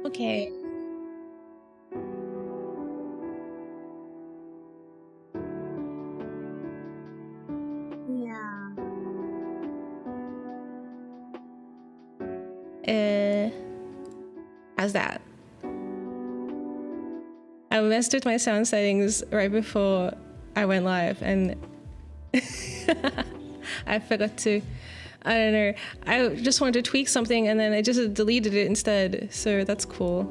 Okay. Yeah. How's that? I messed with my sound settings right before I went live and I forgot to, I don't know, I just wanted to tweak something and then I just deleted it instead. So that's cool.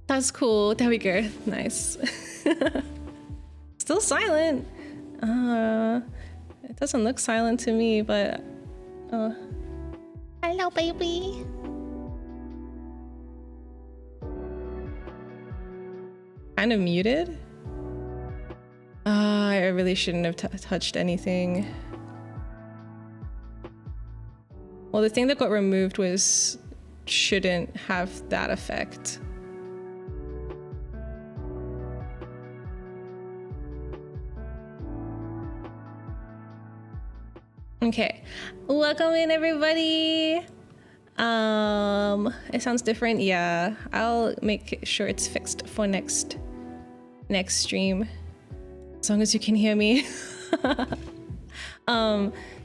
That's cool. There we go. Nice. Still silent. It doesn't look silent to me, but hello, baby. Kind of muted. I really shouldn't have touched anything. Well, the thing that got removed shouldn't have that effect. Okay, welcome in everybody. It sounds different. Yeah, I'll make sure it's fixed for next stream, as long as you can hear me.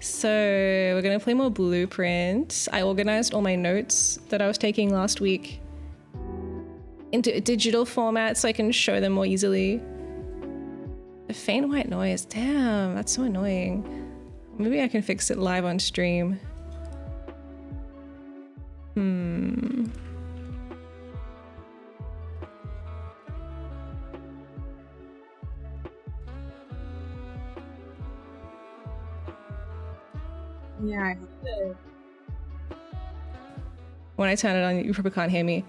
So we're gonna play more Blueprint. I organized all my notes that I was taking last week into a digital format so I can show them more easily. A faint white noise. Damn, that's so annoying. Maybe I can fix it live on stream. Yeah, I hope so. When I turn it on, you probably can't hear me.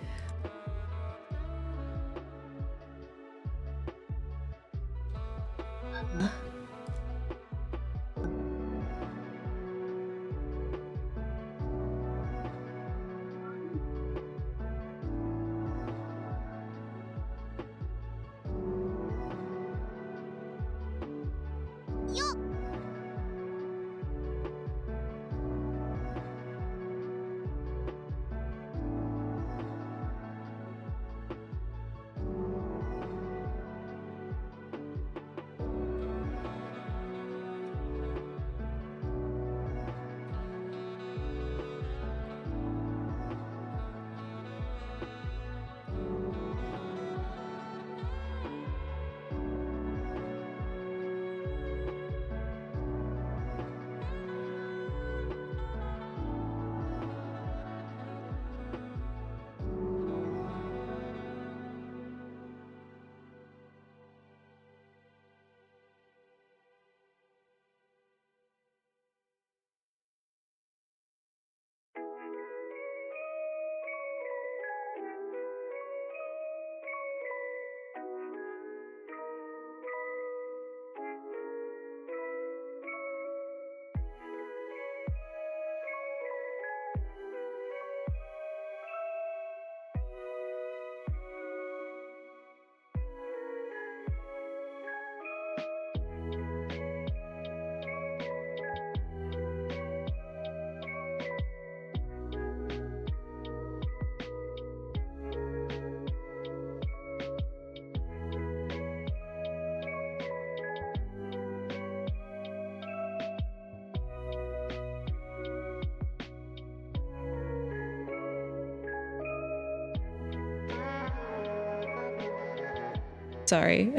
Sorry.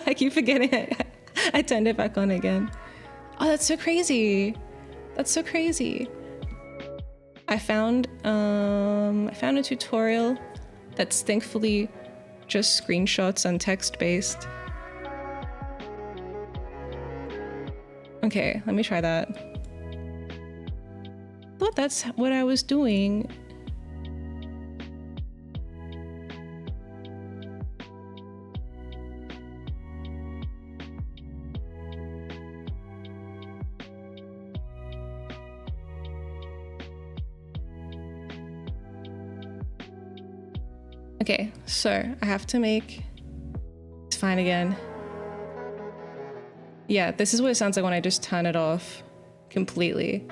I keep forgetting I turned it back on again. Oh, that's so crazy. That's so crazy. I found a tutorial that's thankfully just screenshots and text based. Okay, let me try that. I thought that's what I was doing. Okay, so I have to make... It's fine again. Yeah, this is what it sounds like when I just turn it off completely.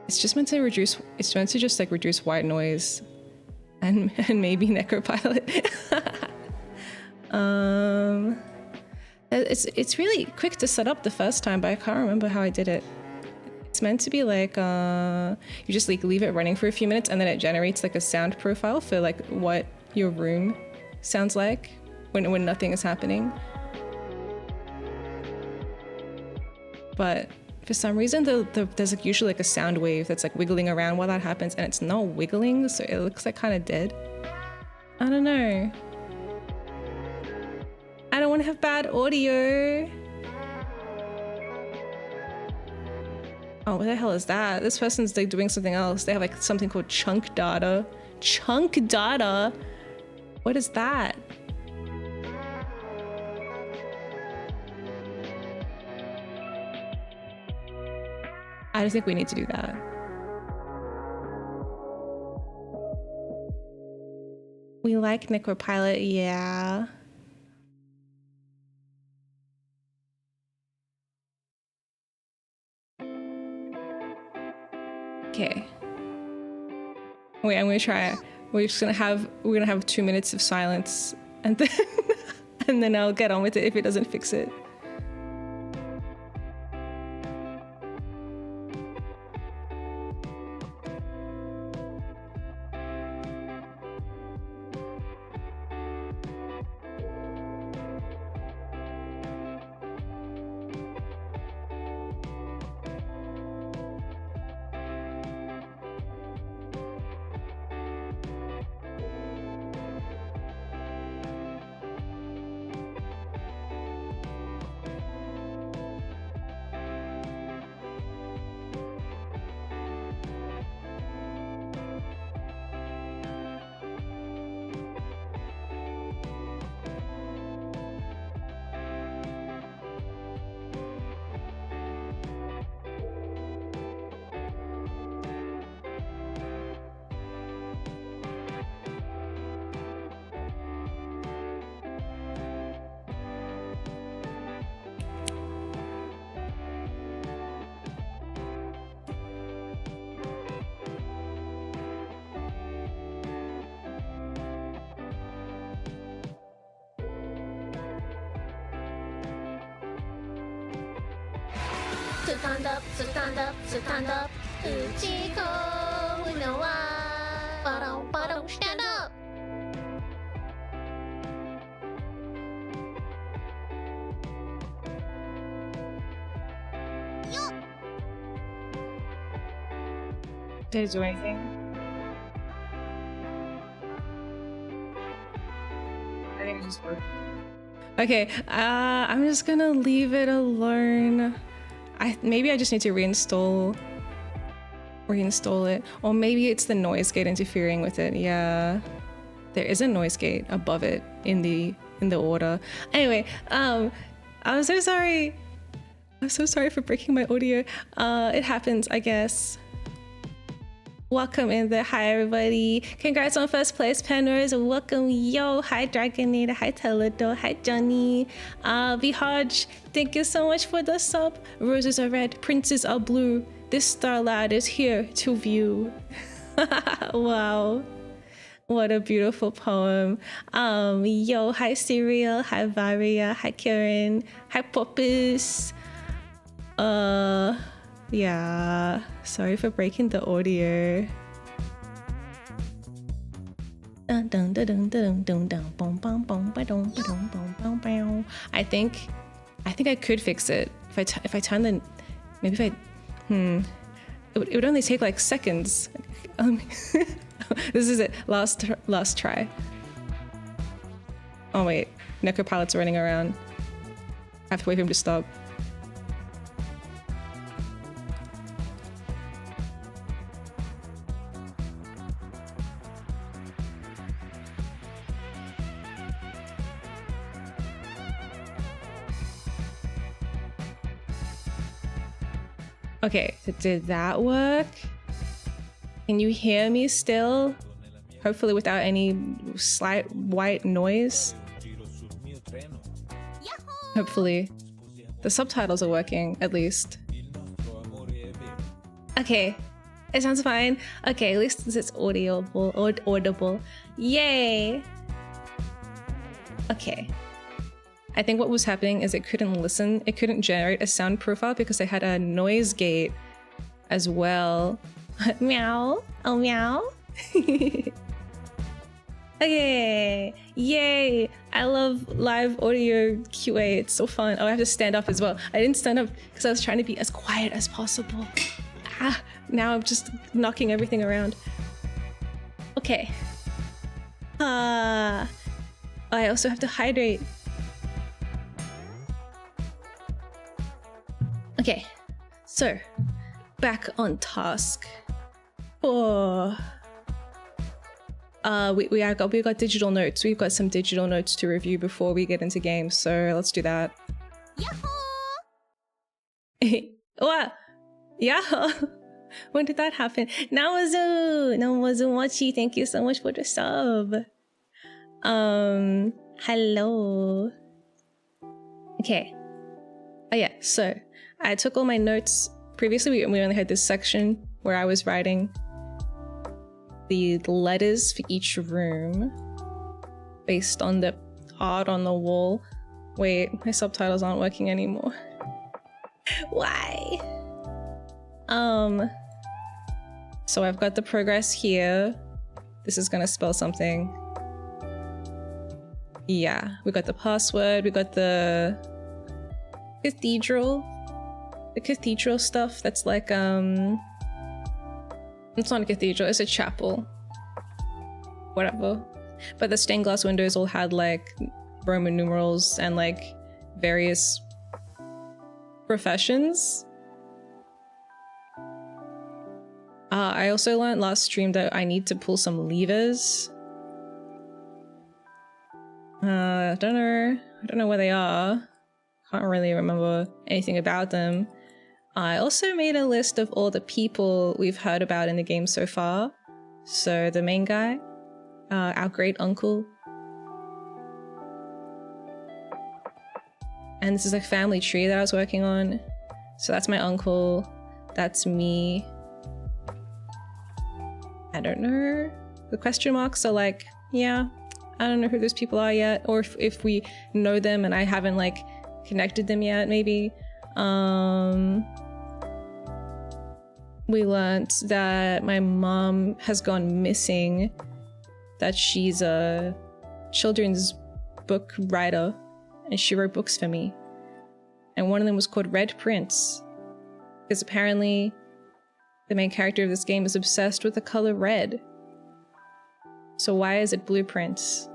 It's just meant to reduce... It's meant to just like reduce white noise and maybe Necropilot. It's really quick to set up the first time, but I can't remember how I did it. It's meant to be like you just like leave it running for a few minutes and then it generates like a sound profile for like what your room sounds like when nothing is happening. But for some reason there's like usually like a sound wave that's like wiggling around while that happens, and it's not wiggling, so it looks like kind of dead. I don't know. I don't want to have bad audio. Oh, what the hell is that? This person's like doing something else. They have like something called chunk data. Chunk data? What is that? I don't think we need to do that. We like Necropilot, yeah. Okay. Wait, I'm gonna try it. We're gonna have 2 minutes of silence and then and then I'll get on with it if it doesn't fix it. Stand up, Uchiko, we know why. Stand up. Did it do anything? I think it just worked. Okay, I'm just gonna leave it alone. Maybe I just need to reinstall it, or maybe it's the noise gate interfering with it. Yeah, there is a noise gate above it in the order. Anyway, I'm so sorry. I'm so sorry for breaking my audio. It happens, I guess. Welcome in there. Hi everybody. Congrats on first place, Penrose. Welcome, yo. Hi Dragonator. Hi Teledor. Hi Johnny. Vihaj, thank you so much for the sub. Roses are red, princes are blue. This star lad is here to view. Wow. What a beautiful poem. Yo, hi Serial. Hi Varia. Hi Karen. Hi Popus. Yeah, sorry for breaking the audio. I think I could fix it if I turn the maybe if I it would only take like seconds. This is it. Last try. Oh wait, Necropilot's running around. I have to wait for him to stop. Okay, so did that work? Can you hear me still? Hopefully without any slight white noise. Hopefully. The subtitles are working, at least. Okay, it sounds fine. Okay, at least it's audible. Yay! Okay. I think what was happening is it couldn't generate a sound profile because I had a noise gate as well. Meow. Oh, meow. Okay. Yay. I love live audio QA. It's so fun. Oh, I have to stand up as well. I didn't stand up because I was trying to be as quiet as possible. Now I'm just knocking everything around. Okay. I also have to hydrate. Okay, so back on task. Oh, we got digital notes. We've got some digital notes to review before we get into games. So let's do that. Yaho! What? Yaho! When did that happen? Nawazu Mochi, thank you so much for the sub. Hello. Okay. Oh yeah, so I took all my notes. Previously, we only had this section where I was writing the letters for each room based on the art on the wall. Wait, my subtitles aren't working anymore. Why? So I've got the progress here. This is gonna spell something. Yeah, we got the password, we got the cathedral. The cathedral stuff that's like, it's not a cathedral, it's a chapel. Whatever. But the stained glass windows all had like Roman numerals and like various professions. I also learned last stream that I need to pull some levers. I don't know where they are. Can't really remember anything about them. I also made a list of all the people we've heard about in the game so far. So the main guy, our great uncle. And this is a family tree that I was working on. So that's my uncle. That's me. I don't know. The question marks are like, yeah, I don't know who those people are yet. Or if we know them and I haven't like connected them yet, maybe. We learned that my mom has gone missing, that she's a children's book writer and she wrote books for me. And one of them was called Red Prince, because apparently the main character of this game is obsessed with the color red. So why is it blueprints?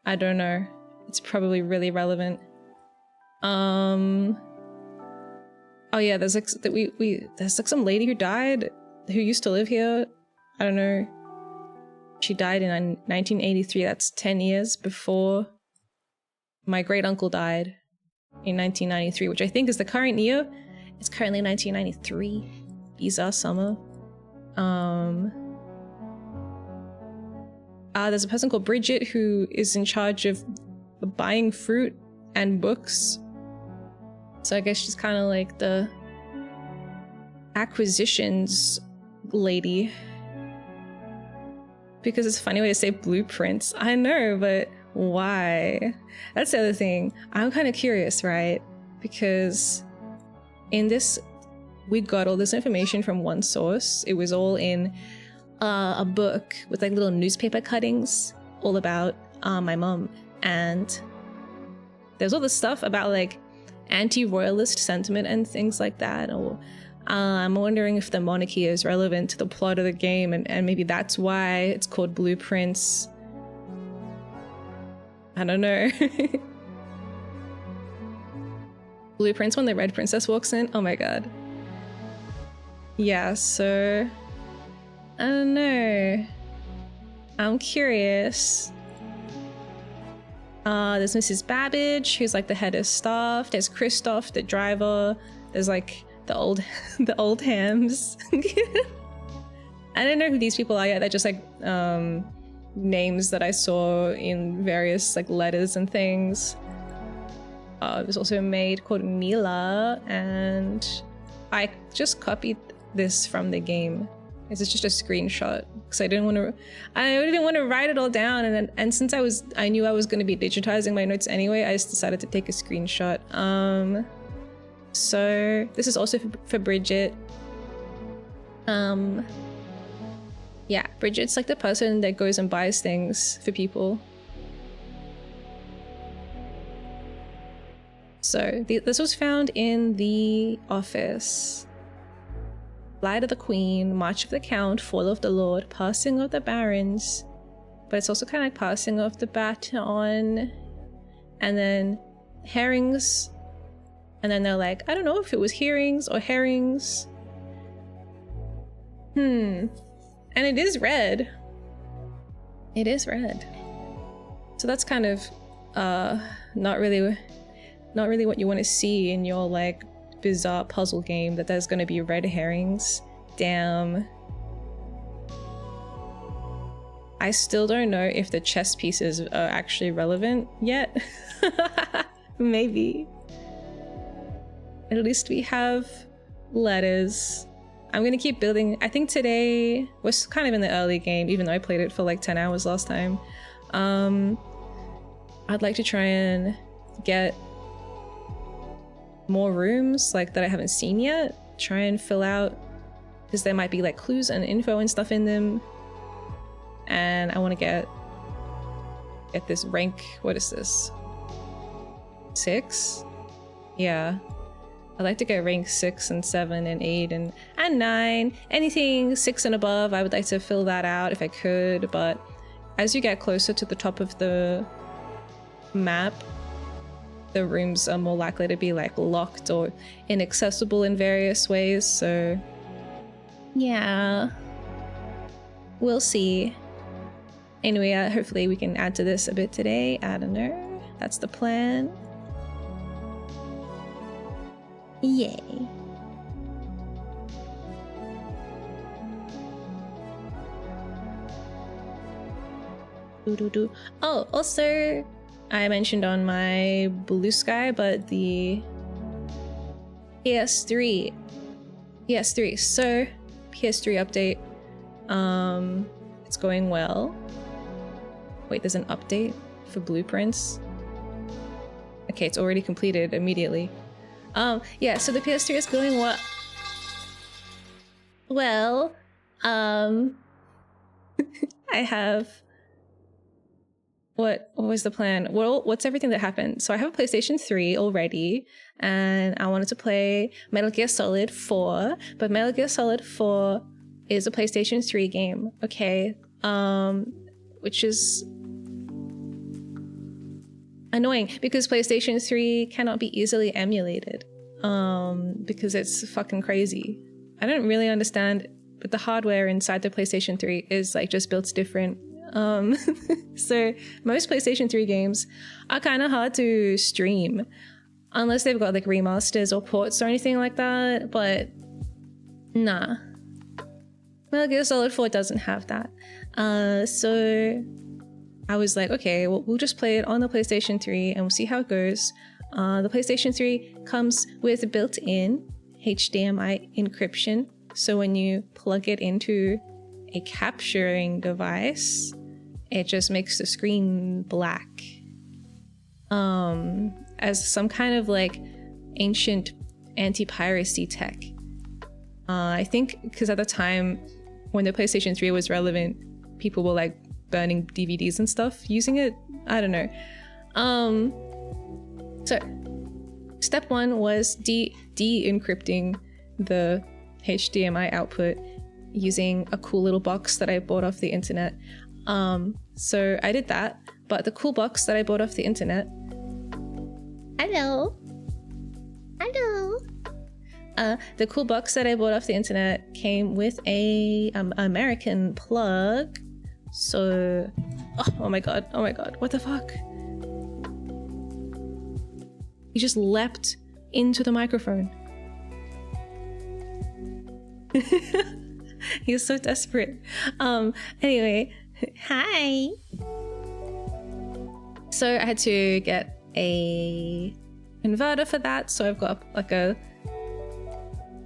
I don't know. It's probably really relevant. Oh yeah, there's like there's like some lady who died who used to live here. I don't know. She died in 1983. That's 10 years before my great uncle died in 1993, which I think is the current year. It's currently 1993. Biza summer. There's a person called Bridget who is in charge of buying fruit and books. So I guess she's kind of like the acquisitions lady. Because it's a funny way to say blueprints. I know, but why? That's the other thing. I'm kind of curious, right? Because in this, we got all this information from one source. It was all in a book with like little newspaper cuttings all about my mom, and there's all this stuff about like anti-royalist sentiment and things like that. Or I'm wondering if the monarchy is relevant to the plot of the game, and maybe that's why it's called Blueprints. I don't know. Blueprints when the red princess walks in. Oh my god. Yeah, so I don't know. I'm curious. There's Mrs. Babbage, who's like the head of staff. There's Christoph, the driver. There's like the old hams. I don't know who these people are yet. They're just like names that I saw in various like letters and things. There's also a maid called Mila, and I just copied this from the game. This is just a screenshot because I didn't want to write it all down, and since I knew I was going to be digitizing my notes anyway, I just decided to take a screenshot. So this is also for Bridget. Yeah, Bridget's like the person that goes and buys things for people. So this was found in the office. Flight of the Queen, March of the Count, Fall of the Lord, Passing of the Barons. But it's also kind of like Passing of the Baton. And then Herrings. And then they're like, I don't know if it was Hearings or Herrings. And it is red. It is red. So that's kind of not really what you want to see in your like bizarre puzzle game, that there's going to be red herrings. Damn. I still don't know if the chess pieces are actually relevant yet. Maybe. At least we have letters. I'm gonna keep building. I think today was kind of in the early game, even though I played it for like 10 hours last time. I'd like to try and get more rooms like that I haven't seen yet. Try and fill out, because there might be like clues and info and stuff in them. And I want to get this rank. What is this? 6? Yeah. I'd like to get rank 6 and 7 and 8 and 9. Anything 6 and above, I would like to fill that out if I could. But as you get closer to the top of the map, the rooms are more likely to be like locked or inaccessible in various ways. So yeah, we'll see. Anyway, hopefully we can add to this a bit today. I don't know. That's the plan. Yay. Oh, also, I mentioned on my Blue Sky, but the PS3. So PS3 update. It's going well. Wait, there's an update for Blueprints. Okay, it's already completed immediately. Yeah, so the PS3 is going well. Well, I have... What was the plan? Well, what's everything that happened? So I have a PlayStation 3 already, and I wanted to play Metal Gear Solid 4, but Metal Gear Solid 4 is a PlayStation 3 game, okay? Which is annoying because PlayStation 3 cannot be easily emulated, because it's fucking crazy. I don't really understand, but the hardware inside the PlayStation 3 is like just built different. So most PlayStation 3 games are kind of hard to stream unless they've got like remasters or ports or anything like that, but nah. Metal Gear Solid 4 doesn't have that. So I was like, okay, well, we'll just play it on the PlayStation 3 and we'll see how it goes. The PlayStation 3 comes with built-in HDMI encryption, so when you plug it into a capturing device, it just makes the screen black. As some kind of like ancient anti-piracy tech. I think because at the time when the PlayStation 3 was relevant, people were like burning DVDs and stuff using it. I don't know. So step one was de-encrypting the HDMI output using a cool little box that I bought off the internet. So I did that, but the cool box that I bought off the internet. Hello. The cool box that I bought off the internet came with a American plug. So, oh my god, what the fuck? He just leapt into the microphone. He was so desperate. Anyway, hi. So I had to get a inverter for that. So I've got like a,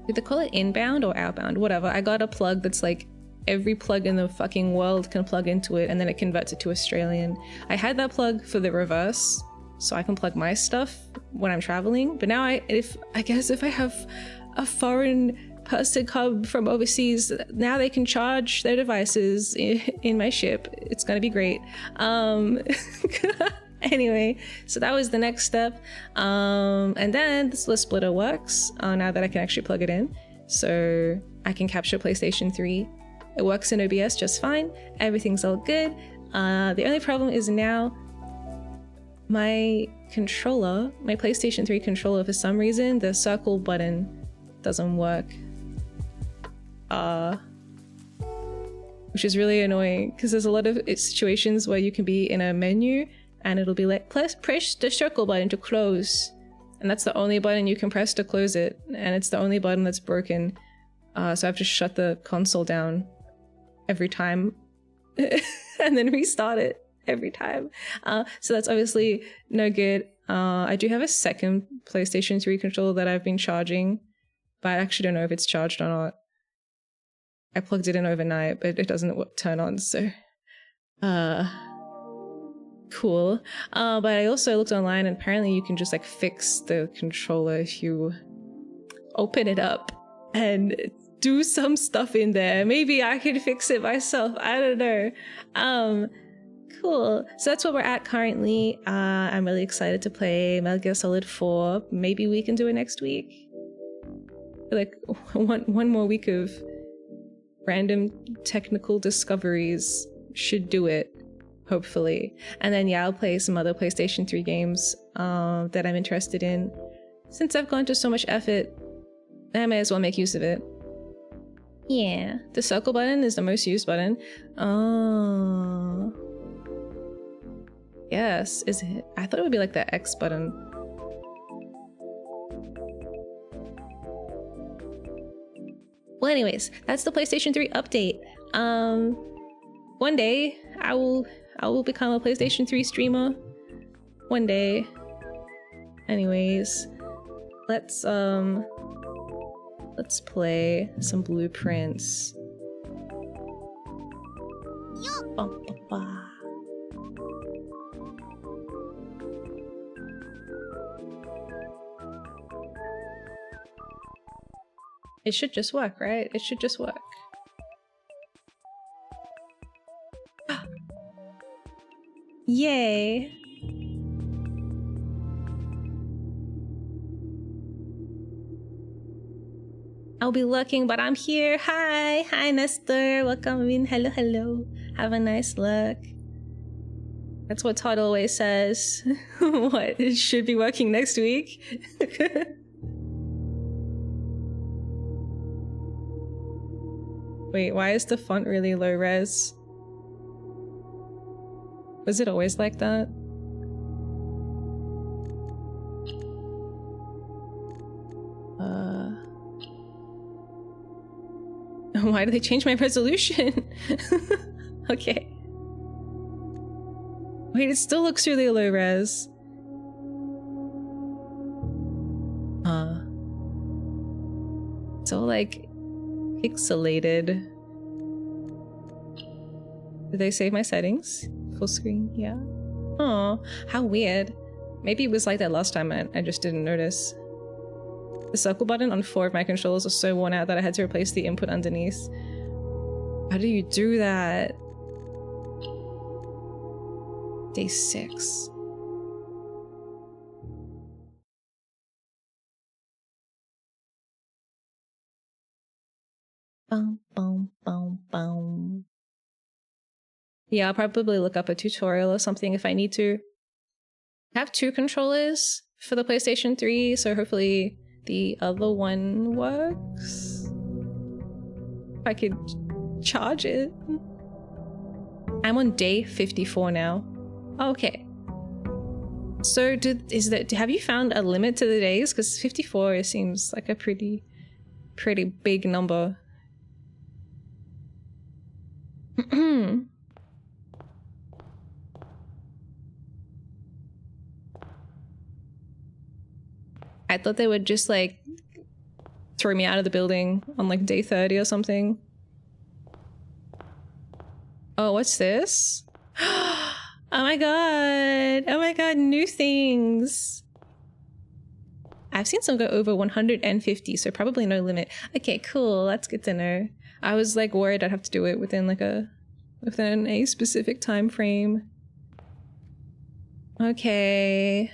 did they call it inbound or outbound? Whatever. I got a plug that's like every plug in the fucking world can plug into it, and then it converts it to Australian. I had that plug for the reverse, so I can plug my stuff when I'm traveling. But now I guess if I have a foreign person come from overseas, now they can charge their devices in my ship. It's gonna be great. Anyway, so that was the next step. And then the split splitter works now that I can actually plug it in. So I can capture PlayStation 3. It works in OBS just fine. Everything's all good. The only problem is now my controller, my PlayStation 3 controller, for some reason, the circle button doesn't work. Which is really annoying because there's a lot of situations where you can be in a menu and it'll be like, press the circle button to close. And that's the only button you can press to close it. And it's the only button that's broken. So I have to shut the console down every time and then restart it every time. So that's obviously no good. I do have a second PlayStation 3 controller that I've been charging, but I actually don't know if it's charged or not. I plugged it in overnight, but it doesn't turn on, so cool. But I also looked online, and apparently you can just like fix the controller if you open it up and do some stuff in there. Maybe I could fix it myself. I don't know. Cool. So that's where we're at currently. I'm really excited to play Metal Gear Solid 4. Maybe we can do it next week. Like one more week of random technical discoveries should do it, hopefully. And then yeah, I'll play some other PlayStation 3 games that I'm interested in. Since I've gone to so much effort, I may as well make use of it. Yeah, the circle button is the most used button. Oh. Yes, is it? I thought it would be like the X button. Well, anyways, that's the PlayStation 3 update. One day I will become a PlayStation 3 streamer. One day. Anyways, let's play some blueprints. It should just work, right? It should just work. Yay! I'll be looking, but I'm here. Hi! Hi, Nestor! Welcome in. Hello, hello. Have a nice look. That's what Todd always says. What? It should be working next week? Wait, why is the font really low res? Was it always like that? Why did they change my resolution? Okay. Wait, it still looks really low res. It's all like pixelated. Did they save my settings? Full screen, yeah. Oh, how weird. Maybe it was like that last time and I just didn't notice. The circle button on 4 of my controllers was so worn out that I had to replace the input underneath. How do you do that? Day 6. Boom, boom, boom, boom. Yeah, I'll probably look up a tutorial or something if I need to. I have 2 controllers for the PlayStation 3, so hopefully the other one works. If I could charge it. I'm on day 54 now. Okay. So have you found a limit to the days? Because 54 seems like a pretty big number. I thought they would just like throw me out of the building on like day 30 or something. Oh, what's this? Oh my god. Oh my god, new things. I've seen some go over 150, so probably no limit. Okay, cool. That's good to know. I was like worried I'd have to do it within a specific time frame. Okay.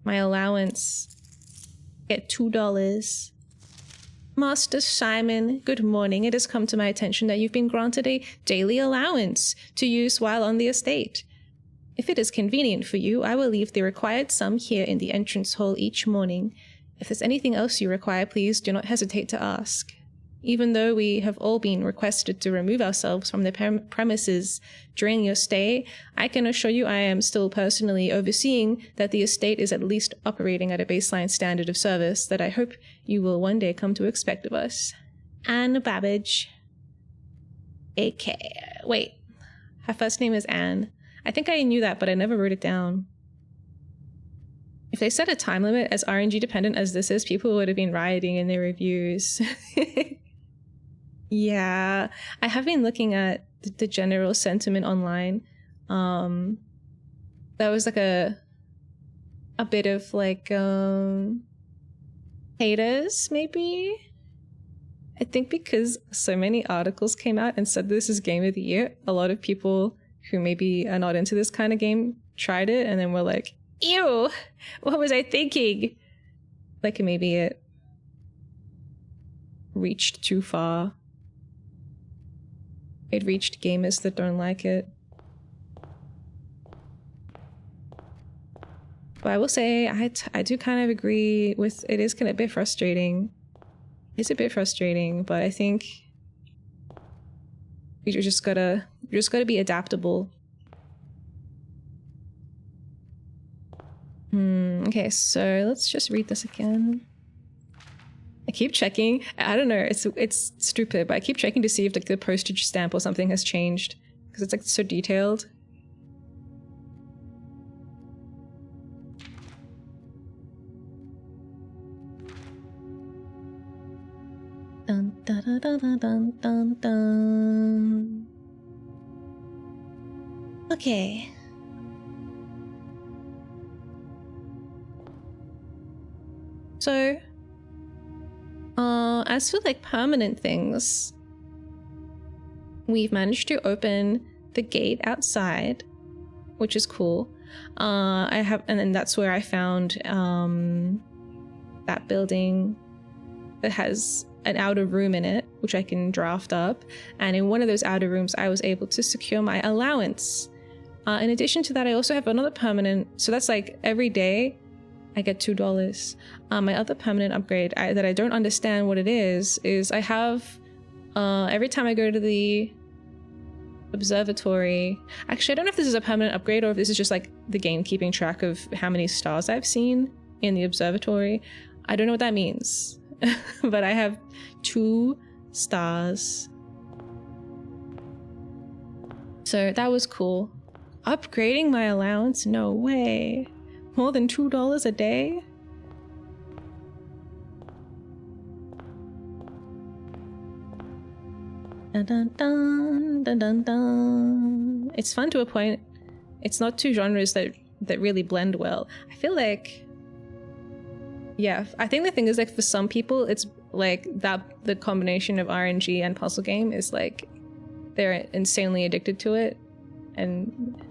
My allowance. Get $2. Master Simon, good morning. It has come to my attention that you've been granted a daily allowance to use while on the estate. If it is convenient for you, I will leave the required sum here in the entrance hall each morning. If there's anything else you require, please do not hesitate to ask. Even though we have all been requested to remove ourselves from the premises during your stay, I can assure you I am still personally overseeing that the estate is at least operating at a baseline standard of service that I hope you will one day come to expect of us. Anne Babbage. AK. Wait. Her first name is Anne. I think I knew that, but I never wrote it down. If they set a time limit as RNG dependent as this is, people would have been rioting in their reviews. Yeah, I have been looking at the general sentiment online. That was like a bit of like haters, maybe? I think because so many articles came out and said this is Game of the Year, a lot of people who maybe are not into this kind of game tried it and then were like, ew, what was I thinking? Like maybe it reached too far. It reached gamers that don't like it. But I will say, I do kind of agree with, it is kind of a bit frustrating. It's a bit frustrating, but I think you just gotta be adaptable. Okay, so let's just read this again. I keep checking. I don't know, it's stupid, but I keep checking to see if like the postage stamp or something has changed because it's like so detailed. Dun, dun, dun, dun, dun, dun, dun. Okay. So, as for like permanent things, we've managed to open the gate outside, which is cool. And then that's where I found that building that has an outer room in it, which I can draft up. And in one of those outer rooms, I was able to secure my allowance. In addition to that, I also have another permanent, so that's like every day I get $2. My other permanent upgrade that I don't understand what it is I have, every time I go to the observatory, actually I don't know if this is a permanent upgrade or if this is just like the game keeping track of how many stars I've seen in the observatory. I don't know what that means, but I have 2 stars. So that was cool. Upgrading my allowance? No way. More than $2 a day? Dun, dun, dun, dun, dun, dun. It's fun to a point. It's not 2 genres that really blend well. I feel like, yeah, I think the thing is like for some people it's like that the combination of RNG and puzzle game is like they're insanely addicted to it, and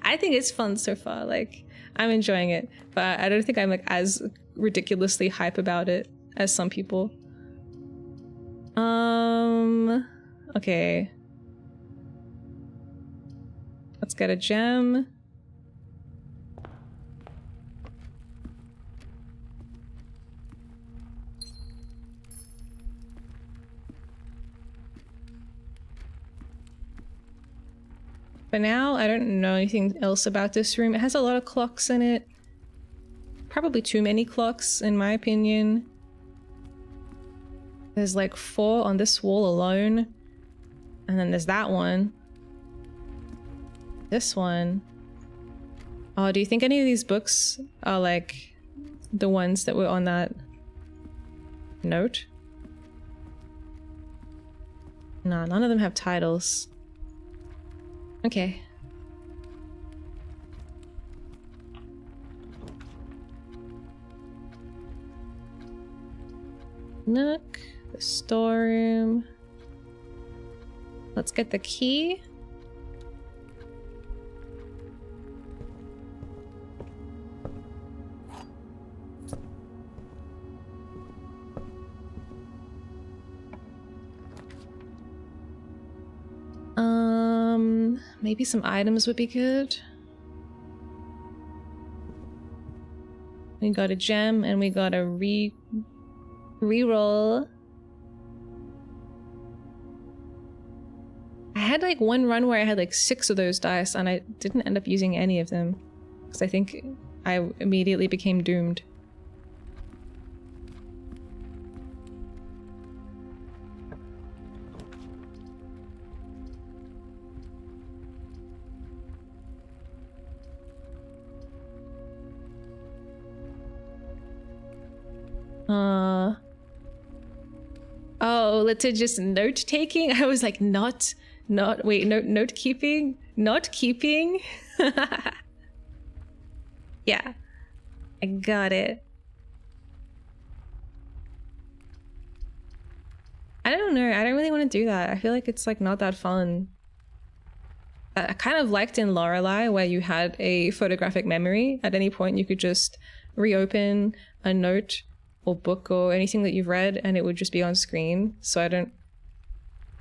I think it's fun so far. Like I'm enjoying it, but I don't think I'm like as ridiculously hype about it as some people. Okay. Let's get a gem. But now I don't know anything else about this room. It has a lot of clocks in it. Probably too many clocks in my opinion. There's like 4 on this wall alone. And then there's that one. This one. Oh, do you think any of these books are like the ones that were on that note? Nah, none of them have titles. Okay. Nook, the storeroom. Let's get the key. Maybe some items would be good. We got a gem and we got a reroll. I had like one run where I had like 6 of those dice and I didn't end up using any of them because I think I immediately became doomed. Oh, let's say just note taking. I was like, not wait, note keeping, not keeping. Yeah, I got it. I don't know. I don't really want to do that. I feel like it's like not that fun. I kind of liked in Lorelei where you had a photographic memory. At any point, you could just reopen a note or book or anything that you've read and it would just be on screen. So I don't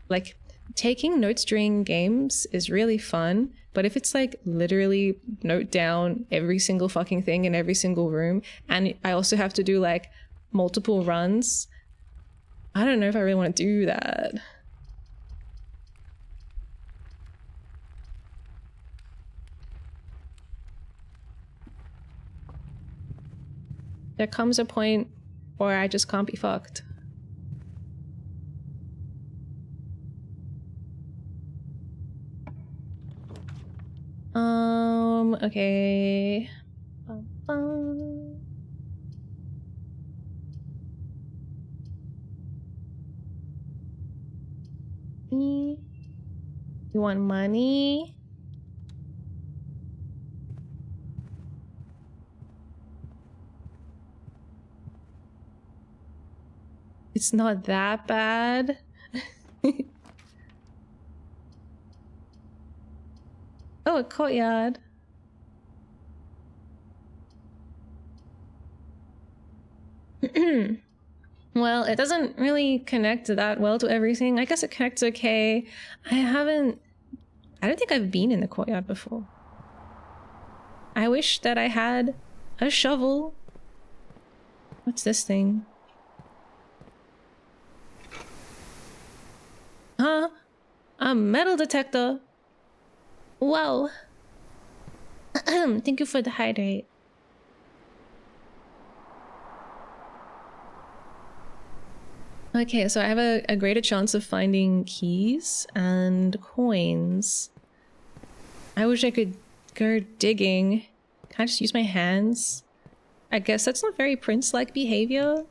like taking notes during games is really fun, but if it's like literally note down every single fucking thing in every single room and I also have to do like multiple runs, I don't know if I really want to do that. There comes a point where I just can't be fucked. Okay. You want money? It's not that bad. Oh, a courtyard. Well, it doesn't really connect that well to everything. I guess it connects okay. I don't think I've been in the courtyard before. I wish that I had a shovel. What's this thing? Huh? A metal detector. Wow. Thank you for the hydrate. Okay, so I have a greater chance of finding keys and coins. I wish I could go digging. Can I just use my hands? I guess that's not very prince-like behavior.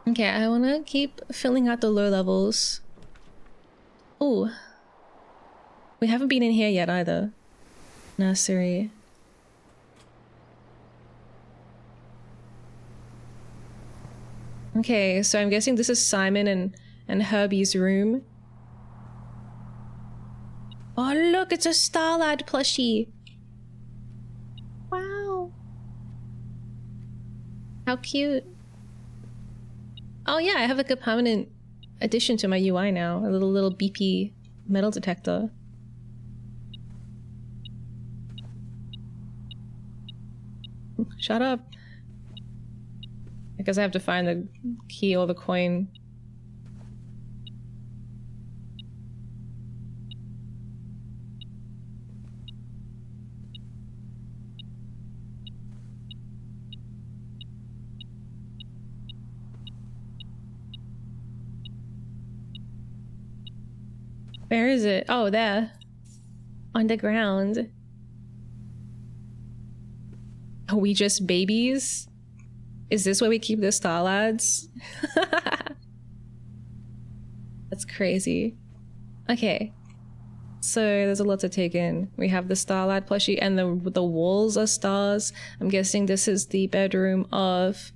Okay, I want to keep filling out the low levels. Oh, we haven't been in here yet either. Nursery. Okay, so I'm guessing this is Simon and Herbie's room. Oh look, it's a Starlad plushie. Wow. How cute. Oh yeah, I have like a permanent addition to my UI now. A little beepy metal detector. Shut up. I guess I have to find the key or the coin. Where is it? Oh, there. On the ground. Are we just babies? Is this where we keep the Starlads? That's crazy. Okay. So there's a lot to take in. We have the Starlad plushie and the walls are stars. I'm guessing this is the bedroom of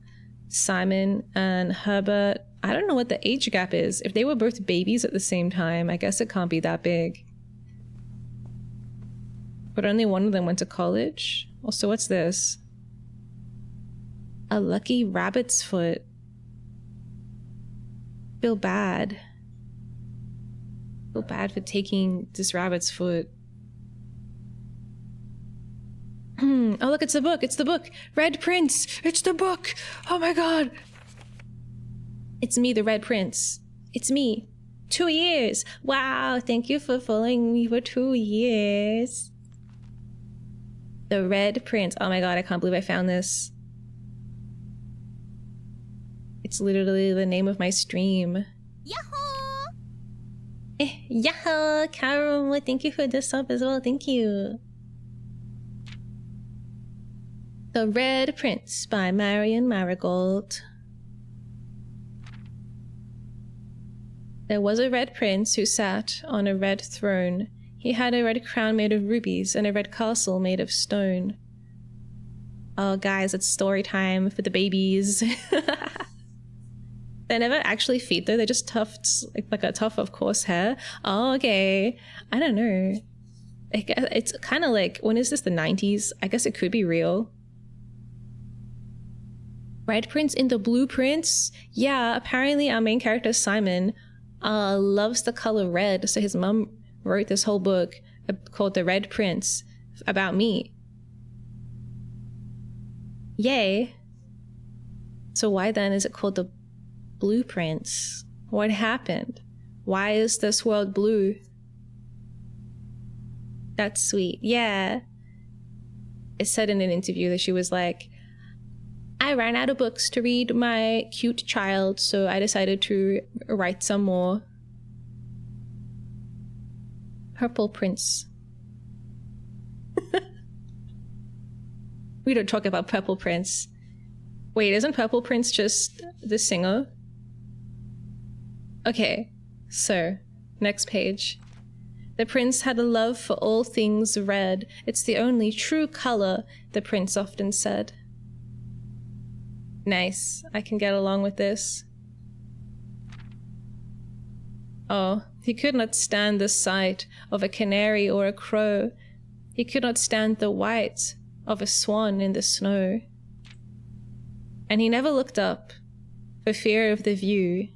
Simon and Herbert. I don't know what the age gap is. If they were both babies at the same time, I guess it can't be that big. But only one of them went to college. Also, what's this? A lucky rabbit's foot. Feel bad. Feel bad for taking this rabbit's foot. Oh look, it's the book. It's the book. Red Prince. It's the book. Oh my god. It's me, the Red Prince. It's me. 2 years. Wow, thank you for following me for 2 years. The Red Prince. Oh my god, I can't believe I found this. It's literally the name of my stream. Yaho! Yaho! Carol, thank you for the sub as well. Thank you. The Red Prince by Marion Marigold. There was a red prince who sat on a red throne. He had a red crown made of rubies and a red castle made of stone. Oh, guys, it's story time for the babies. They're never actually feet, though. They're just tufts, like a tuft of coarse hair. Oh, okay. I don't know. It's kind of like, when is this, the 90s? I guess it could be real. Red Prince in the Blue Prince? Yeah, apparently our main character, Simon, loves the color red, so his mom wrote this whole book called The Red Prince about me. Yay. So why then is it called the Blue Prince? What happened? Why is this world blue? That's sweet. Yeah. It said in an interview that she was like, I ran out of books to read my cute child, so I decided to write some more. Purple Prince. We don't talk about Purple Prince. Wait, isn't Purple Prince just the singer? Okay, so, next page. The prince had a love for all things red. It's the only true color, the prince often said. Nice. I can get along with this. Oh, he could not stand the sight of a canary or a crow. He could not stand the white of a swan in the snow. And he never looked up, for fear of the view.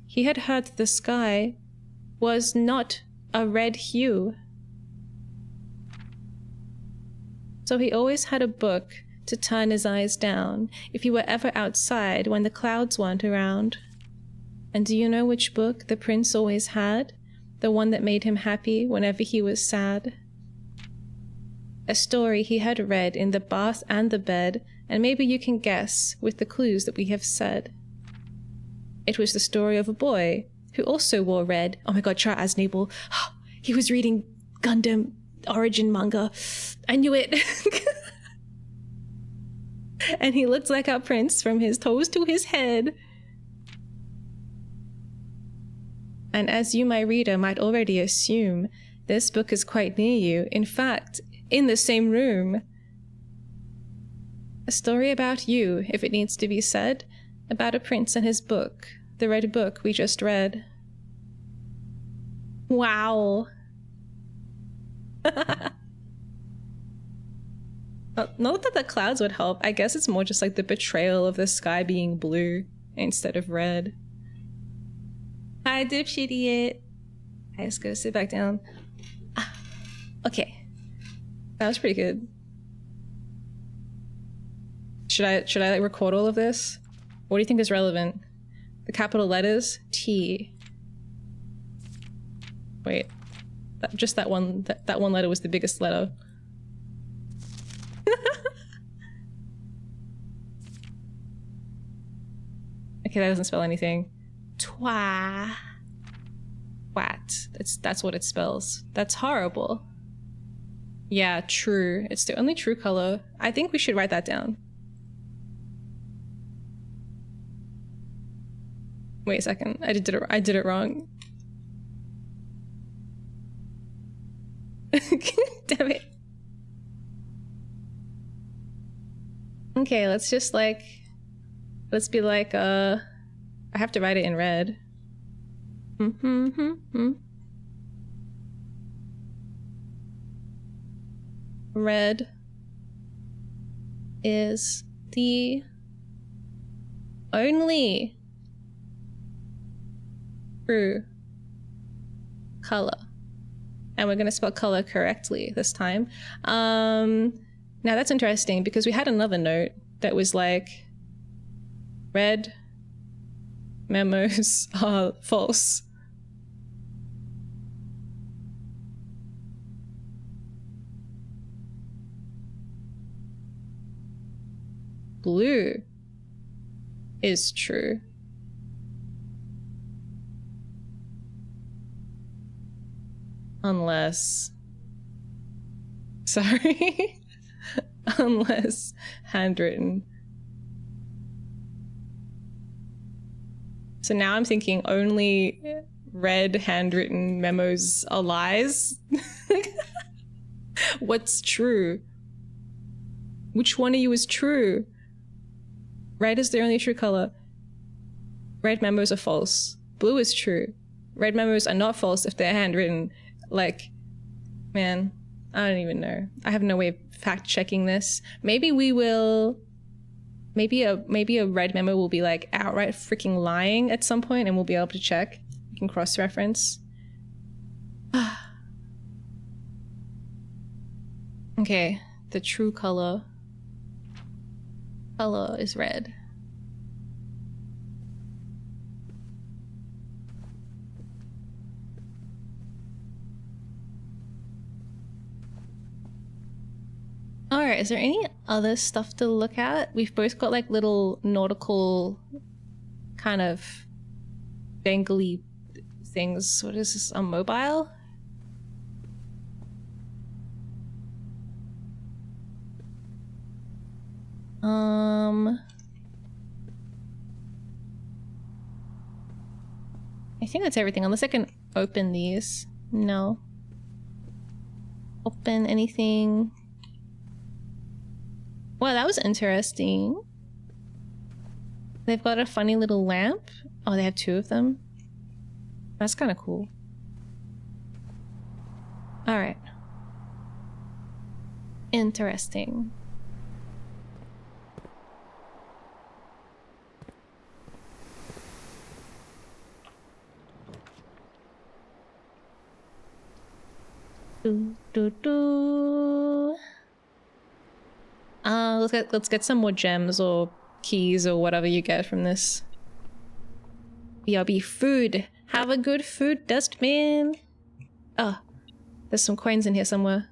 He had heard that the sky was not a red hue. So he always had a book to turn his eyes down if he were ever outside when the clouds weren't around. And do you know which book the prince always had? The one that made him happy whenever he was sad? A story he had read in the bath and the bed, and maybe you can guess with the clues that we have said. It was the story of a boy who also wore red. Oh my god, Char Aznable. He was reading Gundam Origin manga. I knew it. And he looked like our prince from his toes to his head. And as you, my reader, might already assume, this book is quite near you. In fact, in the same room. A story about you, if it needs to be said. About a prince and his book. The red book we just read. Wow. Not that the clouds would help. I guess it's more just like the betrayal of the sky being blue instead of red. Hi, dipshit idiot. I just gotta sit back down. Okay. That was pretty good. Should I like record all of this? What do you think is relevant? The capital letters? T. Wait. Just that one letter was the biggest letter. Okay, that doesn't spell anything. Twa. What? That's what it spells. That's horrible. Yeah, true. It's the only true color. I think we should write that down. Wait a second. I did it wrong. Damn it. Okay, let's just like, let's be like, I have to write it in red. Red is the only true color. And we're going to spell color correctly this time. Now that's interesting because we had another note that was like, red memos are false. Blue is true. Unless... Sorry. Unless handwritten. So now I'm thinking only red handwritten memos are lies. What's true? Which one of you is true? Red is the only true color. Red memos are false. Blue is true. Red memos are not false if they're handwritten. Like, man, I don't even know. I have no way of fact checking this. Maybe we will. Maybe a red memo will be like outright freaking lying at some point, and we'll be able to check. We can cross-reference. Okay, the true color. Color is red. Alright, is there any other stuff to look at? We've both got like little nautical kind of dangly things. What is this? A mobile? I think that's everything, unless I can open these. No. Open anything. Wow, that was interesting. They've got a funny little lamp. Oh, they have two of them. That's kind of cool. All right. Interesting. Let's get some more gems or keys or whatever you get from this. BRB food. Have a good food, dustman. Oh, there's some coins in here somewhere.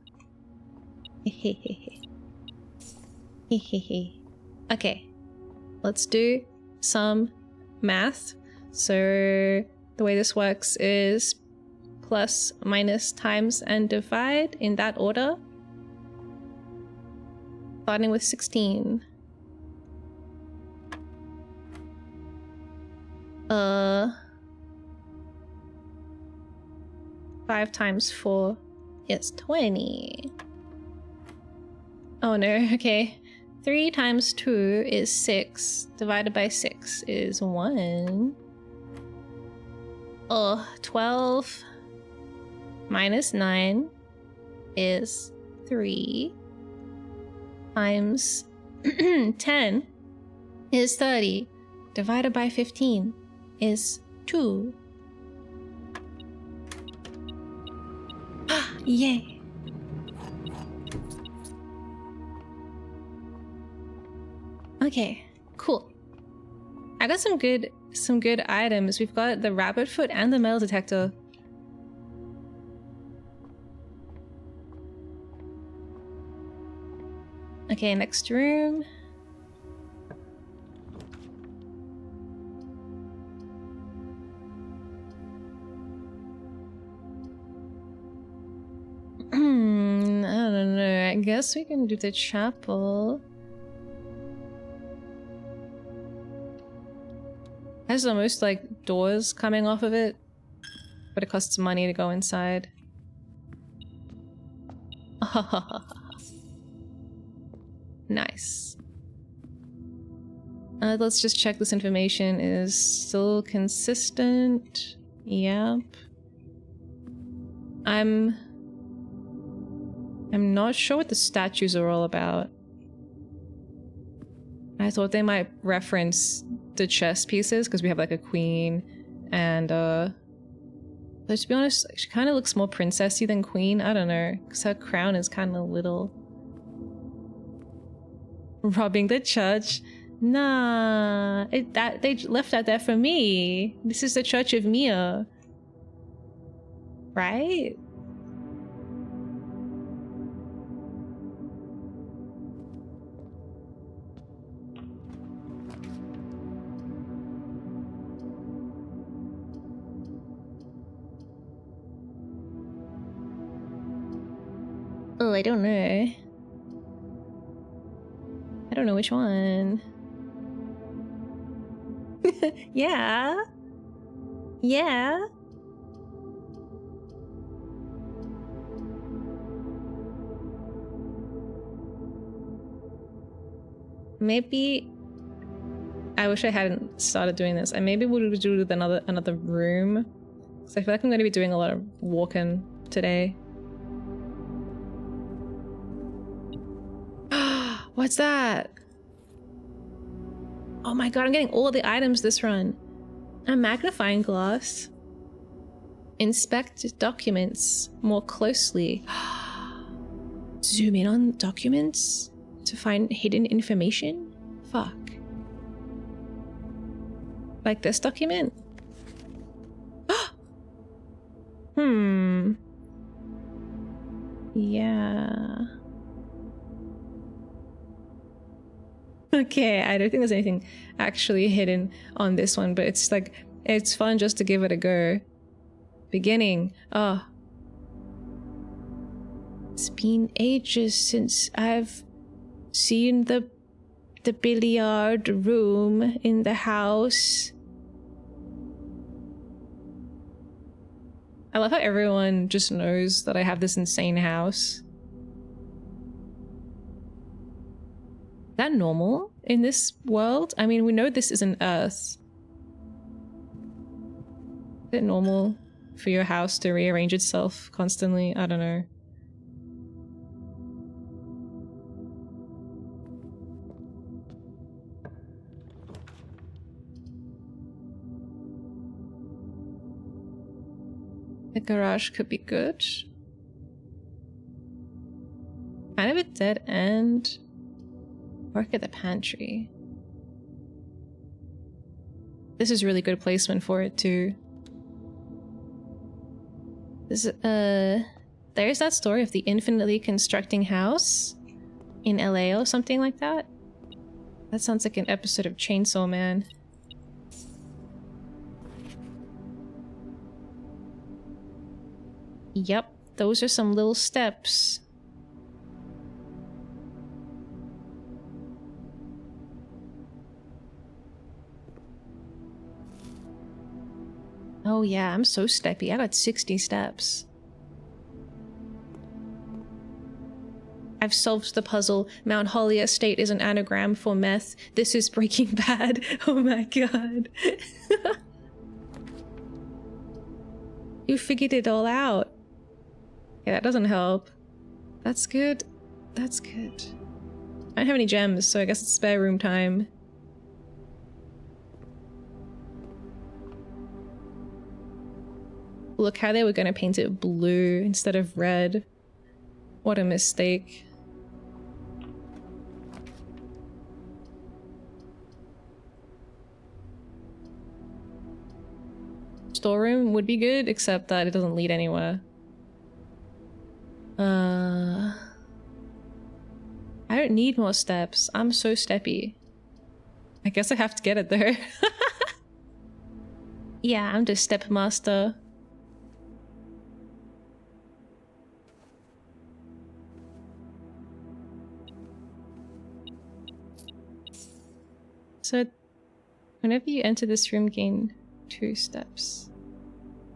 Okay, let's do some math. So the way this works is plus, minus, times, and divide in that order. Starting with 16. 5 times 4 is 20. Oh no, okay. 3 times 2 is 6. Divided by 6 is 1. Oh, 12 minus 9 is 3. Times 10 is 30. Divided by 15 is 2. Yay! Okay, cool. I got some good items. We've got the rabbit foot and the metal detector. Okay, next room. I don't know. I guess we can do the chapel. Has almost like doors coming off of it, but it costs money to go inside. Nice. Let's just check this information is still consistent. Yep. I'm not sure what the statues are all about. I thought they might reference the chess pieces because we have like a queen and but to be honest, she kind of looks more princessy than queen. I don't know, because her crown is kind of little. Robbing the church? Nah, they left that there for me. This is the Church of Miya, right? Oh, I don't know. I don't know which one. Yeah. Yeah. Maybe I wish I hadn't started doing this. And maybe we'll do it with another room. Because I feel like I'm going to be doing a lot of walking today. What's that? Oh my god, I'm getting all the items this run. A magnifying glass. Inspect documents more closely. Zoom in on documents to find hidden information? Fuck. Like this document? Yeah. Okay, I don't think there's anything actually hidden on this one, but it's like, it's fun just to give it a go. Beginning. Oh. It's been ages since I've seen the billiard room in the house. I love how everyone just knows that I have this insane house. Is that normal in this world? I mean, we know this isn't Earth. Is it normal for your house to rearrange itself constantly? I don't know. The garage could be good. Kind of a dead end. Work at the pantry. This is really good placement for it too. This there's that story of the infinitely constructing house in LA or something like that. That sounds like an episode of Chainsaw Man. Yep, those are some little steps. Oh yeah, I'm so steppy. I got 60 steps. I've solved the puzzle. Mount Holly Estate is an anagram for meth. This is Breaking Bad. Oh my god. You figured it all out. Yeah, that doesn't help. That's good. That's good. I don't have any gems, so I guess it's spare room time. Look how they were going to paint it blue instead of red. What a mistake. Storeroom would be good, except that it doesn't lead anywhere. I don't need more steps. I'm so steppy. I guess I have to get it though. Yeah, I'm just step master. So, whenever you enter this room, gain 2 steps.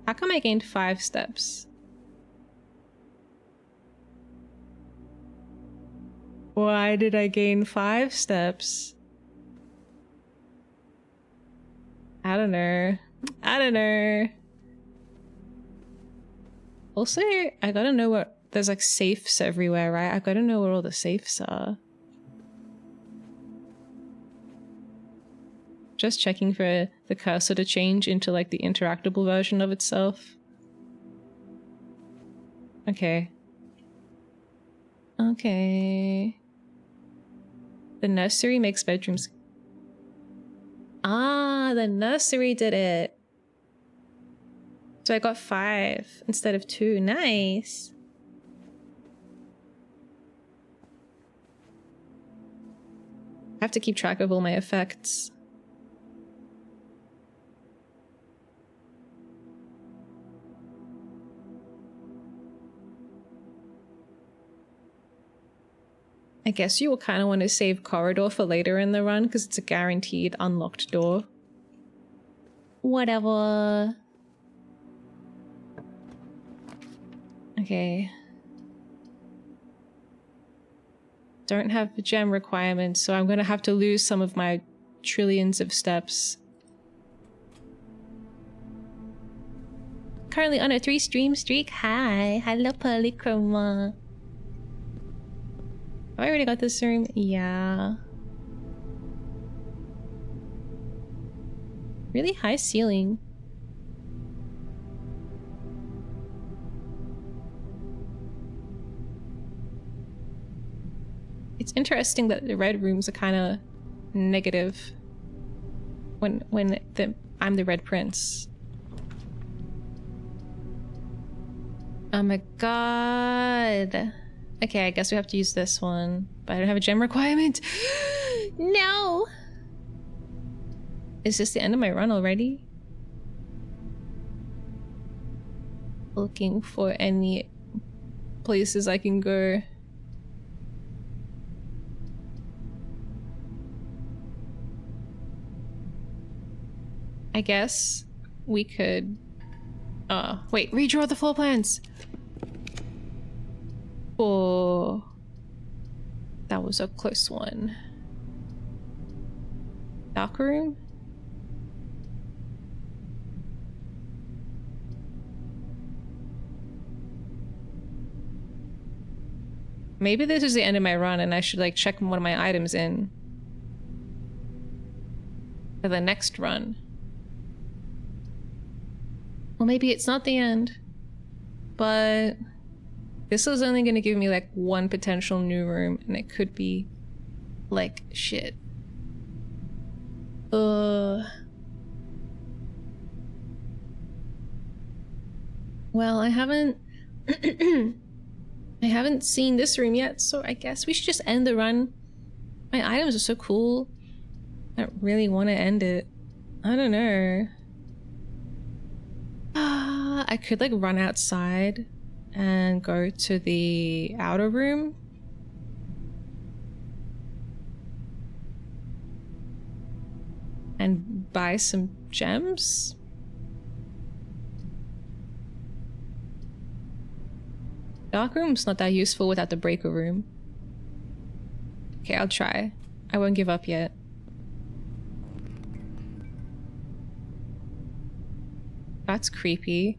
How come I gained 5 steps? Why did I gain 5 steps? I don't know. I don't know. Also, I gotta know what... There's like safes everywhere, right? I gotta know where all the safes are. Just checking for the cursor to change into like the interactable version of itself. Okay. Okay. The nursery makes bedrooms. Ah, the nursery did it. So I got 5 instead of 2. Nice. I have to keep track of all my effects. I guess you will kind of want to save corridor for later in the run because it's a guaranteed unlocked door. Whatever. Okay. Don't have the gem requirements, so I'm gonna have to lose some of my trillions of steps. Currently on a 3 stream streak. Hi. Hello, Polychroma. Have I already got this room? Yeah. Really high ceiling. It's interesting that the red rooms are kind of negative when I'm the red prince. Oh my god. Okay, I guess we have to use this one, but I don't have a gem requirement. No! Is this the end of my run already? Looking for any places I can go. I guess we could... wait, redraw the floor plans! Oh, that was a close one. Dark room? Maybe this is the end of my run and I should like check one of my items in for the next run. Well, maybe it's not the end, but this is only going to give me like 1 potential new room and it could be like shit. Well, I haven't I haven't seen this room yet, so I guess we should just end the run. My items are so cool. I don't really want to end it. I don't know. I could like run outside and go to the outer room. And buy some gems. Dark room's not that useful without the breaker room. Okay, I'll try. I won't give up yet. That's creepy.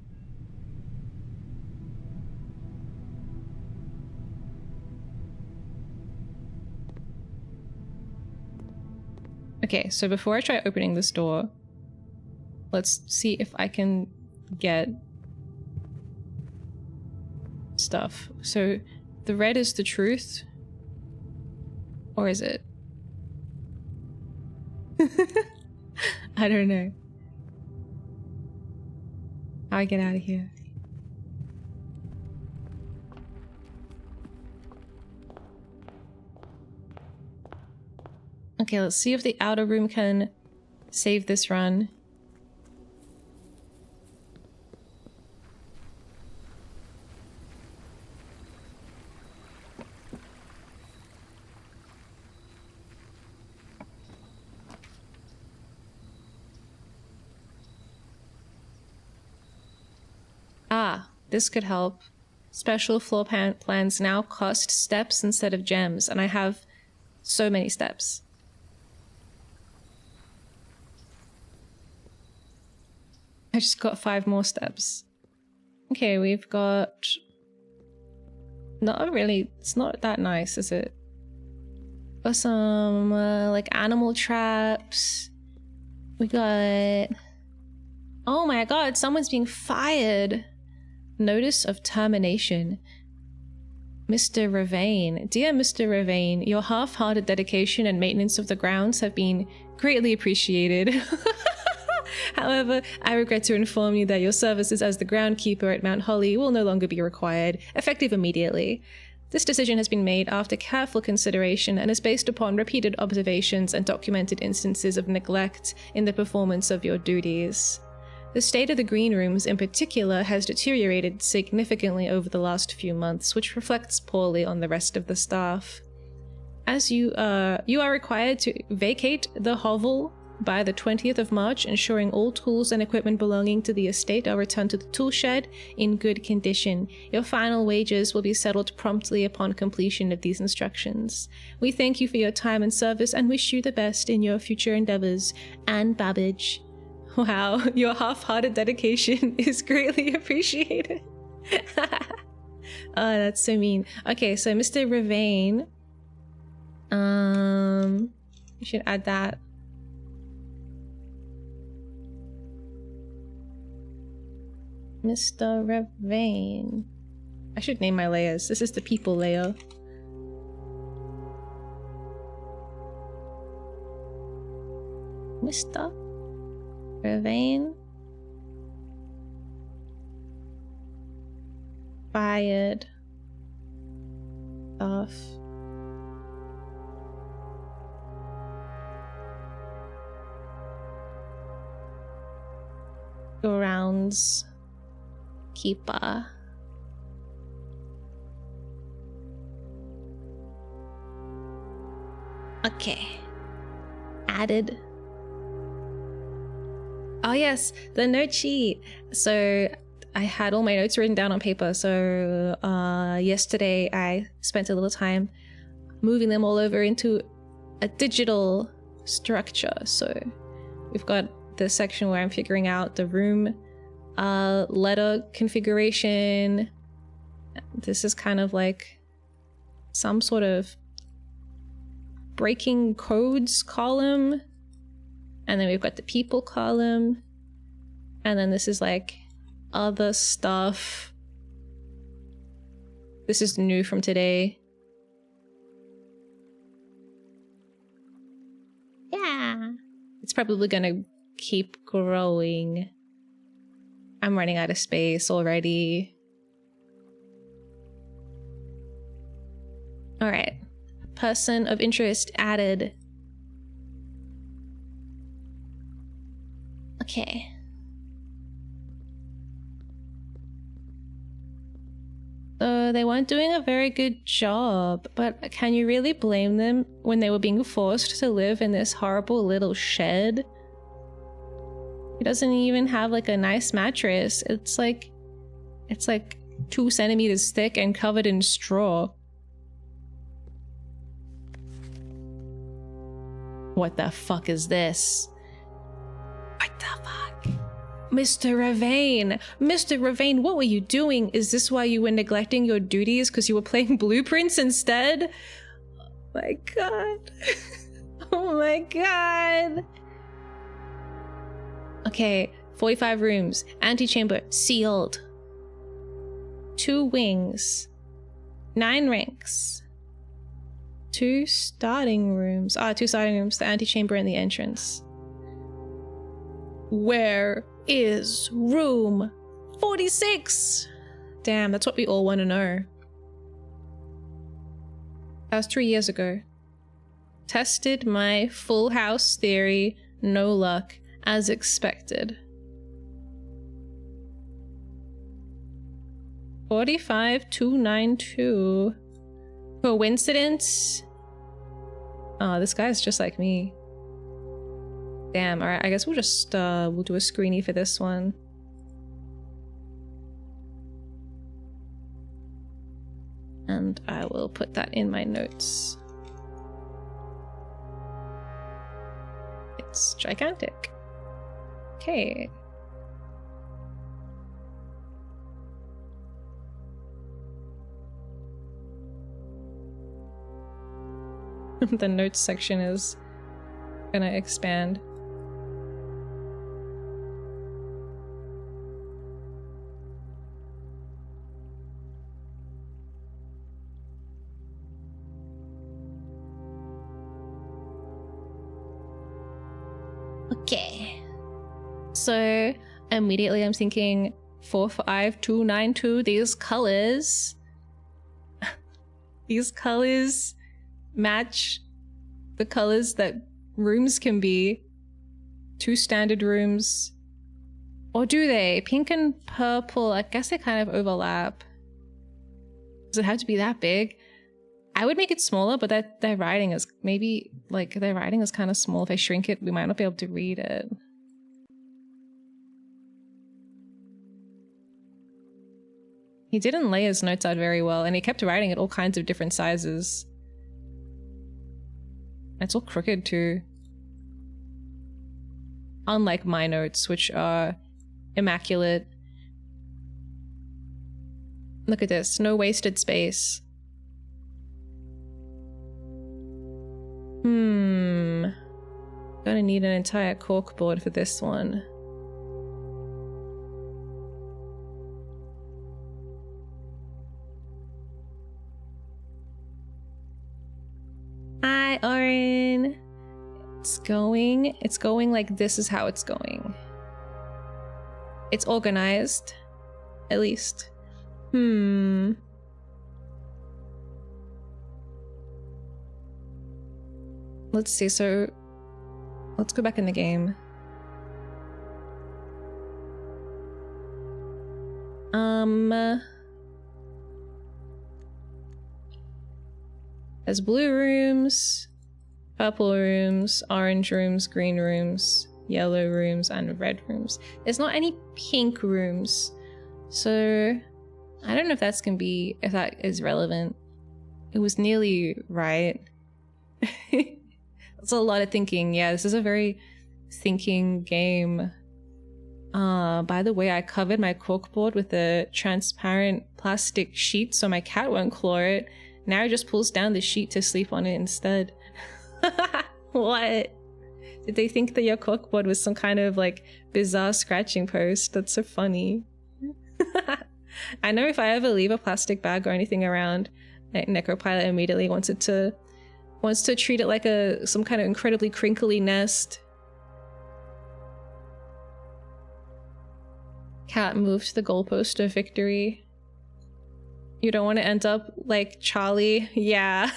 Okay, so before I try opening this door, let's see if I can get stuff. So the red is the truth, or is it? I don't know. How do I get out of here? Okay, let's see if the outer room can save this run. Ah, this could help. Special floor plans now cost steps instead of gems, and I have so many steps. I just got 5 more steps. Okay, we've got... Not really... It's not that nice, is it? Got some, like, animal traps. We got... Oh my god, someone's being fired! Notice of termination. Mr. Ravane. Dear Mr. Ravane, your half-hearted dedication and maintenance of the grounds have been greatly appreciated. However, I regret to inform you that your services as the groundkeeper at Mount Holly will no longer be required, effective immediately. This decision has been made after careful consideration and is based upon repeated observations and documented instances of neglect in the performance of your duties. The state of the green rooms in particular has deteriorated significantly over the last few months, which reflects poorly on the rest of the staff. As you are required to vacate the hovel by the 20th of March, ensuring all tools and equipment belonging to the estate are returned to the tool shed in good condition. Your final wages will be settled promptly upon completion of these instructions. We thank you for your time and service and wish you the best in your future endeavors. Anne Babbage. Wow, your half-hearted dedication is greatly appreciated. Oh, that's so mean. Okay, so Mr. Ravane. We should add that. Mr. Ravane. I should name my layers. This is the people layer. Mr. Ravane. Fired. Off. Grounds. Keeper. Okay. Added. Oh yes, the note sheet. So I had all my notes written down on paper. So yesterday I spent a little time moving them all over into a digital structure. So we've got the section where I'm figuring out the room letter configuration. This is kind of like some sort of breaking codes column. And then we've got the people column. And then this is like other stuff. This is new from today. Yeah. It's probably gonna keep growing. I'm running out of space already. All right. Person of interest added. Okay. So they weren't doing a very good job, but can you really blame them when they were being forced to live in this horrible little shed? It doesn't even have like a nice mattress. It's like 2 centimeters thick and covered in straw. What the fuck is this? What the fuck? Mr. Ravane! Mr. Ravane, what were you doing? Is this why you were neglecting your duties because you were playing blueprints instead? Oh my god. Oh my god. Okay, 45 rooms. Antechamber sealed. 2 wings. 9 ranks. 2 starting rooms. 2 starting rooms. The antechamber and the entrance. Where is room 46? Damn, that's what we all want to know. That was 3 years ago. Tested my full house theory. No luck, as expected. 45292. Coincidence? Oh, this guy's just like me. Damn, alright, I guess we'll just, we'll do a screenie for this one. And I will put that in my notes. It's gigantic. Okay. The notes section is gonna expand. Okay. So immediately I'm thinking 45292, these colors match the colors that rooms can be. 2 standard rooms. Or do they? Pink and purple, I guess they kind of overlap. Does it have to be that big? I would make it smaller, but their writing is maybe, like, their writing is kind of small. If I shrink it, we might not be able to read it. He didn't lay his notes out very well, and he kept writing at all kinds of different sizes. It's all crooked too. Unlike my notes, which are immaculate. Look at this, no wasted space. Gonna need an entire corkboard for this one. Hi, Oren. It's going like this is how it's going. It's organized. At least. Let's see, so let's go back in the game. There's blue rooms, purple rooms, orange rooms, green rooms, yellow rooms, and red rooms. There's not any pink rooms, so I don't know if that's if that is relevant. It was nearly right. That's a lot of thinking. Yeah, this is a very thinking game. By the way, I covered my corkboard with a transparent plastic sheet so my cat won't claw it. Now it just pulls down the sheet to sleep on it instead. What? Did they think that your corkboard was some kind of like bizarre scratching post? That's so funny. I know if I ever leave a plastic bag or anything around, Necropilot immediately wants to treat it like some kind of incredibly crinkly nest. Cat moved the goalpost of victory. You don't want to end up like Charlie. Yeah.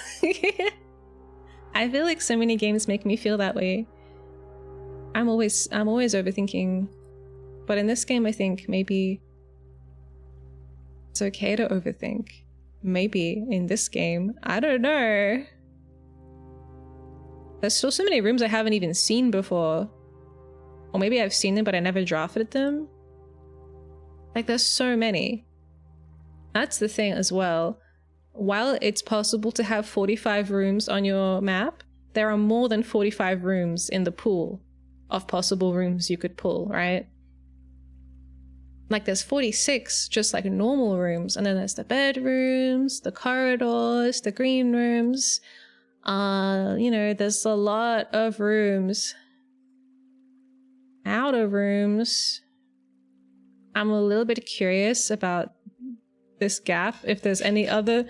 I feel like so many games make me feel that way. I'm always overthinking. But in this game, I think maybe it's okay to overthink. Maybe in this game. I don't know. There's still so many rooms I haven't even seen before. Or maybe I've seen them but I never drafted them. Like, there's so many. That's the thing as well. While it's possible to have 45 rooms on your map, there are more than 45 rooms in the pool of possible rooms you could pull, right? Like there's 46 just like normal rooms, and then there's the bedrooms, the corridors, the green rooms. You know, there's a lot of rooms. Outer rooms. I'm a little bit curious about this gap, if there's any other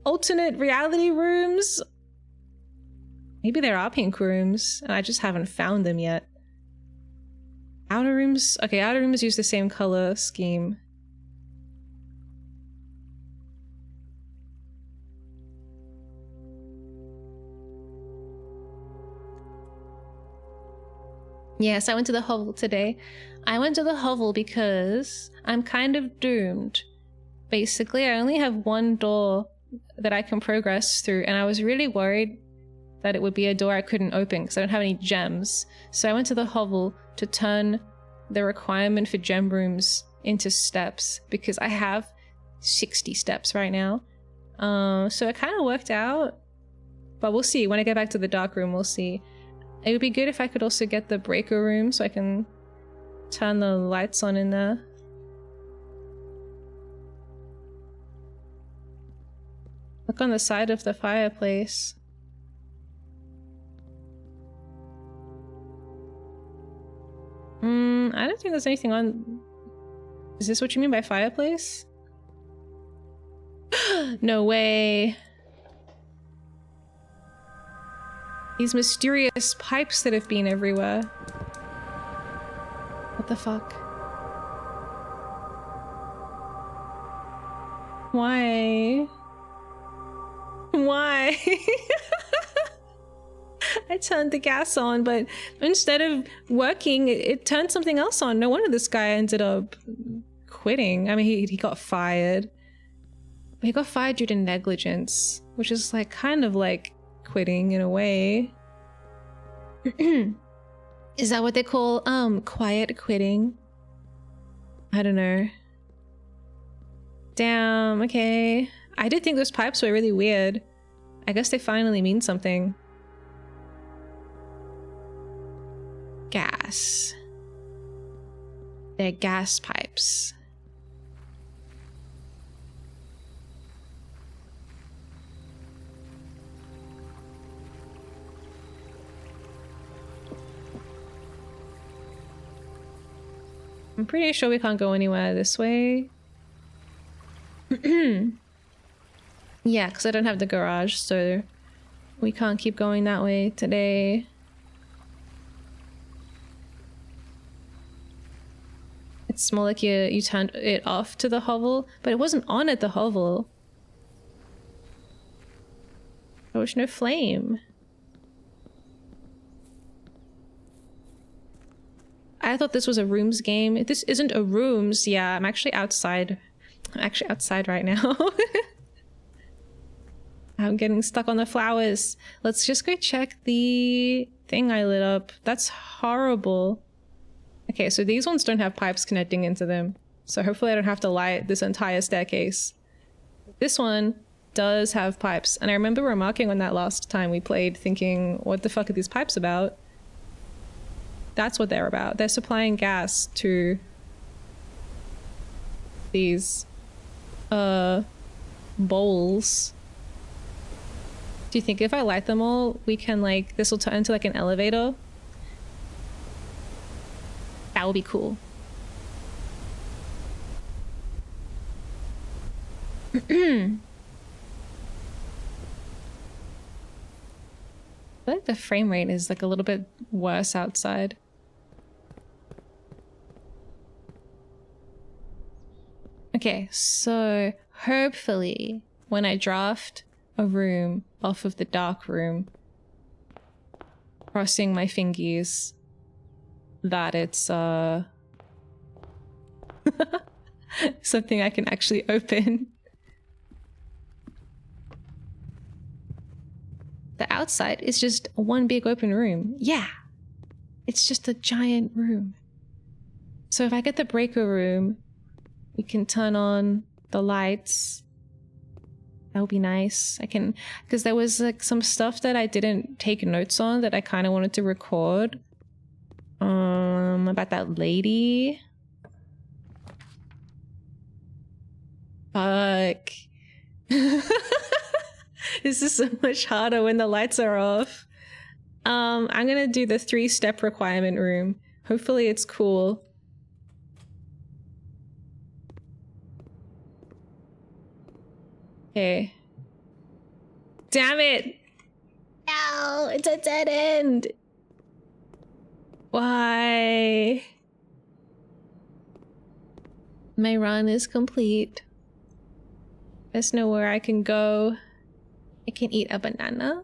alternate reality rooms. Maybe there are pink rooms and I just haven't found them yet. Outer rooms? Okay, outer rooms use the same color scheme. Yes, I went to the hovel today. I went to the hovel because I'm kind of doomed. Basically, I only have one door that I can progress through, and I was really worried that it would be a door I couldn't open because I don't have any gems. So I went to the hovel to turn the requirement for gem rooms into steps because I have 60 steps right now. So it kind of worked out, but we'll see. When I get back to the dark room, we'll see. It would be good if I could also get the breaker room so I can turn the lights on in there. Look on the side of the fireplace. I don't think there's anything on... Is this what you mean by fireplace? No way. These mysterious pipes that have been everywhere. What the fuck? Why? Why? I turned the gas on, but instead of working, it turned something else on. No wonder this guy ended up quitting. I mean, he got fired. He got fired due to negligence, which is like kind of like quitting in a way. Is that what they call quiet quitting? I don't know. Damn, okay. I did think those pipes were really weird. I guess they finally mean something. Gas. They're gas pipes. I'm pretty sure we can't go anywhere this way. Yeah, because I don't have the garage, so we can't keep going that way today. It's more like you turned it off to the hovel, but it wasn't on at the hovel. There was no flame. I thought this was a rooms game. This isn't a rooms. Yeah, I'm actually outside. I'm actually outside right now. I'm getting stuck on the flowers. Let's just go check the thing I lit up. That's horrible. Okay, so these ones don't have pipes connecting into them. So hopefully I don't have to light this entire staircase. This one does have pipes. And I remember remarking on that last time we played, thinking, what the fuck are these pipes about? That's what they're about. They're supplying gas to these bowls. Do you think if I light them all, we can like, this will turn into like an elevator? That would be cool. I feel like the frame rate is like a little bit worse outside. Okay, so hopefully when I draft a room off of the dark room, crossing my fingies, that it's something I can actually open. The outside is just one big open room. Yeah, it's just a giant room. So if I get the breaker room, we can turn on the lights. That would be nice. I can, because there was like some stuff that I didn't take notes on that I kind of wanted to record. About that lady. Fuck. This is so much harder when the lights are off. I'm gonna do the 3-step requirement room. Hopefully it's cool. Okay. Damn it! No, it's a dead end! Why? My run is complete. There's nowhere I can go. I can eat a banana.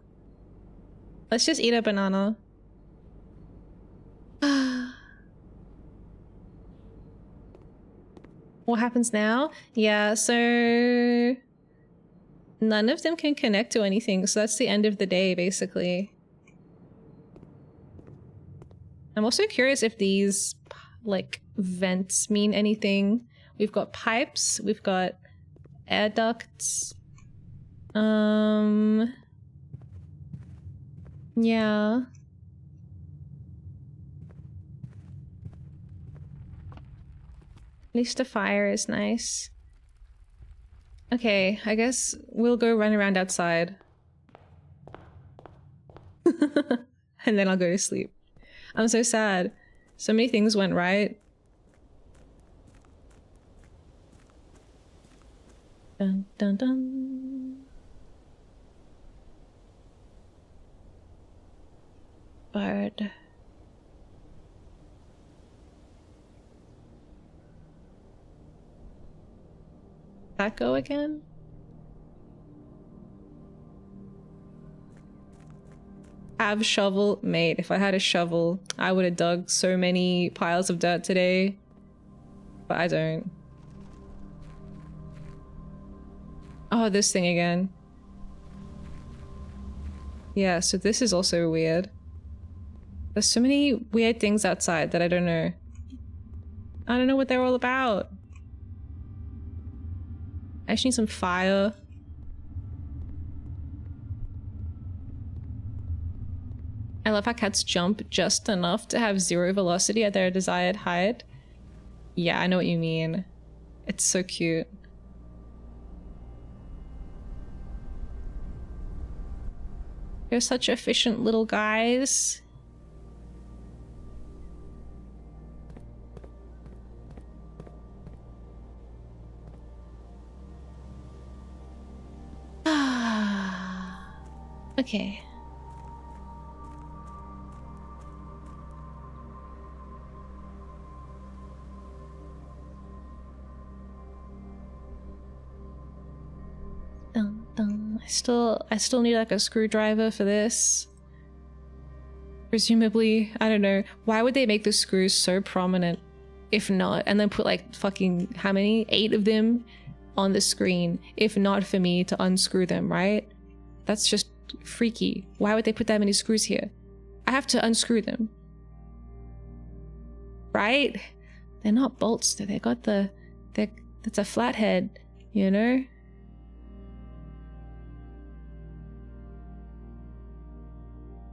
Let's just eat a banana. What happens now? Yeah, so none of them can connect to anything, so that's the end of the day, basically. I'm also curious if these, like, vents mean anything. We've got pipes, we've got air ducts. Yeah. At least the fire is nice. Okay, I guess we'll go run around outside. And then I'll go to sleep. I'm so sad. So many things went right. Dun dun dun. Bird. That go again? Have shovel made. If I had a shovel, I would have dug so many piles of dirt today. But I don't. Oh, this thing again. Yeah, so this is also weird. There's so many weird things outside that I don't know. I don't know what they're all about. I just need some fire. I love how cats jump just enough to have 0 velocity at their desired height. Yeah, I know what you mean. It's so cute. They're such efficient little guys. Okay. Dun, dun. I still need like a screwdriver for this. Presumably, I don't know. Why would they make the screws so prominent if not? And then put like fucking how many? 8 of them on the screen if not for me to unscrew them, right? That's just freaky. Why would they put that many screws here? I have to unscrew them. Right? They're not bolts though. They got the... that's a flathead, you know?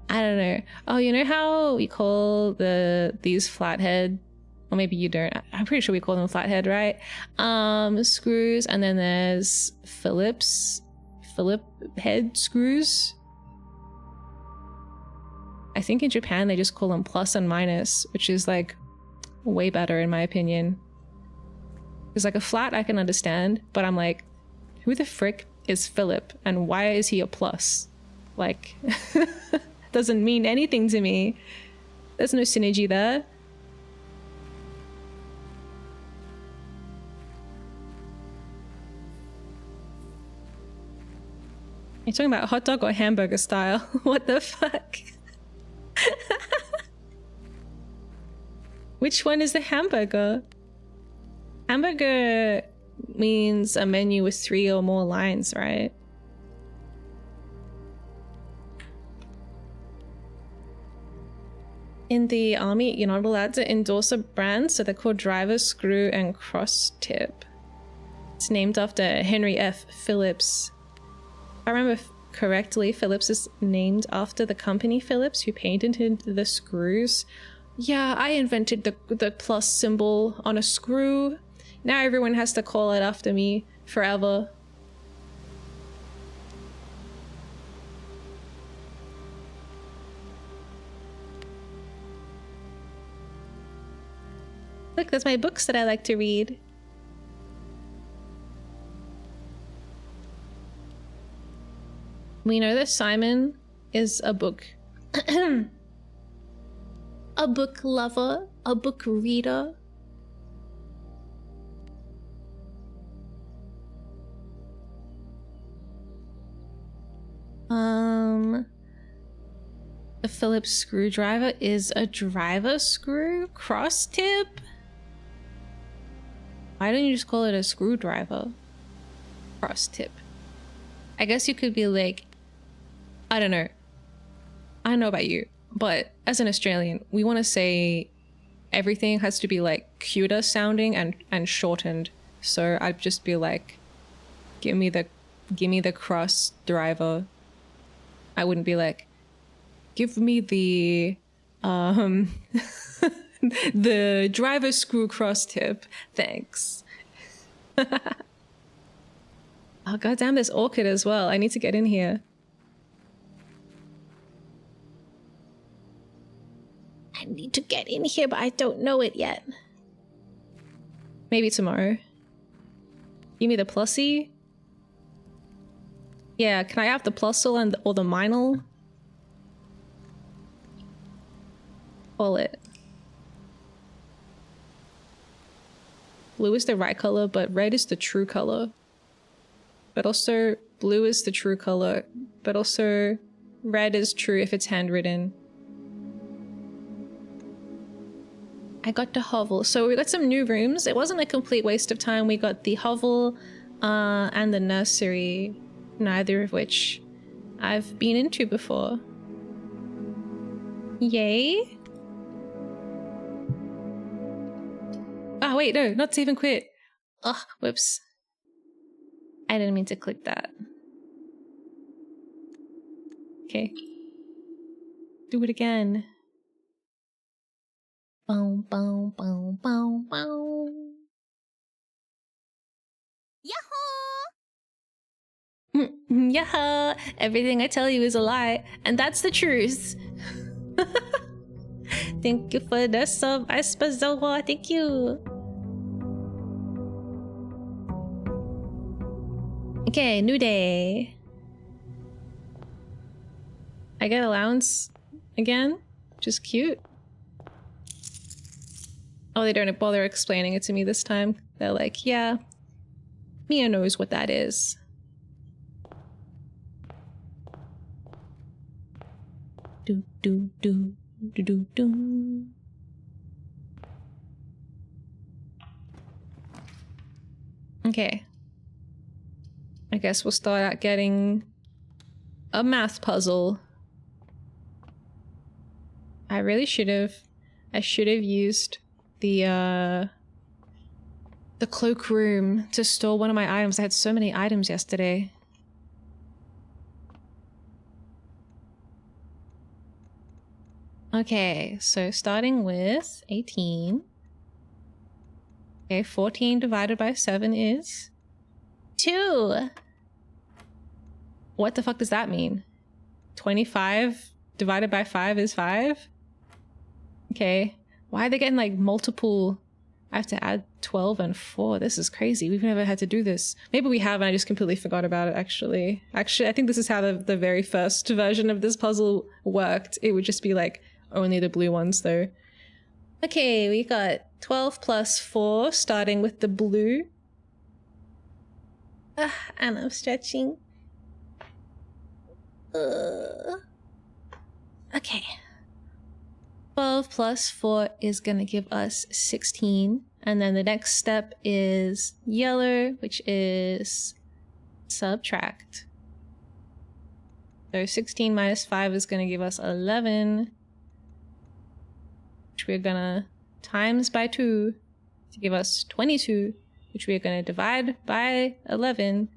I don't know. Oh, you know how we call these flathead, or maybe you don't. I'm pretty sure we call them flathead, right? Screws, and then there's Philip head screws. I think in Japan they just call them plus and minus, which is like way better in my opinion. Because like a flat I can understand, but I'm like, who the frick is Philip and why is he a plus? Like, doesn't mean anything to me. There's no synergy there. You're talking about hot dog or hamburger style? What the fuck? Which one is the hamburger? Hamburger means a menu with 3 or more lines, right? In the army, you're not allowed to endorse a brand, so they're called driver, screw, and cross tip. It's named after Henry F. Phillips. I remember correctly, Phillips is named after the company Phillips who patented the screws. Yeah, I invented the plus symbol on a screw. Now everyone has to call it after me forever. Look, that's my books that I like to read. We know that Simon is a book a book lover, a book reader. The Phillips screwdriver is a driver screw cross tip. Why don't you just call it a screwdriver cross tip? I guess you could be like, I don't know. I don't know about you, but as an Australian, we want to say everything has to be like cuter sounding and shortened. So I'd just be like, give me the cross driver. I wouldn't be like, give me the the driver screw cross tip, thanks. Oh goddamn, there's orchid as well. I need to get in here. I need to get in here, but I don't know it yet. Maybe tomorrow. Give me the plussy. Yeah, can I have the plusle and or the minal? Call it. Blue is the right color, but red is the true color. But also blue is the true color, but also red is true if it's handwritten. I got the hovel. So we got some new rooms. It wasn't a complete waste of time. We got the hovel and the nursery, neither of which I've been into before. Yay. Oh wait, no, not save and quit. Ugh, whoops. I didn't mean to click that. Okay. Do it again. Boom, boom, boom, boom, boom. Yaho! Yaha! Everything I tell you is a lie, and that's the truth. Thank you for the sub, Aspazoa. Thank you. Okay, new day. I get allowance again, which is cute. Oh, they don't bother explaining it to me this time. They're like, yeah, Miya knows what that is. Do do do do do do. Okay. I guess we'll start out getting a math puzzle. I really should have used the cloakroom to store one of my items. I had so many items yesterday. Okay, so starting with 18. Okay, 14 divided by 7 is 2. What the fuck does that mean? 25 divided by 5 is 5? Okay. Why are they getting like multiple? I have to add 12 and 4. This is crazy. We've never had to do this. Maybe we have and I just completely forgot about it actually. Actually, I think this is how the very first version of this puzzle worked. It would just be like only the blue ones though. Okay, we got 12 plus 4 starting with the blue. And I'm stretching. Okay. 12 plus 4 is gonna give us 16. And then the next step is yellow, which is subtract. So 16 minus 5 is gonna give us 11. Which we're gonna times by 2 to give us 22. Which we're gonna divide by 11.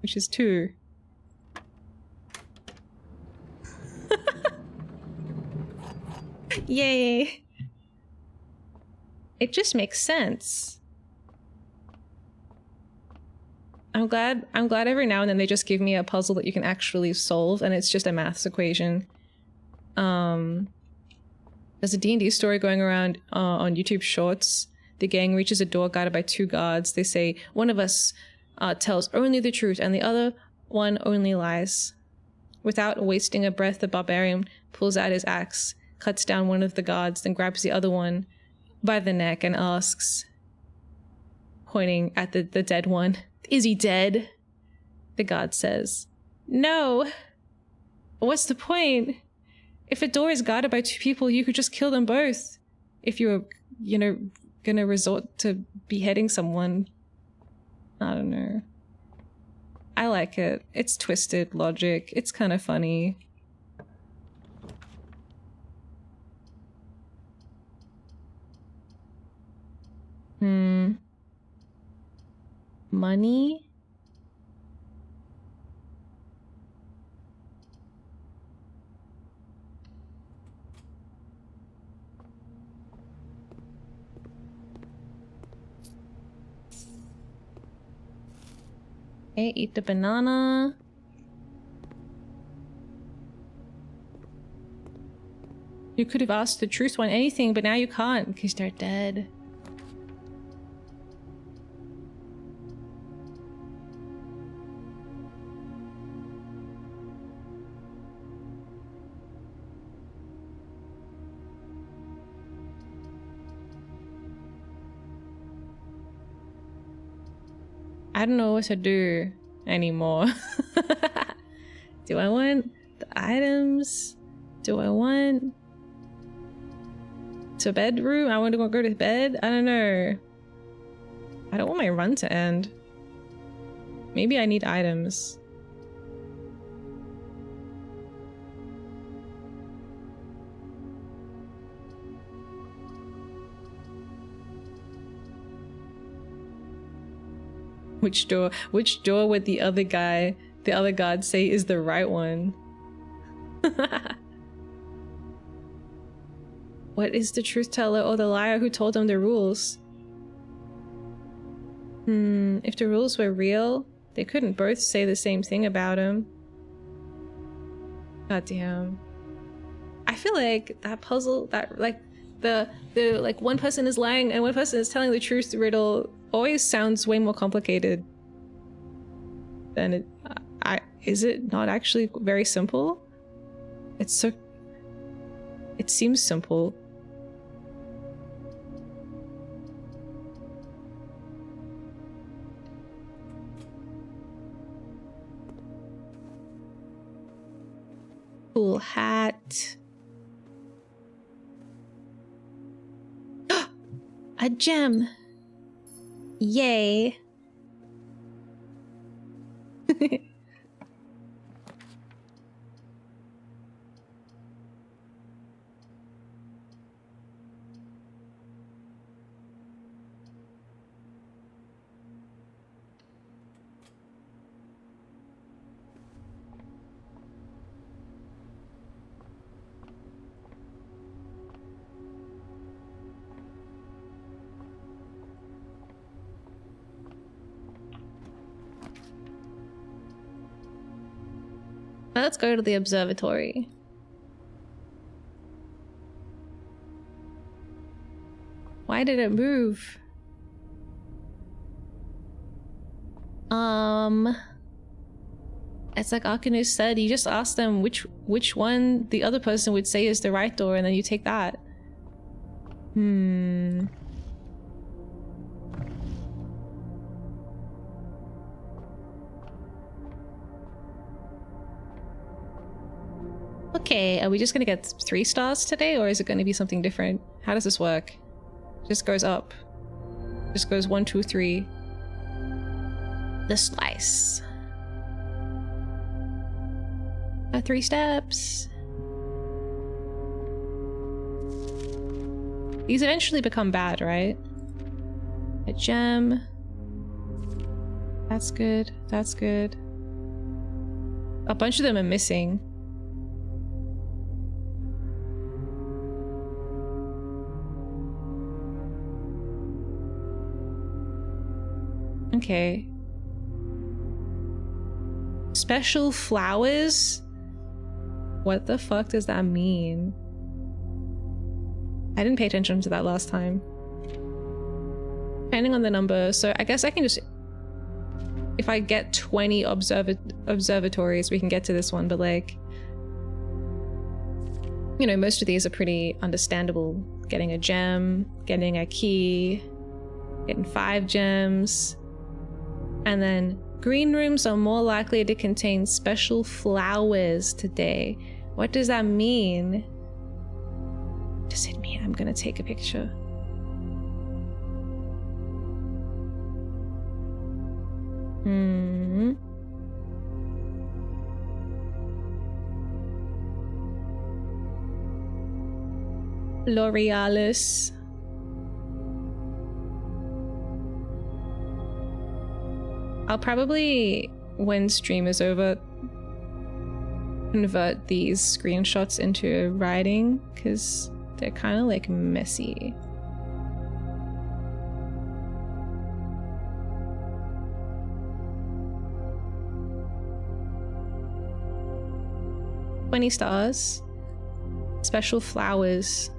which is 2. Yay! It just makes sense. I'm glad every now and then they just give me a puzzle that you can actually solve, and it's just a maths equation. There's a D&D story going around on YouTube Shorts. The gang reaches a door guarded by 2 guards. They say, one of us tells only the truth and the other one only lies. Without wasting a breath, the barbarian pulls out his axe, cuts down one of the guards, then grabs the other one by the neck and asks, pointing at the dead one, "Is he dead?" The guard says, "No. What's the point? If a door is guarded by 2 people, you could just kill them both. If you're, you know, gonna resort to beheading someone." I don't know. I like it. It's twisted logic. It's kind of funny. Money? Okay, eat the banana. You could have asked the truth on anything, but now you can't because they're dead. I don't know what to do anymore. Do I want the items? Do I want to bedroom? I want to go to bed? I don't know. I don't want my run to end. Maybe I need items. Which door would the other guard say is the right one? What is the truth teller or the liar who told them the rules? If the rules were real, they couldn't both say the same thing about him. God damn. I feel like that puzzle, that like the like one person is lying and one person is telling the truth riddle always sounds way more complicated than it. Is it not actually very simple? It seems simple. Cool hat. A gem. Yay. Let's go to the observatory. Why did it move? It's like Arcanus said, you just ask them which one the other person would say is the right door, and then you take that. Okay, are we just gonna get 3 stars today, or is it gonna be something different? How does this work? Just goes up. Just goes 1, 2, 3. The slice. 3 steps. These eventually become bad, right? A gem. That's good. That's good. a bunch of them are missing. Okay. Special flowers? What the fuck does that mean? I didn't pay attention to that last time. Depending on the number, so I guess I can just... If I get 20 observatories, we can get to this one, but like... You know, most of these are pretty understandable. Getting a gem, getting a key, getting 5 gems. And then green rooms are more likely to contain special flowers today. What does that mean? Does it mean I'm gonna take a picture? L'Orealis. I'll probably, when stream is over, convert these screenshots into writing because they're kind of like messy. "20 stars. Special flowers."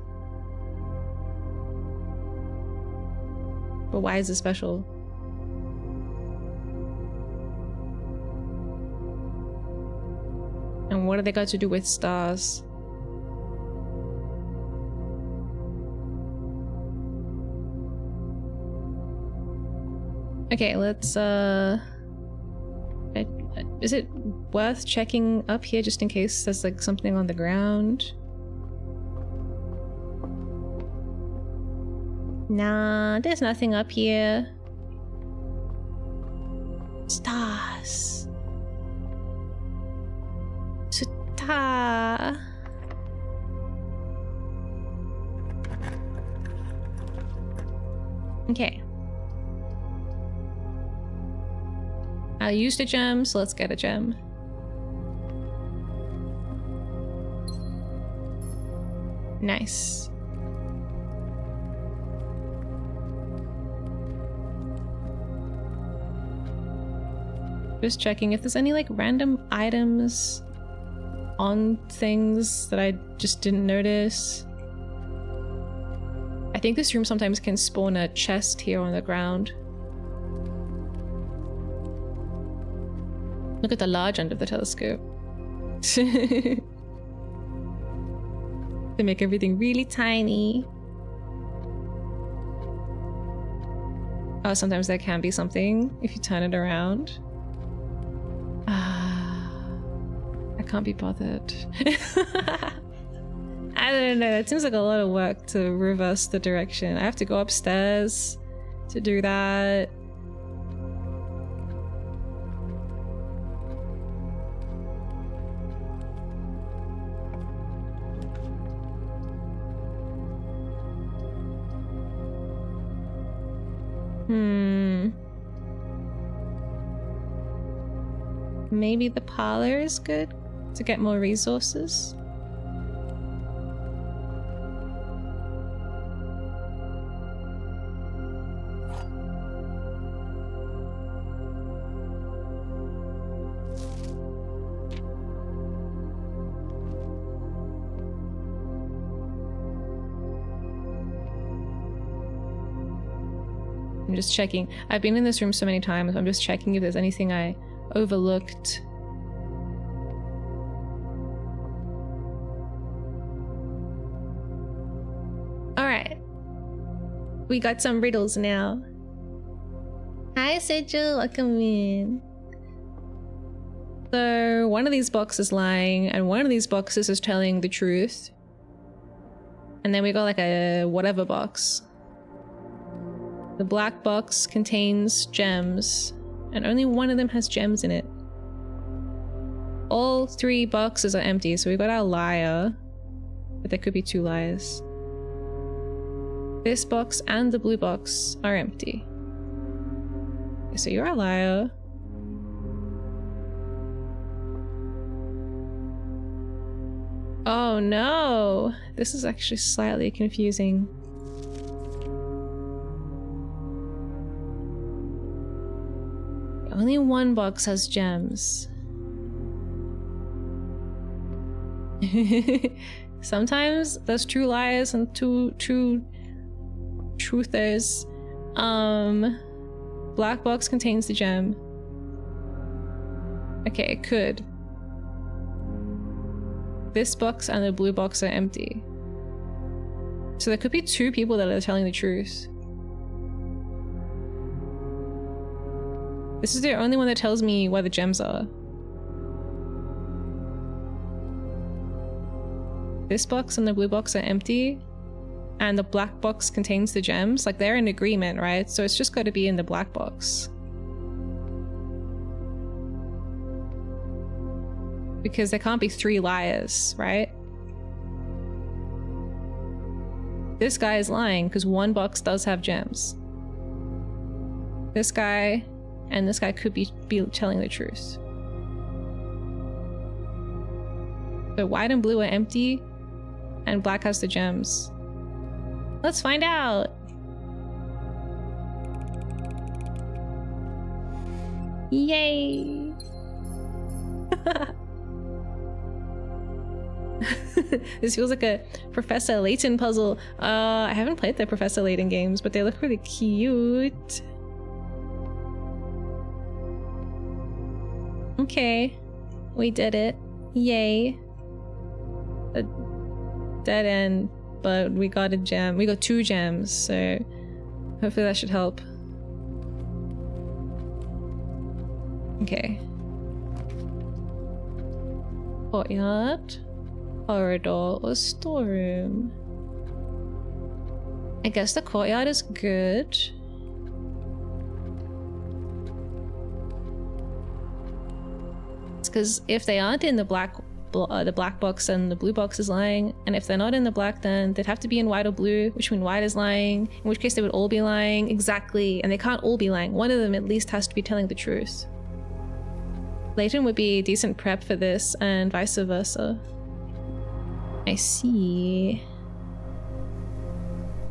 But why is it special? And what have they got to do with stars? Okay, let's is it worth checking up here just in case there's like something on the ground? Nah, there's nothing up here. Stars. Star. Okay. I used a gem, so let's get a gem. Nice. Just checking if there's any like random items on things that I just didn't notice. I think this room sometimes can spawn a chest here on the ground. Look at the large end of the telescope. To make everything really tiny. Oh, sometimes there can be something if you turn it around. I can't be bothered. I don't know, it seems like a lot of work to reverse the direction. I have to go upstairs to do that. Maybe the parlor is good to get more resources. I'm just checking. I've been in this room so many times. I'm just checking if there's anything I overlooked. Alright. We got some riddles now. Hi Sigil, welcome in. So one of these boxes is lying and one of these boxes is telling the truth. And then we got like a whatever box. The black box contains gems. And only one of them has gems in it. All 3 boxes are empty, so we got our liar. But there could be 2 liars. This box and the blue box are empty. So you're a liar. Oh no! This is actually slightly confusing. Only one box has gems. Sometimes there's true liars and true truthers. Black box contains the gem. Okay, it could. This box and the blue box are empty. So there could be two people that are telling the truth. This is the only one that tells me where the gems are. This box and the blue box are empty, and the black box contains the gems. Like, they're in agreement, right? So it's just got to be in the black box. Because there can't be three liars, right? This guy is lying because one box does have gems. This guy and this guy could be telling the truth. But white and blue are empty, and black has the gems. Let's find out! Yay! This feels like a Professor Layton puzzle. I haven't played the Professor Layton games, but they look really cute. Okay, we did it. Yay. A dead end, but we got a gem. We got 2 gems, so hopefully that should help. Okay. Courtyard, corridor, or storeroom. I guess the courtyard is good. Because if they aren't in the black box, and the blue box is lying, and if they're not in the black, then they'd have to be in white or blue, which means white is lying, in which case they would all be lying. Exactly, and they can't all be lying. One of them at least has to be telling the truth. Layton would be decent prep for this, and vice versa. I see.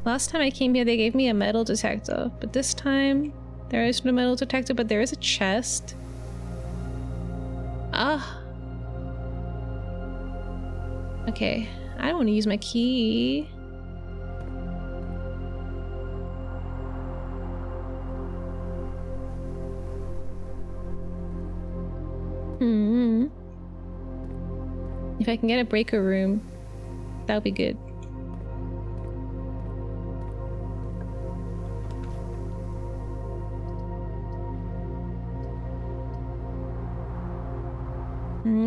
Last time I came here they gave me a metal detector, but this time there is no metal detector, but there is a chest. Ah. Okay, I don't want to use my key. If I can get a breaker room, that would be good.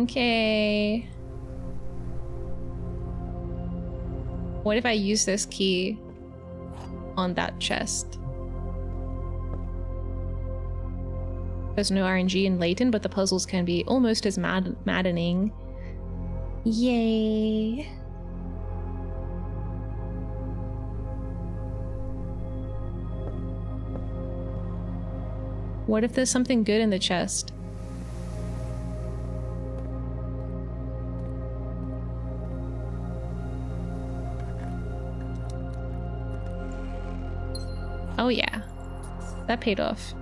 Okay. What if I use this key on that chest? There's no RNG in Layton, but the puzzles can be almost as maddening. Yay. What if there's something good in the chest? Oh yeah, that paid off.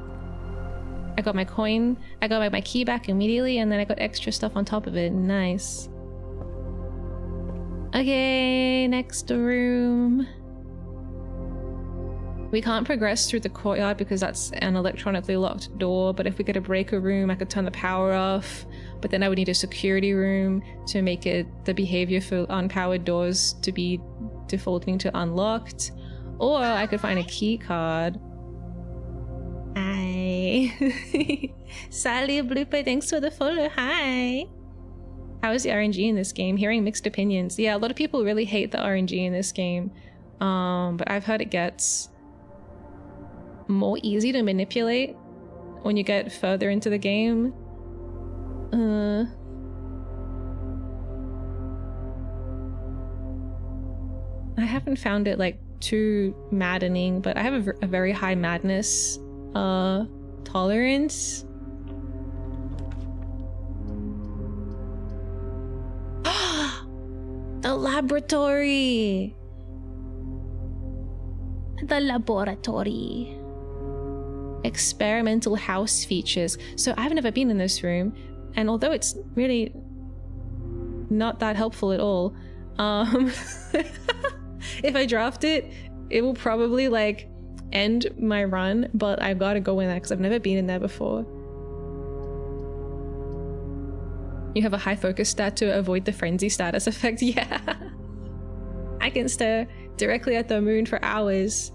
I got my coin, I got my key back immediately, and then I got extra stuff on top of it. Nice. Okay, next room. We can't progress through the courtyard because that's an electronically locked door, but if we get a breaker room, I could turn the power off, but then I would need a security room to make it the behavior for unpowered doors to be defaulting to unlocked. Or I could find a key card. Hi. Sally Blooper, thanks for the follow. Hi. How is the RNG in this game? Hearing mixed opinions. Yeah, a lot of people really hate the RNG in this game. But I've heard it gets more easy to manipulate when you get further into the game. I haven't found it like too maddening, but I have a very high madness tolerance. laboratory. The laboratory. Experimental house features. So I've never been in this room, and although it's really not that helpful at all, if I draft it, it will probably like end my run, but I've got to go in there because I've never been in there before. You have a high focus stat to avoid the frenzy status effect. Yeah. I can stare directly at the moon for hours.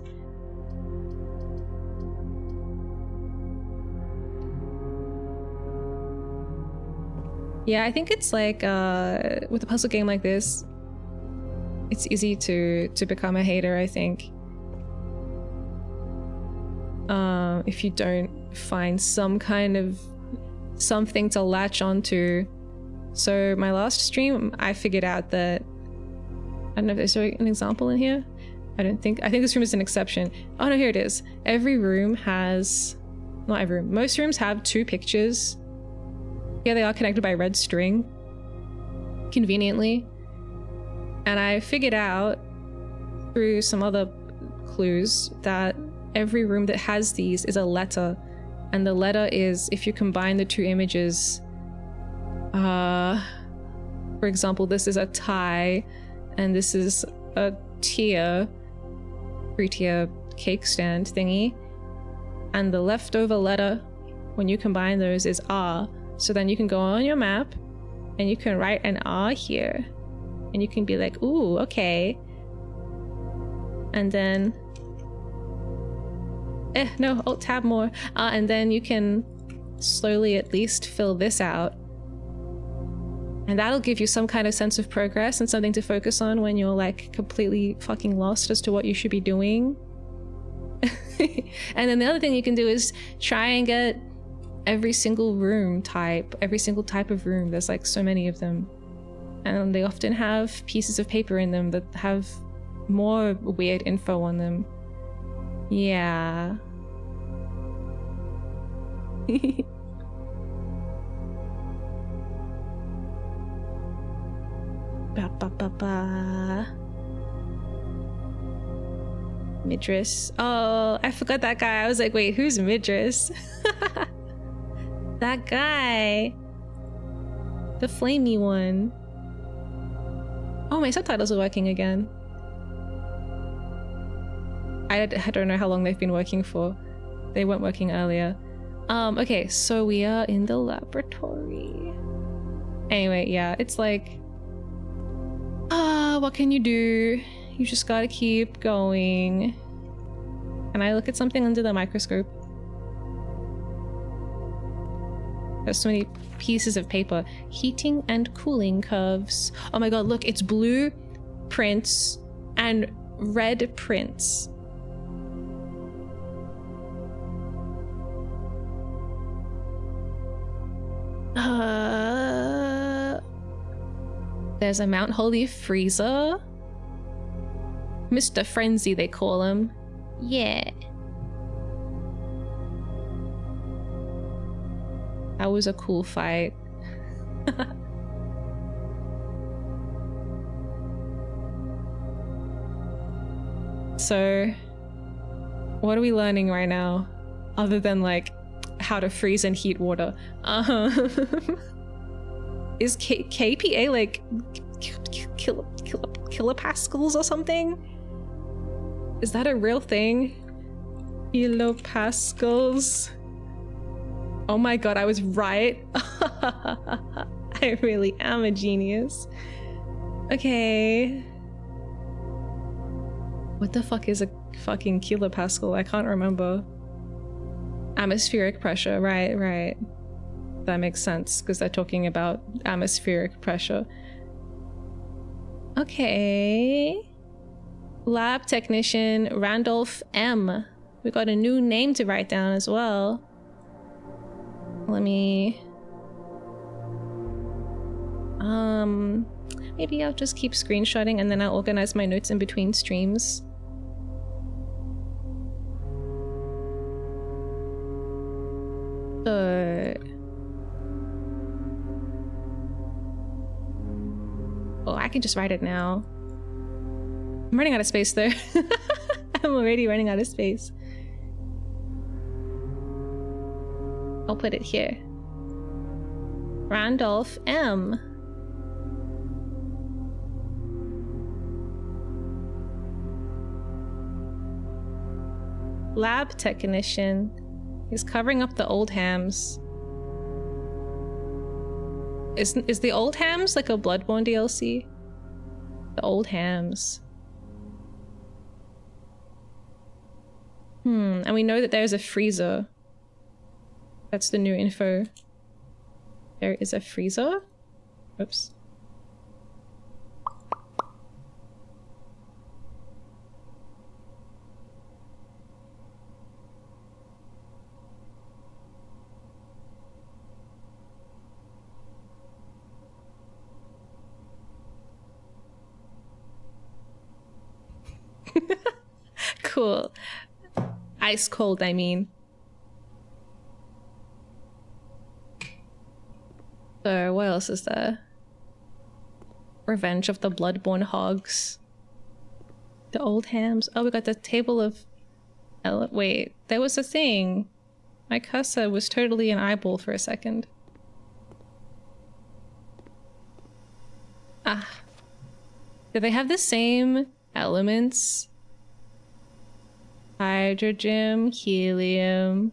Yeah, I think it's like with a puzzle game like this, it's easy to become a hater, I think. If you don't find some kind of something to latch onto. So my last stream, I figured out that, I don't know if there's an example in here. I think this room is an exception. Oh no, here it is. Every room has, not every room, most rooms have 2 pictures. Yeah, they are connected by red string, conveniently. And I figured out through some other clues that every room that has these is a letter. And the letter is, if you combine the 2 images, for example, this is a tie, and this is a tier, 3-tier cake stand thingy. And the leftover letter, when you combine those, is R. So then you can go on your map, and you can write an R here. And you can be like, ooh, okay. And then... no, Alt-Tab more. And then you can slowly at least fill this out. And that'll give you some kind of sense of progress and something to focus on when you're like completely fucking lost as to what you should be doing. And then the other thing you can do is try and get every single room type, every single type of room. There's like so many of them. And they often have pieces of paper in them that have more weird info on them. Yeah. Ba ba ba ba. Midris. Oh, I forgot that guy. I was like, wait, who's Midris? That guy. The flamey one. Oh, my subtitles are working again. I don't know how long they've been working for. They weren't working earlier. Okay, so we are in the laboratory. Anyway, yeah, it's like... what can you do? You just gotta keep going. Can I look at something under the microscope? There's so many pieces of paper. Heating and cooling curves. Oh my god, look, it's blue prints and red prints. There's a Mount Holy freezer. Mr. Frenzy, they call him. Yeah. That was a cool fight. So, what are we learning right now? Other than like how to freeze and heat water. Is KPA like kilopascals or something? Is that a real thing? Kilopascals. Oh my god, I was right. I really am a genius. Okay. What the fuck is a fucking kilopascal? I can't remember. Atmospheric pressure, right. That makes sense, because they're talking about atmospheric pressure. Okay. Lab technician Randolph M. We got a new name to write down as well. Let me... maybe I'll just keep screenshotting and then I'll organize my notes in between streams. Oh, I can just write it now. I'm running out of space though. I'm already running out of space. I'll put it here. Randolph M. Lab technician. He's covering up the old hams. Is the old hams like a Bloodborne DLC? The old hams. And we know that there's a freezer. That's the new info. There is a freezer. Oops. Cool. Ice cold, I mean. So, what else is there? Revenge of the Bloodborne Hogs. The old hams. Oh, we got the table of... Wait, there was a thing. My cursor was totally an eyeball for a second. Ah. Do they have the same elements? Hydrogen, helium.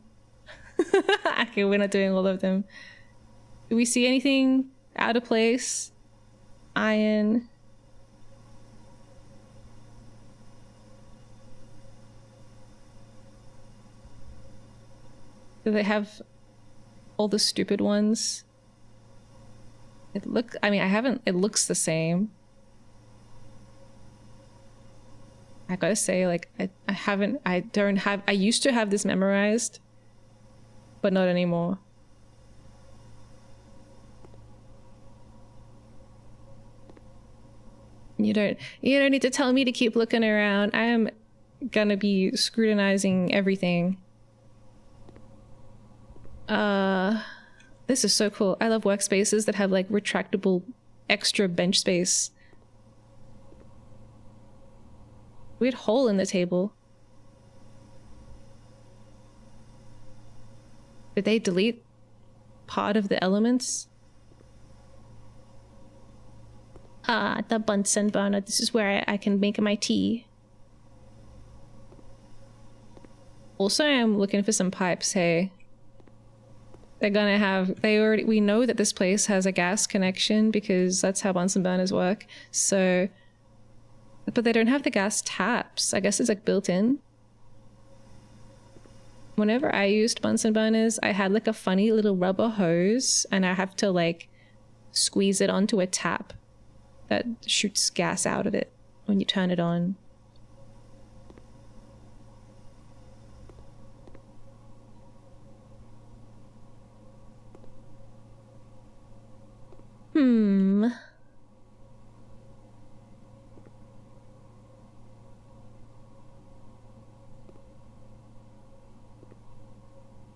Okay, we're not doing all of them. Do we see anything out of place? Iron. Do they have all the stupid ones? It looks the same. I gotta say, like, I used to have this memorized, but not anymore. You don't need to tell me to keep looking around. I am gonna be scrutinizing everything. This is so cool. I love workspaces that have like retractable extra bench space. Weird hole in the table. Did they delete part of the elements? The Bunsen burner. This is where I can make my tea. Also, I'm looking for some pipes, hey. They're gonna have... We know that this place has a gas connection because that's how Bunsen burners work. So... But they don't have the gas taps. I guess it's like built in. Whenever I used Bunsen burners, I had like a funny little rubber hose and I have to like squeeze it onto a tap that shoots gas out of it when you turn it on.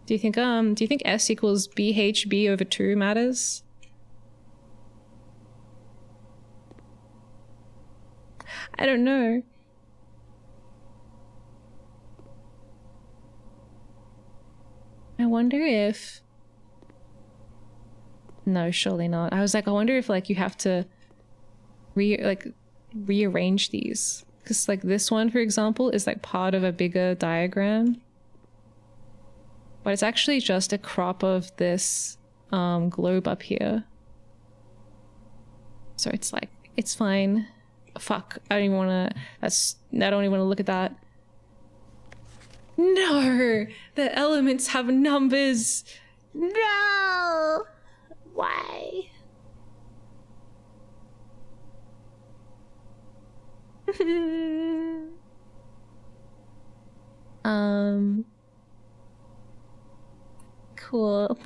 Do you think S equals BHB over 2 matters? I don't know. I wonder if... No, surely not. I was like, I wonder if like you have to rearrange these. Because like this one, for example, is like part of a bigger diagram. But it's actually just a crop of this globe up here. So it's like, it's fine. Fuck, I don't even wanna, I don't even wanna look at that. No! The elements have numbers! No! Why? Cool.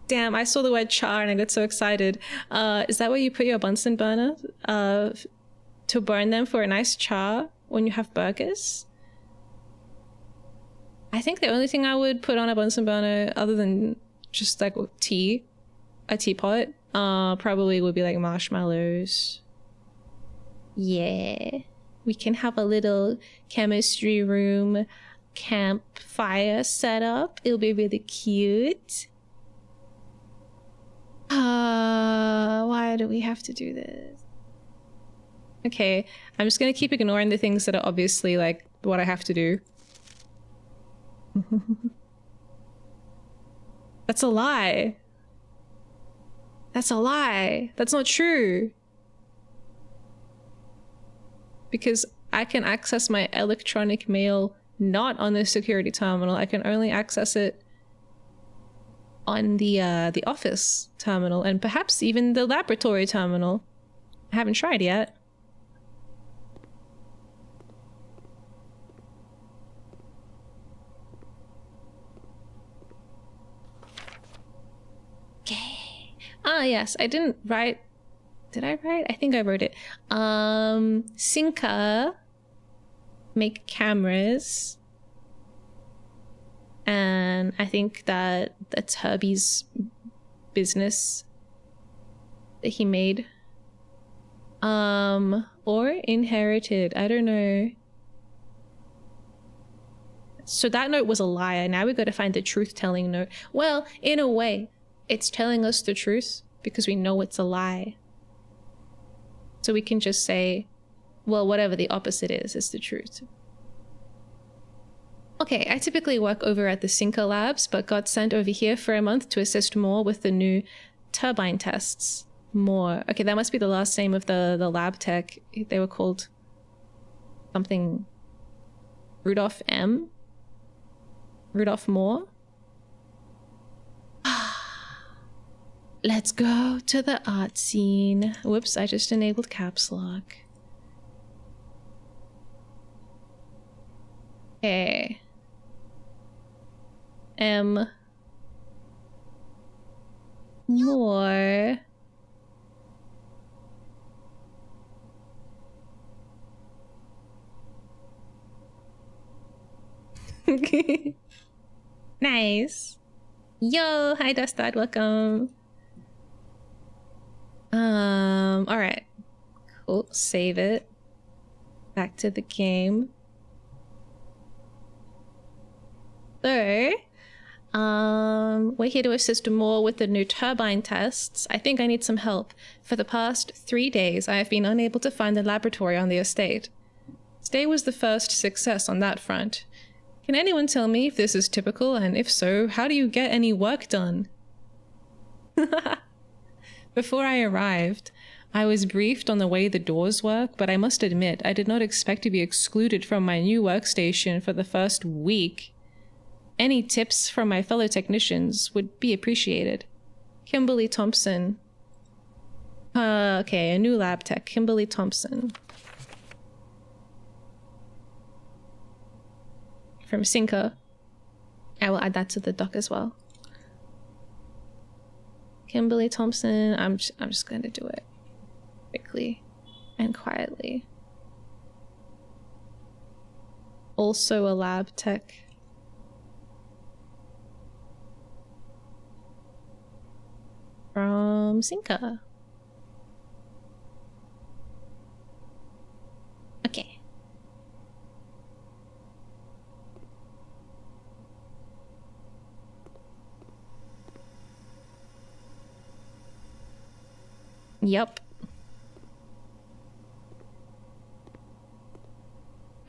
Damn, I saw the word char and I got so excited. Is that where you put your Bunsen burner? To burn them for a nice char when you have burgers? I think the only thing I would put on a Bunsen burner other than just like a teapot Probably would be like marshmallows. Yeah. We can have a little chemistry room campfire set up. It'll be really cute. Why do we have to do this? Okay, I'm just gonna keep ignoring the things that are obviously like what I have to do. That's a lie. That's a lie. That's not true. Because I can access my electronic mail not on the security terminal. I can only access it on the office terminal and perhaps even the laboratory terminal. I haven't tried yet. Okay. Ah, yes, I didn't write. Did I write? I think I wrote it. Sinka make cameras. And I think that that's Herbie's business that he made. Or inherited. I don't know. So that note was a liar. Now we got to find the truth-telling note. Well, in a way, it's telling us the truth because we know it's a lie. So we can just say, well, whatever the opposite is the truth. Okay, I typically work over at the Sinker Labs, but got sent over here for a month to assist more with the new turbine tests. More. Okay, that must be the last name of the lab tech. They were called something Rudolph M? Rudolph Moore? Let's go to the art scene. Whoops, I just enabled caps lock. Okay. M. More. Nice. Yo, hi Dustad, welcome. All right. Cool. Save it. Back to the game. So, we're here to assist more with the new turbine tests. I think I need some help. For the past 3 days, I have been unable to find the laboratory on the estate. Today was the first success on that front. Can anyone tell me if this is typical, and if so, how do you get any work done? Before I arrived, I was briefed on the way the doors work, but I must admit I did not expect to be excluded from my new workstation for the first week. Any tips from my fellow technicians would be appreciated. Kimberly Thompson. Okay, a new lab tech. Kimberly Thompson. From Sinker. I will add that to the doc as well. Kimberly Thompson. I'm just going to do it quickly and quietly. Also a lab tech. From Sinker. Okay. Yep.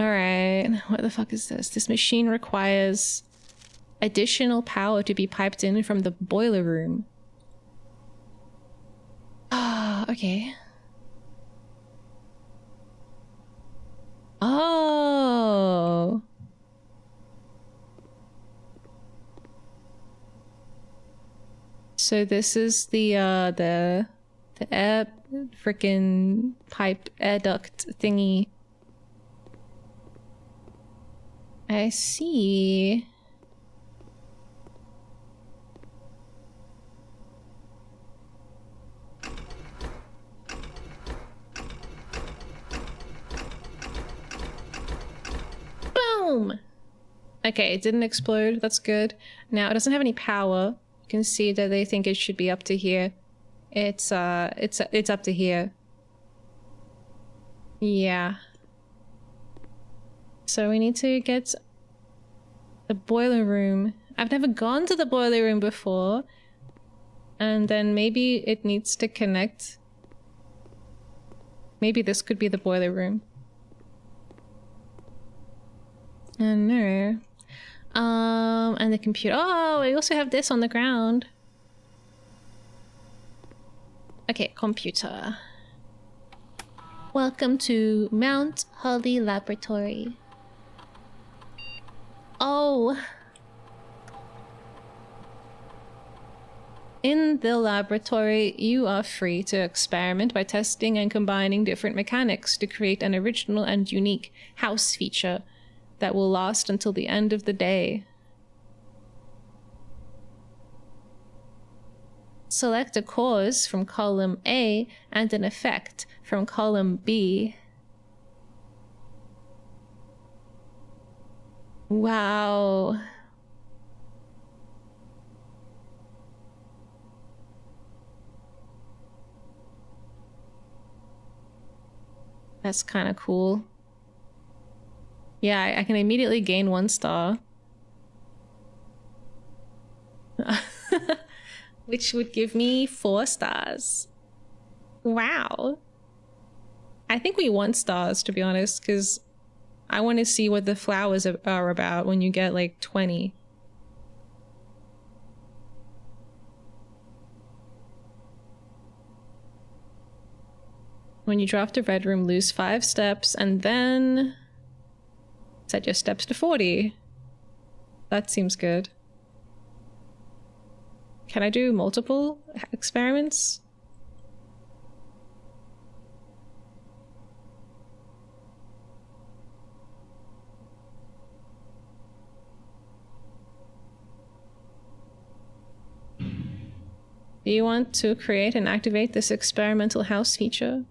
Alright, what the fuck is this? This machine requires additional power to be piped in from the boiler room. Ah, okay. Oh. So this is the air frickin' pipe air duct thingy. I see. Boom! Okay, it didn't explode. That's good. Now, it doesn't have any power. You can see that they think it should be up to here. It's up to here. Yeah. So we need to get the boiler room. I've never gone to the boiler room before. And then maybe it needs to connect. Maybe this could be the boiler room. Oh no. And the computer. Oh, we also have this on the ground. Okay, computer. Welcome to Mount Holly Laboratory. Oh. In the laboratory, you are free to experiment by testing and combining different mechanics to create an original and unique house feature that will last until the end of the day. Select a cause from column A and an effect from column B. Wow. That's kind of cool. Yeah, I can immediately gain 1 star. Which would give me 4 stars. Wow. I think we want stars, to be honest, because I want to see what the flowers are about when you get like 20. When you draft a red room, lose 5 steps and then set your steps to 40. That seems good. Can I do multiple experiments? Do you want to create and activate this experimental house feature?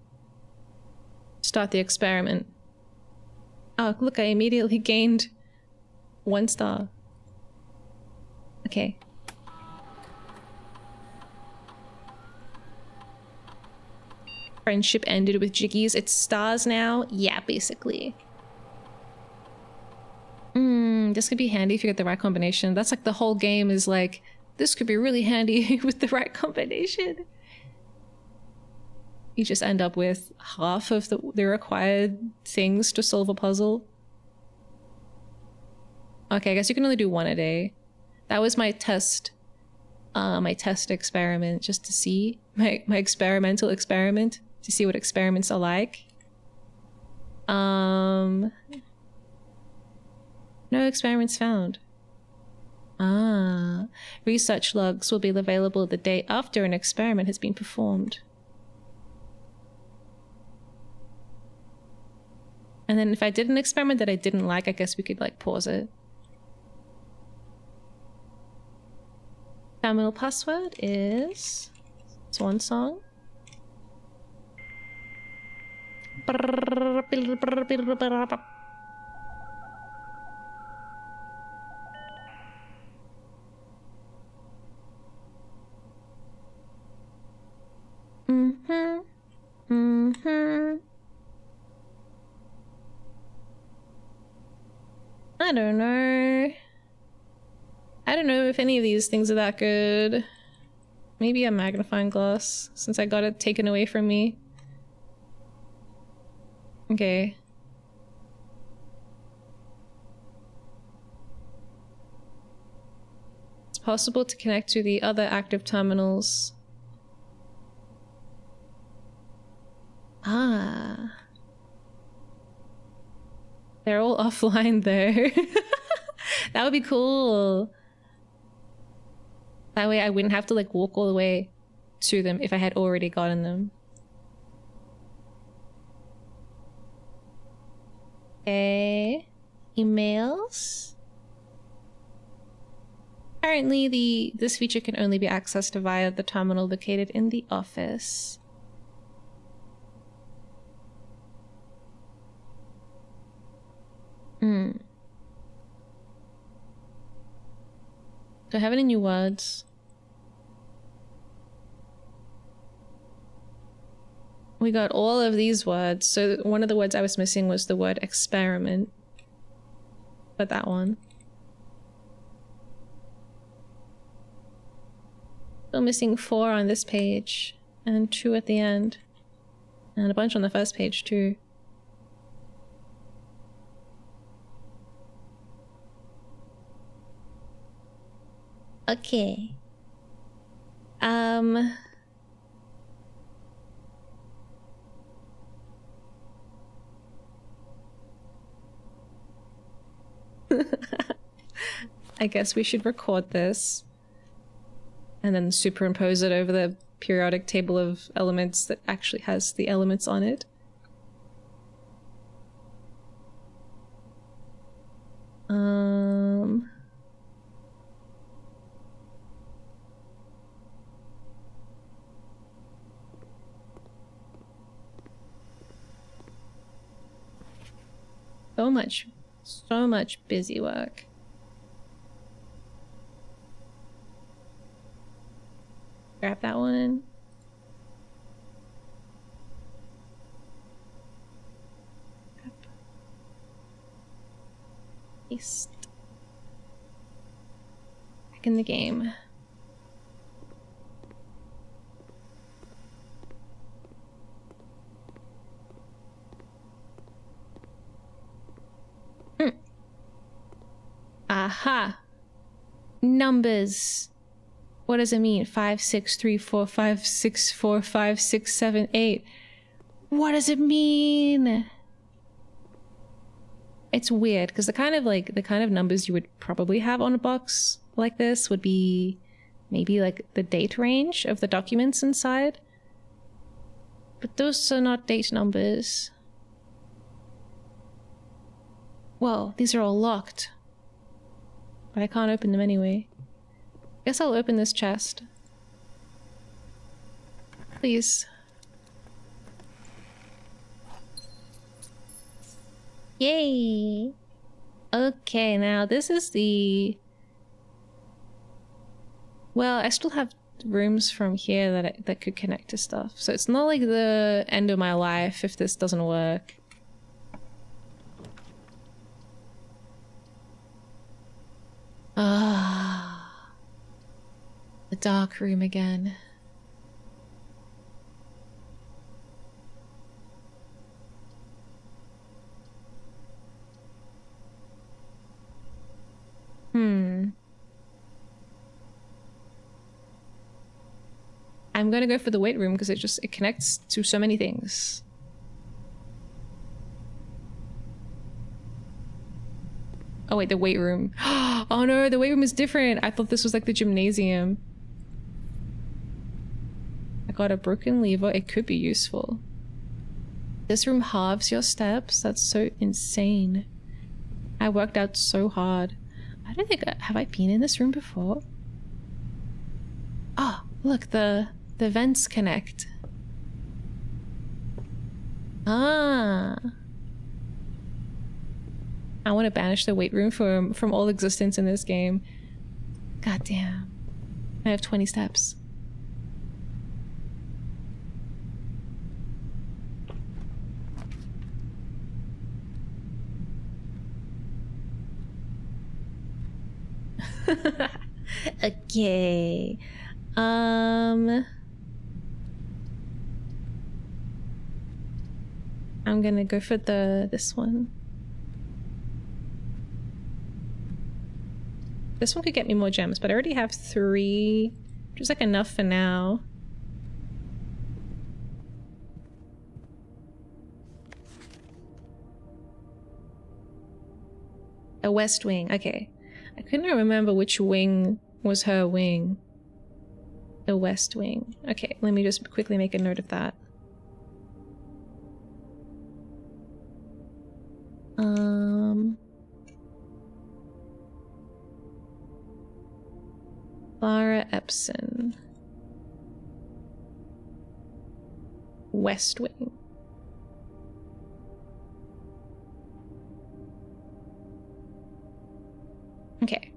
Start the experiment. Oh, look, I immediately gained 1 star. Okay. Friendship ended with Jiggies. It's stars now? Yeah, basically. This could be handy if you get the right combination. That's like the whole game is like, this could be really handy with the right combination. You just end up with half of the required things to solve a puzzle. Okay, I guess you can only do 1 a day. That was my test experiment, just to see my experimental experiment, to see what experiments are like. No experiments found. Ah, research logs will be available the day after an experiment has been performed. And then if I did an experiment that I didn't like, I guess we could like pause it. Terminal password is Swan Song. I don't know. I don't know if any of these things are that good. Maybe a magnifying glass, since I got it taken away from me. Okay. It's possible to connect to the other active terminals. Ah. They're all offline though. That would be cool. That way I wouldn't have to like walk all the way to them if I had already gotten them. Okay. Emails. Apparently this feature can only be accessed via the terminal located in the office. Do I have any new words? We got all of these words. So one of the words I was missing was the word experiment. But that one. Still missing 4 on this page. And 2 at the end. And a bunch on the first page too. Okay. I guess we should record this and then superimpose it over the periodic table of elements that actually has the elements on it. So much busy work. Grab that one. Paste. Back in the game. Aha! Numbers. What does it mean? 5, 6, 3, 4, 5, 6, 4, 5, 6, 7, 8. What does it mean? It's weird because the kind of numbers you would probably have on a box like this would be maybe like the date range of the documents inside. But those are not date numbers. Well, these are all locked. But I can't open them anyway. Guess I'll open this chest. Please. Yay! Okay, now this is the... Well, I still have rooms from here that could connect to stuff. So it's not like the end of my life if this doesn't work. The dark room again. I'm gonna go for the weight room because it connects to so many things. Oh wait, the weight room. Oh no, the weight room is different. I thought this was like the gymnasium. I got a broken lever. It could be useful. This room halves your steps. That's so insane. I worked out so hard. I don't think... Have I been in this room before? Oh, look, the vents connect. Ah. I want to banish the weight room from all existence in this game. God damn. I have 20 steps. Okay. I'm gonna go for this one. This one could get me more gems, but I already have 3, which is like enough for now. A west wing, okay. I couldn't remember which wing was her wing. The west wing. Okay, let me just quickly make a note of that. Clara Epson. West wing. Okay.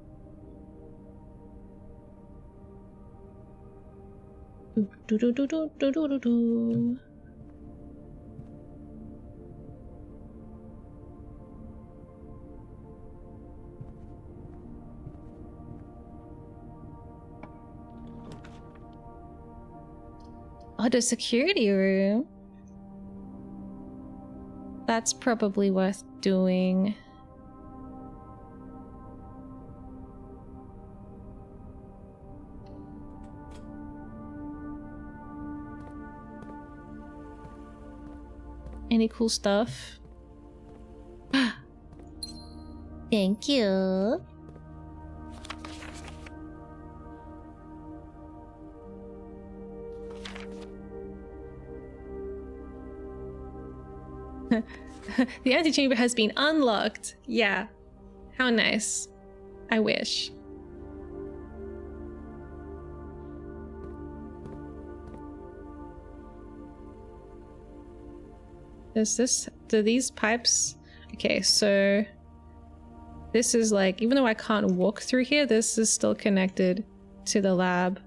Oh, the security room. That's probably worth doing. Any cool stuff? Thank you. The antechamber has been unlocked. Yeah. How nice. I wish. Do these pipes? Okay, so this is like, even though I can't walk through here, this is still connected to the lab.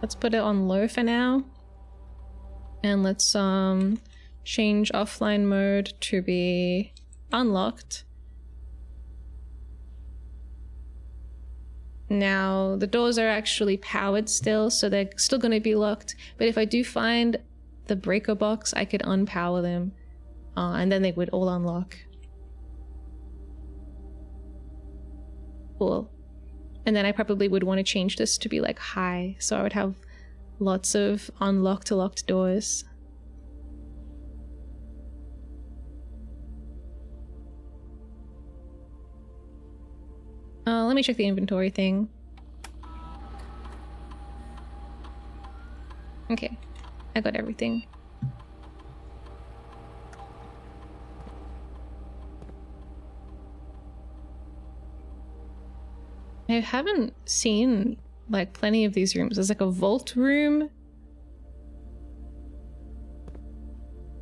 Let's put it on low for now. And let's change offline mode to be unlocked. Now the doors are actually powered still, so they're still going to be locked. But if I do find the breaker box, I could unpower them, and then they would all unlock. Cool. And then I probably would want to change this to be like high, so I would have lots of unlocked to locked doors. Let me check the inventory thing. Okay, I got everything. I haven't seen like plenty of these rooms. There's like a vault room,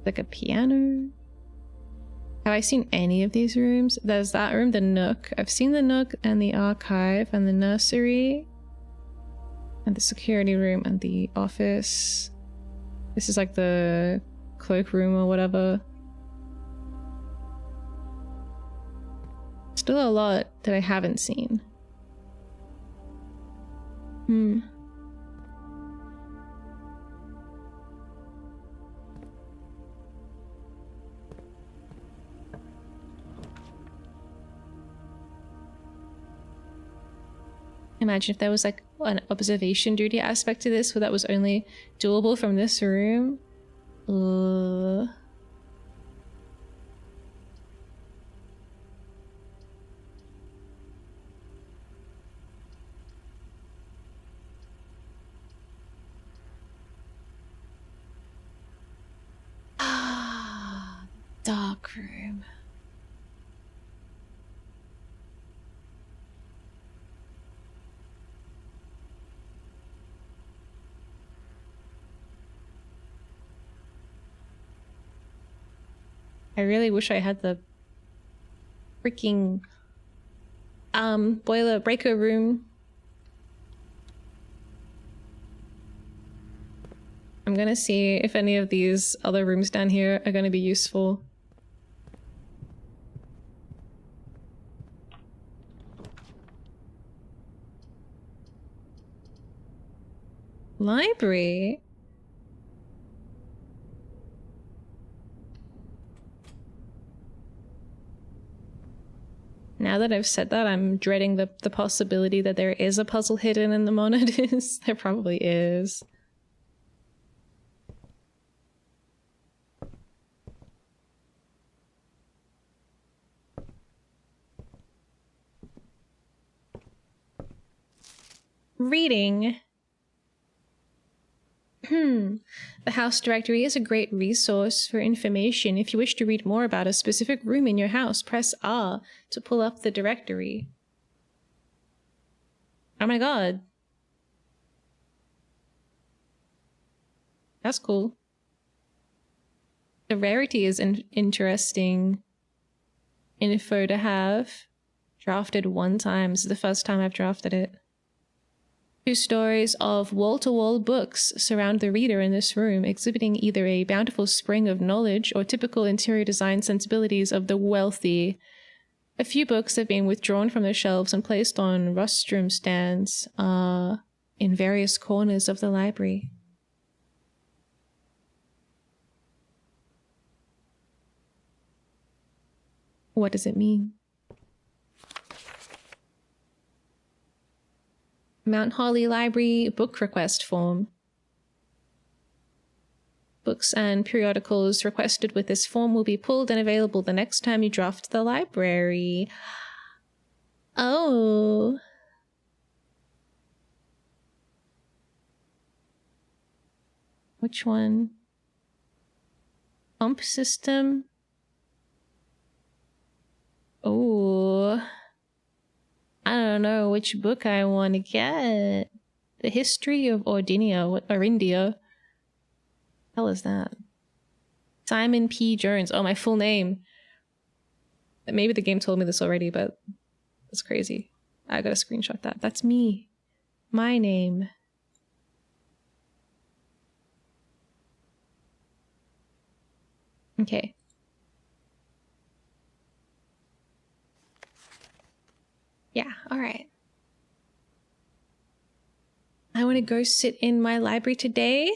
like a piano. Have I seen any of these rooms? There's that room, the Nook. I've seen the Nook and the archive and the nursery and the security room and the office. This is like the cloakroom or whatever. Still a lot that I haven't seen. Imagine if there was like an observation duty aspect to this where that was only doable from this room. Dark room. I really wish I had the freaking boiler breaker room. I'm gonna see if any of these other rooms down here are gonna be useful. Library? Now that I've said that, I'm dreading the possibility that there is a puzzle hidden in the monitors. There probably is. Reading. The house directory is a great resource for information. If you wish to read more about a specific room in your house, press R to pull up the directory. Oh my god. That's cool. The rarity is an interesting info to have. Drafted one time. This is the first time I've drafted it. 2 stories of wall-to-wall books surround the reader in this room, exhibiting either a bountiful spring of knowledge or typical interior design sensibilities of the wealthy. A few books have been withdrawn from the shelves and placed on rostrum stands in various corners of the library. What does it mean? Mount Holly Library book request form. Books and periodicals requested with this form will be pulled and available the next time you draft the library. Oh. Which one? Pump system? Oh. I don't know which book I want to get. The History of Ordinia, or India. What the hell is that? Simon P. Jones. Oh, my full name. Maybe the game told me this already, but it's crazy. I gotta screenshot that. That's me. My name. Okay. Yeah, all right. I want to go sit in my library today.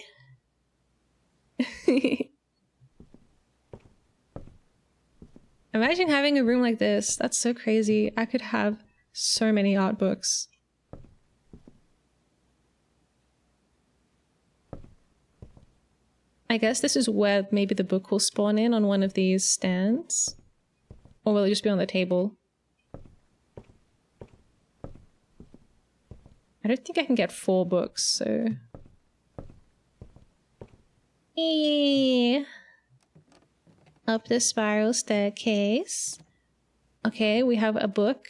Imagine having a room like this. That's so crazy. I could have so many art books. I guess this is where maybe the book will spawn in on one of these stands. Or will it just be on the table? I don't think I can get 4 books, so... Eee. Up the spiral staircase. Okay, we have a book.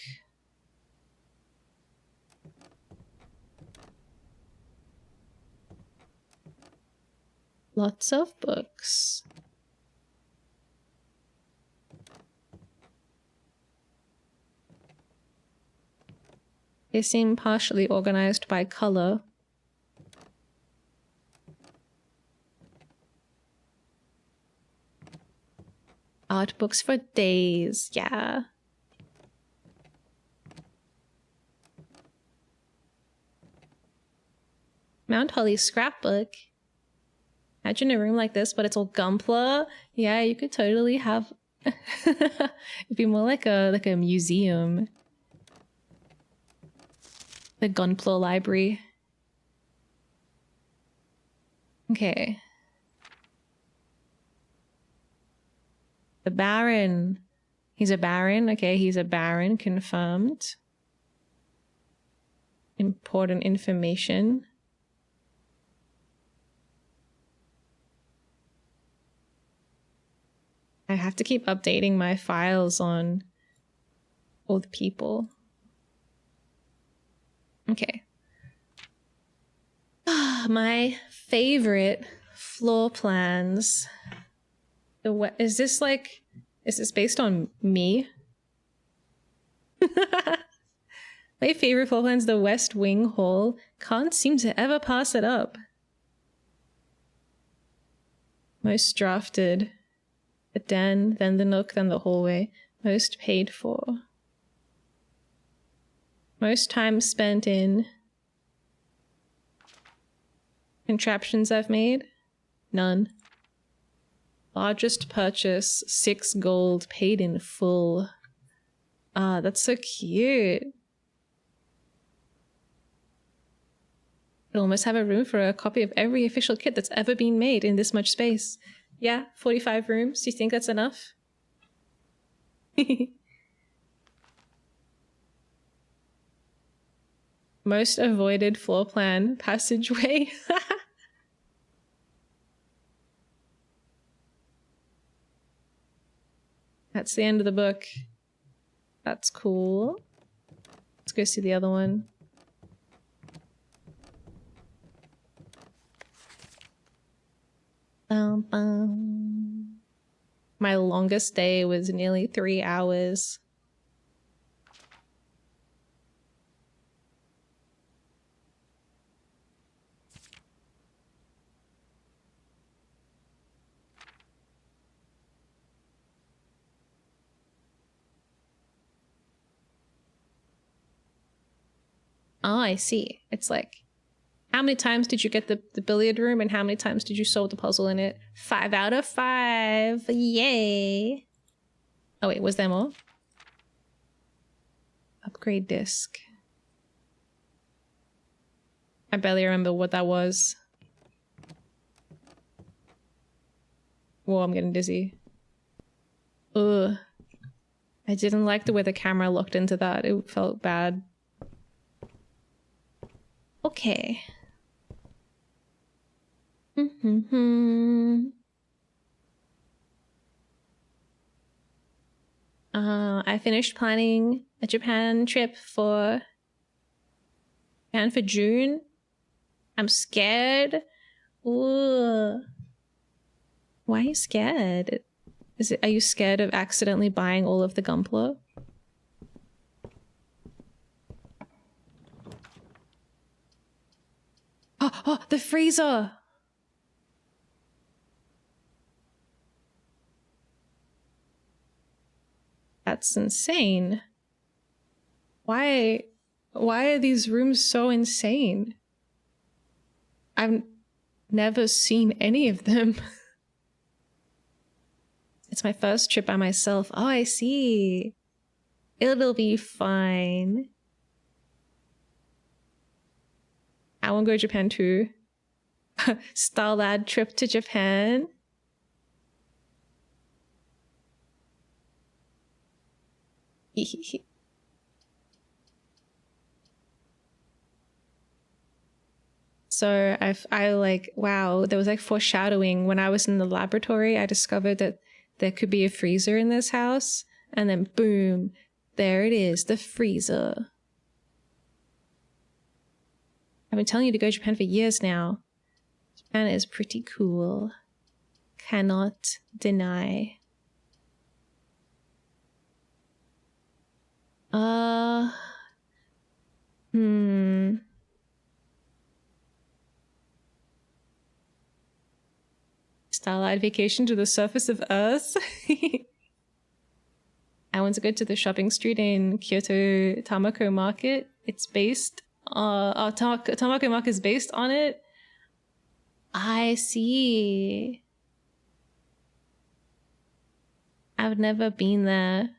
Lots of books. They seem partially organized by color. Art books for days, yeah. Mount Holly scrapbook. Imagine a room like this, but it's all Gunpla. Yeah, you could totally have... It'd be more like a museum. The Gunpla library. Okay. The Baron. He's a Baron. Okay, he's a Baron. Confirmed. Important information. I have to keep updating my files on all the people. Okay. My favorite floor plans. Is this based on me? My favorite floor plan's the West Wing Hall. Can't seem to ever pass it up. Most drafted. The den, then the nook, then the hallway. Most paid for. Most time spent in. Contraptions I've made? None. Largest purchase, 6 gold, paid in full. Ah, that's so cute. It'll almost have a room for a copy of every official kit that's ever been made in this much space. Yeah, 45 rooms. Do you think that's enough? Most avoided floor plan passageway. That's the end of the book. That's cool. Let's go see the other one. Bum, bum. My longest day was nearly 3 hours. Oh, I see. It's like, how many times did you get the billiard room and how many times did you solve the puzzle in it? 5 out of 5. Yay. Oh, wait, was there more? Upgrade disc. I barely remember what that was. Whoa, I'm getting dizzy. Ugh. I didn't like the way the camera looked into that. It felt bad. Okay. I finished planning a Japan trip for June. I'm scared. Ooh. Why are you scared? Are you scared of accidentally buying all of the Gunpla? Oh, the freezer! That's insane. Why are these rooms so insane? I've never seen any of them. It's my first trip by myself. Oh, I see. It'll be fine. I want to go to Japan too. Starlad trip to Japan. So I like, wow, there was like foreshadowing. When I was in the laboratory, I discovered that there could be a freezer in this house. And then boom, there it is, the freezer. I've been telling you to go to Japan for years now. Japan is pretty cool. Cannot deny. Starlight vacation to the surface of Earth. I want to go to the shopping street in Kyoto Tamako Market. It's based Tamako Market is based on it. I see. I've never been there.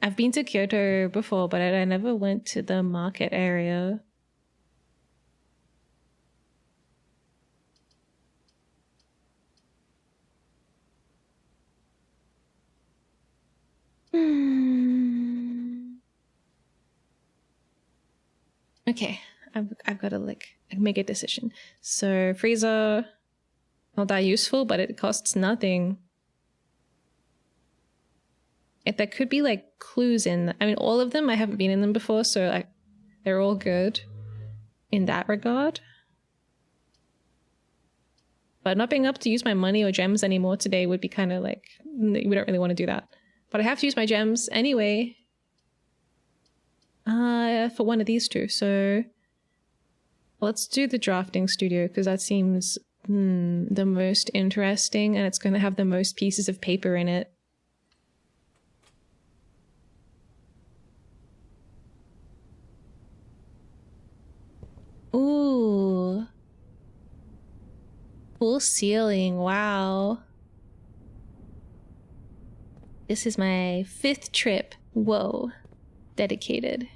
I've been to Kyoto before, but I never went to the market area. Okay, I've got to like make a decision. So freezer, not that useful, but it costs nothing. There could be like clues in. I mean, all of them, I haven't been in them before, so like they're all good in that regard. But not being able to use my money or gems anymore today would be kind of like, we don't really want to do that. But I have to use my gems anyway. For one of these two. So let's do the drafting studio because that seems the most interesting and it's going to have the most pieces of paper in it. Ooh. Full ceiling. Wow. This is my 5th trip. Whoa. Dedicated.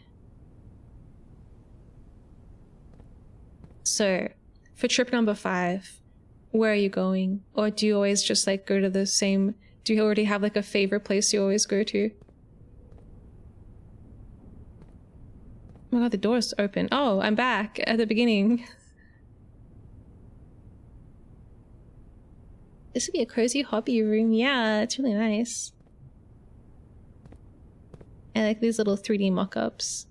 So, for trip number 5, where are you going? Or do you always just like go to the same... Do you already have like a favorite place you always go to? Oh my god, the door's open. Oh, I'm back at the beginning. This would be a cozy hobby room. Yeah, it's really nice. I like these little 3D mock-ups.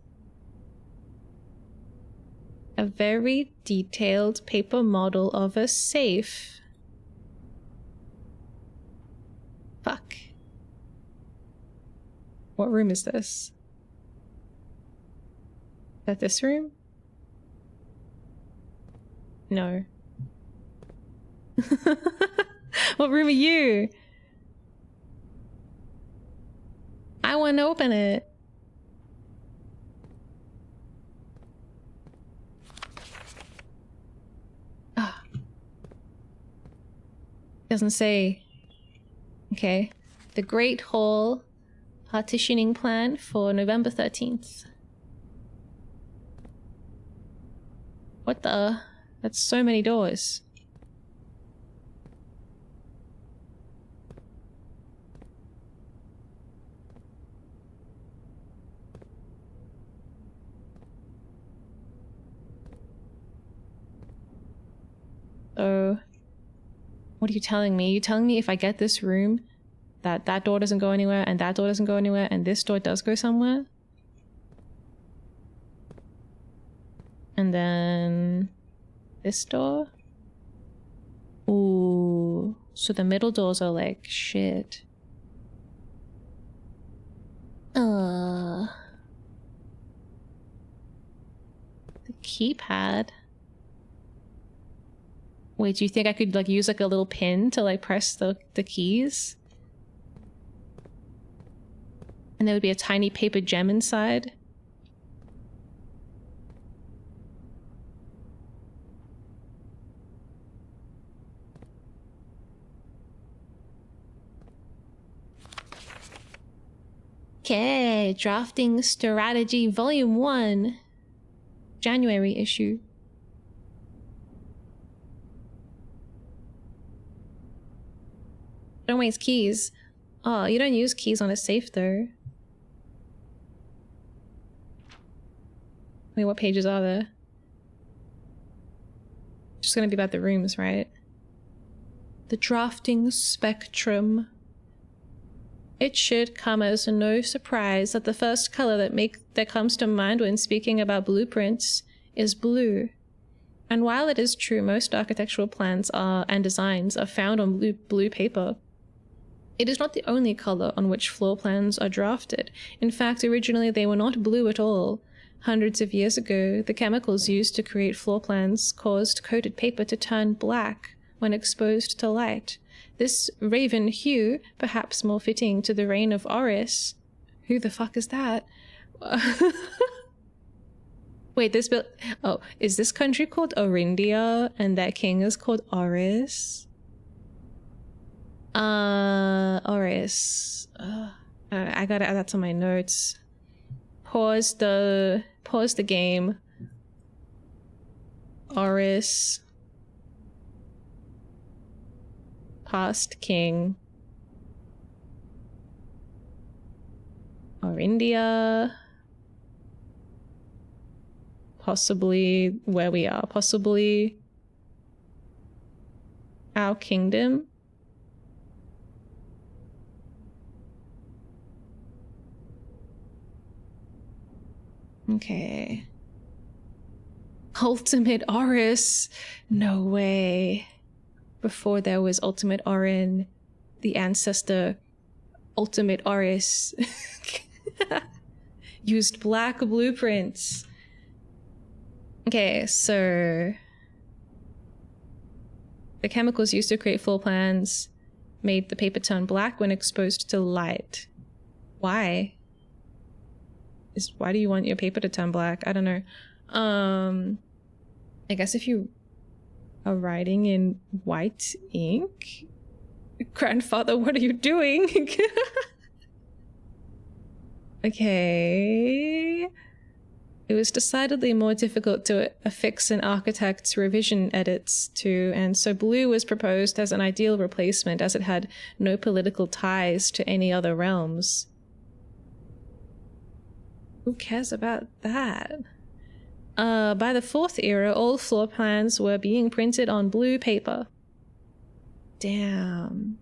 A very detailed paper model of a safe. Fuck. What room is this? Is that this room? No. What room are you? I want to open it. Doesn't say. Okay. The Great Hall partitioning plan for November 13th. What the? That's so many doors. So, what are you telling me? You telling me if I get this room, that door doesn't go anywhere, and that door doesn't go anywhere, and this door does go somewhere? And then this door? Ooh, so the middle doors are like shit. The keypad. Wait, do you think I could like use like a little pin to like press the keys? And there would be a tiny paper gem inside? Okay, Drafting Strategy Volume 1. January issue. Don't waste keys. Oh, you don't use keys on a safe though. Wait, what pages are there? It's just gonna be about the rooms, right? The drafting spectrum. It should come as no surprise that the first color that comes to mind when speaking about blueprints is blue. And while it is true most architectural plans and designs are found on blue paper, it is not the only color on which floor plans are drafted. In fact, originally they were not blue at all. Hundreds of years ago, the chemicals used to create floor plans caused coated paper to turn black when exposed to light. This raven hue, perhaps more fitting to the reign of Oris. Who the fuck is that? Wait, is this country called Orindia and that king is called Oris? Oris. I gotta add that to my notes. Pause the game. Oris. Past king. Orindia. Possibly where we are. Possibly our kingdom. Okay. Ultimate Oris? No way. Before there was Ultimate Orin, the ancestor Ultimate Oris used black blueprints. Okay, so the chemicals used to create floor plans made the paper turn black when exposed to light. Why? Why do you want your paper to turn black? I don't know. I guess if you are writing in white ink? Grandfather, what are you doing? Okay. It was decidedly more difficult to affix an architect's revision edits to, and so blue was proposed as an ideal replacement as it had no political ties to any other realms. Who cares about that? By the 4th era, all floor plans were being printed on blue paper. Damn.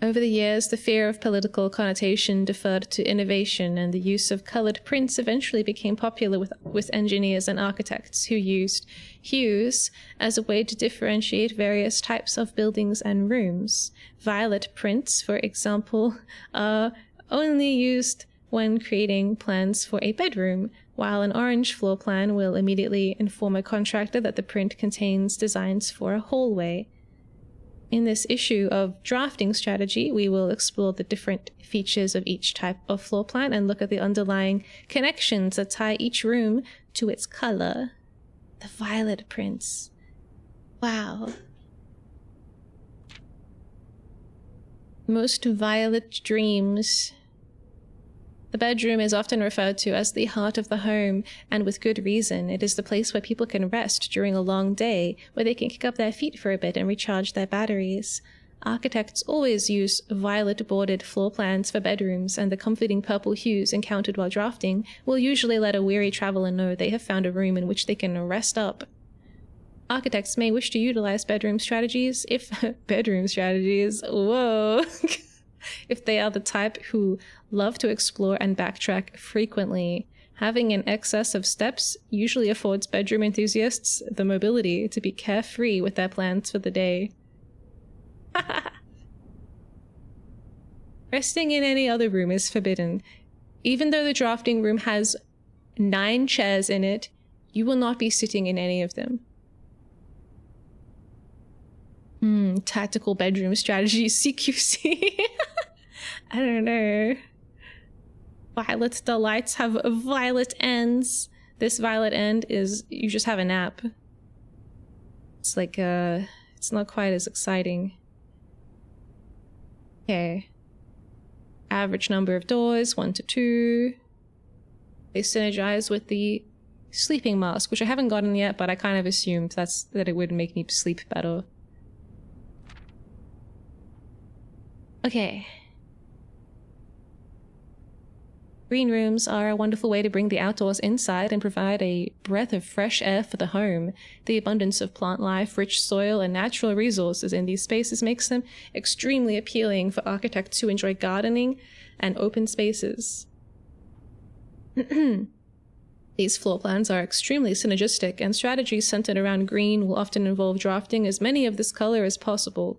Over the years, the fear of political connotation deferred to innovation, and the use of colored prints eventually became popular with engineers and architects who used hues as a way to differentiate various types of buildings and rooms. Violet prints, for example, are only used when creating plans for a bedroom, while an orange floor plan will immediately inform a contractor that the print contains designs for a hallway. In this issue of Drafting Strategy, we will explore the different features of each type of floor plan and look at the underlying connections that tie each room to its color. The violet prints. Wow. Most violet dreams. The bedroom is often referred to as the heart of the home, and with good reason. It is the place where people can rest during a long day, where they can kick up their feet for a bit and recharge their batteries. Architects always use violet bordered floor plans for bedrooms, and the comforting purple hues encountered while drafting will usually let a weary traveler know they have found a room in which they can rest up. Architects may wish to utilize bedroom strategies if whoa, if they are the type who love to explore and backtrack frequently. Having an excess of steps usually affords bedroom enthusiasts the mobility to be carefree with their plans for the day. Resting in any other room is forbidden. Even though the drafting room has 9 chairs in it, you will not be sitting in any of them. Tactical bedroom strategy, CQC. I don't know. Violet delights have violet ends. This violet end is you just have a nap. It's like, it's not quite as exciting. Okay. Average number of doors, 1 to 2. They synergize with the sleeping mask, which I haven't gotten yet, but I kind of assumed that it would make me sleep better. Okay. Green rooms are a wonderful way to bring the outdoors inside and provide a breath of fresh air for the home. The abundance of plant life, rich soil, and natural resources in these spaces makes them extremely appealing for architects who enjoy gardening and open spaces. These floor plans are extremely synergistic, and strategies centered around green will often involve drafting as many of this color as possible.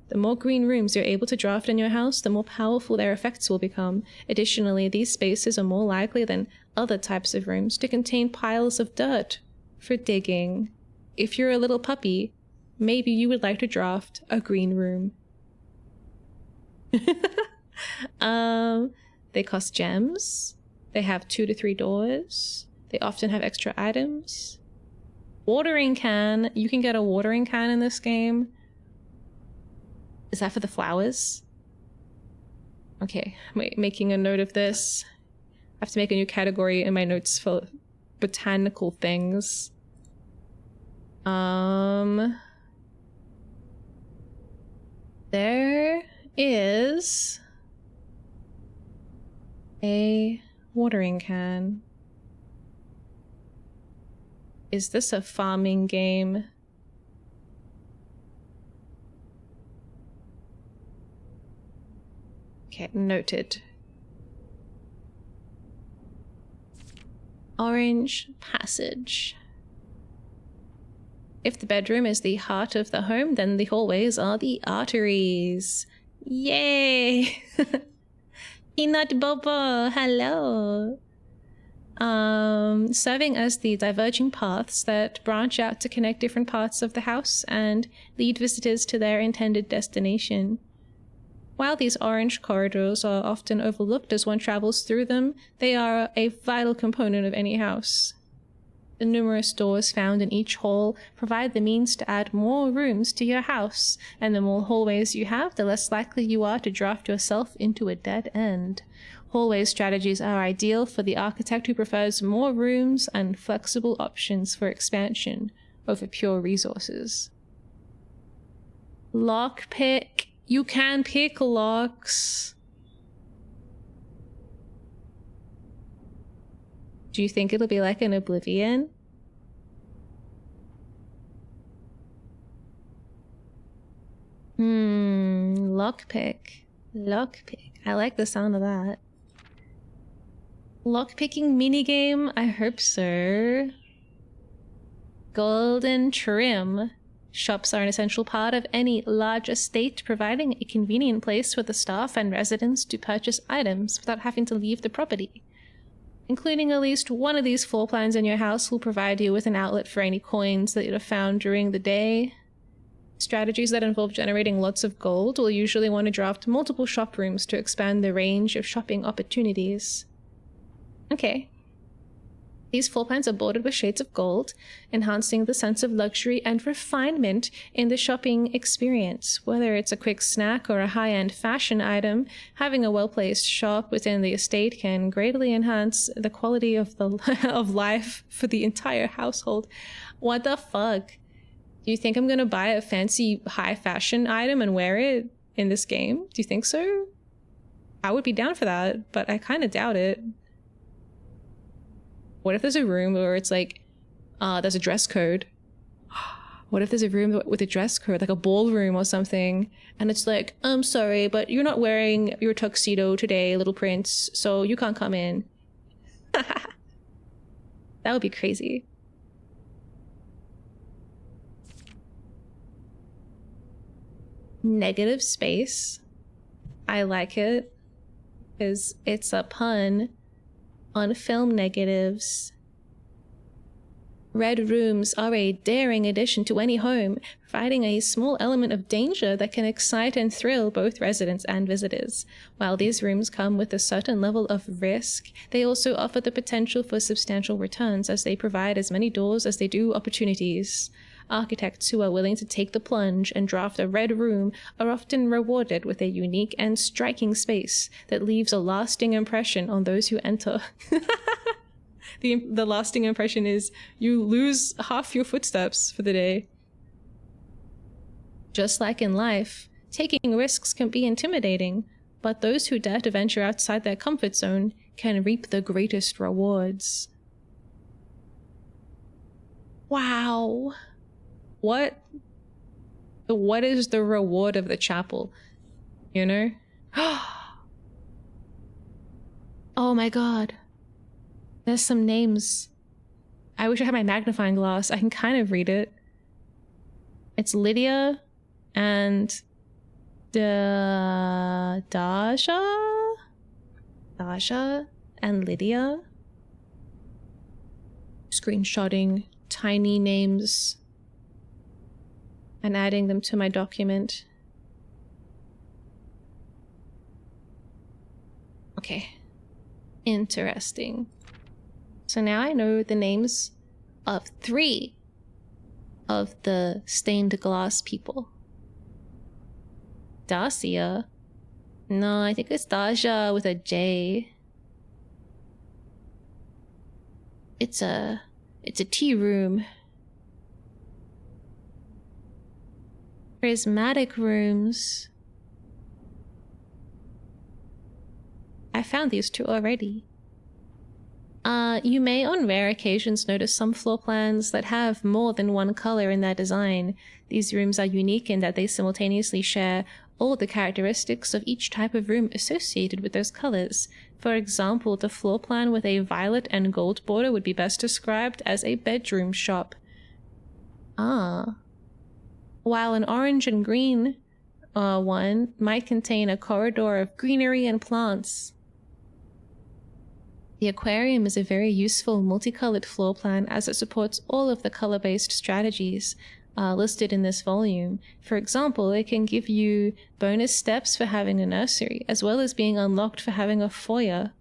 The more green rooms you're able to draft in your house, the more powerful their effects will become. Additionally, these spaces are more likely than other types of rooms to contain piles of dirt for digging. If you're a little puppy, maybe you would like to draft a green room. They cost gems. They have 2 to 3 doors. They often have extra items. Watering can. You can get a watering can in this game. Is that for the flowers? Okay, I'm making a note of this. I have to make a new category in my notes for botanical things. There is a watering can. Is this a farming game? Okay, noted. Orange passage. If the bedroom is the heart of the home, then the hallways are the arteries. Yay! Peanut Bobo, hello! Serving as the diverging paths that branch out to connect different parts of the house and lead visitors to their intended destination. While these orange corridors are often overlooked as one travels through them, they are a vital component of any house. The numerous doors found in each hall provide the means to add more rooms to your house, and the more hallways you have, the less likely you are to draft yourself into a dead end. Hallway strategies are ideal for the architect who prefers more rooms and flexible options for expansion over pure resources. Lockpick. You can pick locks. Do you think it'll be like an Oblivion? Lockpick. Lockpick. I like the sound of that. Lockpicking minigame? I hope so. Golden trim. Shops are an essential part of any large estate, providing a convenient place for the staff and residents to purchase items without having to leave the property. Including at least one of these floor plans in your house will provide you with an outlet for any coins that you have found during the day. Strategies that involve generating lots of gold will usually want to draft multiple shop rooms to expand the range of shopping opportunities. Okay. These floor plans are bordered with shades of gold, enhancing the sense of luxury and refinement in the shopping experience. Whether it's a quick snack or a high-end fashion item, having a well-placed shop within the estate can greatly enhance the quality of of life for the entire household. What the fuck? Do you think I'm gonna buy a fancy high fashion item and wear it in this game? Do you think so? I would be down for that, but I kind of doubt it. What if there's a room where it's like, there's a dress code? What if there's a room with a dress code, like a ballroom or something, and it's like, I'm sorry, but you're not wearing your tuxedo today, little prince, so you can't come in. That would be crazy. Negative space. I like it because it's a pun on film negatives. Red rooms are a daring addition to any home, providing a small element of danger that can excite and thrill both residents and visitors. While these rooms come with a certain level of risk, they also offer the potential for substantial returns, as they provide as many doors as they do opportunities. Architects who are willing to take the plunge and draft a red room are often rewarded with a unique and striking space that leaves a lasting impression on those who enter. The lasting impression is you lose half your footsteps for the day. Just like in life, taking risks can be intimidating, but those who dare to venture outside their comfort zone can reap the greatest rewards. Wow. What is the reward of the chapel? You know? Oh my god. There's some names. I wish I had my magnifying glass. I can kind of read it. It's Lydia and Dasha and Lydia. Screenshotting tiny names and adding them to my document. Okay. Interesting. So now I know the names of 3 of the stained glass people. Dacia. No, I think it's Daja with a J. It's a tea room. Prismatic rooms. I found these 2 already. You may on rare occasions notice some floor plans that have more than one color in their design. These rooms are unique in that they simultaneously share all the characteristics of each type of room associated with those colors. For example, the floor plan with a violet and gold border would be best described as a bedroom shop. While an orange and green one might contain a corridor of greenery and plants. The aquarium is a very useful multicolored floor plan as it supports all of the color-based strategies listed in this volume. For example, it can give you bonus steps for having a nursery, as well as being unlocked for having a foyer.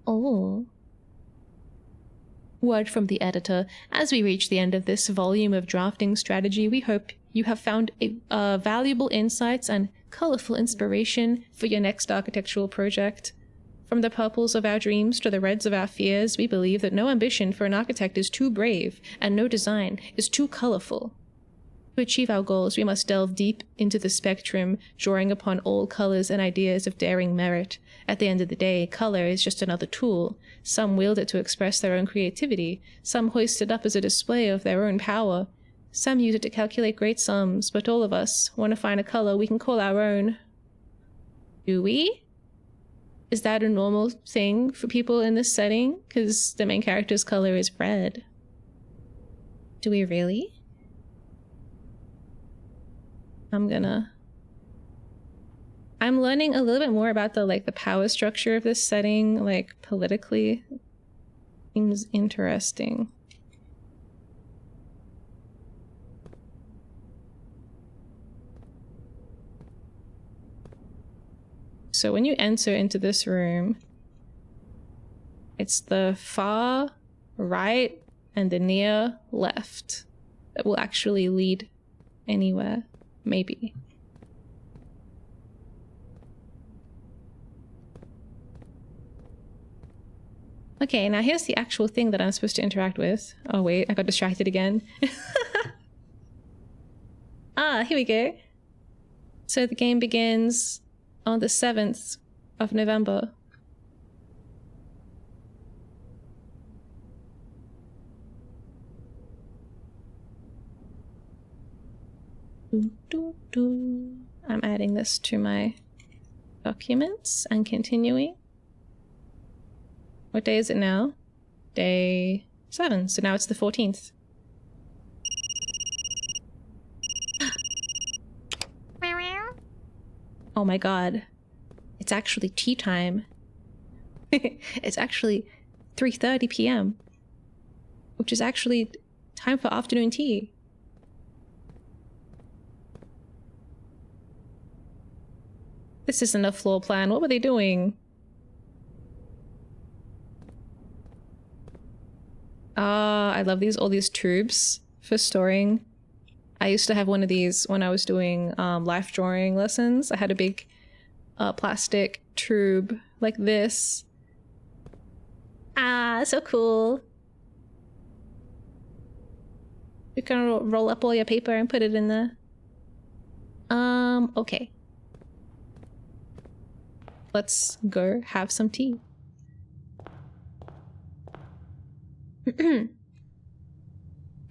Oh. Word from the editor. As we reach the end of this volume of drafting strategy, we hope you have found valuable insights and colorful inspiration for your next architectural project. From the purples of our dreams to the reds of our fears, we believe that no ambition for an architect is too brave, and no design is too colorful. To achieve our goals, we must delve deep into the spectrum, drawing upon all colors and ideas of daring merit. At the end of the day, color is just another tool. Some wield it to express their own creativity, some hoist it up as a display of their own power. Some use it to calculate great sums, but all of us want to find a color we can call our own. Do we? Is that a normal thing for people in this setting? Because the main character's color is red. Do we really? I'm learning a little bit more about the power structure of this setting, politically. Seems interesting. So when you enter into this room, it's the far right and the near left that will actually lead anywhere, maybe. Okay, now here's the actual thing that I'm supposed to interact with. Oh wait, I got distracted again. Ah, here we go. So the game begins on the 7th of November. I'm adding this to my documents and continuing. What day is it now? Day 7. So now it's the 14th. Oh my god. It's actually tea time. It's actually 3:30 p.m. Which is actually time for afternoon tea. This isn't a floor plan. What were they doing? I love all these tubes for storing. I used to have one of these when I was doing life drawing lessons. I had a big plastic tube like this. Ah, so cool. You can roll up all your paper and put it in there. Okay. Let's go have some tea.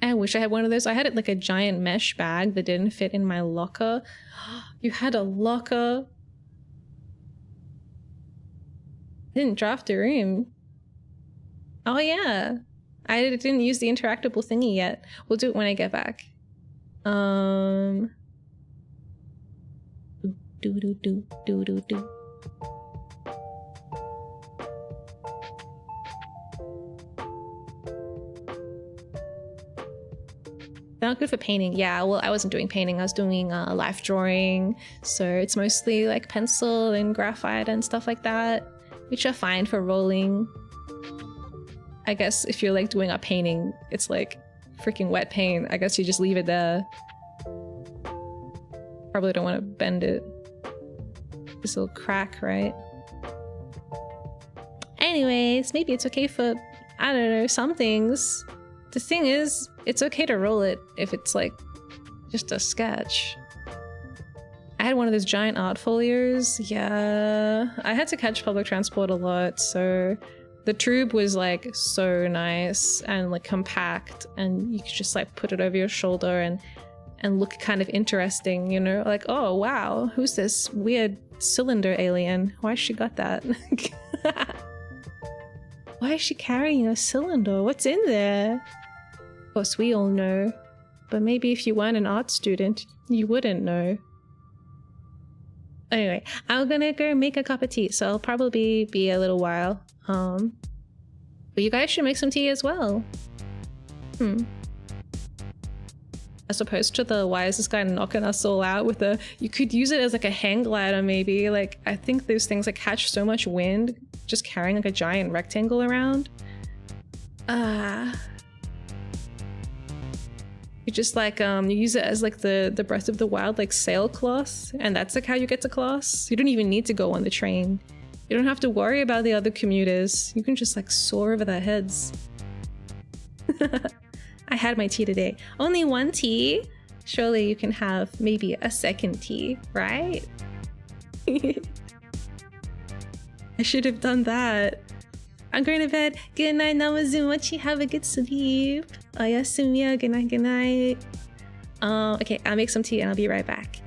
I wish I had one of those. I had it like a giant mesh bag that didn't fit in my locker. You had a locker? I didn't draft a room. Oh yeah. I didn't use the interactable thingy yet. We'll do it when I get back. Do. Not good for painting. Yeah, well, I wasn't doing painting. I was doing life drawing. So it's mostly like pencil and graphite and stuff like that, which are fine for rolling. I guess if you're like doing a painting, it's like freaking wet paint. I guess you just leave it there. Probably don't want to bend it. This will crack, right? Anyways, maybe it's okay for, I don't know, some things. The thing is, it's okay to roll it if it's like just a sketch. I had one of those giant art folios. Yeah, I had to catch public transport a lot, so the tube was like so nice and like compact, and you could just like put it over your shoulder and look kind of interesting, you know? Like, oh wow, who's this weird cylinder alien? Why she got that? Why is she carrying a cylinder? What's in there? Of course, we all know, but maybe if you weren't an art student, you wouldn't know. Anyway, I'm gonna go make a cup of tea, so I'll probably be a little while. But you guys should make some tea as well. As opposed to the why is this guy knocking us all out with a, you could use it as like a hang glider maybe. Like I think those things like catch so much wind just carrying like a giant rectangle around. You just like you use it as like the Breath of the Wild like sailcloth, and that's like how you get to class. You don't even need to go on the train. You don't have to worry about the other commuters. You can just like soar over their heads. I had my tea today. Only one tea? Surely you can have maybe a second tea, right? I should have done that. I'm going to bed. Good night, namazumachi. Have a good sleep. Oyasumiya. Good night, good night. Okay, I'll make some tea and I'll be right back.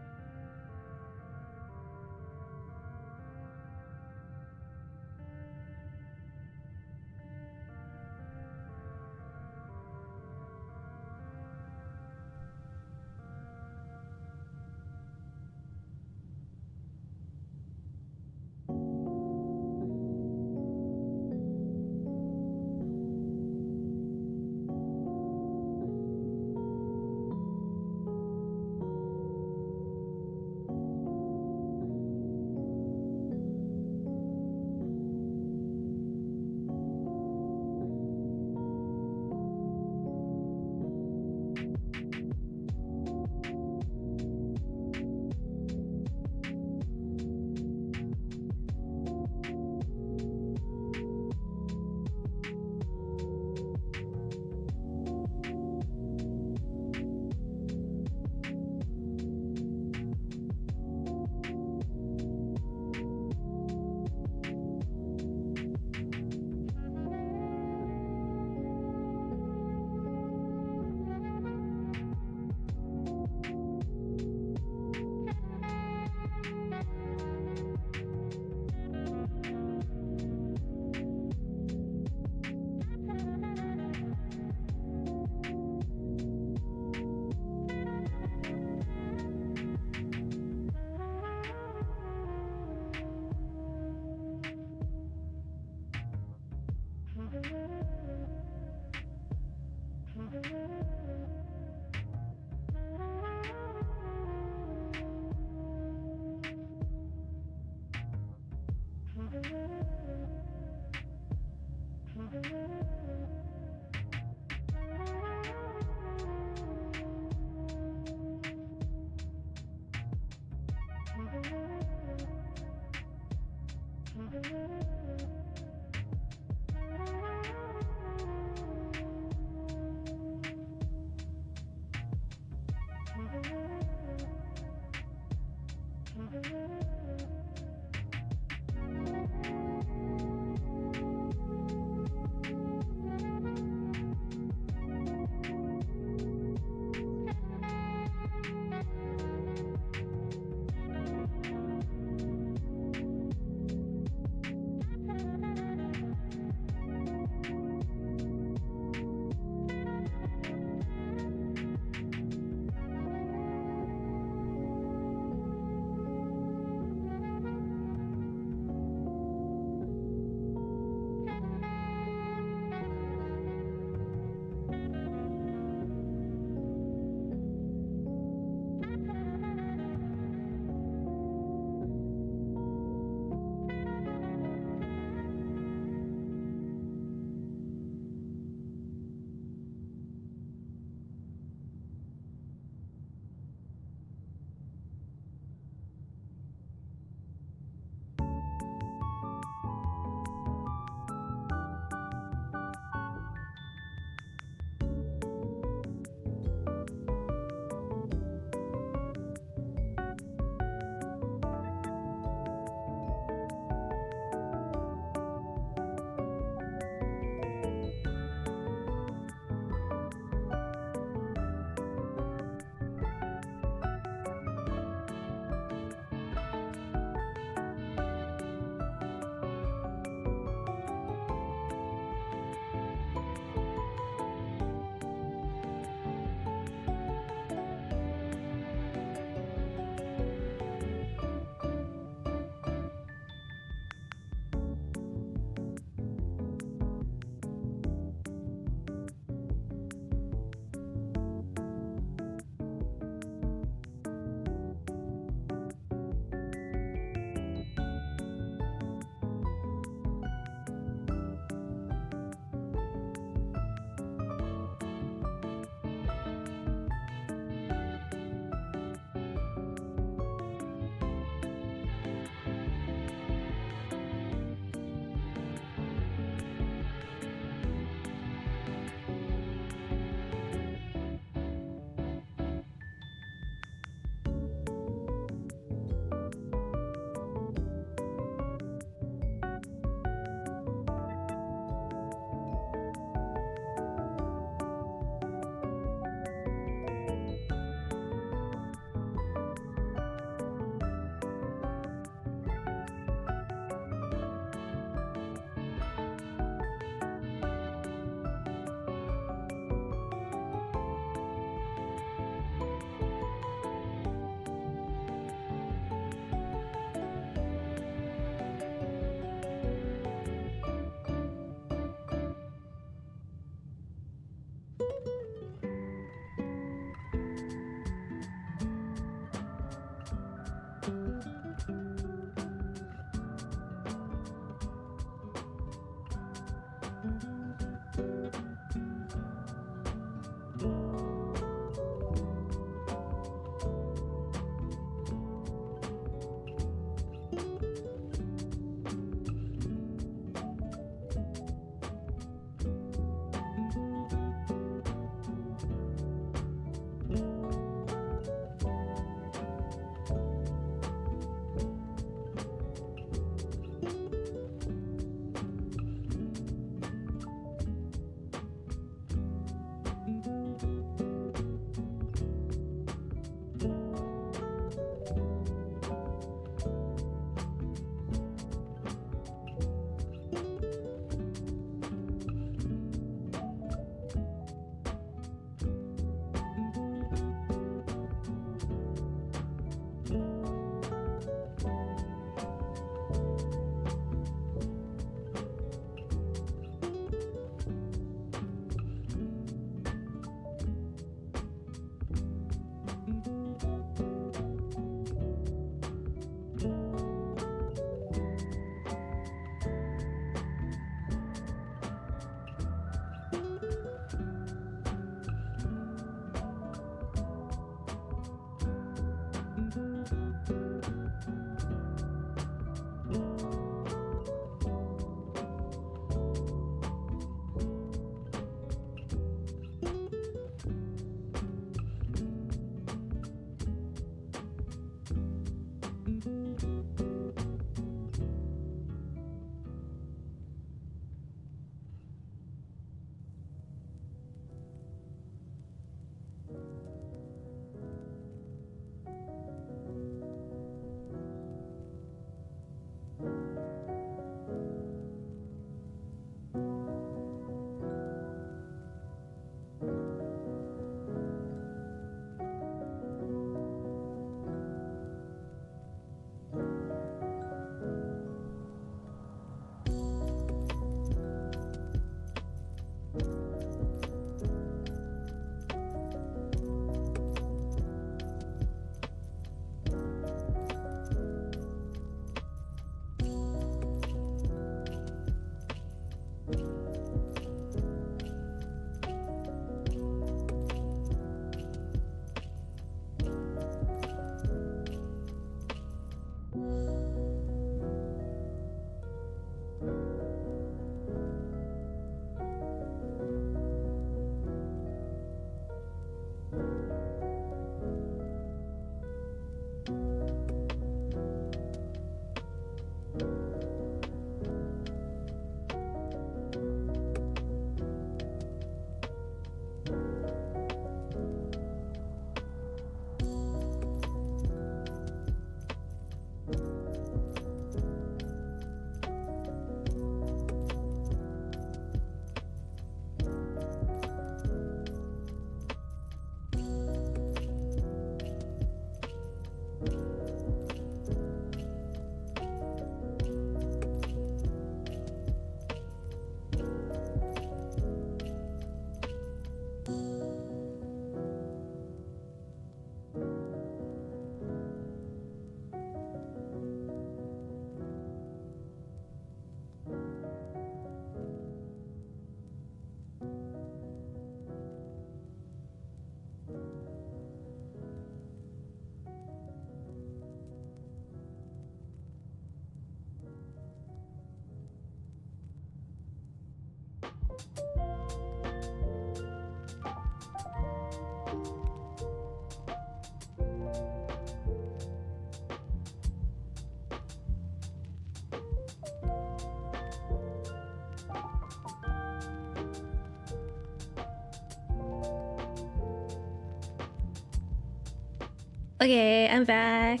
Okay, I'm back.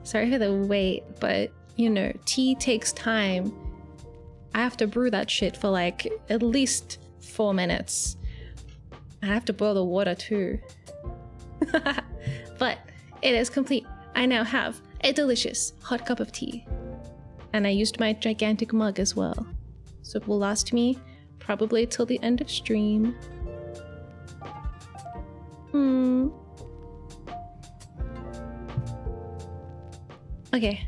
Sorry for the wait, but you know, tea takes time. I have to brew that shit for like at least 4 minutes. I have to boil the water too. But it is complete. I now have a delicious hot cup of tea. And I used my gigantic mug as well. So it will last me probably till the end of stream. Okay.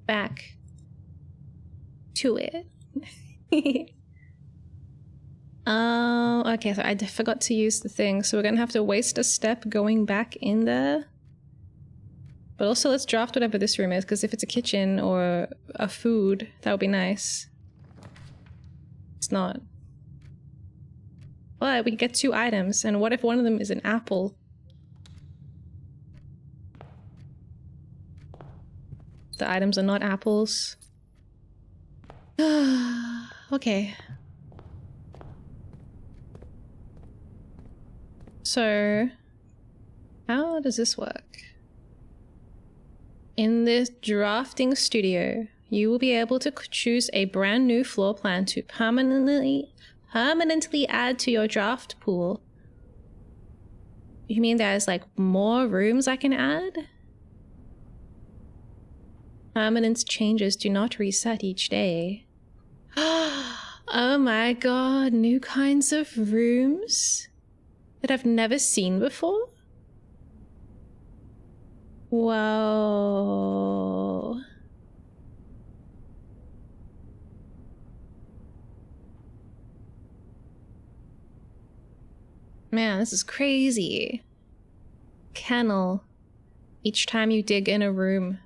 Back to it. Okay, so I forgot to use the thing, so we're gonna have to waste a step going back in there. But also let's draft whatever this room is, because if it's a kitchen or a food, that would be nice. It's not. But we get 2 items, and what if one of them is an apple? The items are not apples. Okay. So, how does this work? In this drafting studio, you will be able to choose a brand new floor plan to permanently add to your draft pool. You mean there's like more rooms I can add? Permanent changes do not reset each day. Oh my god, new kinds of rooms that I've never seen before? Whoa. Man, this is crazy. Kennel. Each time you dig in a room,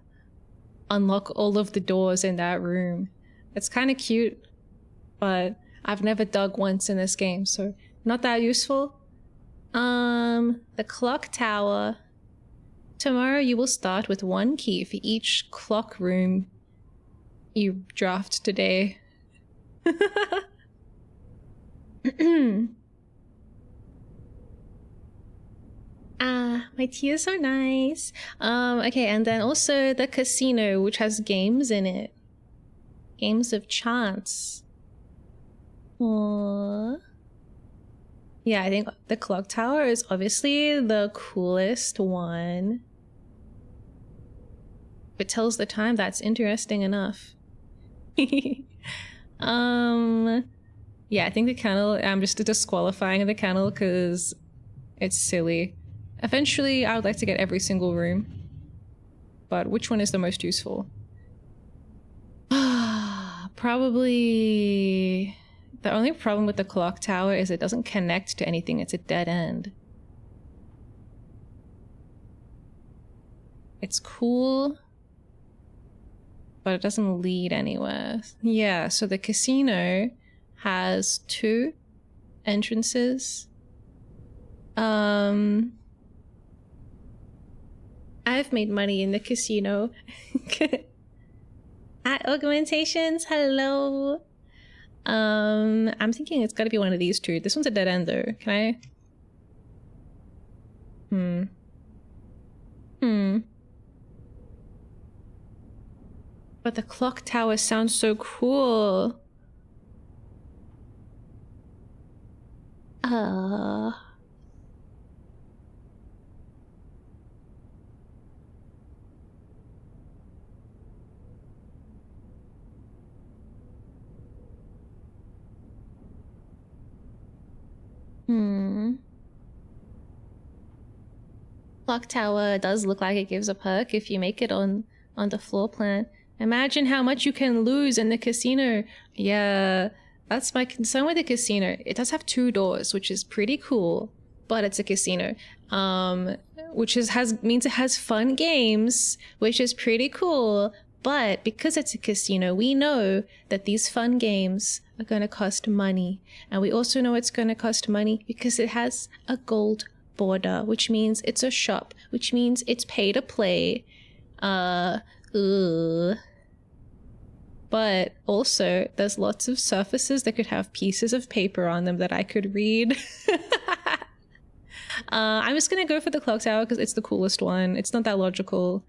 unlock all of the doors in that room. It's kind of cute, but I've never dug once in this game, so not that useful. The clock tower. Tomorrow you will start with 1 key for each clock room you draft today. My tea is so nice. Okay, and then also the casino, which has games in it. Games of chance. Aww. Yeah, I think the clock tower is obviously the coolest one. It tells the time, that's interesting enough. Yeah, I think the kennel, I'm just disqualifying the kennel because it's silly. Eventually, I would like to get every single room. But which one is the most useful? Probably... The only problem with the clock tower is it doesn't connect to anything. It's a dead end. It's cool, but it doesn't lead anywhere. Yeah, so the casino has 2 entrances. I've made money in the casino. At Augmentations, hello. I'm thinking it's gotta be one of these 2. This one's a dead end though. Can I? But the clock tower sounds so cool. Clock tower does look like it gives a perk if you make it on the floor plan. Imagine how much you can lose in the casino. Yeah, that's my concern with the casino. It does have 2 doors, which is pretty cool, but it's a casino. Which means it has fun games, which is pretty cool. But because it's a casino, we know that these fun games are going to cost money. And we also know it's going to cost money because it has a gold border, which means it's a shop, which means it's pay to play. but also there's lots of surfaces that could have pieces of paper on them that I could read. I'm just gonna go for the clock tower because it's the coolest one. It's not that logical.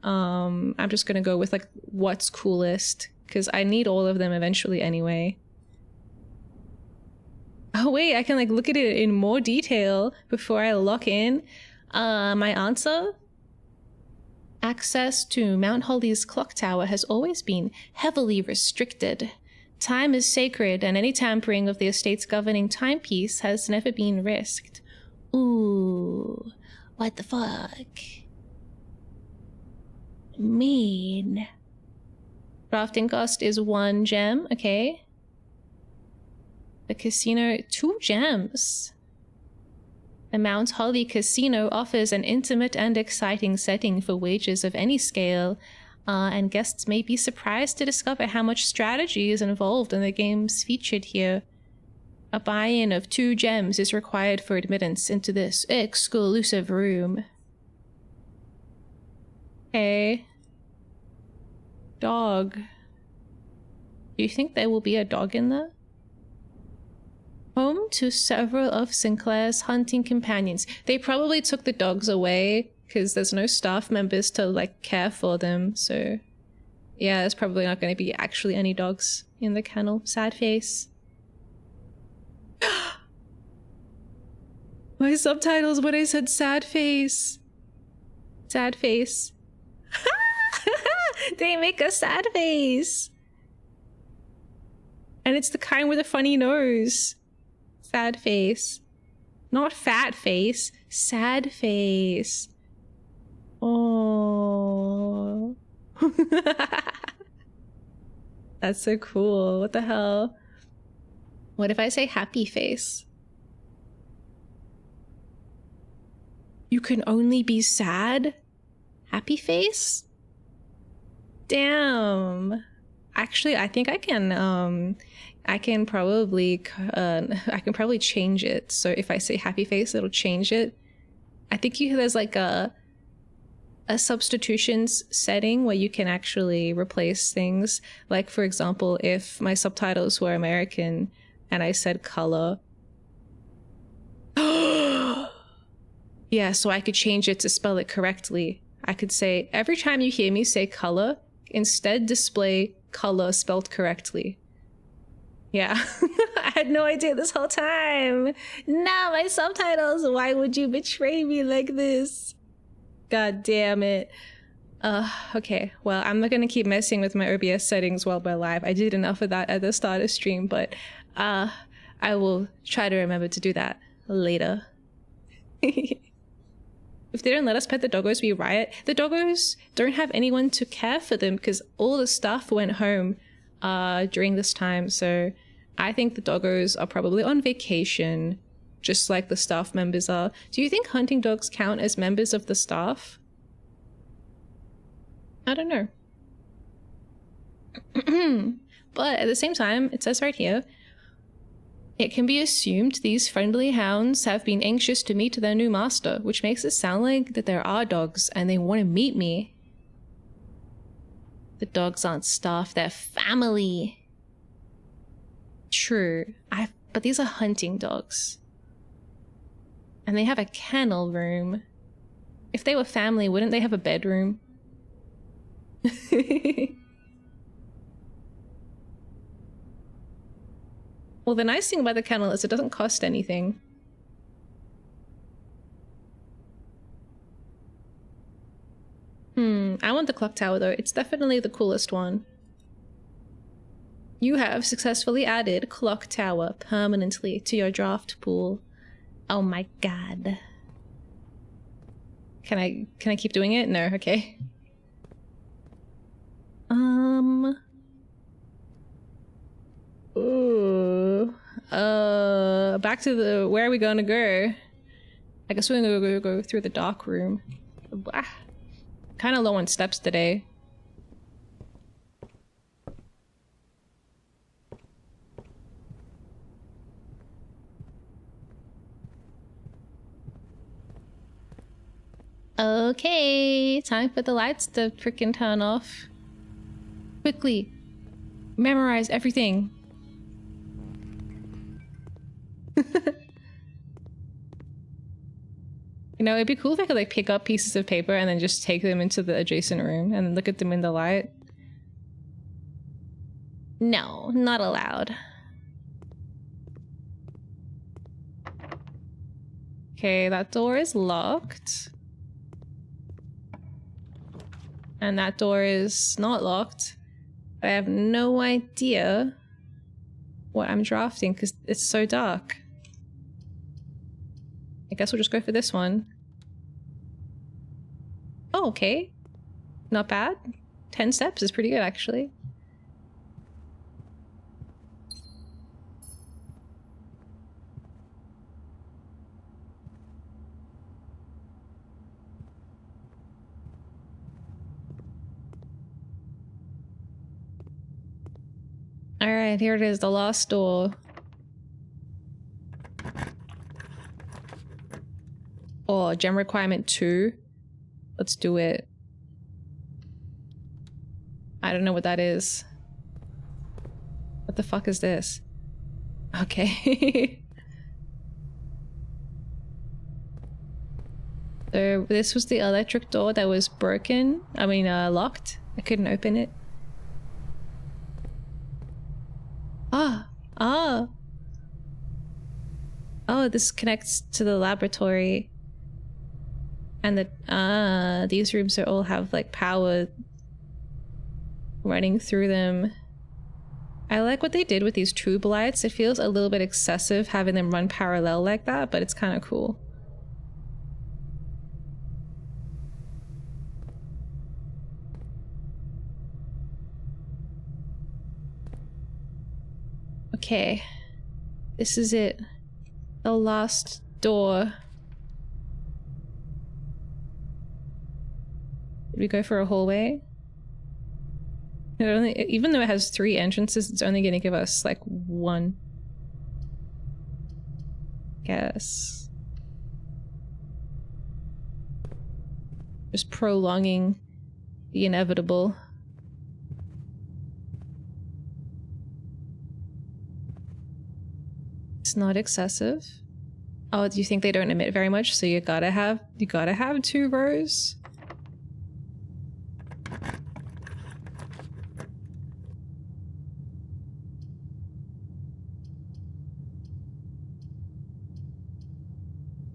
I'm just gonna go with like what's coolest because I need all of them eventually anyway. Oh wait, I can like look at it in more detail before I lock in my answer. Access to Mount Holly's clock tower has always been heavily restricted. Time is sacred, and any tampering of the estate's governing timepiece has never been risked. Ooh, what the fuck? Mean. Crafting cost is 1 gem, okay. The casino, 2 gems. The Mount Holly Casino offers an intimate and exciting setting for wagers of any scale, and guests may be surprised to discover how much strategy is involved in the games featured here. A buy-in of 2 gems is required for admittance into this exclusive room. Okay. Dog. Do you think there will be a dog in there? Home to several of Sinclair's hunting companions. They probably took the dogs away because there's no staff members to like care for them. So yeah, there's probably not going to be actually any dogs in the kennel. Sad face. My subtitles when I said sad face. Sad face. They make a sad face. And it's the kind with a funny nose. Sad face. Not fat face. Sad face. Oh. That's so cool. What the hell? What if I say happy face? You can only be sad? Happy face? Damn. Actually, I think I can probably change it. So if I say happy face, it'll change it. I think there's like a substitutions setting where you can actually replace things. Like for example, if my subtitles were American and I said color. Yeah, so I could change it to spell it correctly. I could say, every time you hear me say color, instead display color spelled correctly. Yeah. I had no idea this whole time. Nah, my subtitles. Why would you betray me like this? God damn it. Okay. Well, I'm not going to keep messing with my OBS settings while we're live. I did enough of that at the start of stream, but I will try to remember to do that later. If they don't let us pet the doggos, we riot. The doggos don't have anyone to care for them because all the staff went home during this time. So I think the doggos are probably on vacation, just like the staff members are. Do you think hunting dogs count as members of the staff? I don't know. But at the same time, it says right here, it can be assumed these friendly hounds have been anxious to meet their new master, which makes it sound like that there are dogs and they want to meet me. The dogs aren't staff, they're family. True, but these are hunting dogs. And they have a kennel room. If they were family, wouldn't they have a bedroom? Well, the nice thing about the kennel is it doesn't cost anything. I want the clock tower though. It's definitely the coolest one. You have successfully added clock tower permanently to your draft pool. Oh my god. Can I keep doing it? No, okay. Ooh. Back to the, where are we gonna go? I guess we're gonna go through the dark room. Kind of low on steps today. Okay, time for the lights to freaking turn off. Quickly. memorize everything. You know, it'd be cool if I could like pick up pieces of paper and then just take them into the adjacent room and look at them in the light. No, not allowed. Okay, that door is locked. And that door is not locked. I have no idea what I'm drafting because it's so dark. I guess we'll just go for this one. Oh, okay. Not bad. 10 steps is pretty good, actually. Alright, here it is, the last door. Oh, gem requirement 2. Let's do it. I don't know what that is. What the fuck is this? Okay. So this was the electric door that was broken. I mean, locked. I couldn't open it. Oh, this connects to the laboratory. And the, these rooms are all have like power running through them. I like what they did with these tube lights. It feels a little bit excessive having them run parallel like that, but it's kind of cool. Okay, this is it. The last door. Did we go for a hallway? It only, even though it has 3 entrances, it's only going to give us like 1. Guess. Just prolonging the inevitable. It's not excessive. Oh, do you think they don't emit very much? So you gotta have 2 rows?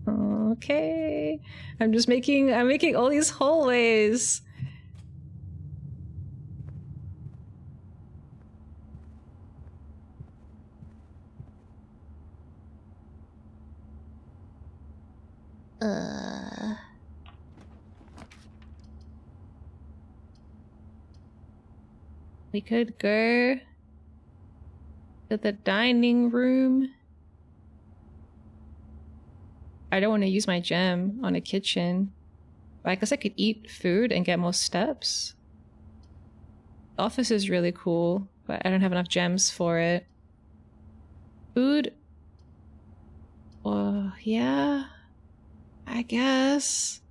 Okay. I'm making all these hallways. We could go to the dining room. I don't want to use my gem on a kitchen. But I guess I could eat food and get more steps. The office is really cool, but I don't have enough gems for it. Food? Oh, yeah. I guess.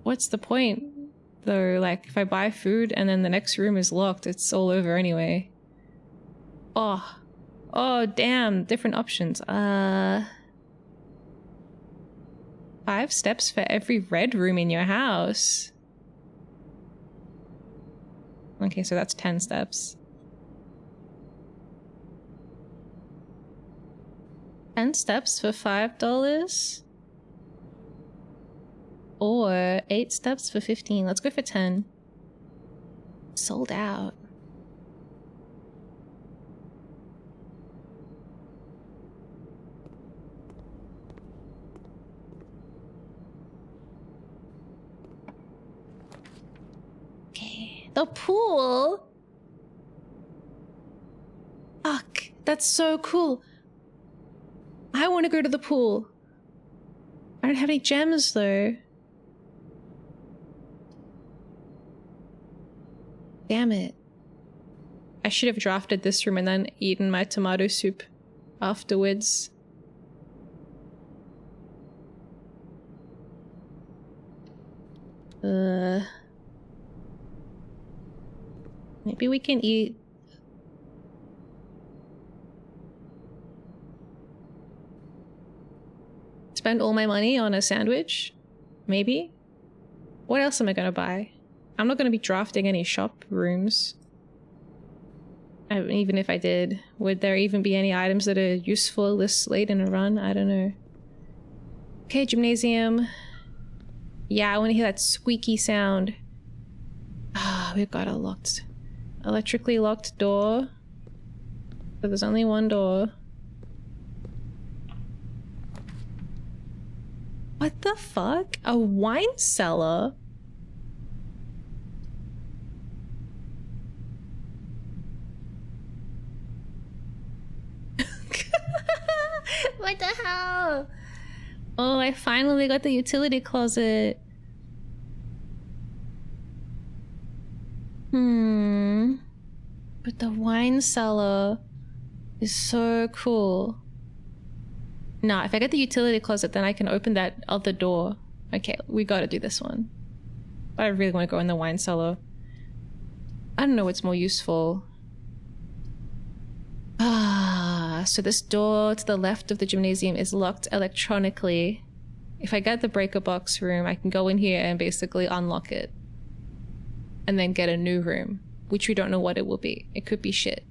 What's the point? Though, like, if I buy food and then the next room is locked, it's all over anyway. Oh. Oh, damn. Different options. 5 steps for every red room in your house. Okay, so that's 10 steps. 10 steps for $5? Or 8 steps for 15. Let's go for 10. Sold out. Okay. The pool? Fuck. That's so cool. I want to go to the pool. I don't have any gems though. Damn it. I should have drafted this room and then eaten my tomato soup afterwards. Maybe we can eat... Spend all my money on a sandwich? Maybe? What else am I gonna buy? I'm not gonna be drafting any shop rooms. Even if I did, would there even be any items that are useful this late in a run? I don't know. Okay, gymnasium. Yeah, I want to hear that squeaky sound. Ah, we've got a locked, electrically locked door. But there's only one door. What the fuck? A wine cellar? What the hell? Oh, I finally got the utility closet. But the wine cellar is so cool. Nah, if I get the utility closet, then I can open that other door. Okay, we gotta do this one. But I really want to go in the wine cellar. I don't know what's more useful. Ah, so this door to the left of the gymnasium is locked electronically. If I get the breaker box room, I can go in here and basically unlock it. And then get a new room, which we don't know what it will be. It could be shit.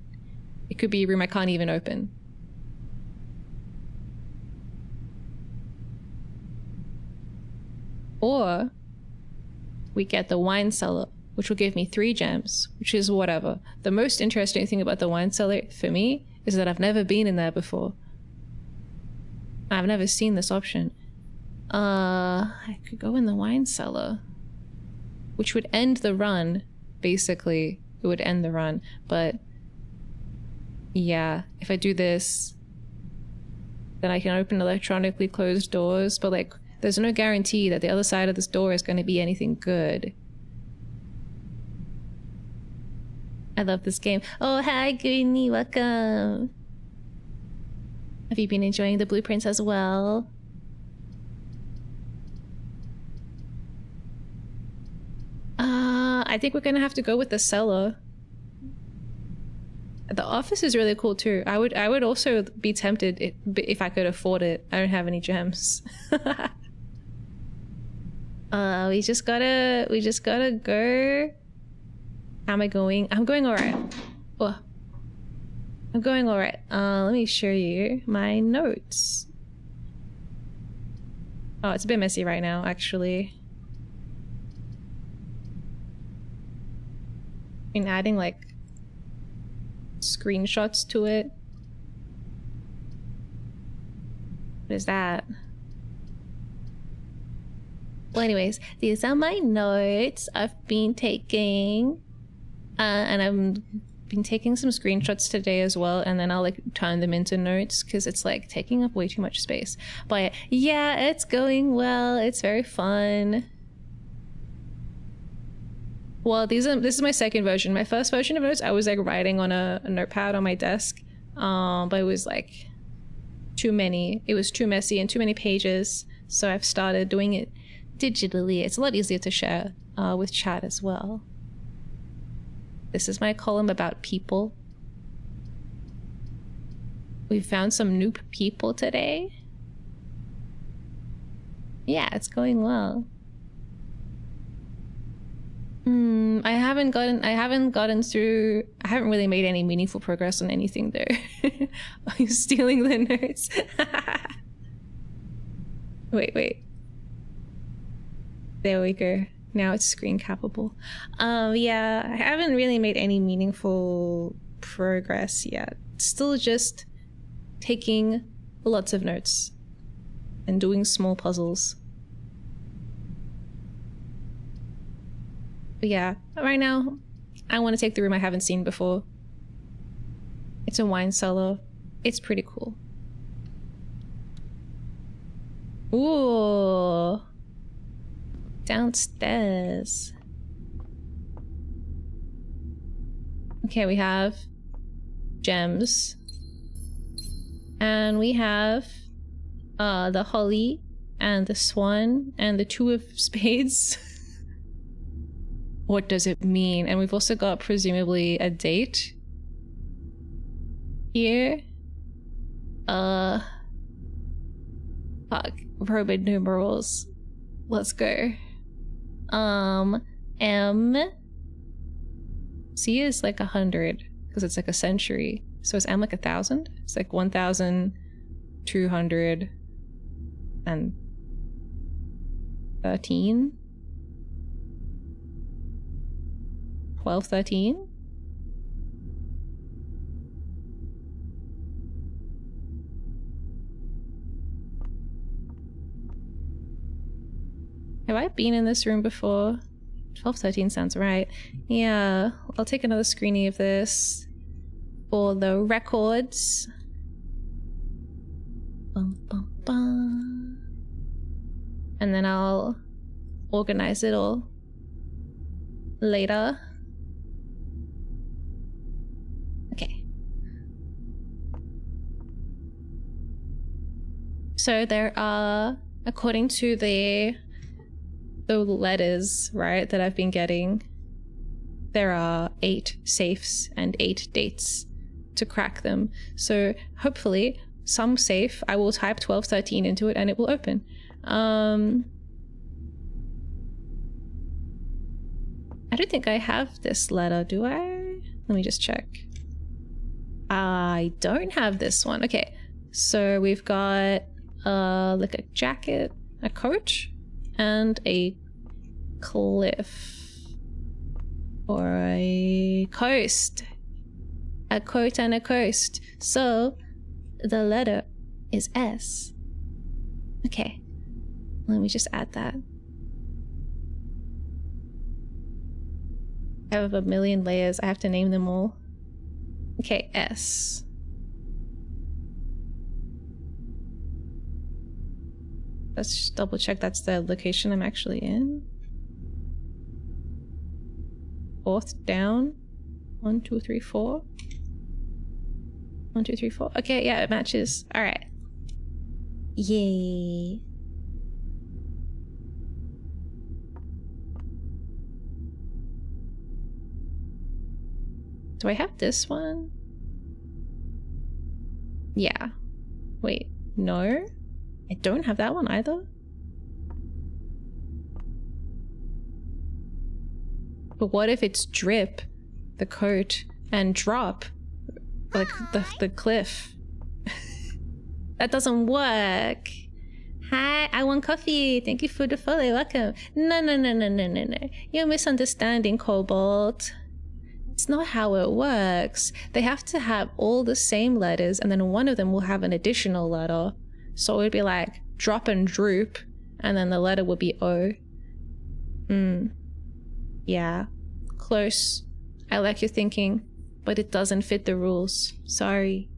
It could be a room I can't even open. Or we get the wine cellar, which will give me 3 gems, which is whatever. The most interesting thing about the wine cellar for me is that I've never been in there before. I've never seen this option. I could go in the wine cellar, which would end the run, basically. It would end the run, but yeah, if I do this, then I can open electronically closed doors, but like, there's no guarantee that the other side of this door is going to be anything good. I love this game. Oh, hi, Goony, welcome. Have you been enjoying the blueprints as well? I think we're gonna have to go with the cellar. The office is really cool too. I would also be tempted if I could afford it. I don't have any gems. We just gotta go. How am I going? I'm going alright. Oh. I'm going alright. Let me show you my notes. Oh, it's a bit messy right now, actually. Been adding like screenshots to it. What is that? Well, anyways, these are my notes I've been taking. And I've been taking some screenshots today as well, and then I'll like turn them into notes because it's like taking up way too much space. But yeah, it's going well. It's very fun. Well, this is my second version. My first version of notes, I was like writing on a notepad on my desk, but it was like too many. It was too messy and too many pages. So I've started doing it digitally. It's a lot easier to share with chat as well. This is my column about people. We found some new people today. Yeah, it's going well. I haven't really made any meaningful progress on anything though. I'm stealing the notes. Wait. There we go. Now it's screen capable. Yeah, I haven't really made any meaningful progress yet. Still just taking lots of notes and doing small puzzles. But yeah, right now, I want to take the room I haven't seen before. It's a wine cellar. It's pretty cool. Ooh. Downstairs. Okay, we have gems. And we have the holly and the swan and the 2 of spades. what does it mean? And we've also got presumably a date here. Fuck, Roman numerals. Let's go. M. C is like 100 because it's like a century. So is M like 1,000? It's like 1,213. 1213. Have I been in this room before? 1213 sounds right. Yeah, I'll take another screenie of this for the records. Bum, bum, bum. And then I'll organize it all later. Okay. So there are, according to the letters, right, that I've been getting, there are 8 safes and 8 dates to crack them. So hopefully some safe, I will type 1213 into it and it will open. I don't think I have this letter, do I? Let me just check. I don't have this one. Okay, so we've got like a jacket, a coat, and a cliff, or a coast. A coat and a coast. So the letter is S. Okay, let me just add that. I have a million layers. I have to name them all. Okay, S. Let's just double check that's the location I'm actually in. 4th down. 1, 2, 3, 4. 1, 2, 3, 4. Okay, yeah, it matches. Alright. Yay. Do I have this one? Yeah. Wait, no? I don't have that one either. But what if it's drip, the coat, and drop, like the cliff? That doesn't work. Hi, I want coffee. Thank you for the follow. Welcome. No. You're misunderstanding, Cobalt. It's not how it works. They have to have all the same letters, and then one of them will have an additional letter. So it would be like drop and droop, and then the letter would be O. Yeah. Close. I like your thinking, but it doesn't fit the rules. Sorry.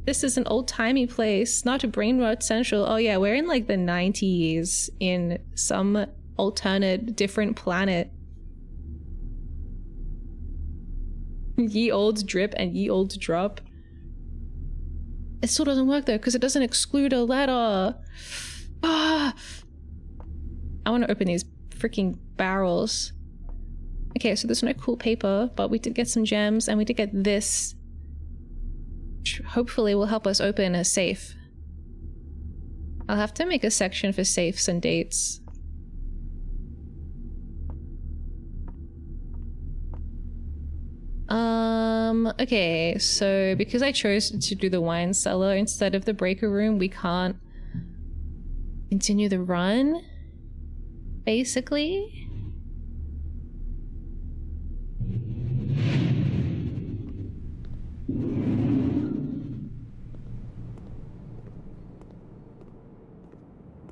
This is an old-timey place, not a brain rot central. Oh yeah, we're in like the 90s in some alternate, different planet. Ye old drip and ye old drop. It still doesn't work though, because it doesn't exclude a letter. Ah! I want to open these freaking barrels. Okay, so there's no cool paper, but we did get some gems, and we did get this, which hopefully will help us open a safe. I'll have to make a section for safes and dates. Okay, so because I chose to do the wine cellar instead of the breaker room, we can't continue the run, basically.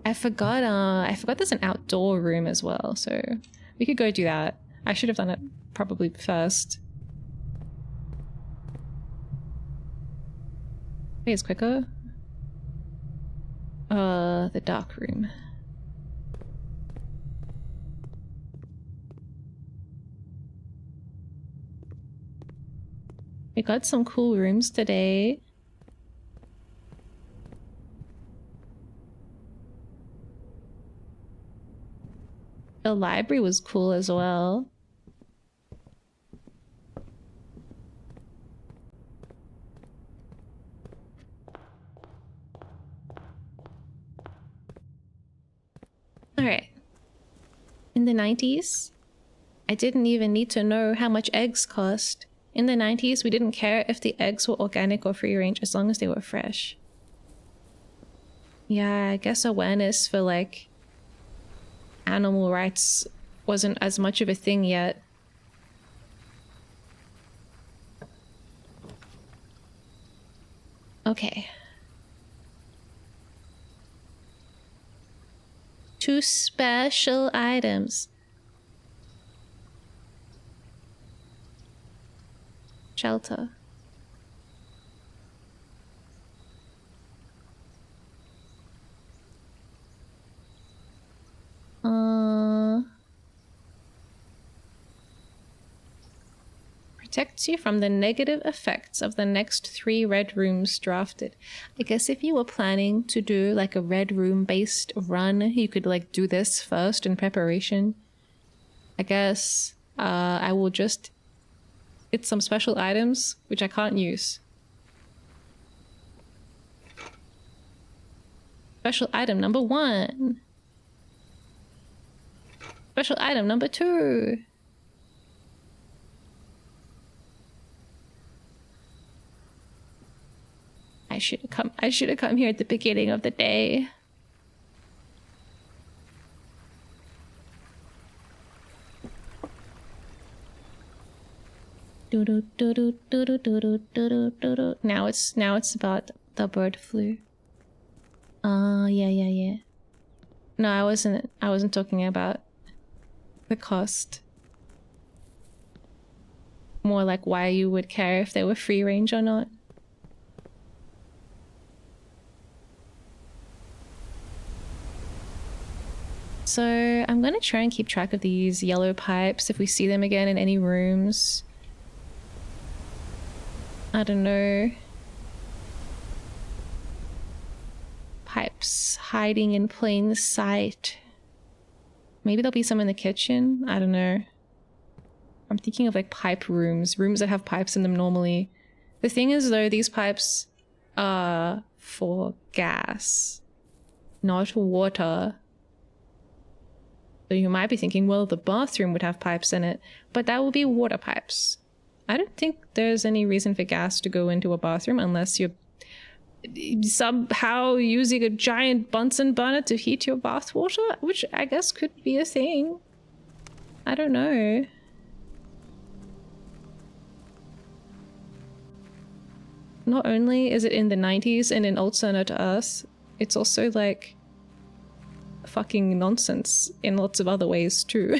I forgot there's an outdoor room as well, so we could go do that. I should have done it probably first. Wait, it's quicker. The dark room. We got some cool rooms today. The library was cool as well. Alright. In the 90s, I didn't even need to know how much eggs cost. In the 90s, we didn't care if the eggs were organic or free range as long as they were fresh. Yeah, I guess awareness for like animal rights wasn't as much of a thing yet. Okay. 2 special items. Shelter. Protects you from the negative effects of the next 3 red rooms drafted. I guess if you were planning to do like a red room based run, you could like do this first in preparation. I guess I will just get some special items which I can't use. Special item number 1. Special item number 2. I should have come here at the beginning of the day. Now it's about the bird flu. Yeah. No, I wasn't talking about the cost. More like why you would care if they were free range or not. So I'm gonna try and keep track of these yellow pipes if we see them again in any rooms. I don't know. Pipes hiding in plain sight. Maybe there'll be some in the kitchen? I don't know. I'm thinking of like pipe rooms. Rooms that have pipes in them normally. The thing is though, these pipes are for gas, not water. So you might be thinking, well, the bathroom would have pipes in it, but that will be water pipes. I don't think there's any reason for gas to go into a bathroom unless you're somehow using a giant Bunsen burner to heat your bath water, which I guess could be a thing. I don't know. Not only is it in the 90s and in alternate Earth, it's also like fucking nonsense in lots of other ways too.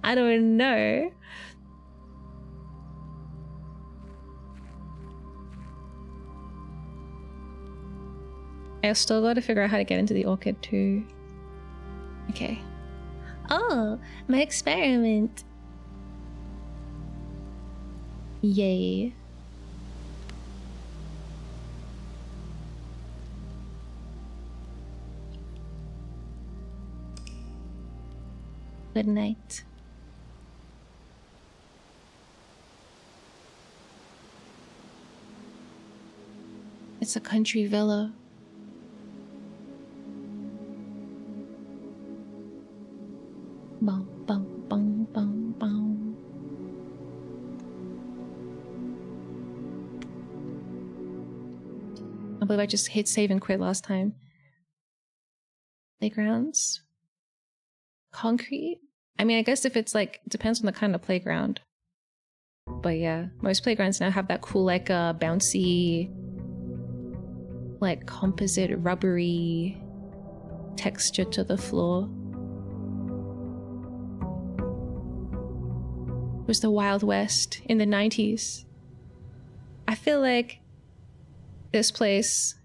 I don't know. I still gotta figure out how to get into the orchid too. Okay. Oh, my experiment. Yay. Good night. It's a country villa. Bum, bum, bum, bum, bum. I believe I just hit save and quit last time. Playgrounds? Concrete? I mean, I guess if it's like, it depends on the kind of playground. But yeah, most playgrounds now have that cool like bouncy, like composite rubbery texture to the floor. It was the Wild West in the 90s. I feel like this place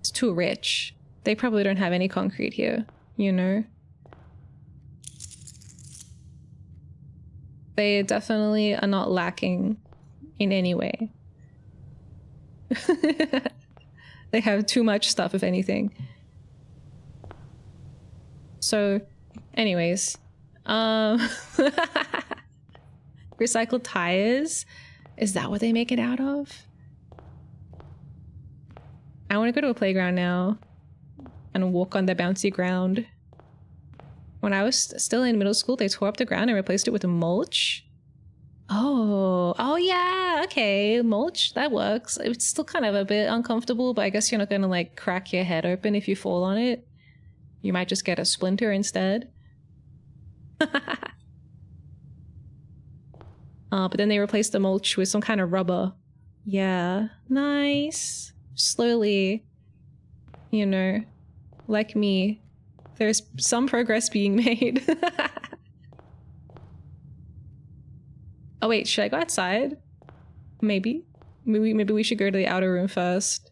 is too rich. They probably don't have any concrete here, you know? They definitely are not lacking in any way. They have too much stuff, if anything. So, anyways, recycled tires. Is that what they make it out of? I want to go to a playground now and walk on the bouncy ground. When I was still in middle school, they tore up the ground and replaced it with mulch. Oh yeah, okay, mulch, that works. It's still kind of a bit uncomfortable, but I guess you're not gonna like crack your head open if you fall on it. You might just get a splinter instead. But then they replaced the mulch with some kind of rubber. Yeah, nice. Slowly, you know, like me, there's some progress being made. Oh wait, should I go outside? Maybe we should go to the outer room first.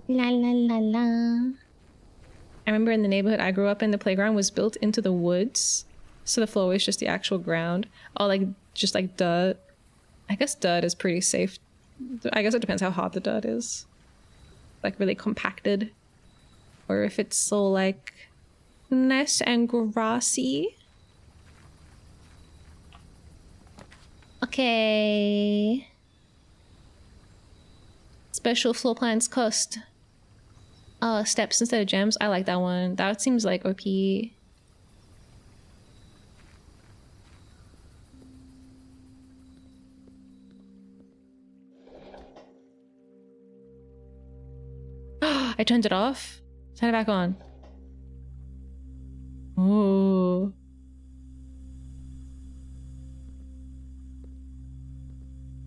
La la la la. I remember in the neighborhood I grew up in, the playground was built into the woods, so the floor was just the actual ground. Oh, like just like dirt. I guess dirt is pretty safe. I guess it depends how hard the dirt is. Like really compacted, or if it's so like nice and grassy. Okay. Special floor plans cost. Oh, steps instead of gems. I like that one. That seems like OP. I turned it off. Turn it back on. Ooh.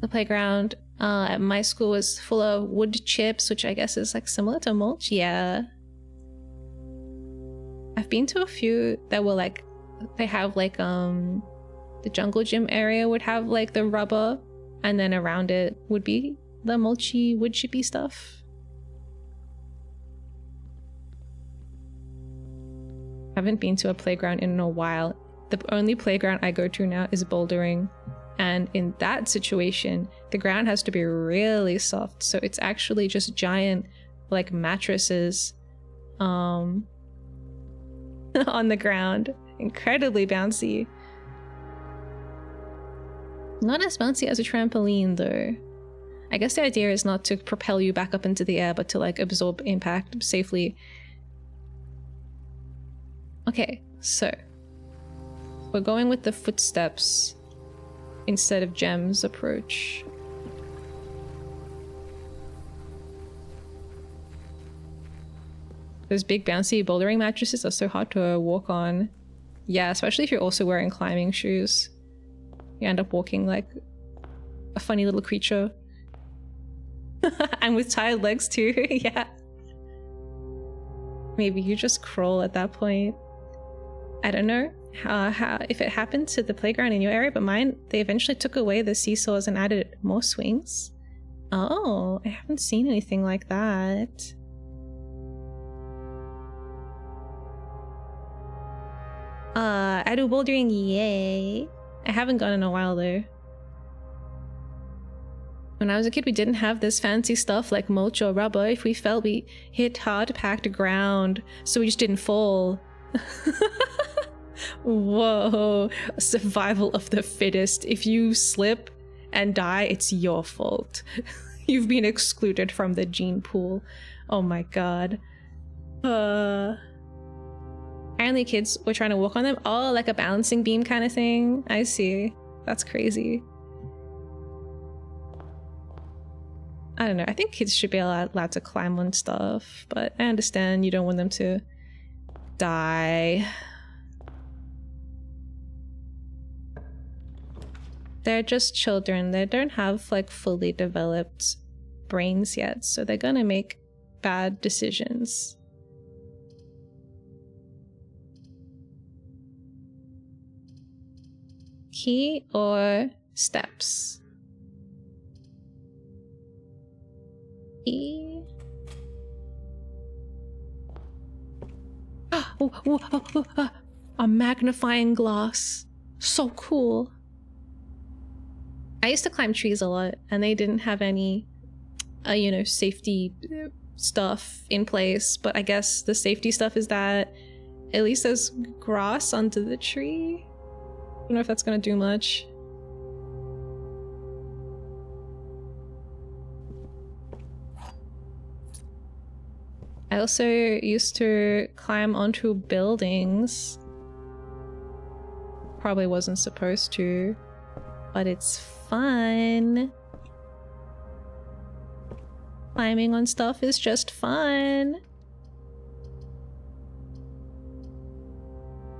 The playground at my school was full of wood chips, which I guess is like similar to mulch. Yeah. I've been to a few that were like, they have like the jungle gym area would have like the rubber, and then around it would be the mulchy wood chippy stuff. Haven't been to a playground in a while. The only playground I go to now is bouldering, and in that situation the ground has to be really soft, so it's actually just giant like mattresses on the ground. Incredibly bouncy. Not as bouncy as a trampoline though. I guess the idea is not to propel you back up into the air, but to like absorb impact safely. Okay, so we're going with the footsteps instead of gems approach. Those big bouncy bouldering mattresses are so hard to walk on. Yeah, especially if you're also wearing climbing shoes. You end up walking like a funny little creature. And with tired legs too. Yeah. Maybe you just crawl at that point. I don't know how if it happened to the playground in your area, but mine, they eventually took away the seesaws and added more swings. Oh, I haven't seen anything like that. I do bouldering, yay. I haven't gone in a while though. When I was a kid, we didn't have this fancy stuff like mulch or rubber. If we fell, we hit hard packed ground, so we just didn't fall. Whoa, survival of the fittest. If you slip and die, it's your fault. You've been excluded from the gene pool. Oh my god. Apparently kids were trying to walk on them. Oh, like a balancing beam kind of thing. I see. That's crazy. I don't know. I think kids should be allowed to climb on stuff, but I understand you don't want them to die. They're just children. They don't have like fully developed brains yet, so they're gonna make bad decisions. Key or steps? Key. A magnifying glass. So cool. I used to climb trees a lot, and they didn't have any you know, safety stuff in place. But I guess the safety stuff is that at least there's grass under the tree. I don't know if that's gonna do much. I also used to climb onto buildings. Probably wasn't supposed to, but it's fun. Climbing on stuff is just fun.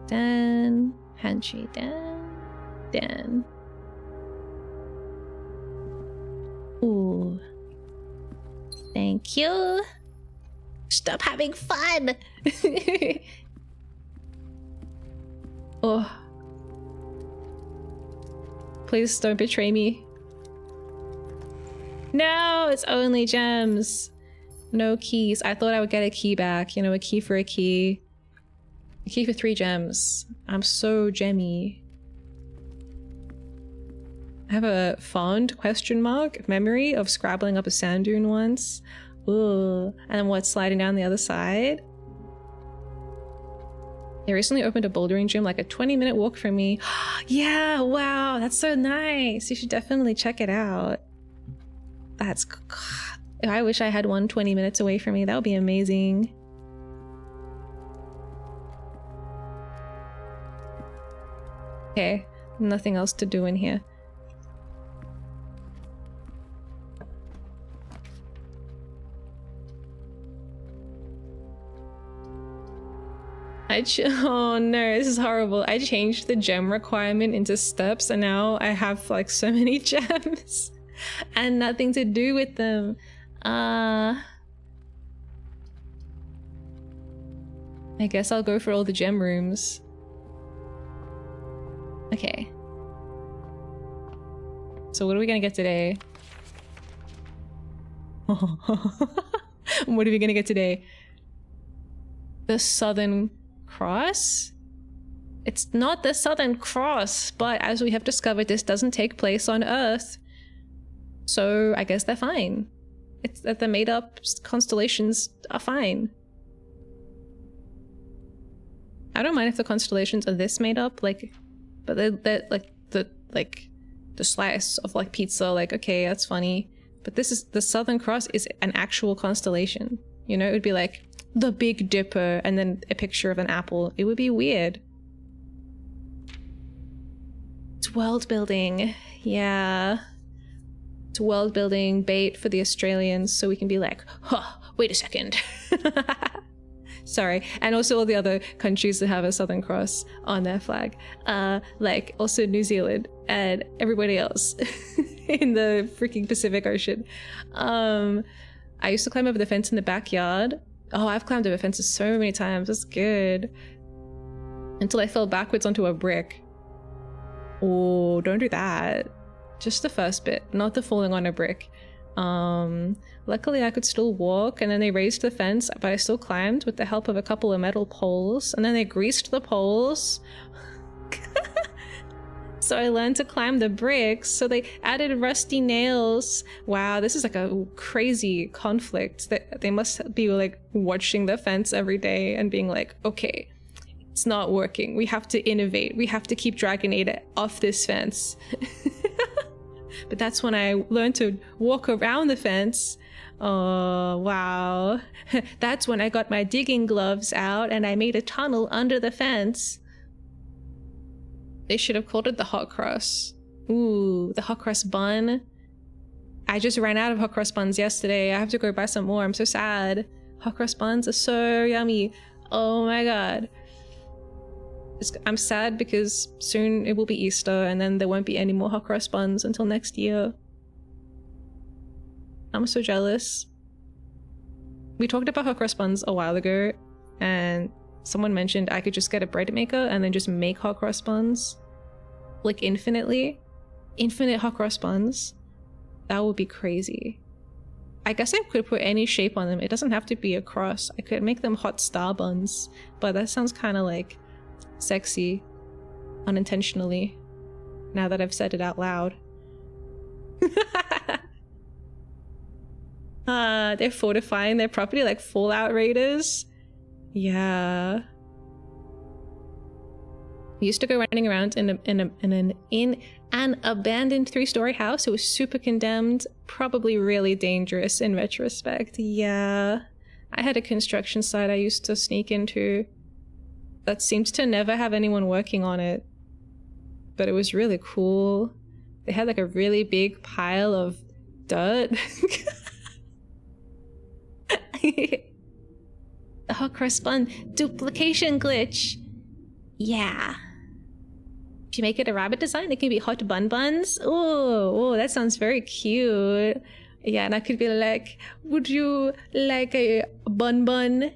Dan, handshake, Dan. Ooh. Thank you. Stop having fun. Oh. Please don't betray me. No, it's only gems. No keys. I thought I would get a key back. You know, a key for a key. A key for 3 gems. I'm so gemmy. I have a fond question mark memory of scrabbling up a sand dune once. Ooh. And then what, sliding down the other side? They recently opened a bouldering gym like a 20-minute walk from me. Yeah, wow, that's so nice. You should definitely check it out. That's... God. I wish I had one 20 minutes away from me. That would be amazing. Okay, nothing else to do in here. Oh no, this is horrible. I changed the gem requirement into steps and now I have like so many gems and nothing to do with them. I guess I'll go for all the gem rooms. Okay. So what are we gonna get today? What are we gonna get today? The Southern Cross? It's not the Southern Cross, but as we have discovered, this doesn't take place on Earth. So I guess they're fine. It's that the made-up constellations are fine. I don't mind if the constellations are this made up, like, but they're like the slice of like pizza, like, okay, that's funny. But this is, the Southern Cross is an actual constellation. You know, it would be like the Big Dipper and then a picture of an apple. It would be weird. It's world building. Yeah. It's world building bait for the Australians so we can be like, huh, wait a second. Sorry. And also all the other countries that have a Southern Cross on their flag. Like also New Zealand and everybody else in the freaking Pacific Ocean. I used to climb over the fence in the backyard. Oh, I've climbed over fences so many times. That's good. Until I fell backwards onto a brick. Oh, don't do that. Just the first bit, not the falling on a brick. Luckily I could still walk, and then they raised the fence, but I still climbed with the help of a couple of metal poles, and then they greased the poles. So I learned to climb the bricks, so they added rusty nails. Wow, this is like a crazy conflict. That they must be like watching the fence every day and being like, okay, it's not working. We have to innovate. We have to keep Dragonator off this fence. But that's when I learned to walk around the fence. Oh, wow. That's when I got my digging gloves out and I made a tunnel under the fence. They should have called it the hot cross. Ooh, the hot cross bun. I just ran out of hot cross buns yesterday. I have to go buy some more. I'm so sad. Hot cross buns are so yummy. Oh my god. I'm sad because soon it will be Easter and then there won't be any more hot cross buns until next year. I'm so jealous. We talked about hot cross buns a while ago and someone mentioned I could just get a bread maker and then just make hot cross buns. Like infinitely. Infinite hot cross buns. That would be crazy. I guess I could put any shape on them. It doesn't have to be a cross. I could make them hot star buns. But that sounds kind of like sexy. Unintentionally. Now that I've said it out loud. They're fortifying their property like Fallout Raiders. Yeah. We used to go running around in an abandoned 3-story house. It was super condemned, probably really dangerous in retrospect. Yeah. I had a construction site I used to sneak into that seemed to never have anyone working on it. But it was really cool. They had like a really big pile of dirt. Oh, correspond duplication glitch. Yeah. If you make it a rabbit design, it can be hot bun buns. Oh, that sounds very cute. Yeah, and I could be like, would you like a bun when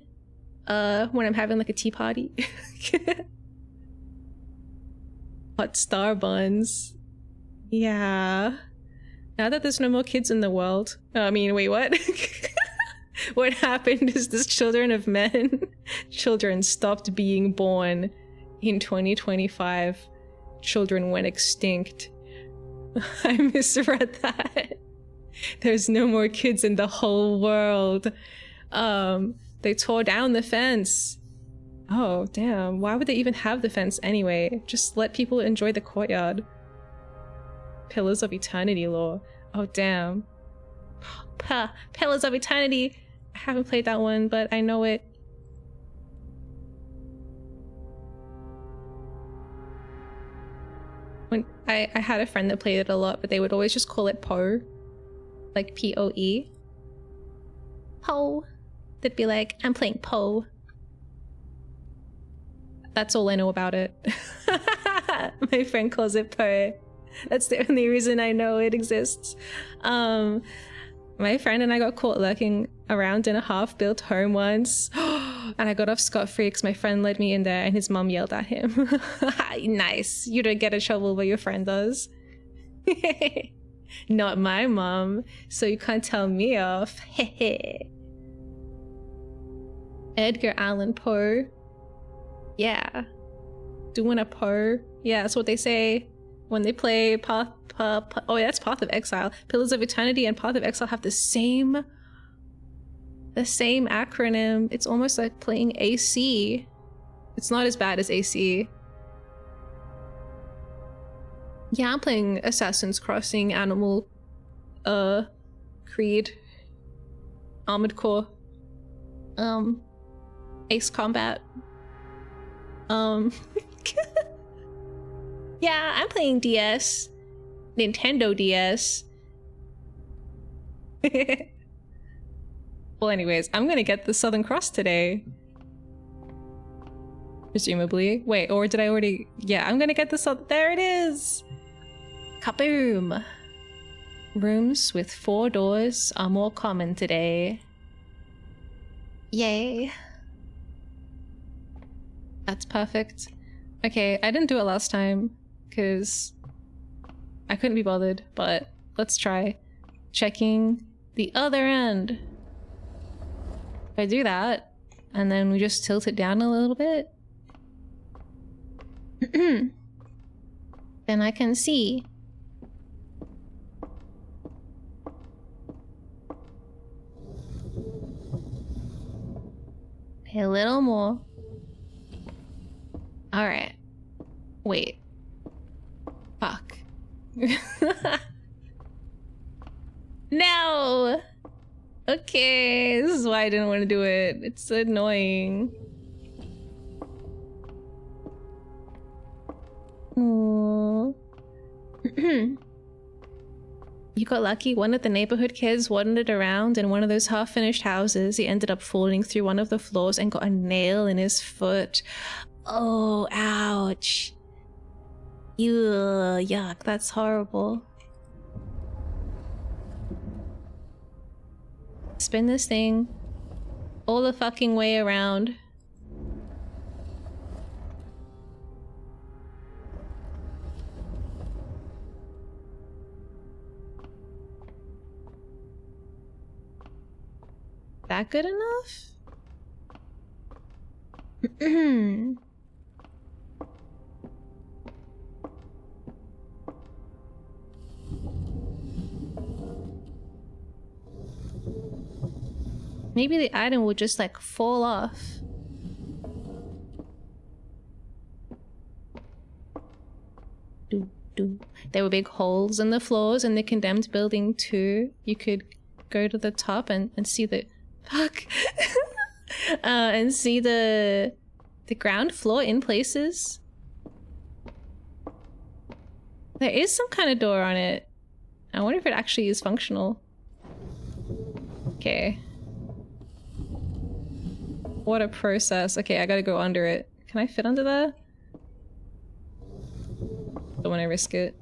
I'm having like a tea party? Hot star buns. Yeah. Now that there's no more kids in the world. I mean, wait, what? What happened is this children of men, children stopped being born in 2025. Children went extinct. I misread that. There's no more kids in the whole world. They tore down the fence. Oh, damn. Why would they even have the fence anyway? Just let people enjoy the courtyard. Pillars of Eternity lore. Oh, damn. Pillars of Eternity. I haven't played that one, but I know it. When I had a friend that played it a lot, but they would always just call it Poe. Like P-O-E. Poe. They'd be like, I'm playing Poe. That's all I know about it. My friend calls it Poe. That's the only reason I know it exists. My friend and I got caught lurking around in a half-built home once. And I got off scot-free because my friend led me in there and his mum yelled at him. Nice. You don't get in trouble, but your friend does. Not my mom, so you can't tell me off. Edgar Allan Poe. Yeah. Doing a Poe. Yeah, that's what they say when they play Path. Oh, yeah, that's Path of Exile. Pillars of Eternity and Path of Exile have the same acronym. It's almost like playing AC. It's not as bad as AC. Yeah, I'm playing Assassin's Crossing, Animal, Creed, Armored Core, Ace Combat. Yeah, I'm playing DS. Nintendo DS. Well, anyways, I'm gonna get the Southern Cross today. Presumably. Wait, or did I already? Yeah, I'm gonna get the Southern. There it is! Kaboom! Rooms with 4 doors are more common today. Yay. That's perfect. Okay, I didn't do it last time, because I couldn't be bothered, but let's try checking the other end. If I do that, and then we just tilt it down a little bit, then I can see a little more. Alright. Wait. Fuck. No! Okay, this is why I didn't want to do it. It's annoying. Aww. You got lucky. One of the neighborhood kids wandered around in one of those half-finished houses. He ended up falling through one of the floors and got a nail in his foot. Oh, ouch. Ew, yuck, that's horrible. Spin this thing all the fucking way around. That good enough? Maybe the item will just like fall off. There were big holes in the floors in the condemned building too. You could go to the top and see the fuck and see the ground floor in places. There is some kind of door on it. I wonder if it actually is functional. Okay. What a process. Okay, I gotta go under it. Can I fit under there? Don't want to risk it.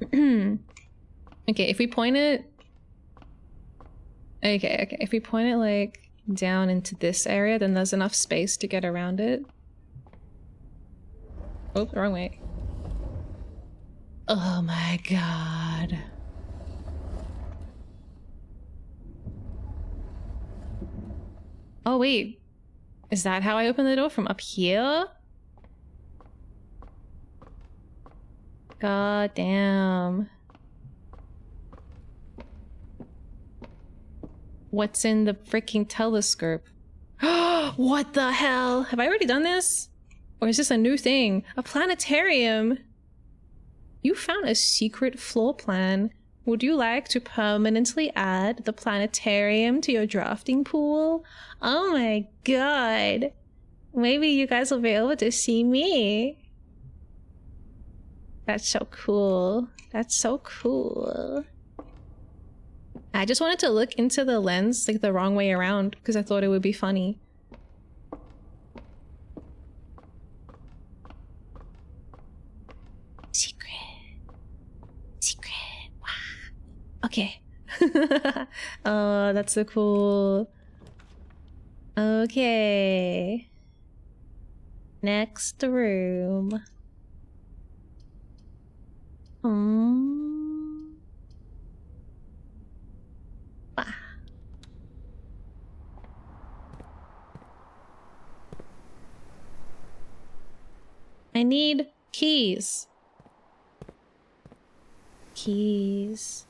Okay, if we point it... Okay. If we point it, like, down into this area, then there's enough space to get around it. Oh, the wrong way. Oh my god. Oh, wait. Is that how I open the door? From up here? God damn. What's in the freaking telescope? What the hell? Have I already done this? Or is this a new thing? A planetarium! You found a secret floor plan. Would you like to permanently add the planetarium to your drafting pool? Oh my god. Maybe you guys will be able to see me. That's so cool. That's so cool. I just wanted to look into the lens like the wrong way around because I thought it would be funny. Secret. Wow. Okay. Oh, that's so cool. Okay. Next room. Ah. I need keys. Keys.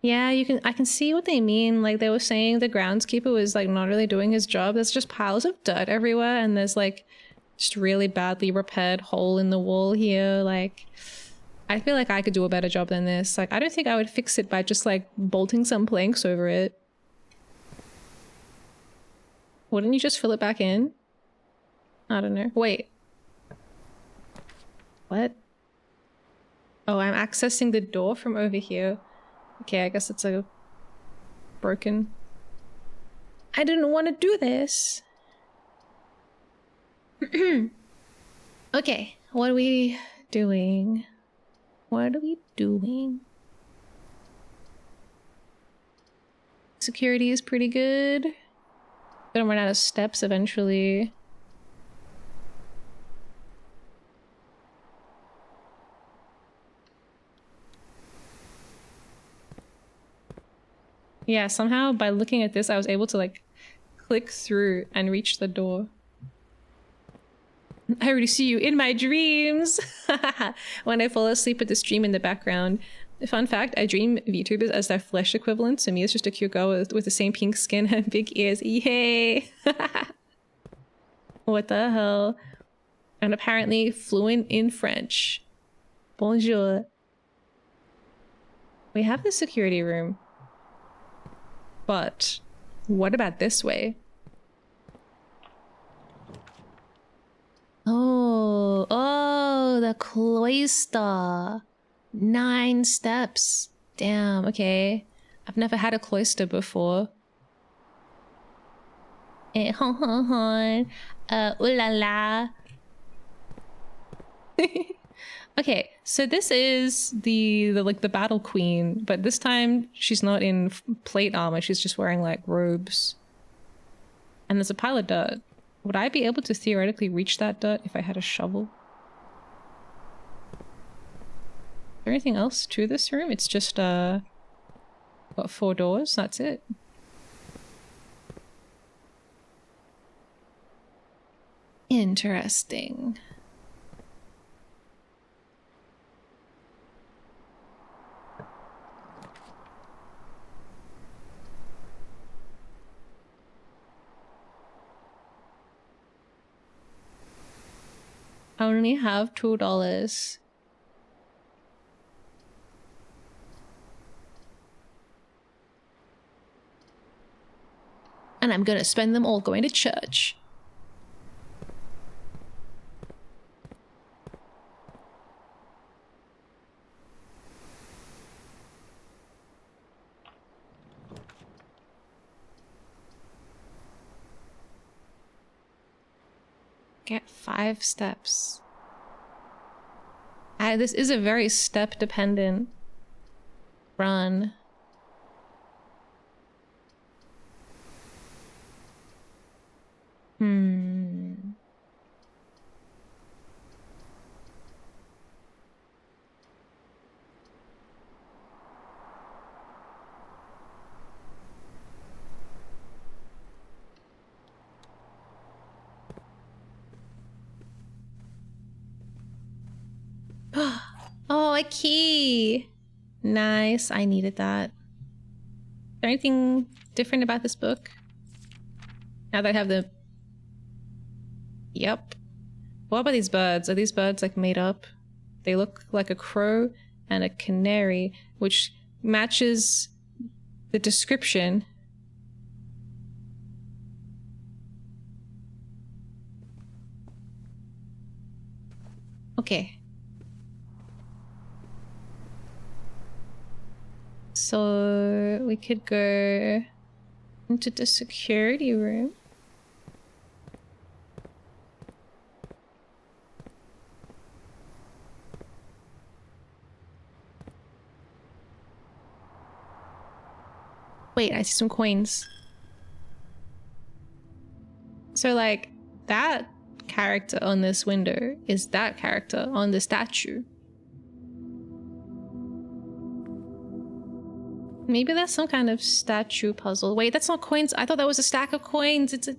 Yeah, I can see what they mean. Like they were saying the groundskeeper was like not really doing his job. There's just piles of dirt everywhere and there's like just really badly repaired hole in the wall here. Like I feel like I could do a better job than this. Like I don't think I would fix it by just like bolting some planks over it. Wouldn't you just fill it back in? I don't know. Wait. What? Oh, I'm accessing the door from over here. Okay, I guess it's a broken. I didn't want to do this. Okay, what are we doing? What are we doing? Security is pretty good. Gonna run out of steps eventually. Yeah, somehow by looking at this, I was able to like click through and reach the door. I already see you in my dreams. When I fall asleep with the stream in the background. Fun fact, I dream VTubers as their flesh equivalent, so Miya's just a cute girl with the same pink skin and big ears. Yay! What the hell? And apparently fluent in French. Bonjour. We have the security room. But what about this way? Oh, the cloister. 9 steps. Damn, okay. I've never had a cloister before. Ooh la la. Okay, so this is the battle queen, but this time she's not in plate armor, she's just wearing like robes. And there's a pile of dirt. Would I be able to theoretically reach that dirt if I had a shovel? Is there anything else to this room? It's just what, 4 doors? That's it. Interesting. I only have $2. And I'm gonna spend them all going to church. Get 5 steps. This is a very step-dependent run. Oh, a key! Nice, I needed that. Is there anything different about this book? Now that I have the... Yep. What about these birds? Are these birds like made up? They look like a crow and a canary, which matches the description. Okay. So we could go into the security room. Wait, I see some coins. So like that character on this window is that character on the statue. Maybe that's some kind of statue puzzle. Wait, that's not coins. I thought that was a stack of coins. It's a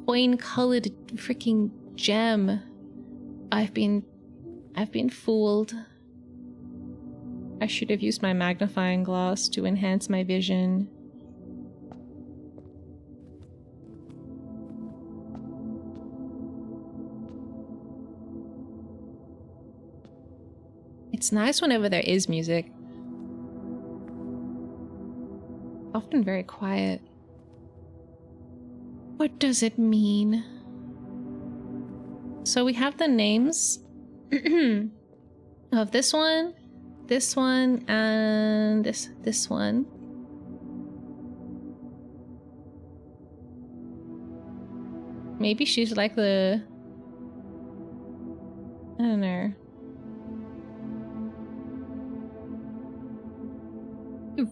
coin-colored freaking gem. I've been fooled. I should have used my magnifying glass to enhance my vision. It's nice whenever there is music. Often very quiet. What does it mean? So we have the names of this one, and this one. Maybe she's like the... I don't know.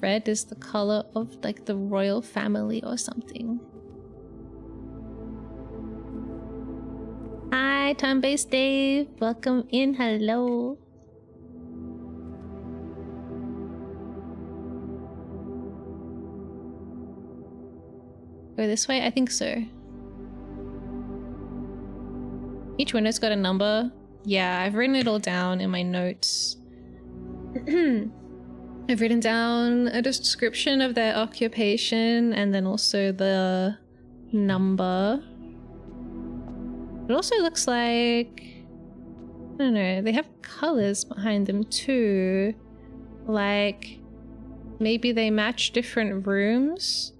Red is the color of like the royal family or something. Hi, Time-Based Dave. Welcome in. Hello. Go this way? I think so. Each window's got a number. Yeah, I've written it all down in my notes. I've written down a description of their occupation and then also the number. It also looks like... I don't know, they have colors behind them too. Like, maybe they match different rooms?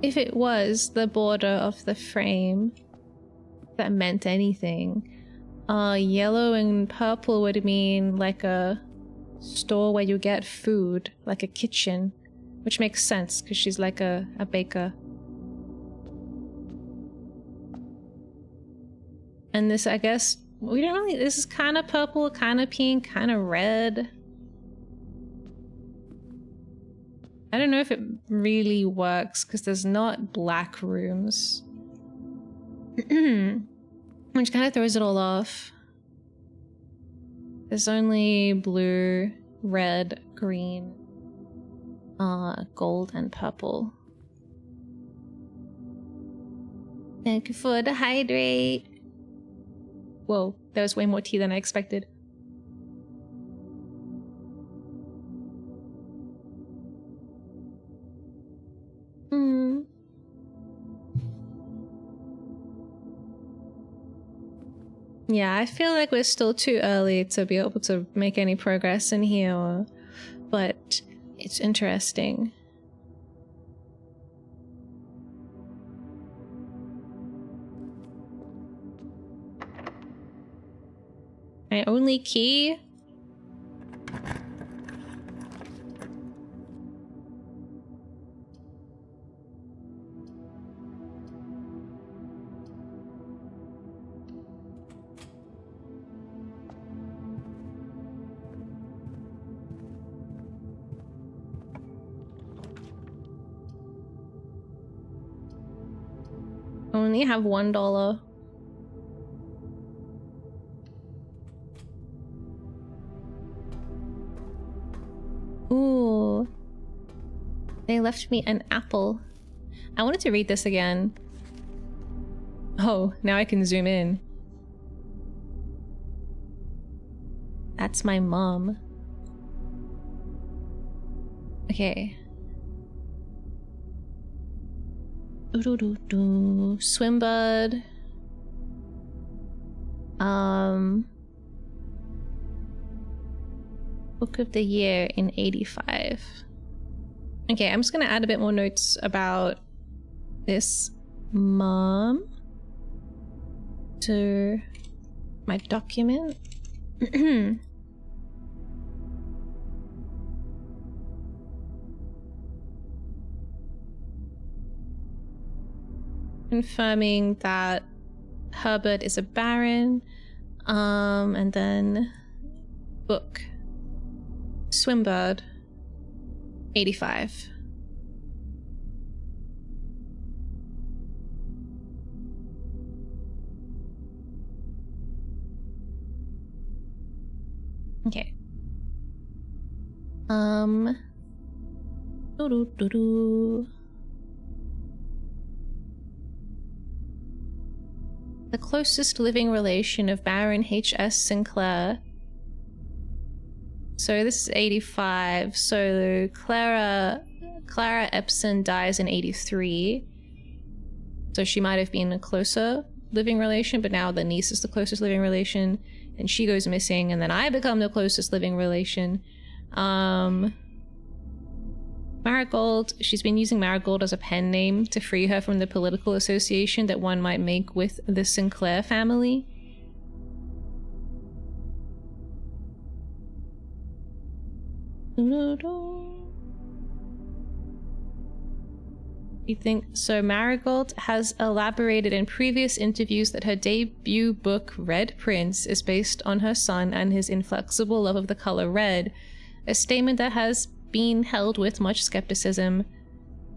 If it was the border of the frame that meant anything, yellow and purple would mean like a store where you get food, like a kitchen, which makes sense because she's like a baker. And this, I guess, we don't really, this is kind of purple, kind of pink, kind of red. I don't know if it really works because there's not black rooms. Which kind of throws it all off. There's only blue, red, green, gold, and purple. Thank you for the hydrate. Whoa, there was way more tea than I expected. Yeah, I feel like we're still too early to be able to make any progress in here, but it's interesting. My only key? I only have $1. Ooh. They left me an apple. I wanted to read this again. Oh, now I can zoom in. That's my mom. Okay. Swimbird. Book of the year in 85. Okay, I'm just gonna add a bit more notes about this mom to my document. Confirming that Herbert is a baron, and then book Swimbird 85. Okay. The closest living relation of Baron H.S. Sinclair. So this is 85. So Clara Epson dies in 83. So she might have been a closer living relation, but now the niece is the closest living relation, and she goes missing, and then I become the closest living relation. Marigold, she's been using Marigold as a pen name to free her from the political association that one might make with the Sinclair family. You think so? Marigold has elaborated in previous interviews that her debut book, Red Prince, is based on her son and his inflexible love of the color red, a statement that has been held with much skepticism.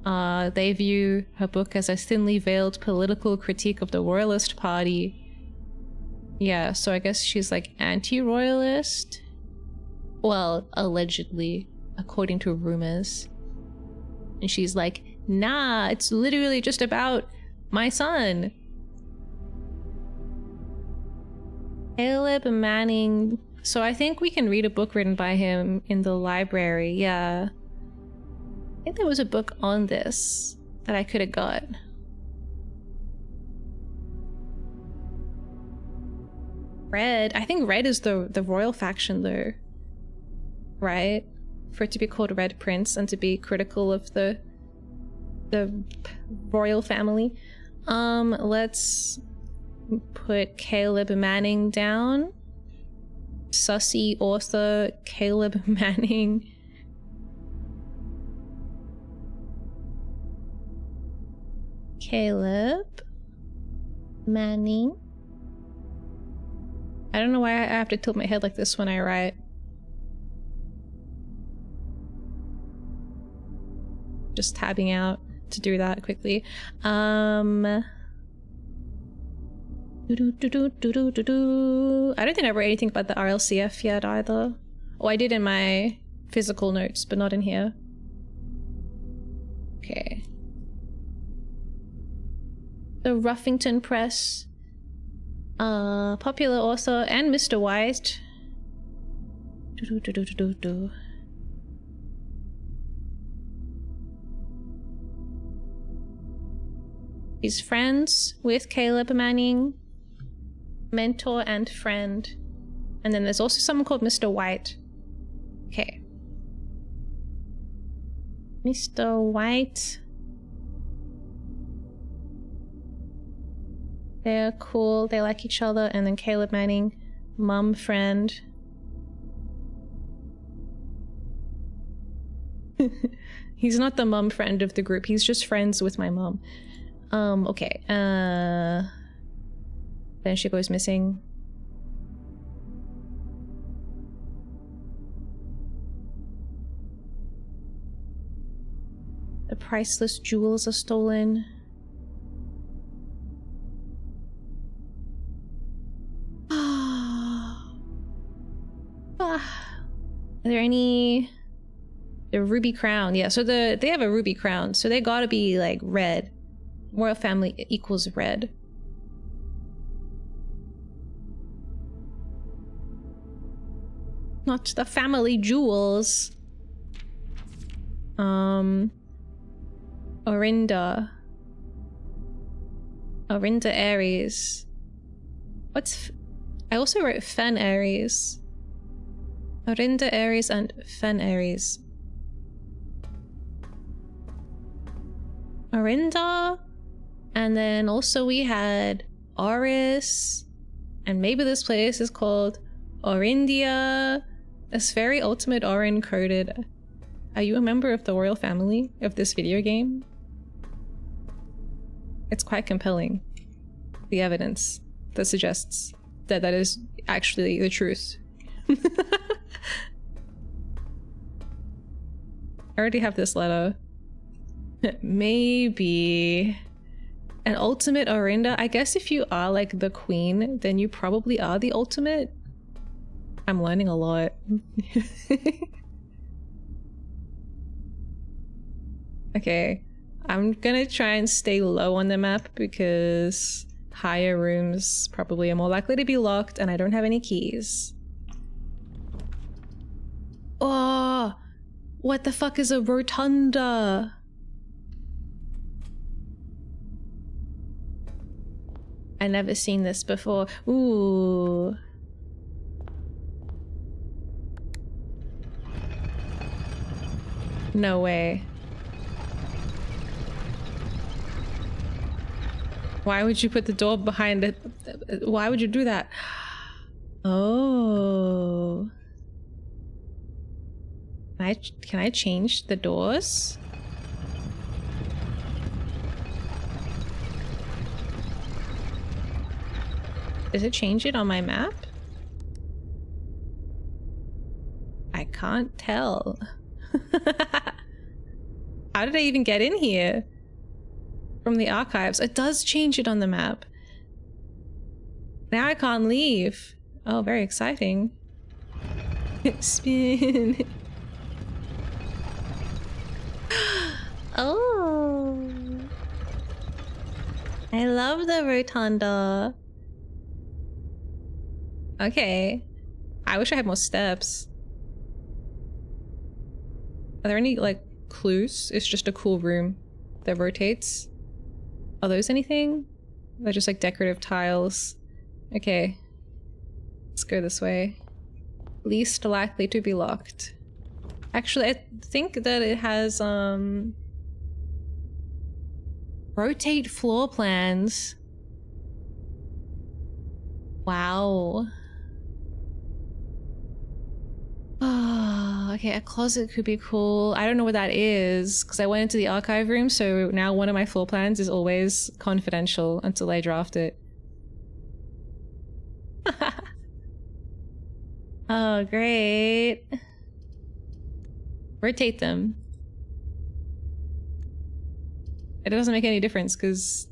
They view her book as a thinly veiled political critique of the Royalist Party. Yeah, so I guess she's like anti-royalist? Well, allegedly, according to rumors. And she's like, nah, it's literally just about my son. Caleb Manning. So I think we can read a book written by him in the library, yeah. I think there was a book on this that I could have got. Red. I think Red is the royal faction though. Right? For it to be called Red Prince and to be critical of the royal family. Let's put Caleb Manning down. Sussy author Caleb Manning. Caleb Manning. I don't know why I have to tilt my head like this when I write. Just tabbing out to do that quickly. I don't think I wrote anything about the RLCF yet either. Oh, I did in my physical notes, but not in here. Okay. The Ruffington Press. Popular author and Mr. White. He's friends with Caleb Manning. mentor and friend. And then there's also someone called Mr. White. Okay. Mr. White. They're cool. They like each other. And then Caleb Manning, mum friend. He's not the mum friend of the group. He's just friends with my mom. Okay. Then she goes missing. The priceless jewels are stolen. Are there any... The ruby crown. Yeah, so they have a ruby crown, so they gotta be like red. Royal family equals red. Not the family jewels. Orinda. Orinda Aries. I also wrote Fen Aries. Orinda Aries and Fen Aries. Orinda, and then also we had Oris, and maybe this place is called Orindia. It's very ultimate Orin coded. Are you a member of the royal family of this video game? It's quite compelling, the evidence that suggests that that is actually the truth. I already have this letter. Maybe an ultimate Orinda. I guess if you are like the queen, then you probably are the ultimate. I'm learning a lot. Okay, I'm gonna try and stay low on the map because higher rooms probably are more likely to be locked and I don't have any keys. Oh, what the fuck is a rotunda? I never seen this before. Ooh. No way. Why would you put the door behind it? Why would you do that? Oh. Can I change the doors? Does it change it on my map? I can't tell. How did I even get in here? From the archives. It does change it on the map. Now I can't leave. Oh, very exciting. Spin. Oh. I love the rotunda. Okay. I wish I had more steps. Are there any, like, clues? It's just a cool room that rotates. Are those anything? They're just, like, decorative tiles. Okay. Let's go this way. Least likely to be locked. Actually, I think that it has, rotate floor plans. Wow. Oh, okay, a closet could be cool. I don't know what that is because I went into the archive room, so now one of my floor plans is always confidential until I draft it. Oh, great. Rotate them. It doesn't make any difference because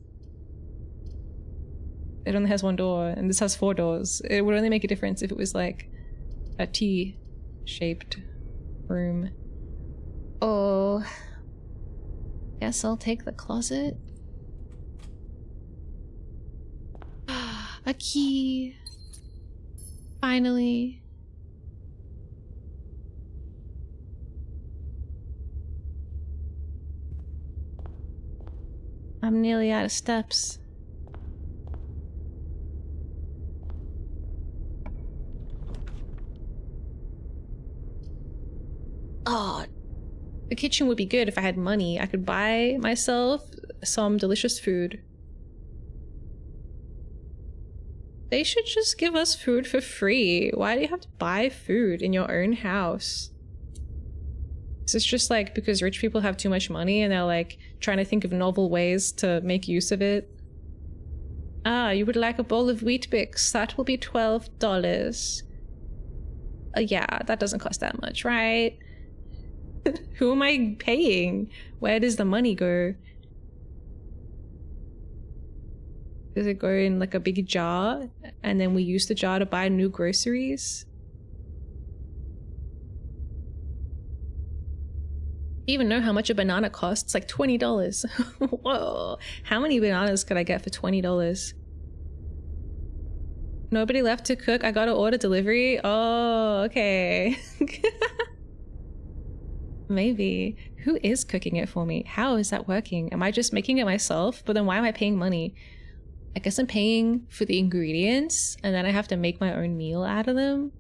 it only has one door and this has 4 doors. It would only make a difference if it was like a T-shaped room. Oh, guess I'll take the closet. A key. Finally. I'm nearly out of steps. Oh, the kitchen would be good if I had money. I could buy myself some delicious food. They should just give us food for free. Why do you have to buy food in your own house? Is this just like because rich people have too much money and they're like trying to think of novel ways to make use of it? Ah, you would like a bowl of Weet-Bix. That will be $12. Yeah, that doesn't cost that much, right? Who am I paying? Where does the money go? Does it go in like a big jar and then we use the jar to buy new groceries? Do you even know how much a banana costs? Like $20. Whoa. How many bananas could I get for $20? Nobody left to cook. I got to order delivery. Oh, okay. Maybe. Who is cooking it for me? How is that working? Am I just making it myself? But then why am I paying money? I guess I'm paying for the ingredients and then I have to make my own meal out of them.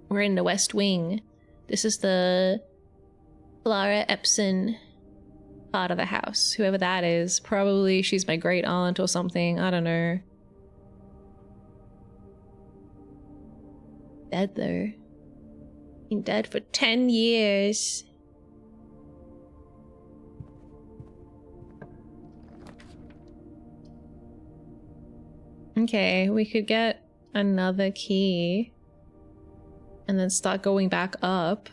We're in the West Wing. This is the Clara Epson part of the house. Whoever that is. Probably she's my great aunt or something. I don't know. Dead though. Been dead for 10 years. Okay, we could get another key. And then start going back up.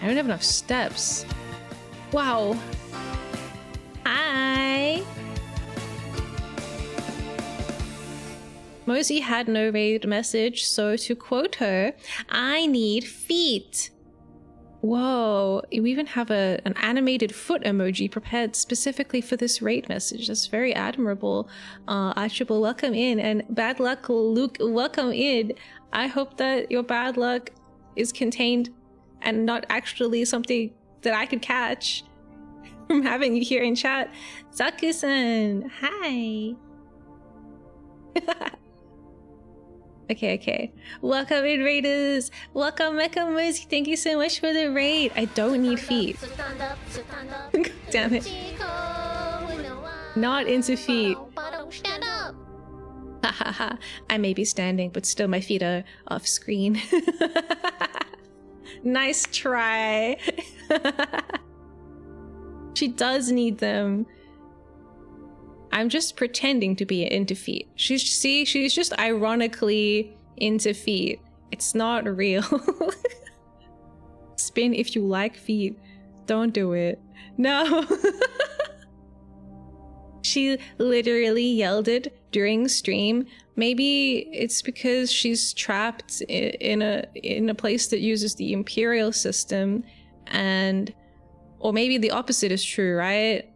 I don't have enough steps. Wow. Hi. Mosey had no raid message, so to quote her, I need feet. Whoa, we even have an animated foot emoji prepared specifically for this raid message. That's very admirable. Archibald, welcome in. And bad luck, Luke, welcome in. I hope that your bad luck is contained and not actually something that I could catch from having you here in chat. Zaku-san, hi. Okay. Welcome in, raiders. Welcome, Mecha Mosey. Thank you so much for the raid. I don't need feet. Damn it. Not into feet. Hahaha. I may be standing, but still my feet are off screen. Nice try. She does need them. I'm just pretending to be into feet. She's just ironically into feet. It's not real. Spin if you like feet. Don't do it. No. She literally yelled it during stream. Maybe it's because she's trapped in a place that uses the Imperial system, or maybe the opposite is true, right?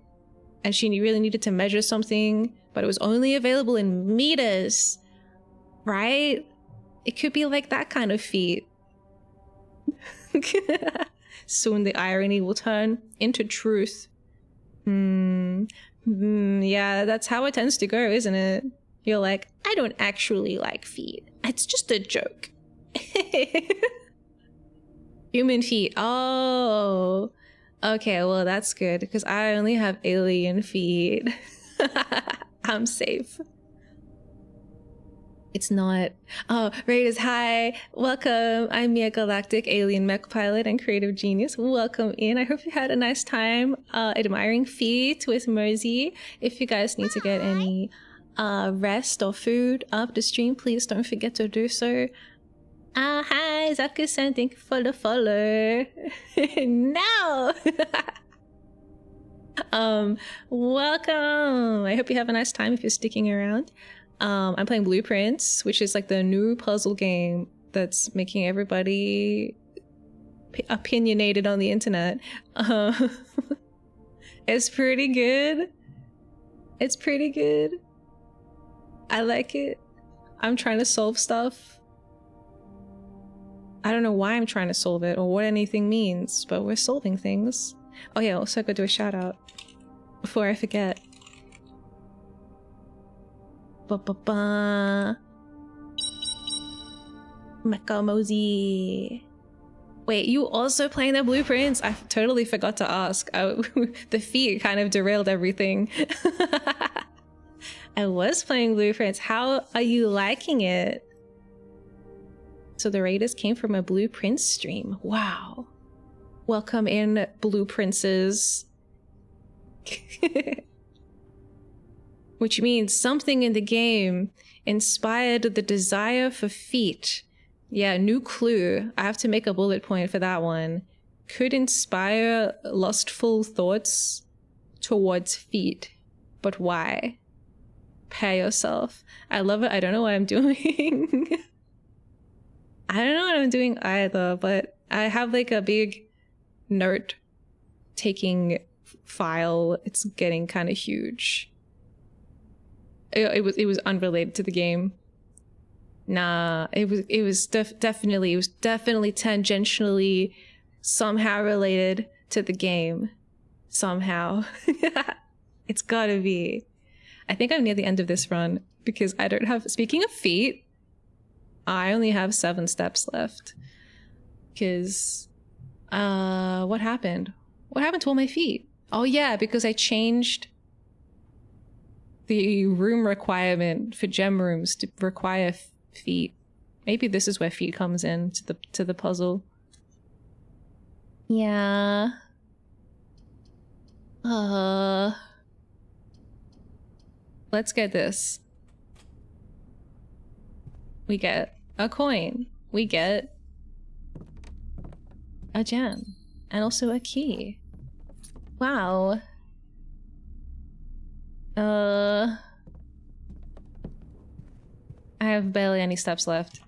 And she really needed to measure something, but it was only available in meters, right? It could be like that kind of feat. Soon the irony will turn into truth. Yeah, that's how it tends to go, isn't it? You're like, I don't actually like feet. It's just a joke. Human feet. Oh. Okay, well that's good because I only have alien feet. I'm safe. It's not. Oh, Raiders, hi. Welcome. I'm Miya, Galactic, alien mech pilot and creative genius. Welcome in. I hope you had a nice time admiring feet with Mersey. If you guys need to get any rest or food after stream, please don't forget to do so. Hi, Zaku-san, thank you for the follow. No! Welcome! I hope you have a nice time if you're sticking around. I'm playing Blueprints, which is like the new puzzle game that's making everybody opinionated on the internet. It's pretty good. It's pretty good. I like it. I'm trying to solve stuff. I don't know why I'm trying to solve it or what anything means, but we're solving things. Oh yeah, also I gotta do a shout out before I forget. Ba-ba-ba. Mecha Mosey. Wait, you also playing the blueprints? I totally forgot to ask. The feet kind of derailed everything. I was playing blueprints. How are you liking it? So the raiders came from a blueprints stream. Wow. Welcome in, blueprinces. Which means something in the game inspired the desire for feet. Yeah, new clue. I have to make a bullet point for that one. Could inspire lustful thoughts towards feet. But why? Pair yourself. I love it. I don't know what I'm doing. I don't know what I'm doing either, but I have like a big note taking file. It's getting kind of huge. It was unrelated to the game. Nah, it was definitely tangentially somehow related to the game. Somehow. It's gotta be. I think I'm near the end of this run because I don't have, speaking of feet, I only have 7 steps left. Because what happened? What happened to all my feet? Oh yeah, because I changed the room requirement for gem rooms to require feet. Maybe this is where feet comes in to the puzzle. Yeah. Let's get this. We get a coin. We get a gem. And also a key. Wow. I have barely any steps left.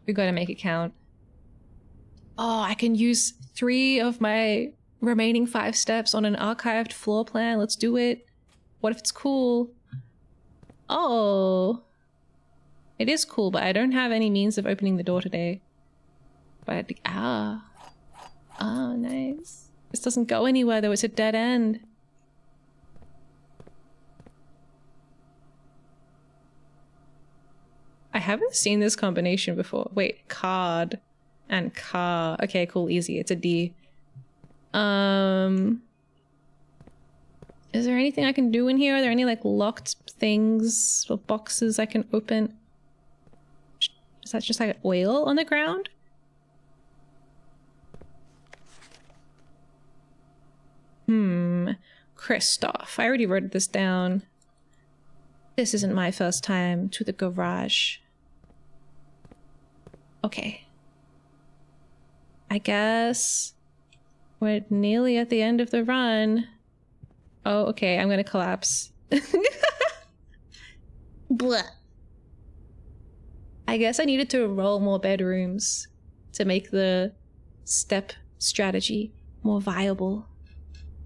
We gotta make it count. Oh, I can use 3 of my remaining 5 steps on an archived floor plan. Let's do it. What if it's cool? Oh. It is cool, but I don't have any means of opening the door today. But, oh, nice. This doesn't go anywhere though, it's a dead end. I haven't seen this combination before. Wait, card and car. Okay, cool, easy. It's a D. Is there anything I can do in here? Are there any like locked things or boxes I can open? Is that just like oil on the ground? Christoph. I already wrote this down. This isn't my first time to the garage. Okay. I guess we're nearly at the end of the run. Oh, okay. I'm gonna collapse. Blah. I guess I needed to roll more bedrooms to make the step strategy more viable.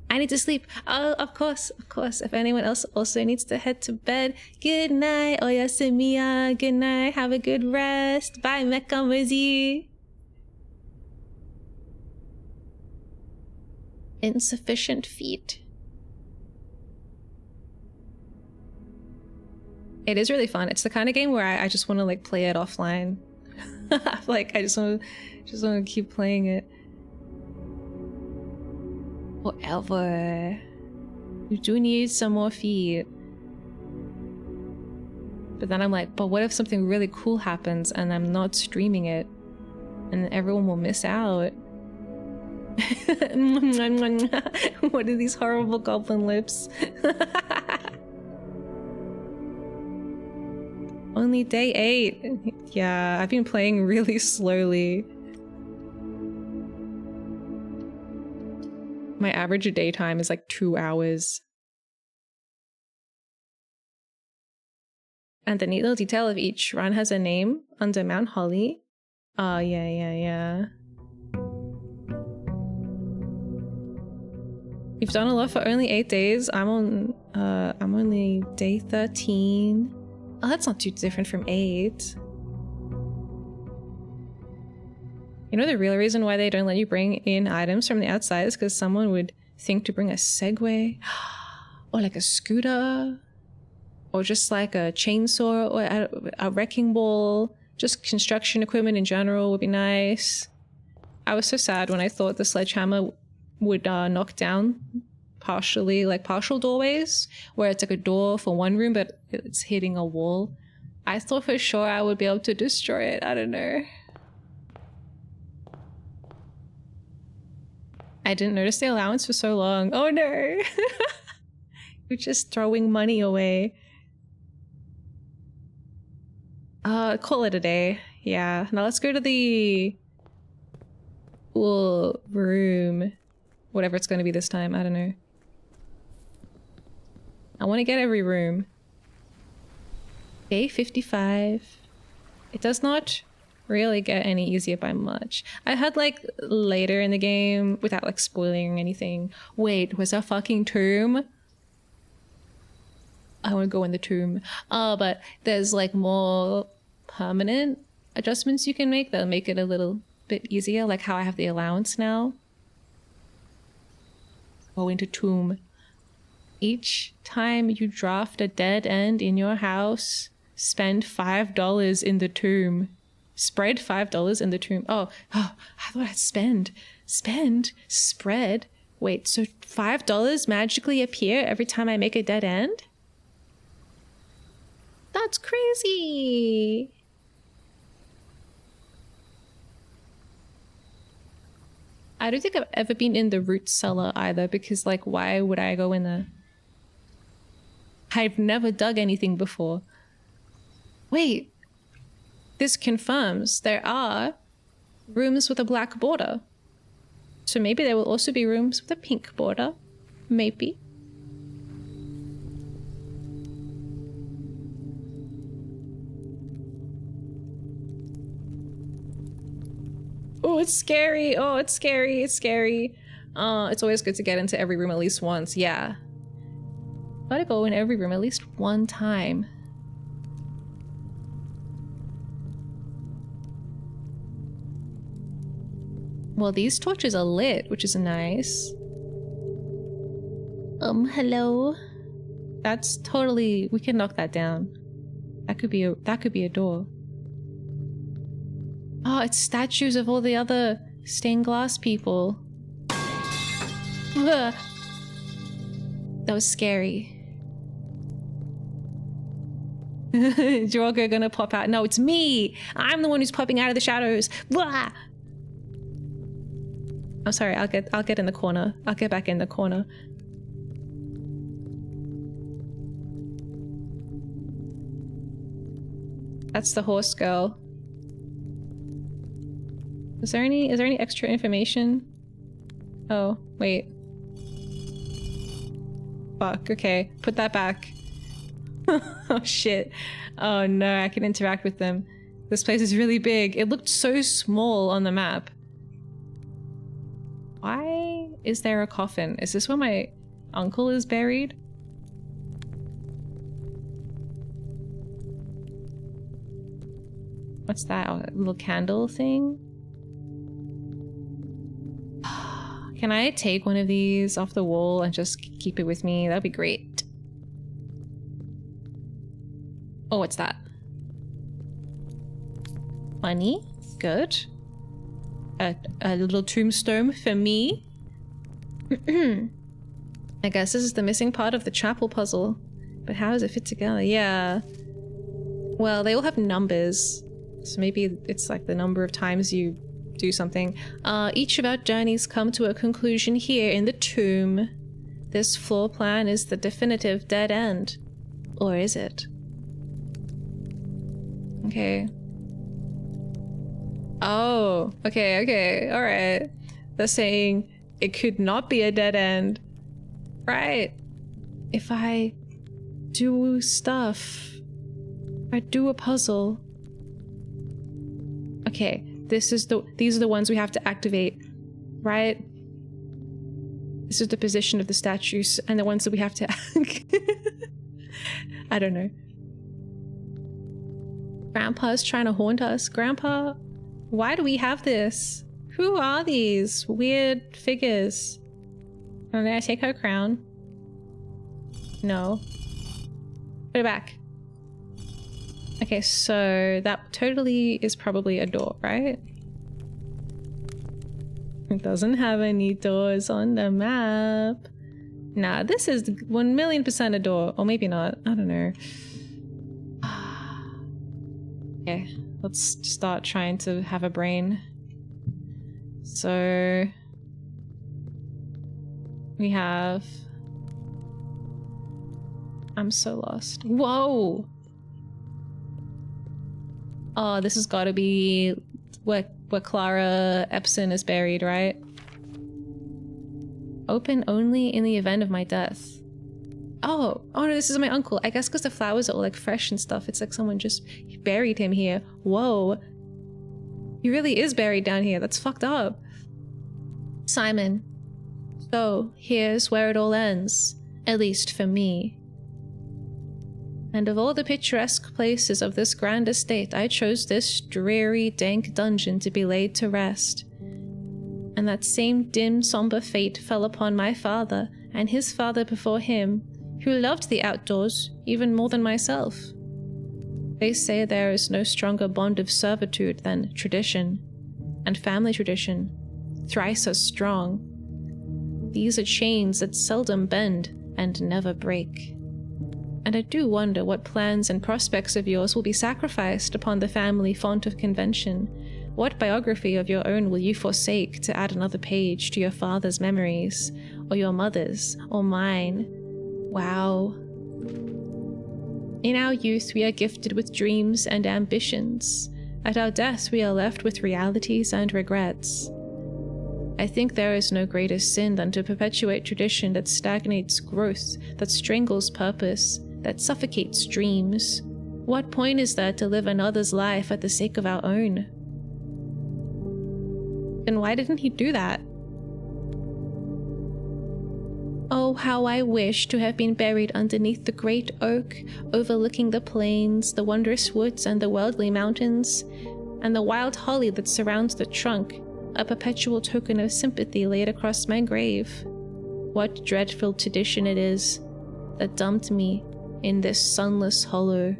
I need to sleep. Oh, of course, of course. If anyone else also needs to head to bed, good night. Oyasumi. Good night. Have a good rest. Bye, Mecha Mizzy. Insufficient feet. It is really fun. It's the kind of game where I just want to like play it offline. Like I just want to keep playing it. Whatever. You do need some more feet. But then I'm like, but what if something really cool happens and I'm not streaming it? And everyone will miss out. What are these horrible goblin lips? Only day 8. Yeah, I've been playing really slowly. My average daytime is like 2 hours. And the neat little detail of each run has a name under Mount Holly. Oh, yeah. You've done a lot for only 8 days. I'm only day 13. Oh, that's not too different from 8. You know the real reason why they don't let you bring in items from the outside is because someone would think to bring a Segway or like a scooter or just like a chainsaw or a wrecking ball. Just construction equipment in general would be nice. I was so sad when I thought the sledgehammer would knock down partial doorways where it's like a door for one room but it's hitting a wall. I thought for sure I would be able to destroy it. I don't know. I didn't notice the allowance for so long. Oh no! You're just throwing money away. Call it a day. Yeah. Now let's go to the room. Whatever it's going to be this time. I don't know. I want to get every room. Day 55. It does not really get any easier by much. I had like later in the game, without like spoiling anything. Wait, was that fucking tomb? I want to go in the tomb. But there's like more permanent adjustments you can make that'll make it a little bit easier, like how I have the allowance now. Go into tomb. Each time you draft a dead end in your house, spend $5 in the tomb. Spread $5 in the tomb. Oh, I thought I'd spend. Spread. Wait, so $5 magically appear every time I make a dead end? That's crazy. I don't think I've ever been in the root cellar either, because like, why would I go in there? I've never dug anything before. Wait. This confirms there are rooms with a black border. So maybe there will also be rooms with a pink border. Maybe. Oh, it's scary. Oh, it's scary. It's scary. It's always good to get into every room at least once. Yeah. Gotta go in every room at least one time. Well, these torches are lit, which is nice. Hello? That's totally... we can knock that down. That could be a door. Oh, it's statues of all the other stained glass people. Ugh. That was scary. Drogo gonna pop out. No, it's me! I'm the one who's popping out of the shadows. Blah! I'm sorry, I'll get in the corner. I'll get back in the corner. That's the horse girl. Is there any extra information? Oh, wait. Fuck, okay. Put that back. Oh shit. Oh no, I can interact with them. This place is really big. It looked so small on the map. Why is there a coffin? Is this where my uncle is buried? What's that? Oh, a little candle thing? Can I take one of these off the wall and just keep it with me? That'd be great. Oh, what's that? Money? Good. A little tombstone for me. I guess this is the missing part of the chapel puzzle. But how does it fit together? Yeah. Well, they all have numbers. So maybe it's like the number of times you do something. Each of our journeys come to a conclusion here in the tomb. This floor plan is the definitive dead end. Or is it? Okay. Oh, okay, alright. They're saying it could not be a dead end. Right. If I do stuff. If I do a puzzle. Okay, these are the ones we have to activate, right? This is the position of the statues and the ones that we have to I don't know. Grandpa's trying to haunt us. Grandpa, why do we have this? Who are these weird figures? And then I take her crown. No. Put it back. Okay, so that totally is probably a door, right? It doesn't have any doors on the map. Nah, this is 1,000,000% a door. Or maybe not. I don't know. Okay, let's start trying to have a brain. So... we have... I'm so lost. Whoa! Oh, this has got to be where Clara Epson is buried, right? Open only in the event of my death. Oh no, this is my uncle. I guess because the flowers are all like fresh and stuff. It's like someone just buried him here. Whoa. He really is buried down here. That's fucked up. Simon. So, here's where it all ends. At least for me. And of all the picturesque places of this grand estate, I chose this dreary, dank dungeon to be laid to rest. And that same dim, somber fate fell upon my father, and his father before him, who loved the outdoors even more than myself. They say there is no stronger bond of servitude than tradition, and family tradition, thrice as strong. These are chains that seldom bend and never break. And I do wonder what plans and prospects of yours will be sacrificed upon the family font of convention. What biography of your own will you forsake to add another page to your father's memories, or your mother's, or mine? Wow. In our youth, we are gifted with dreams and ambitions. At our death, we are left with realities and regrets. I think there is no greater sin than to perpetuate tradition that stagnates growth, that strangles purpose, that suffocates dreams. What point is there to live another's life at the sake of our own? Then why didn't he do that? Oh, how I wish to have been buried underneath the great oak, overlooking the plains, the wondrous woods, and the worldly mountains, and the wild holly that surrounds the trunk, a perpetual token of sympathy laid across my grave. What dreadful tradition it is that dumped me in this sunless hollow.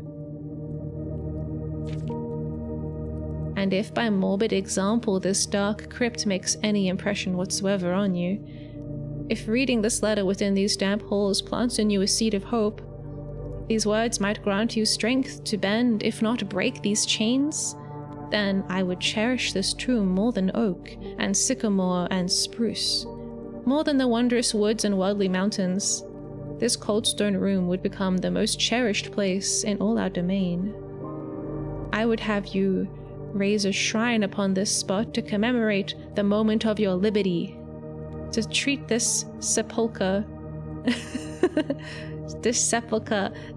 And if by morbid example this dark crypt makes any impression whatsoever on you, if reading this letter within these damp halls plants in you a seed of hope, these words might grant you strength to bend, if not break, these chains, then I would cherish this tomb more than oak, and sycamore, and spruce. More than the wondrous woods and worldly mountains. This cold stone room would become the most cherished place in all our domain. I would have you raise a shrine upon this spot to commemorate the moment of your liberty, to treat this sepulchre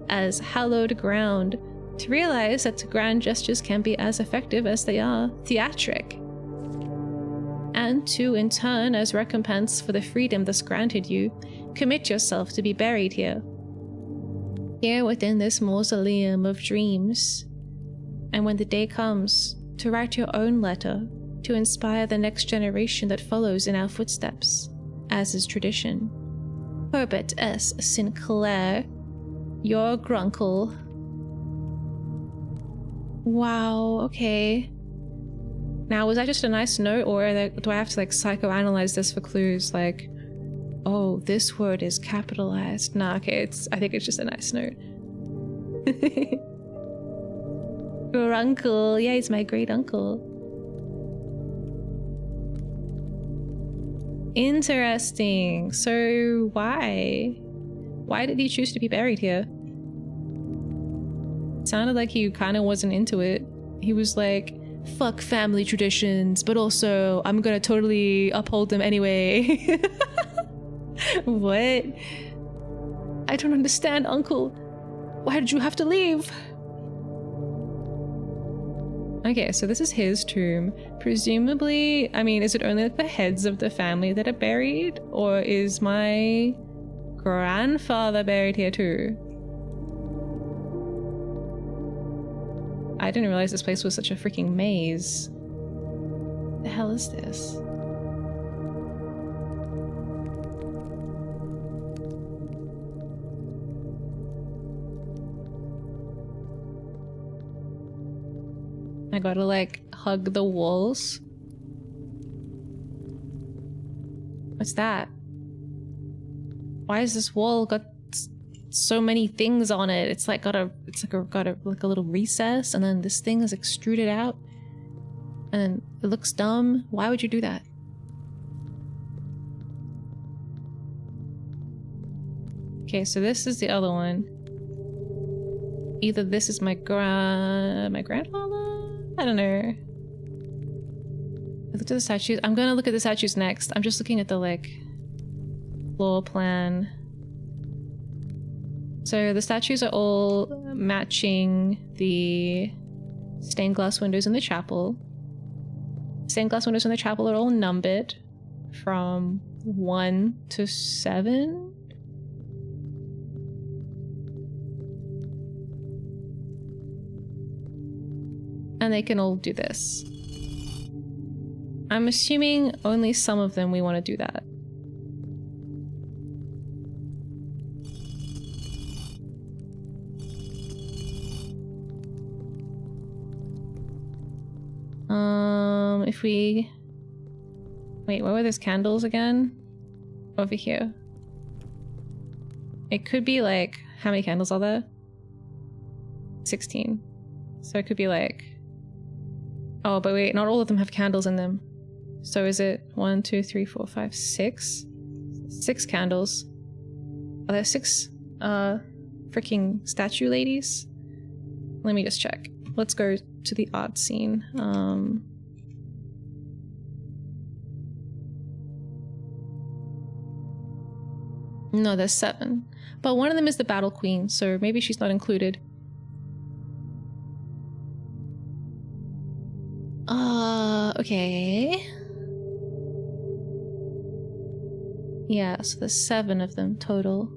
as hallowed ground, to realize that grand gestures can be as effective as they are theatric, and to, in turn, as recompense for the freedom thus granted you, commit yourself to be buried here within this mausoleum of dreams, and when the day comes, to write your own letter, to inspire the next generation that follows in our footsteps, as is tradition. Herbert S. Sinclair, your grunkle. Wow, okay. Now, was that just a nice note, or do I have to, like, psychoanalyze this for clues? Like, oh, this word is capitalized. Nah, okay, I think it's just a nice note. Your uncle. Yeah, he's my great uncle. Interesting. So, why? Why did he choose to be buried here? Sounded like he kind of wasn't into it. He was like, fuck family traditions, but also I'm gonna totally uphold them anyway. What? I don't understand, uncle. Why did you have to leave? Okay, so this is his tomb. Presumably, I mean, is it only like the heads of the family that are buried? Or is my grandfather buried here too? I didn't realize this place was such a freaking maze. The hell is this? I gotta like hug the walls. What's that? Why has this wall got so many things on it? It's like got a little recess, and then this thing is extruded out, and then it looks dumb. Why would you do that? Okay, so this is the other one. Either this is my grandfather? I don't know. I looked at the statues. I'm gonna look at the statues next. I'm just looking at the like floor plan. So the statues are all matching the stained glass windows in the chapel. Stained glass windows in the chapel are all numbered from 1 to 7. And they can all do this. I'm assuming only some of them we want to do that. If we... Wait, where were those candles again? Over here. It could be like... How many candles are there? 16. So it could be like... Oh, but wait, not all of them have candles in them. So is it 1, 2, 3, 4, 5, 6? 6 candles. Are there 6 freaking statue ladies? Let me just check. Let's go to the art scene. No, there's 7. But one of them is the battle queen, so maybe she's not included. Okay. Yeah, so there's 7 of them total.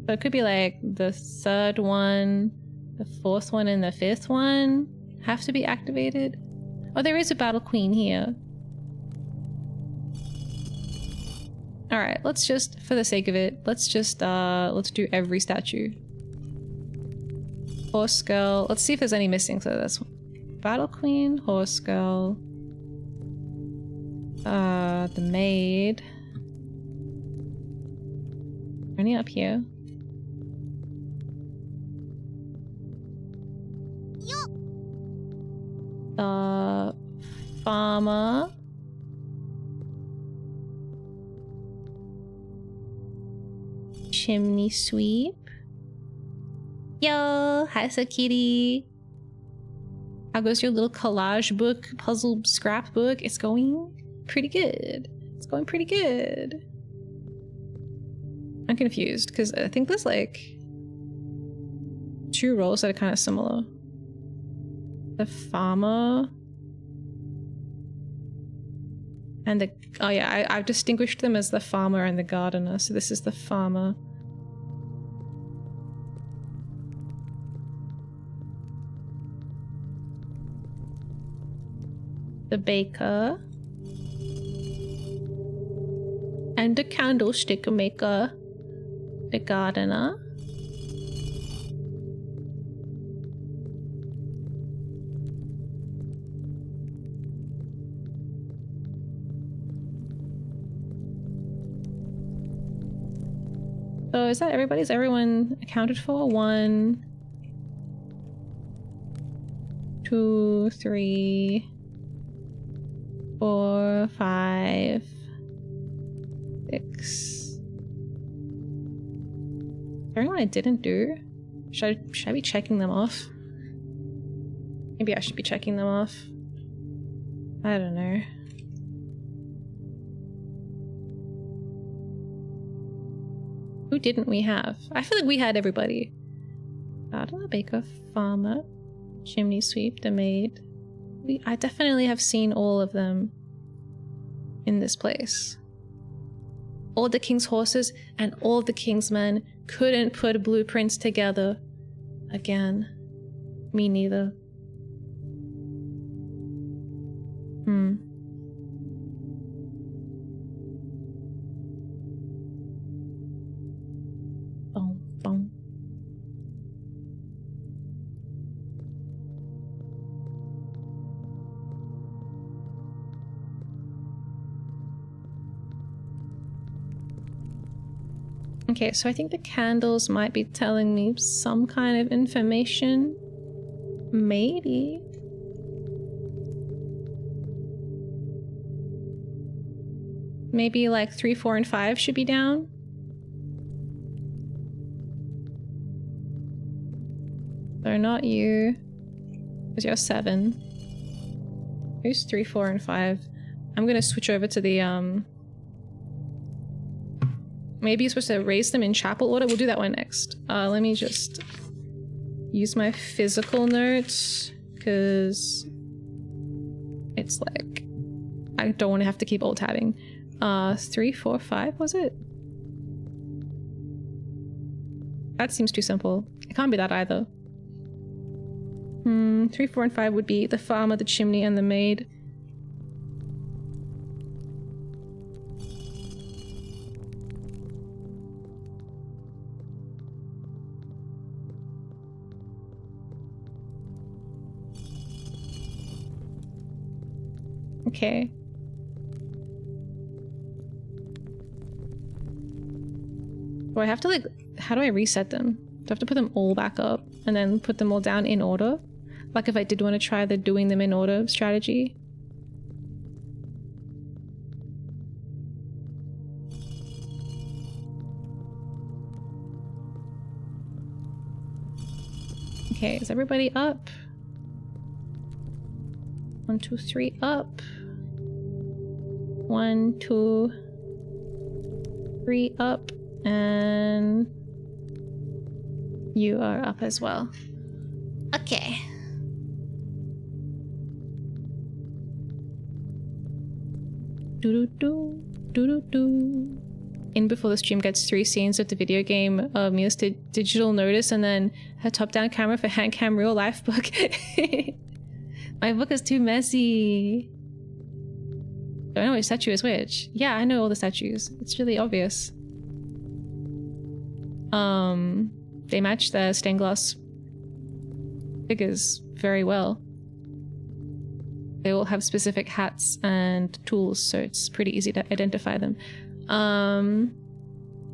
But it could be like the 3rd one, the 4th one, and the 5th one have to be activated. Oh, there is a battle queen here. Alright, let's just, for the sake of it, let's do every statue. Horse girl. Let's see if there's any missing. So that's battle queen, horse girl, the maid. Only up here. The farmer. Chimney sweep. Yo, hi, so kitty. How goes your little collage book, puzzle scrapbook? It's going pretty good. It's going pretty good. I'm confused because I think there's like 2 roles that are kind of similar. The farmer and the... Oh yeah, I've distinguished them as the farmer and the gardener. So this is the farmer. The baker. And the candlestick maker. The gardener. So is that everybody? Is everyone accounted for? 1, 2, 3, 4, 5, 6. Everyone I didn't do? Should I be checking them off? Maybe I should be checking them off. I don't know. Who didn't we have? I feel like we had everybody. Gardener, baker, farmer, chimney sweep, the maid. I definitely have seen all of them in this place. All the king's horses and all the king's men Couldn't put blueprints together. Again. Me neither. Boom, boom. Okay, so I think the candles might be telling me some kind of information. Maybe. Maybe like 3, 4, and 5 should be down. They're not you. Because you're 7. Who's 3, 4, and 5? I'm gonna switch over to the maybe you're supposed to erase them in chapel order. We'll do that one next. Let me just use my physical notes because it's like I don't want to have to keep alt tabbing. 3, 4, 5 was it? That seems too simple. It can't be that either. 3, 4, and 5 would be the farmer, the chimney, and the maid. Okay. Do I have to like, how do I reset them? Do I have to put them all back up and then put them all down in order? Like if I did want to try the doing them in order strategy. Okay, is everybody up? 1, 2, 3 up. 1, 2, 3 up, and you are up as well. Okay. Do-do-do, do-do-do. In before the stream gets 3 scenes of the video game Mia's digital notice and then her top-down camera for hand cam real life book. My book is too messy. I don't know which statue is which. Yeah, I know all the statues. It's really obvious. They match the stained glass figures very well. They all have specific hats and tools, so it's pretty easy to identify them.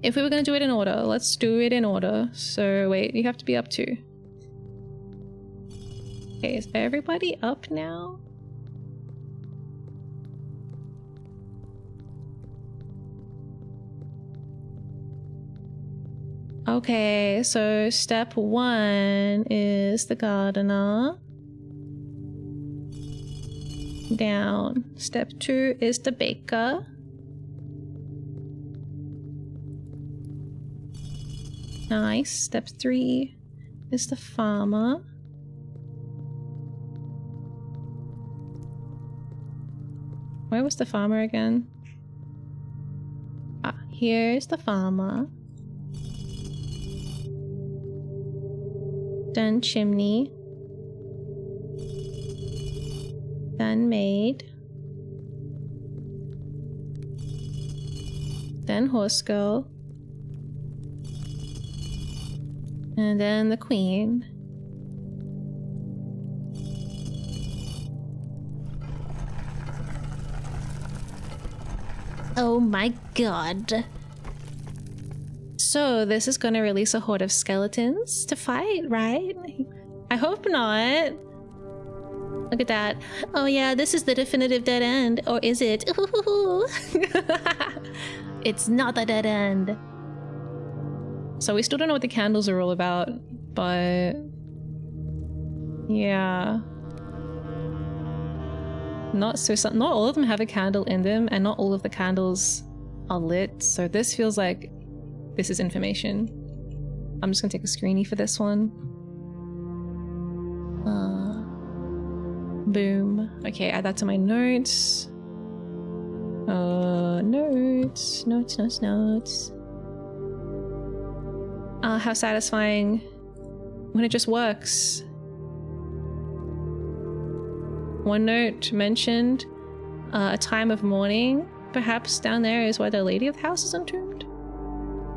If we were going to do it in order, let's do it in order. So wait, you have to be up too. Okay, is everybody up now? Okay, so step 1 is the gardener. Down. Step 2 is the baker. Nice. Step 3 is the farmer. Where was the farmer again? Ah, here's the farmer. Then chimney. Then maid. Then horse girl. And then the queen. Oh my god. So this is gonna release a horde of skeletons to fight, right? I hope not. Look at that. Oh yeah, this is the definitive dead end. Or is it? It's not the dead end. So we still don't know what the candles are all about, but yeah. Not all of them have a candle in them, and not all of the candles are lit, so this feels like this is information. I'm just gonna take a screenie for this one. Boom. Okay, add that to my notes. Notes. How satisfying when it just works. One note mentioned a time of mourning. Perhaps down there is where the lady of the house is entombed?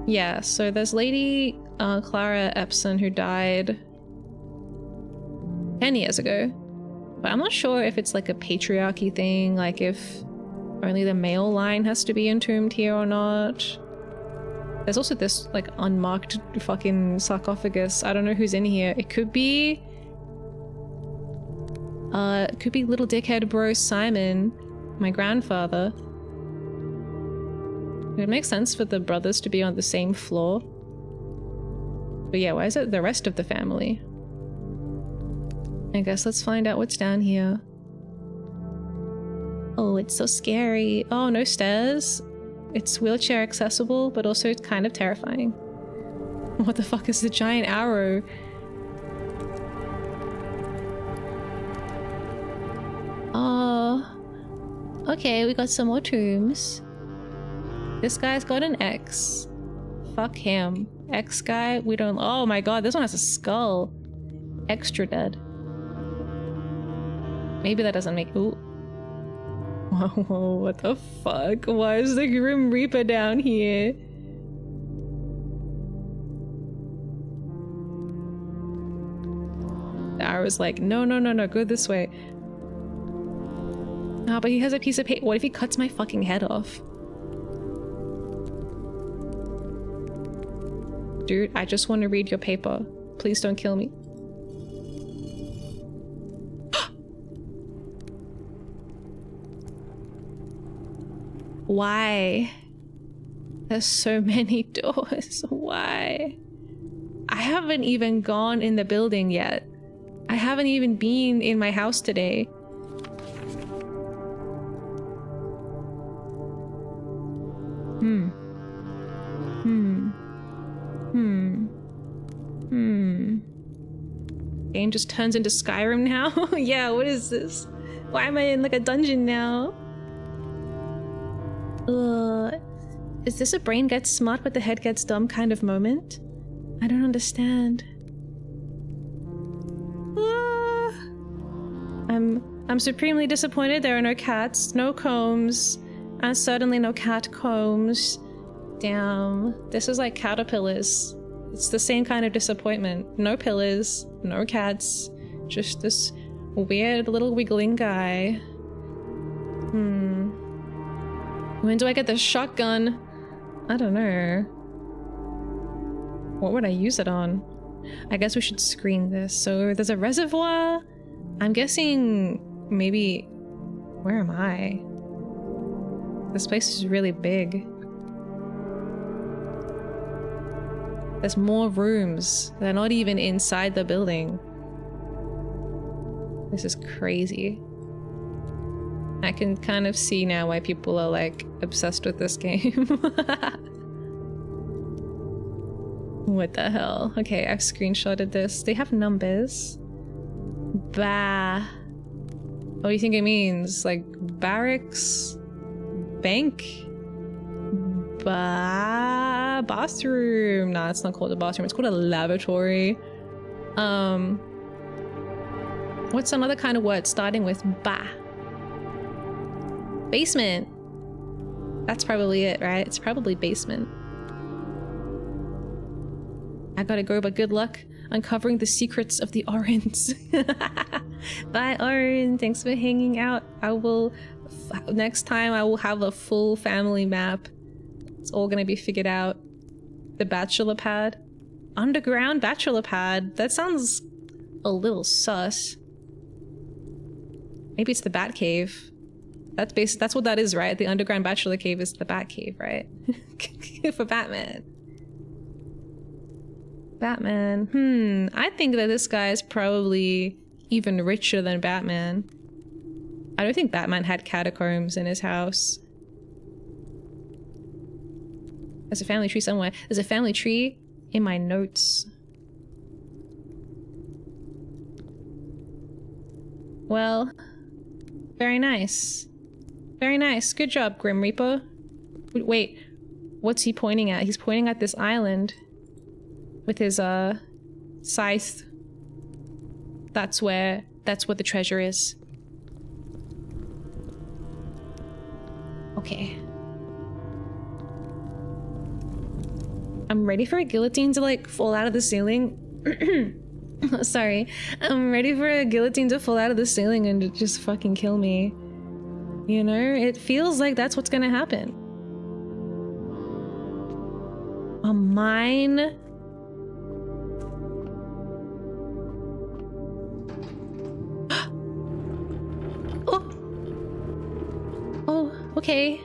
Yeah, so there's Lady Clara Epson who died 10 years ago. But I'm not sure if it's like a patriarchy thing, like if only the male line has to be entombed here or not. There's also this like unmarked fucking sarcophagus. I don't know who's in here. It could be little dickhead bro Simon, my grandfather. It would make sense for the brothers to be on the same floor. But yeah, why is it the rest of the family? I guess let's find out what's down here. Oh, it's so scary. Oh, no stairs. It's wheelchair accessible, but also it's kind of terrifying. What the fuck is the giant arrow? Oh, okay, we got some more tombs. This guy's got an X. Fuck him. X guy, we don't. Oh my god, this one has a skull. Extra dead. Maybe that doesn't make. Ooh. Whoa, what the fuck? Why is the Grim Reaper down here? The arrow's like, no, no, no, no, go this way. Ah, but he has a piece of paper. What if he cuts my fucking head off? Dude, I just want to read your paper. Please don't kill me. Why? There's so many doors. Why? I haven't even gone in the building yet. I haven't even been in my house today. Game just turns into Skyrim now? Yeah, what is this? Why am I in like a dungeon now? Is this a brain gets smart but the head gets dumb kind of moment? I don't understand. I'm supremely disappointed there are no cats, no combs, and certainly no cat combs. Damn, this is like caterpillars. It's the same kind of disappointment. No pillars, no cats, just this weird little wiggling guy. When do I get the shotgun? I don't know. What would I use it on? I guess we should screen this. So there's a reservoir. I'm guessing maybe... Where am I? This place is really big. There's more rooms. They're not even inside the building. This is crazy. I can kind of see now why people are like obsessed with this game. What the hell? Okay, I've screenshotted this. They have numbers. Bah. What do you think it means? Like barracks? Bank? Bathroom. Nah, it's not called a bathroom. It's called a lavatory. What's another kind of word starting with ba? Basement. That's probably it, right? It's probably basement. I gotta go, but good luck uncovering the secrets of the Orins. Bye, Orin. Thanks for hanging out. I will... Next time I will have a full family map. It's all gonna be figured out. The bachelor pad. Underground bachelor pad. That sounds a little sus. Maybe it's the Bat Cave. That's what that is, right? The underground bachelor cave is the Bat Cave, right? For Batman. Batman. I think that this guy is probably even richer than Batman. I don't think Batman had catacombs in his house. There's a family tree somewhere. There's a family tree in my notes. Well, very nice. Very nice. Good job, Grim Reaper. Wait, what's he pointing at? He's pointing at this island. with his scythe. That's where the treasure is. Okay. I'm ready for a guillotine to like fall out of the ceiling. Sorry. I'm ready for a guillotine to fall out of the ceiling and to just fucking kill me. You know, it feels like that's what's gonna happen. A mine. Oh. Oh, okay.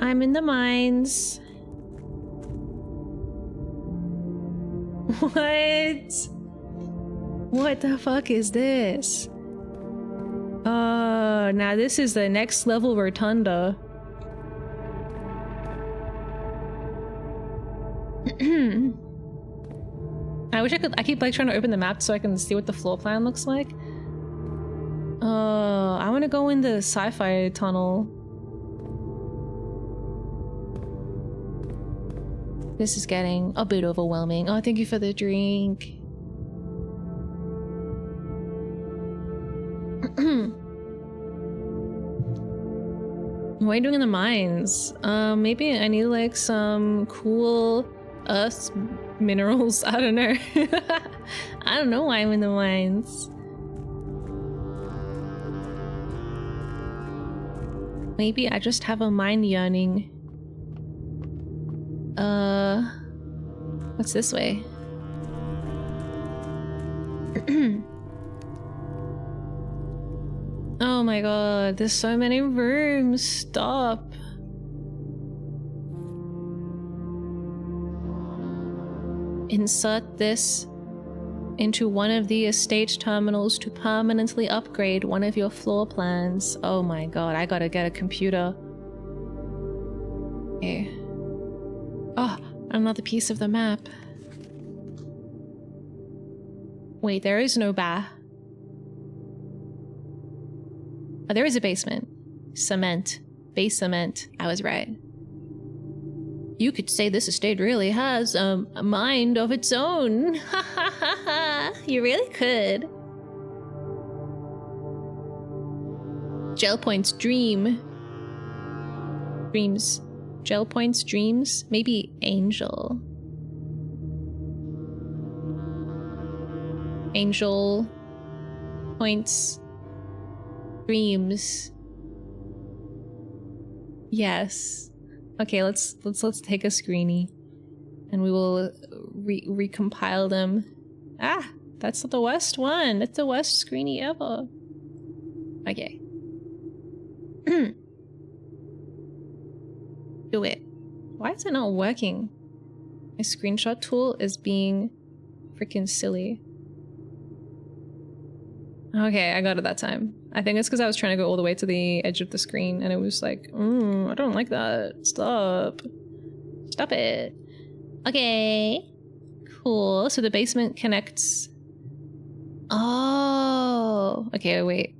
I'm in the mines. What? What the fuck is this? Now this is the next level rotunda. I wish I could. I keep like trying to open the map so I can see what the floor plan looks like. I want to go in the sci-fi tunnel. This is getting a bit overwhelming. Oh, thank you for the drink. What are you doing in the mines? Maybe I need like some cool earth minerals. I don't know. I don't know why I'm in the mines. Maybe I just have a mine yearning. What's this way? Oh my god, there's so many rooms. Stop. Insert this into one of the estate terminals to permanently upgrade one of your floor plans. Oh my god, I gotta get a computer. Okay. Oh, another piece of the map. Wait, there is no bar. Oh, there is a basement. Cement. Base cement. I was right. You could say this estate really has a mind of its own. Ha ha ha ha. You really could. Gel Point's dream. Dreams. Gel Point's dreams? Maybe Angel. Angel Point's dreams. Yes. Okay, let's take a screenie and we will recompile them. Ah, that's the worst one. That's the worst screenie ever. Okay. Do it. Why is it not working? My screenshot tool is being freaking silly. Okay, I got it that time. I think it's because I was trying to go all the way to the edge of the screen and it was like, I don't like that. Stop. Stop it. Okay. Cool. So the basement connects. Oh. Okay, wait.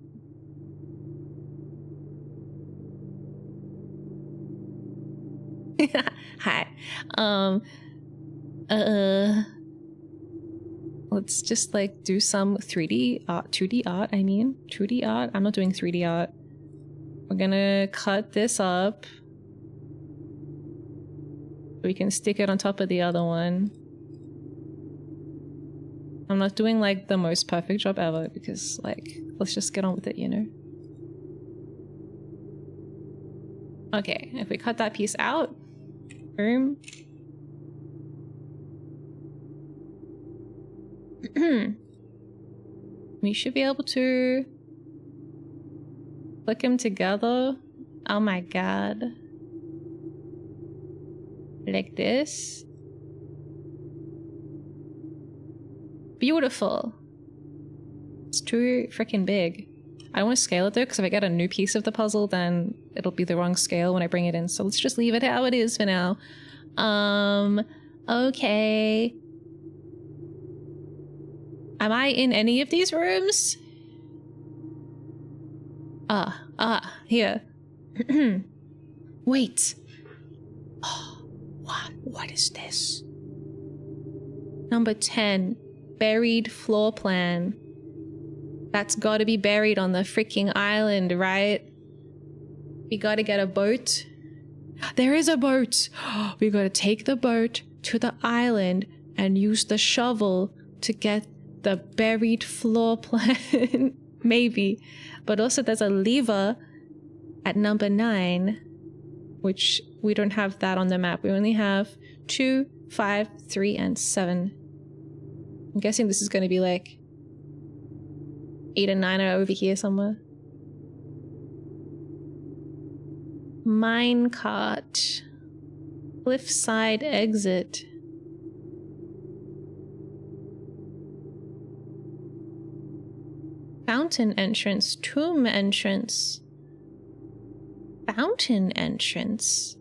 Hi. Let's just like do some 3D art, 2D art, I mean. 2D art? I'm not doing 3D art. We're gonna cut this up. We can stick it on top of the other one. I'm not doing like the most perfect job ever because like, let's just get on with it, you know? Okay, if we cut that piece out, boom. We should be able to click them together. Oh my god. Like this. Beautiful. It's too freaking big. I don't want to scale it though, because if I get a new piece of the puzzle, then it'll be the wrong scale when I bring it in. So let's just leave it how it is for now. Okay. Am I in any of these rooms? Here. Wait. What is this? Number 10. Buried floor plan. That's gotta be buried on the freaking island, right? We gotta get a boat. There is a boat! We gotta take the boat to the island and use the shovel to get the buried floor plan. Maybe. But also there's a lever at number 9, which we don't have that on the map. We only have 2, 5, 3, and 7. I'm guessing this is going to be like 8 and 9 are over here somewhere. Minecart. Cliffside exit. Fountain entrance. Tomb entrance. Fountain entrance?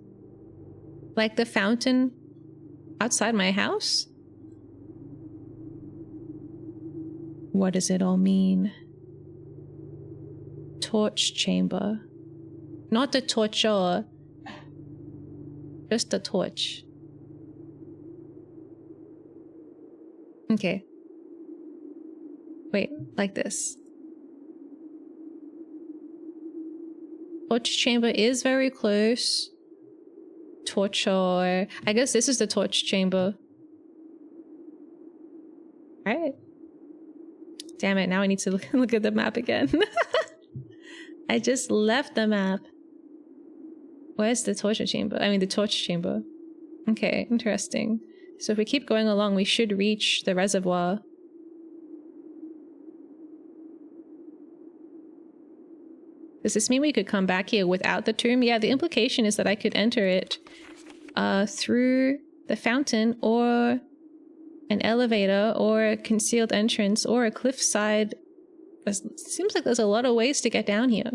Like the fountain outside my house? What does it all mean? Torch chamber. Not the torture. Just the torch. Okay. Wait, like this. Torch chamber is very close. Torture. I guess this is the torch chamber. Alright. Damn it, now I need to look at the map again. I just left the map. Where's the torture chamber? I mean the torch chamber. Okay, interesting. So if we keep going along, we should reach the reservoir. Does this mean we could come back here without the tomb? Yeah, the implication is that I could enter it through the fountain or an elevator or a concealed entrance or a cliffside. It seems like there's a lot of ways to get down here.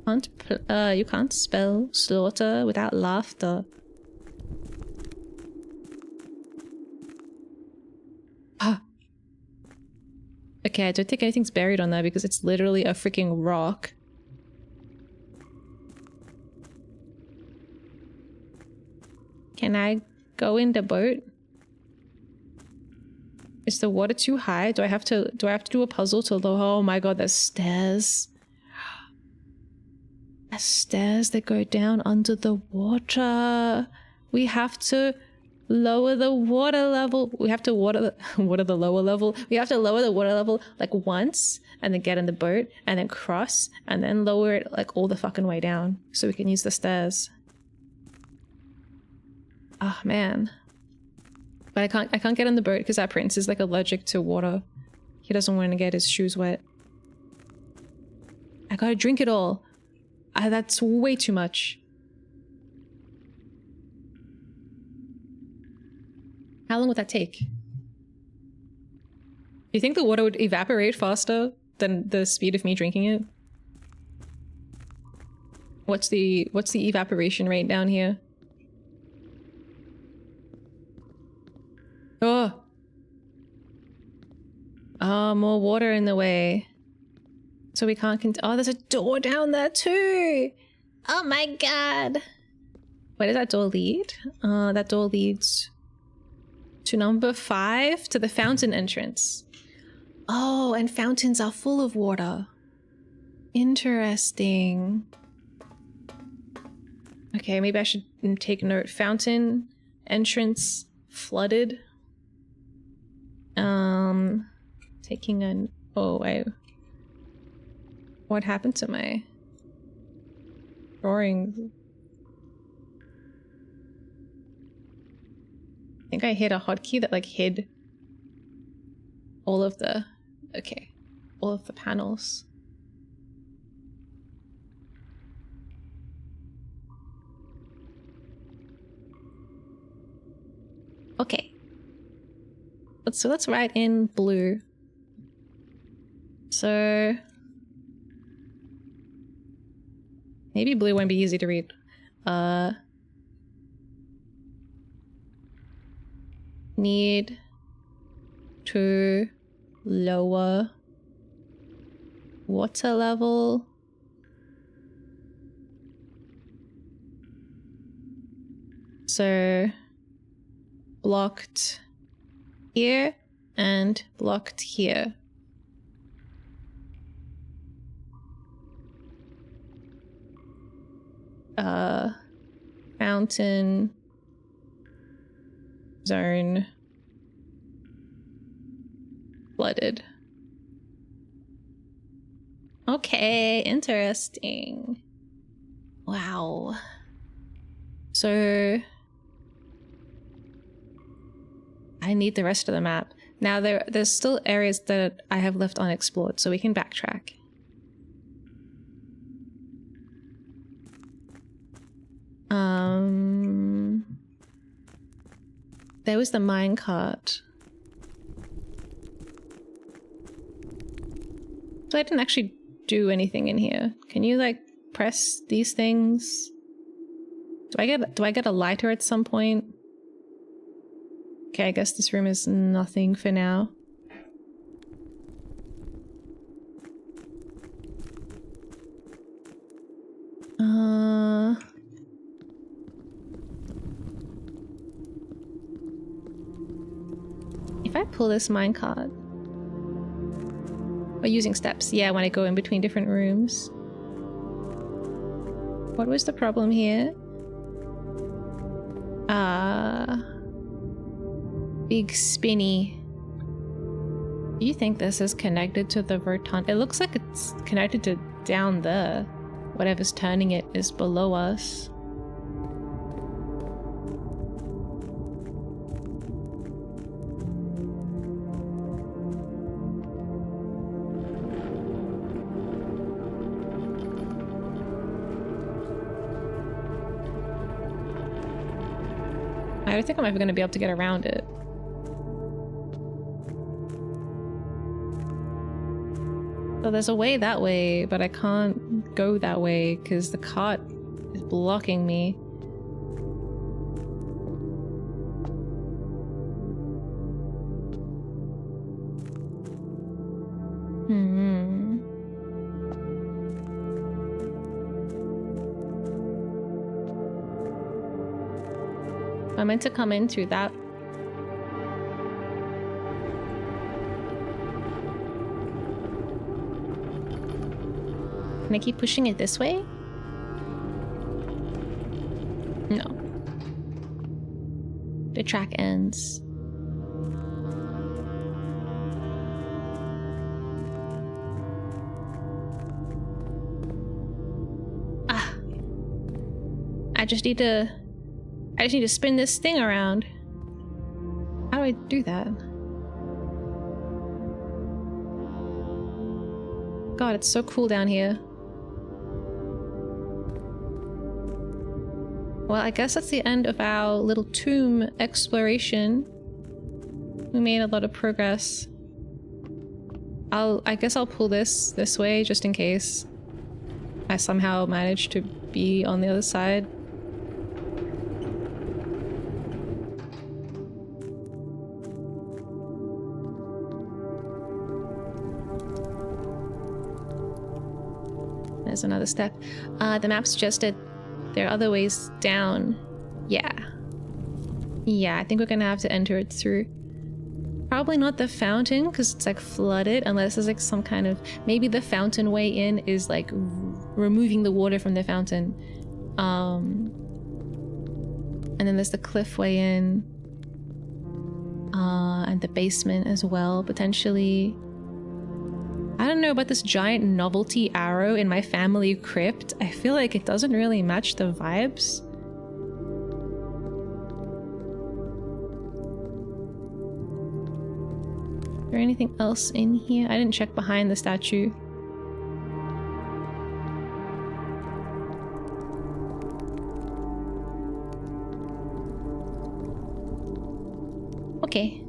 You can't spell slaughter without laughter. Ah. Okay, I don't think anything's buried on there because it's literally a freaking rock. Can I go in the boat? Is the water too high? Do I have to do a puzzle to lower? Oh my god, there's stairs. There's stairs that go down under the water. We have to lower the water level. We have to water the lower level. We have to lower the water level like once and then get in the boat and then cross and then lower it like all the fucking way down so we can use the stairs. Oh man. But I can't get on the boat because our prince is like allergic to water. He doesn't want to get his shoes wet. I gotta drink it all. That's way too much. How long would that take? Do you think the water would evaporate faster than the speed of me drinking it? What's the evaporation rate down here? Oh. Oh, more water in the way. So we can't oh, there's a door down there too! Oh my god! Where does that door lead? That door leads to number 5, to the fountain entrance. Oh, and fountains are full of water. Interesting. Okay, maybe I should take note. Fountain entrance flooded. Taking an... Oh, wait. What happened to my drawing? I think I hit a hotkey that like hid all of the... Okay. All of the panels. Okay. So let's write in blue. So... Maybe blue won't be easy to read. Need to lower water level. So blocked here and blocked here. Fountain zone flooded. Okay, interesting. Wow. So I need the rest of the map. Now there's still areas that I have left unexplored, so we can backtrack. There was the minecart. So I didn't actually do anything in here. Can you like press these things? Do I get a lighter at some point? Okay, I guess this room is nothing for now. If I pull this minecart, or using steps, yeah, when I go in between different rooms. What was the problem here? Big spinny. Do you think this is connected to the Verton? It looks like it's connected to down there. Whatever's turning it is below us. I don't think I'm ever going to be able to get around it. So there's a way that way, but I can't go that way because the cart is blocking me. I meant to come in through that. Can I keep pushing it this way? No. The track ends. Ah. I just need to spin this thing around. How do I do that? God, it's so cool down here. Well, I guess that's the end of our little tomb exploration. We made a lot of progress. I guess I'll pull this way just in case I somehow manage to be on the other side. There's another step. The map suggested there are other ways down. Yeah. Yeah, I think we're gonna have to enter it through. Probably not the fountain, because it's like flooded, unless there's like some kind of... Maybe the fountain way in is like removing the water from the fountain. And then there's the cliff way in. And the basement as well, potentially. I don't know about this giant novelty arrow in my family crypt. I feel like it doesn't really match the vibes. Is there anything else in here? I didn't check behind the statue. Okay.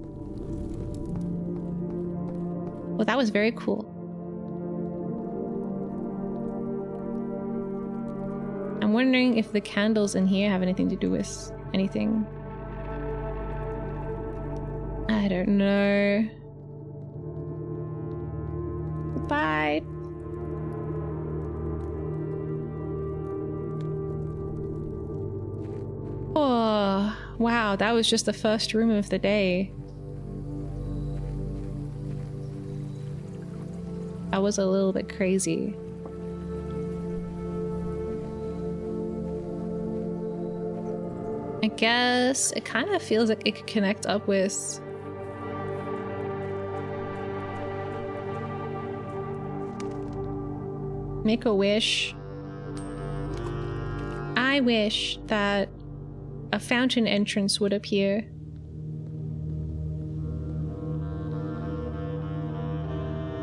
Well, that was very cool. I'm wondering if the candles in here have anything to do with anything. I don't know. Goodbye. Wow, that was just the first room of the day. That was a little bit crazy. I guess it kind of feels like it could connect up with make a wish. I wish that a fountain entrance would appear.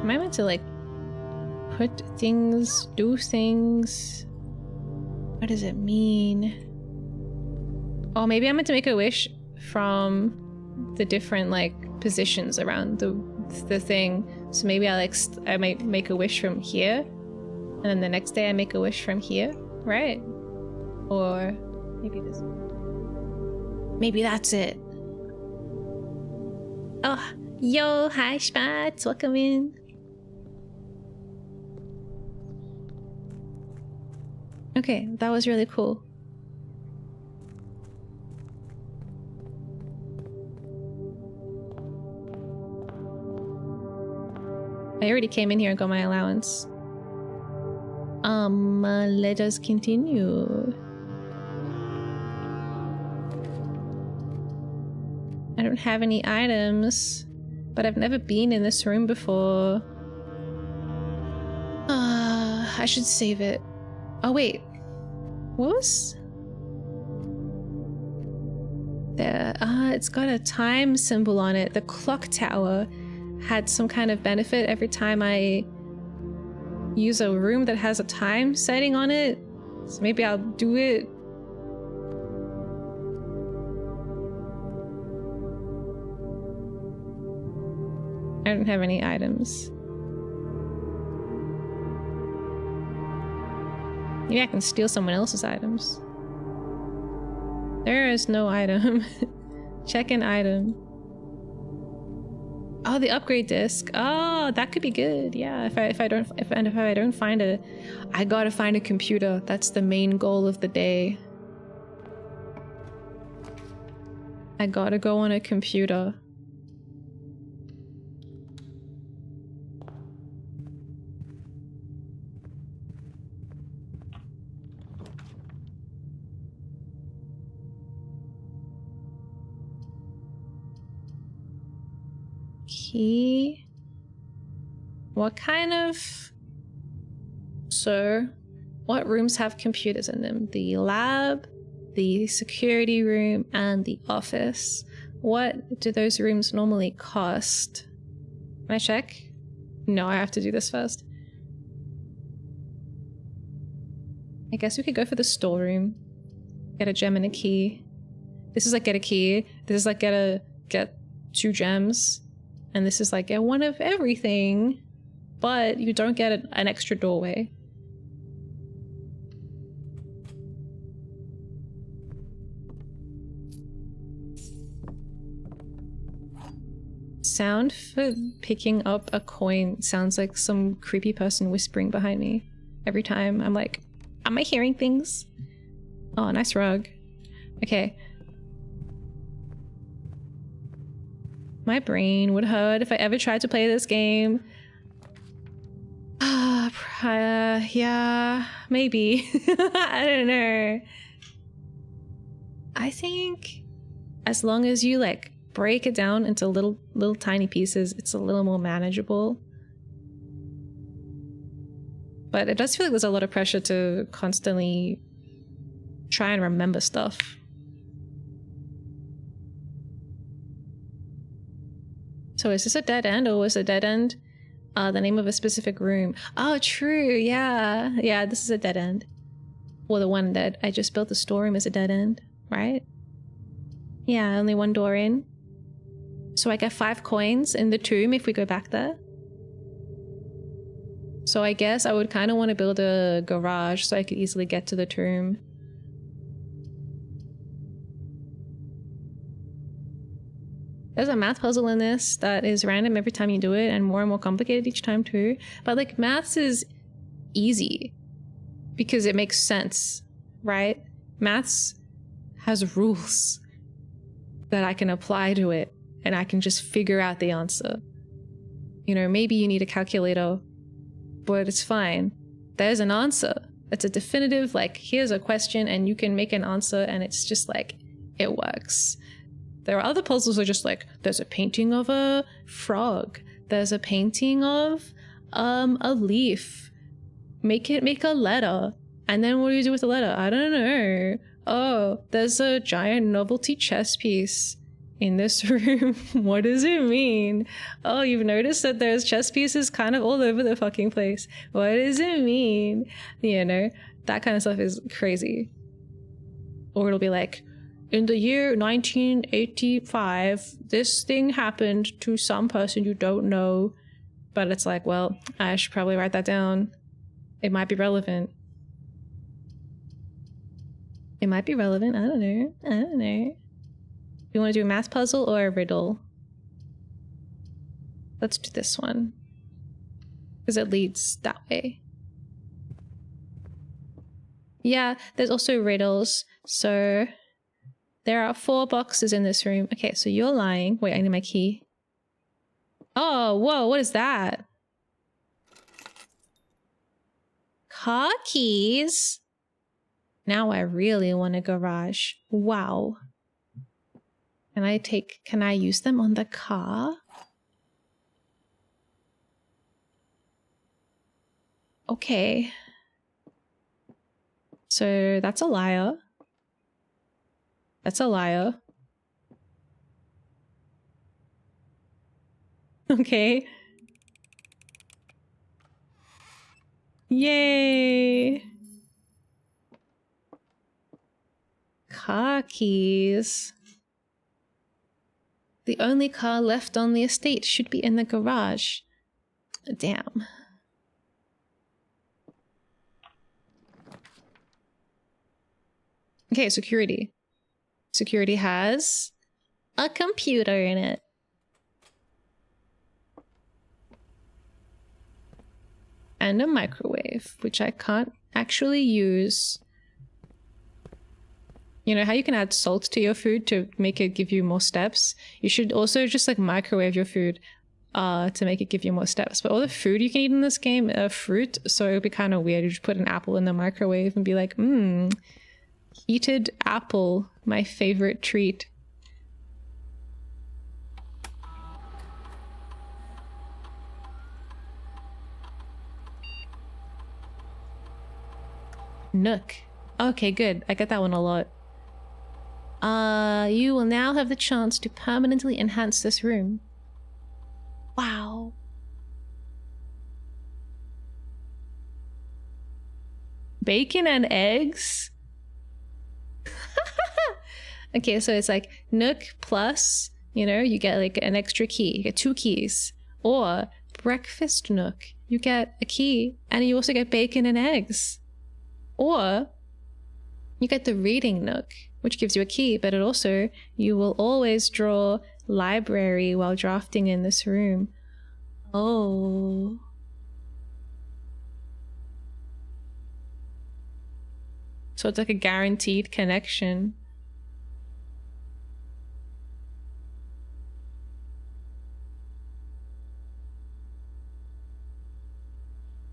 Am I meant to like put things, do things? What does it mean? Oh, maybe I'm meant to make a wish from the different like positions around the thing. So maybe I might make a wish from here, and then the next day I make a wish from here, right? Or maybe this. Maybe that's it. Oh, yo, hi Spats, welcome in. Okay, that was really cool. I already came in here and got my allowance. Let us continue. I don't have any items, but I've never been in this room before. I should save it. Oh wait, what was there? It's got a time symbol on it. The clock tower had some kind of benefit every time I use a room that has a time setting on it. So maybe I'll do it. I don't have any items. Maybe I can steal someone else's items. There is no item. Check an item. Oh, the upgrade disc. Oh, that could be good. Yeah, if I don't find I gotta find a computer. That's the main goal of the day. I gotta go on a computer. Key. What kind of... So, what rooms have computers in them? The lab, the security room, and the office. What do those rooms normally cost? Can I check? No, I have to do this first. I guess we could go for the storeroom. Get a gem and a key. This is like get a key. This is like get 2 gems. And this is like get one of everything, but you don't get an extra doorway. Sound for picking up a coin sounds like some creepy person whispering behind me. Every time I'm like, am I hearing things? Oh, nice rug. Okay. My brain would hurt if I ever tried to play this game. Yeah, maybe. I don't know. I think as long as you like break it down into little tiny pieces, it's a little more manageable. But it does feel like there's a lot of pressure to constantly try and remember stuff. So is this a dead end, or was a dead end the name of a specific room? Oh, true. Yeah. Yeah, this is a dead end. Well, the one that I just built the storeroom is a dead end, right? Yeah, only one door in. So I get 5 coins in the tomb if we go back there. So I guess I would kind of want to build a garage so I could easily get to the tomb. There's a math puzzle in this that is random every time you do it and more complicated each time too. But like maths is easy because it makes sense, right? Maths has rules. that I can apply to it and I can just figure out the answer. You know, maybe you need a calculator, but it's fine. There's an answer. It's a definitive, like, here's a question and you can make an answer, and it's just like, it works. There are other puzzles that are just like, there's a painting of a frog. There's a painting of a leaf. Make a letter. And then what do you do with the letter? I don't know. Oh, there's a giant novelty chess piece in this room. What does it mean? Oh, you've noticed that there's chess pieces kind of all over the fucking place. What does it mean? You know, that kind of stuff is crazy. Or it'll be like, in the year 1985, this thing happened to some person you don't know. But it's like, well, I should probably write that down. It might be relevant. It might be relevant. I don't know. I don't know. You want to do a math puzzle or a riddle? Let's do this one. Because it leads that way. Yeah, there's also riddles. So there are 4 boxes in this room. Okay, so you're lying. Wait, I need my key. Oh, whoa, what is that? Car keys? Now I really want a garage. Wow. Can I use them on the car? Okay. So that's a liar. That's a liar. Okay. Yay. Car keys. The only car left on the estate should be in the garage. Damn. Okay, security. Security has a computer in it. And a microwave, which I can't actually use. You know how you can add salt to your food to make it give you more steps? You should also just like microwave your food to make it give you more steps. But all the food you can eat in this game are fruit, so it would be kind of weird. You just put an apple in the microwave and be like, heated apple, my favorite treat. Nook. Okay, good. I get that one a lot. You will now have the chance to permanently enhance this room. Wow. Bacon and eggs? Okay, so it's like Nook plus, you know, you get like an extra key. You get 2 keys. Or breakfast Nook. You get a key and you also get bacon and eggs. Or you get the reading Nook, which gives you a key, but it also, you will always draw library while drafting in this room. Oh. So it's like a guaranteed connection.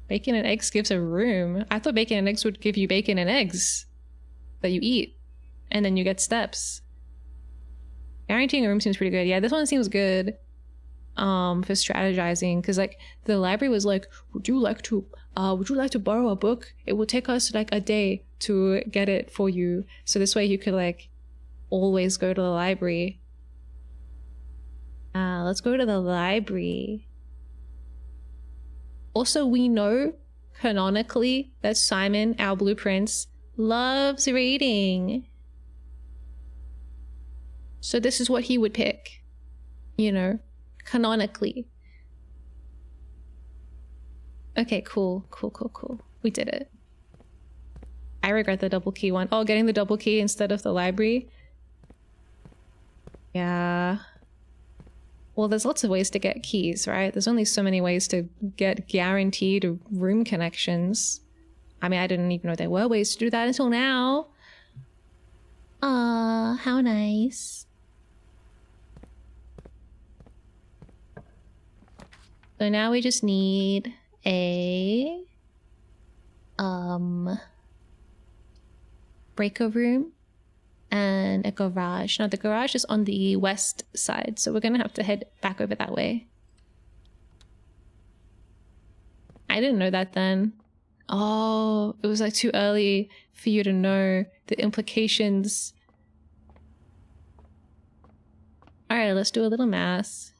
Bacon and eggs gives a room. I thought bacon and eggs would give you bacon and eggs that you eat, and then you get steps. Guaranteeing a room seems pretty good. Yeah, this one seems good for strategizing, because like the library was like, would you like to borrow a book? It will take us like a day to get it for you. So this way you could like always go to the library. Let's go to the library. Also, we know canonically that Simon, our blueprints, loves reading. So this is what he would pick, you know, canonically. Okay, cool. We did it. I regret the double key one. Oh, getting the double key instead of the library. Yeah. Well, there's lots of ways to get keys, right? There's only so many ways to get guaranteed room connections. I mean, I didn't even know there were ways to do that until now. How nice. So now we just need a breaker room and a garage. Now the garage is on the west side, so we're gonna have to head back over that way. I didn't know that then. Oh, it was like too early for you to know the implications. All right, let's do a little math.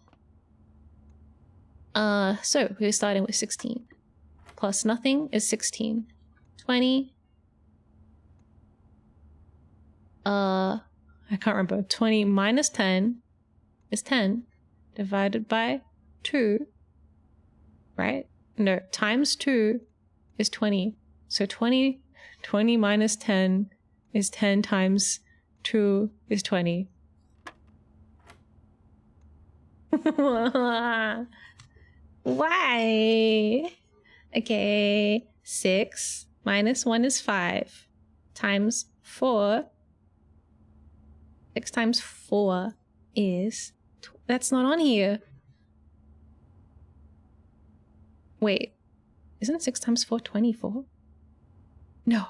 So we're starting with 16. Plus nothing is 16. 20. I can't remember. 20 minus 10 is 10 divided by 2, right? No, times 2 is 20. So 20 minus 10 is 10 times 2 is 20. Why? Okay, 6 minus 1 is 5 times 4. 6 times 4 is... That's not on here. Wait, isn't 6 times 4 24? No,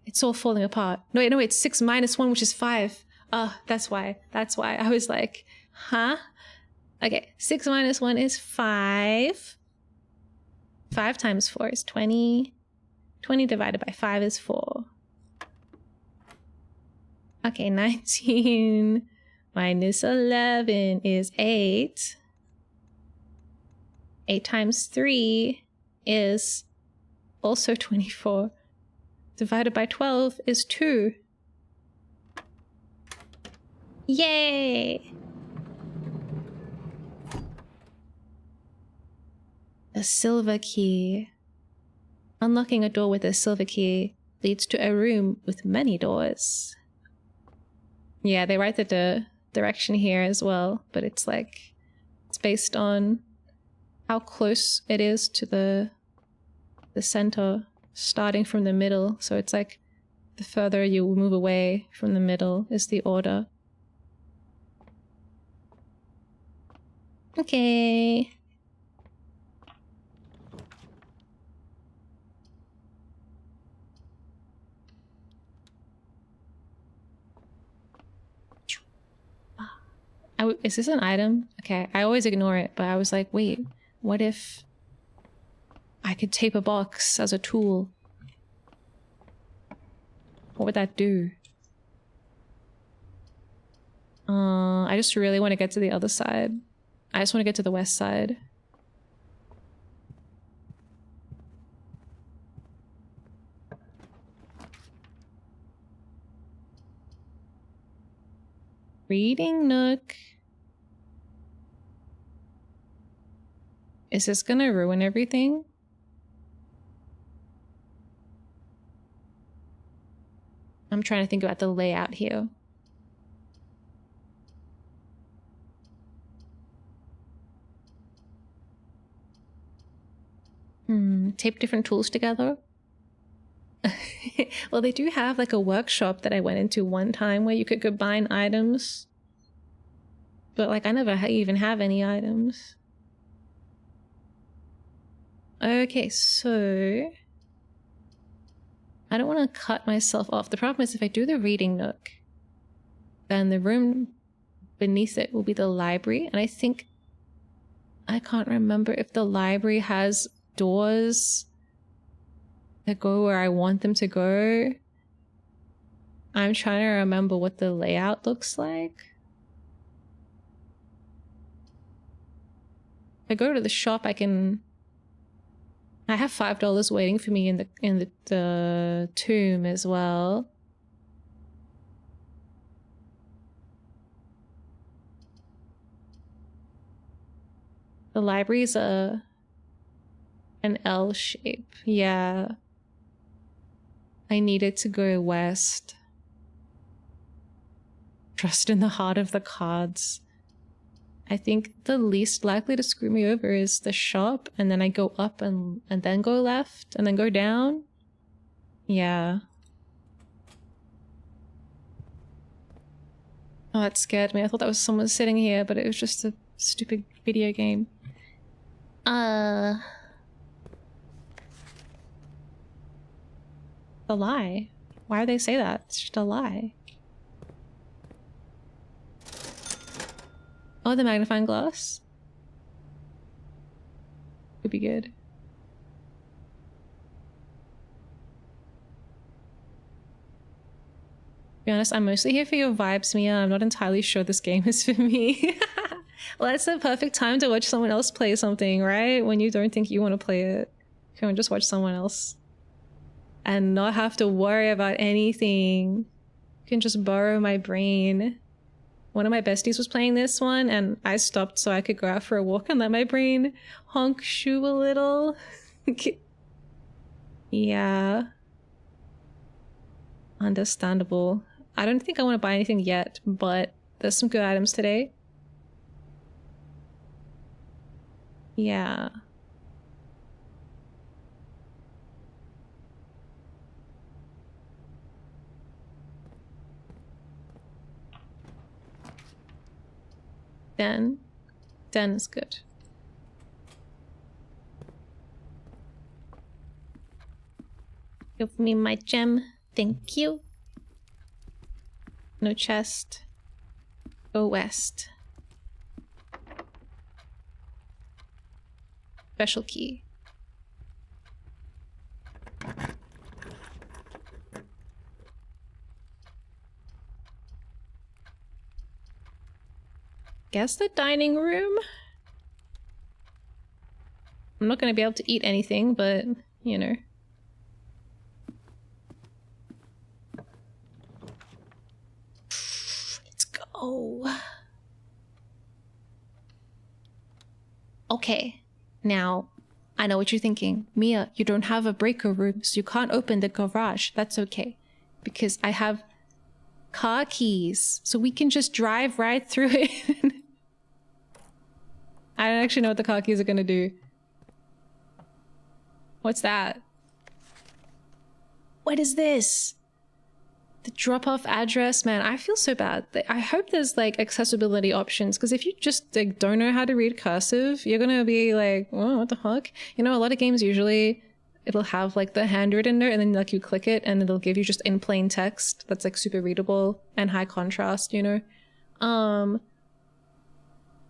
it's all falling apart. No, it's 6 minus 1, which is 5. That's why. I was like, huh? Okay, 6 minus 1 is 5. 5 times 4 is 20. 20 divided by 5 is 4. Okay, 19 minus 11 is 8. 8 times 3 is also 24. Divided by 12 is 2. Yay! A silver key. Unlocking a door with a silver key leads to a room with many doors. Yeah, they write the direction here as well, but it's like, it's based on how close it is to the center, starting from the middle. So it's like, the further you move away from the middle is the order. Okay. Is this an item? Okay, I always ignore it, but I was like, wait, what if I could tape a box as a tool? What would that do? I just really want to get to the other side. I just want to get to the west side. Reading nook. Is this gonna ruin everything? I'm trying to think about the layout here. Tape different tools together. Well, they do have like a workshop that I went into one time where you could combine items. But like I never even have any items. Okay, so I don't want to cut myself off. The problem is if I do the reading nook, then the room beneath it will be the library. And I think, I can't remember if the library has doors that go where I want them to go. I'm trying to remember what the layout looks like. If I go to the shop, I have $5 waiting for me in the tomb as well. The library's an L shape. Yeah. I needed to go west. Trust in the heart of the cards. I think the least likely to screw me over is the shop, and then I go up and then go left, and then go down. Yeah. Oh, that scared me. I thought that was someone sitting here, but it was just a stupid video game. Uh, A lie. Why would they say that? It's just a lie. Oh, the magnifying glass. Could be good. To be honest, I'm mostly here for your vibes, Miya. I'm not entirely sure this game is for me. Well, it's the perfect time to watch someone else play something, right? When you don't think you want to play it. You can just watch someone else. And not have to worry about anything. You can just borrow my brain. One of my besties was playing this one, and I stopped so I could go out for a walk and let my brain honk shoe a little. Yeah. Understandable. I don't think I want to buy anything yet, but there's some good items today. Yeah. Den is good. give me my gem. Thank you. No chest. Go west. Special key. Guess the dining room? I'm not going to be able to eat anything, but, you know. Let's go. Okay. Now, I know what you're thinking. Miya, you don't have a breaker room, so you can't open the garage. That's okay. Because I have car keys, so we can just drive right through it. I don't actually know what the car keys are gonna do. What's that? What is this? The drop-off address, man. I feel so bad. I hope there's like accessibility options, because if you just like don't know how to read cursive, you're gonna be like, oh, what the fuck? You know, a lot of games usually it'll have like the handwritten note, and then like you click it and it'll give you just in plain text that's like super readable and high contrast, you know.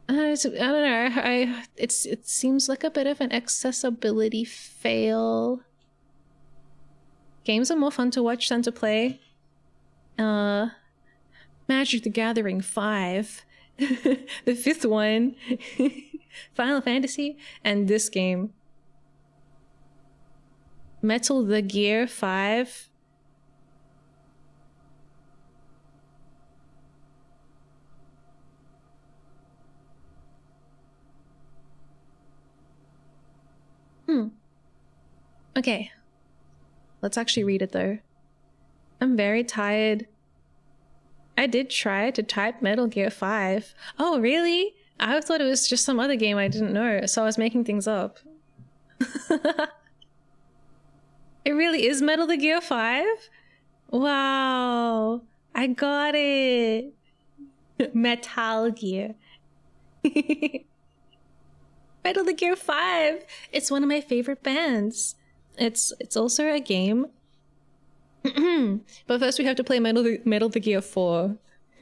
I don't know. It seems like a bit of an accessibility fail. Games are more fun to watch than to play. Magic the Gathering 5, the fifth one, Final Fantasy, and this game. Metal the Gear 5. Okay. Let's actually read it though. I'm very tired. I did try to type Metal Gear 5. Oh, really? I thought it was just some other game I didn't know, so I was making things up. It really is Metal Gear 5? Wow. I got it. Metal Gear. Metal Gear 5. It's one of my favorite bands. It's also a game. But first we have to play Metal Gear 4.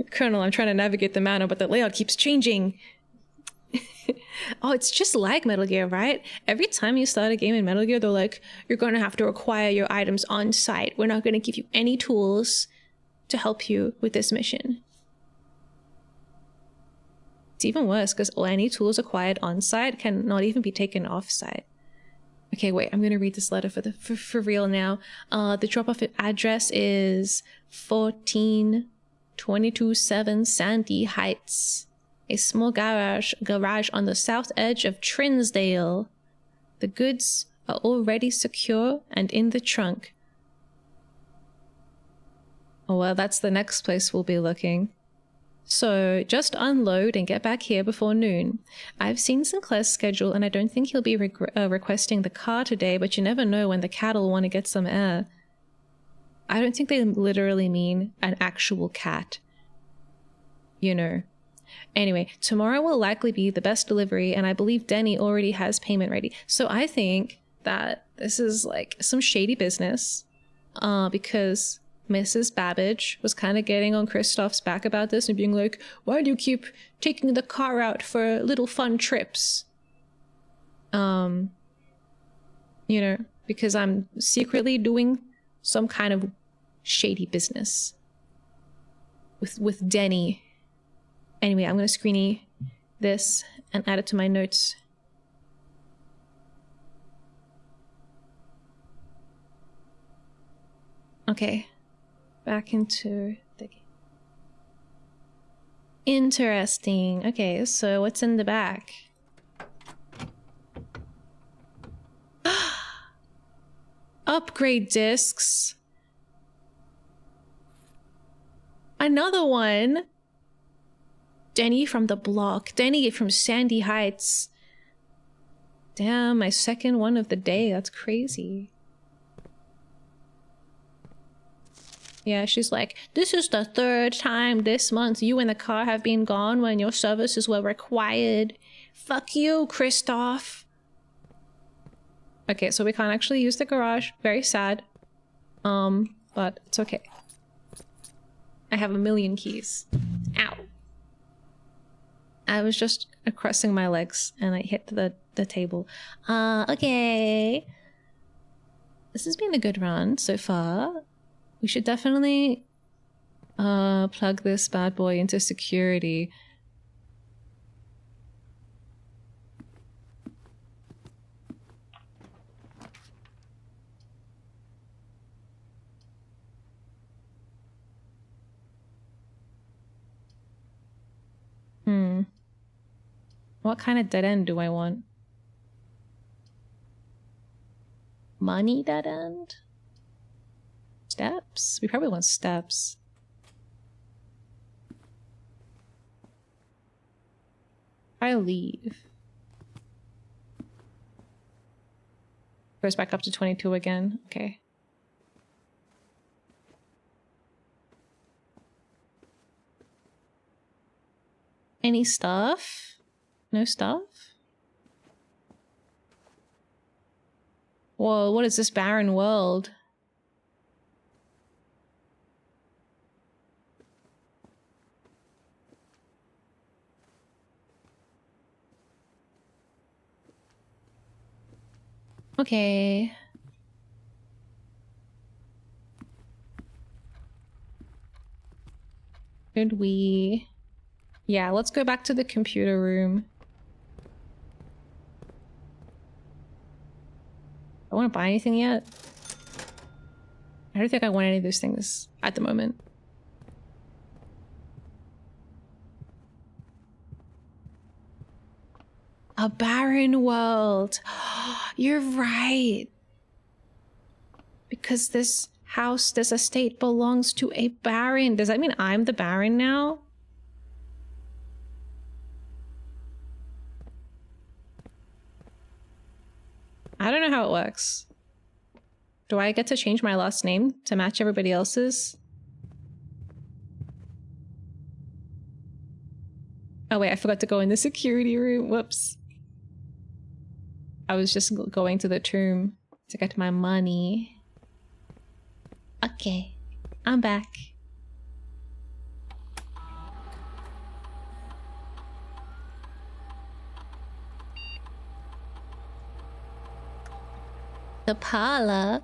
Colonel, I'm trying to navigate the manor, but the layout keeps changing. Oh, it's just like Metal Gear, right? Every time you start a game in Metal Gear, they're like, you're going to have to acquire your items on site. We're not going to give you any tools to help you with this mission. It's even worse, because any tools acquired on site can not even be taken off site. Okay, wait, I'm going to read this letter for real now. The drop-off address is 14227 Sandy Heights. A small garage on the south edge of Trinsdale. The goods are already secure and in the trunk. Oh, well, that's the next place we'll be looking. So just unload and get back here before noon. I've seen Sinclair's schedule, and I don't think he'll be requesting the car today, but you never know when the cattle want to get some air. I don't think they literally mean an actual cat. You know. Anyway, tomorrow will likely be the best delivery, and I believe Denny already has payment ready. So I think that this is like some shady business, because Mrs. Babbage was kind of getting on Kristoff's back about this and being like, why do you keep taking the car out for little fun trips? You know, because I'm secretly doing some kind of shady business with Denny. Anyway, I'm gonna screeny this and add it to my notes. Okay, back into the game. Interesting. Okay, so what's in the back? Upgrade discs. Another one. Denny from the block. Denny from Sandy Heights. Damn, my second one of the day. That's crazy. Yeah, she's like, this is the third time this month you and the car have been gone when your services were required. Fuck you, Kristoff. Okay, so we can't actually use the garage. Very sad. But it's okay. I have a million keys. Ow. I was just crossing my legs and I hit the table. Okay. This has been a good run so far. We should definitely plug this bad boy into security. What kind of dead end do I want? Money dead end? Steps? We probably want steps. I leave. Goes back up to 22 again. Okay. Any stuff? No stuff? Whoa, what is this barren world? Okay. Should we... Yeah, let's go back to the computer room. I want to buy anything yet? I don't think I want any of those things at the moment. A barren world. You're right. Because this house, this estate belongs to a baron. Does that mean I'm the baron now? I don't know how it works. Do I get to change my last name to match everybody else's? Oh wait, I forgot to go in the security room. Whoops. I was just going to the tomb to get my money. Okay, I'm back. The parlor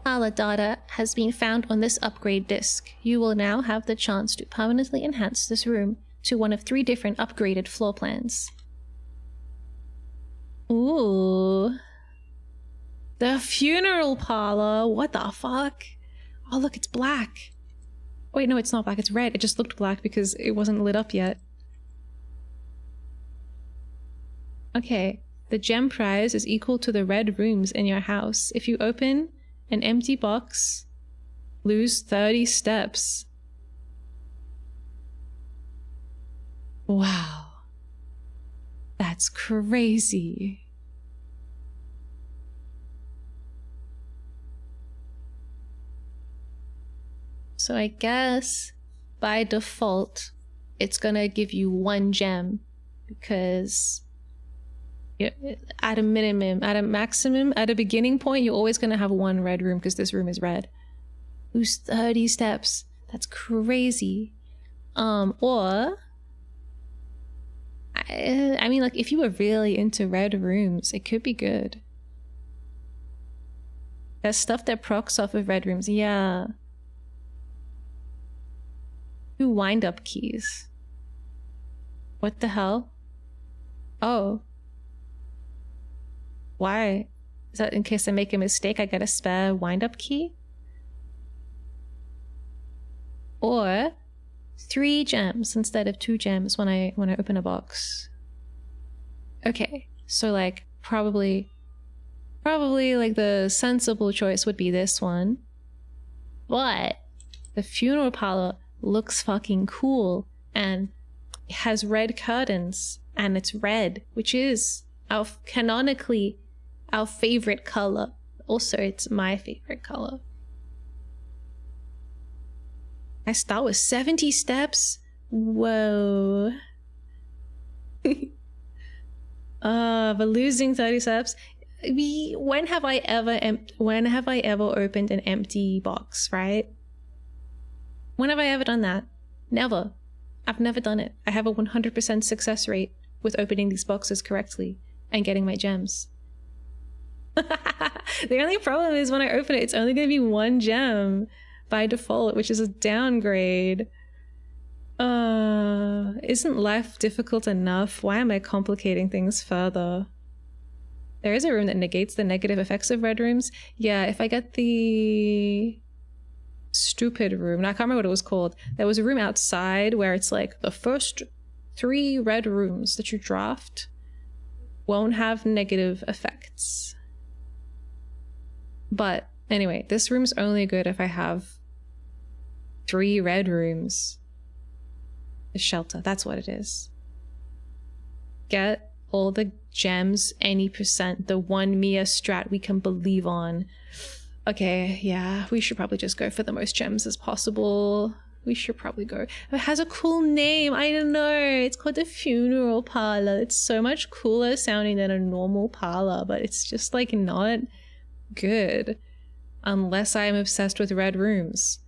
data has been found on this upgrade disk. You will now have the chance to permanently enhance this room to one of 3 different upgraded floor plans. Ooh. The funeral parlor. What the fuck? Oh, look, it's black. Wait, no, it's not black. It's red. It just looked black because it wasn't lit up yet. Okay. The gem prize is equal to the red rooms in your house. If you open an empty box, lose 30 steps. Wow. That's crazy. So I guess by default, it's gonna give you 1 gem because at a minimum, at a maximum, at a beginning point, you're always gonna have 1 red room because this room is red. Lose 30 steps. That's crazy. Or I mean, like, if you were really into red rooms, it could be good. There's stuff that procs off of red rooms. Yeah. 2 wind-up keys. What the hell? Oh. Why? Is that in case I make a mistake, I get a spare wind-up key? Or 3 gems instead of 2 gems when I open a box. Okay, so like probably like the sensible choice would be this one. But the funeral parlor looks fucking cool and it has red curtains and it's red, which is canonically our favorite color. Also, it's my favorite color. I start with 70 steps? Whoa. But losing 30 steps. When have I ever opened an empty box, right? When have I ever done that? Never. I've never done it. I have a 100% success rate with opening these boxes correctly and getting my gems. The only problem is when I open it, it's only going to be 1 gem by default, which is a downgrade. Isn't life difficult enough? Why am I complicating things further? There is a room that negates the negative effects of red rooms. Yeah, if I get the stupid room, I can't remember what it was called. There was a room outside where it's like the first 3 red rooms that you draft won't have negative effects. But anyway, this room's only good if I have 3 red rooms. The shelter, that's what it is. Get all the gems, any percent, the 1 Miya strat we can believe on. Okay, yeah, we should probably just go for the most gems as possible. We should probably go. It has a cool name, I don't know. It's called the funeral parlor. It's so much cooler sounding than a normal parlor, but it's just like not good. Unless I'm obsessed with red rooms.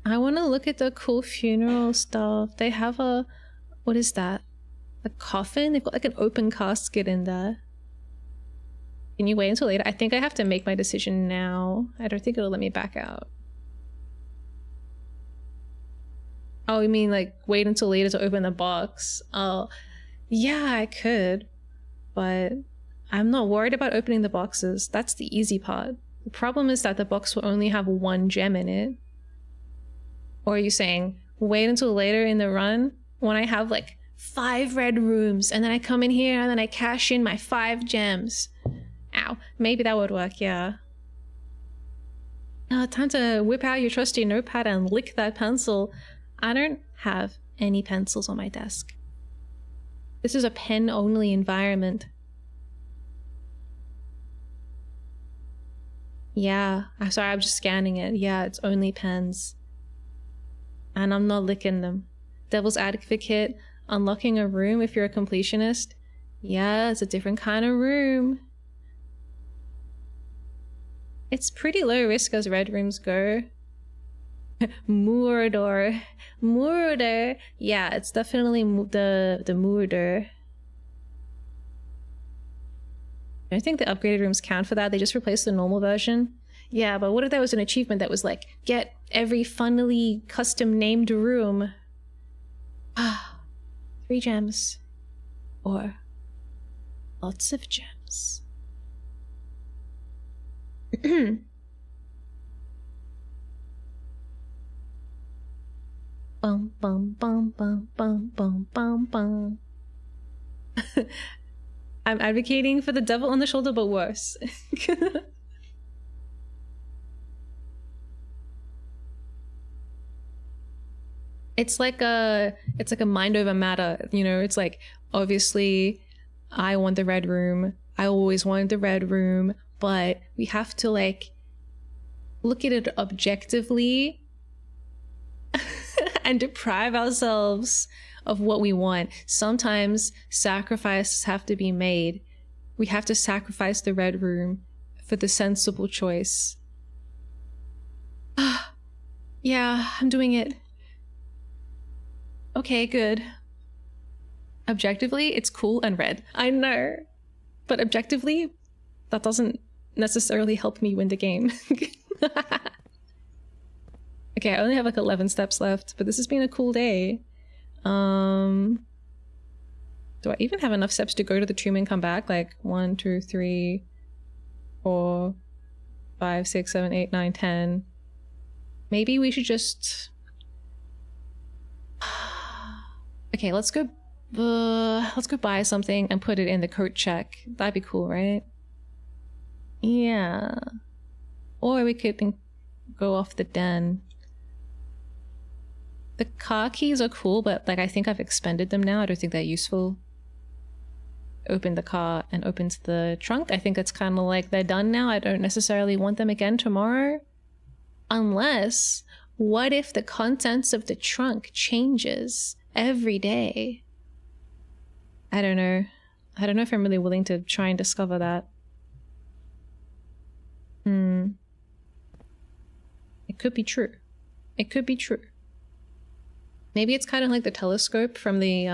I want to look at the cool funeral stuff. They have a, what is that? A coffin? They've got like an open casket in there. Can you wait until later? I think I have to make my decision now. I don't think it'll let me back out. Oh, you mean like wait until later to open the box? Oh, yeah, I could. But I'm not worried about opening the boxes. That's the easy part. The problem is that the box will only have 1 gem in it. Or are you saying, wait until later in the run when I have like 5 red rooms and then I come in here and then I cash in my 5 gems? Ow. Maybe that would work, yeah. Time to whip out your trusty notepad and lick that pencil. I don't have any pencils on my desk. This is a pen-only environment. Yeah. I'm sorry, I'm just scanning it. Yeah, it's only pens. And I'm not licking them. Devil's Advocate, unlocking a room if you're a completionist. Yeah, it's a different kind of room. It's pretty low risk as red rooms go. Murder. Murder. Yeah, it's definitely the murder. I don't think the upgraded rooms count for that. They just replaced the normal version. Yeah, but what if there was an achievement that was like, get every funnily custom named room? 3 gems. Or lots of gems. Bum bum bum bum bum bum bum bum. I'm advocating for the devil on the shoulder, but worse. It's like a mind over matter, you know. It's like, obviously I want the red room, I always wanted the red room, but we have to like look at it objectively. and deprive ourselves of what we want. Sometimes sacrifices have to be made. We have to sacrifice the red room for the sensible choice. Yeah, I'm doing it. Okay, good. Objectively, it's cool and red. I know. But objectively, that doesn't necessarily help me win the game. Okay, I only have like 11 steps left, but this has been a cool day. Do I even have enough steps to go to the tomb and come back? Like 1, 2, 3, 4, 5, 6, 7, 8, 9, 10. Maybe we should just... Okay, let's go buy something and put it in the coat check. That'd be cool, right? Yeah. Or we could go off the den. The car keys are cool, but like I think I've expended them now. I don't think they're useful. Open the car and opens the trunk. I think it's kind of like they're done now. I don't necessarily want them again tomorrow. Unless, what if the contents of the trunk changes every day? I don't know. I don't know if I'm really willing to try and discover that. It could be true. It could be true. Maybe it's kind of like the telescope from the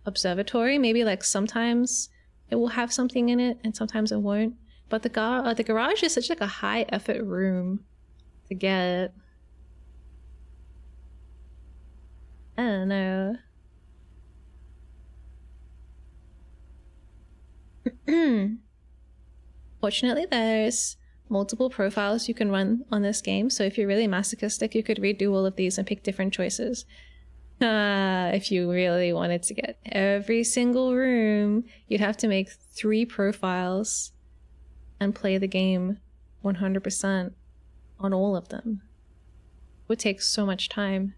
observatory. Maybe like sometimes it will have something in it and sometimes it won't. But the garage is such like a high effort room to get. I don't know. Fortunately, there's multiple profiles you can run on this game, so if you're really masochistic, you could redo all of these and pick different choices. If you really wanted to get every single room, you'd have to make 3 profiles and play the game 100% on all of them. It would take so much time.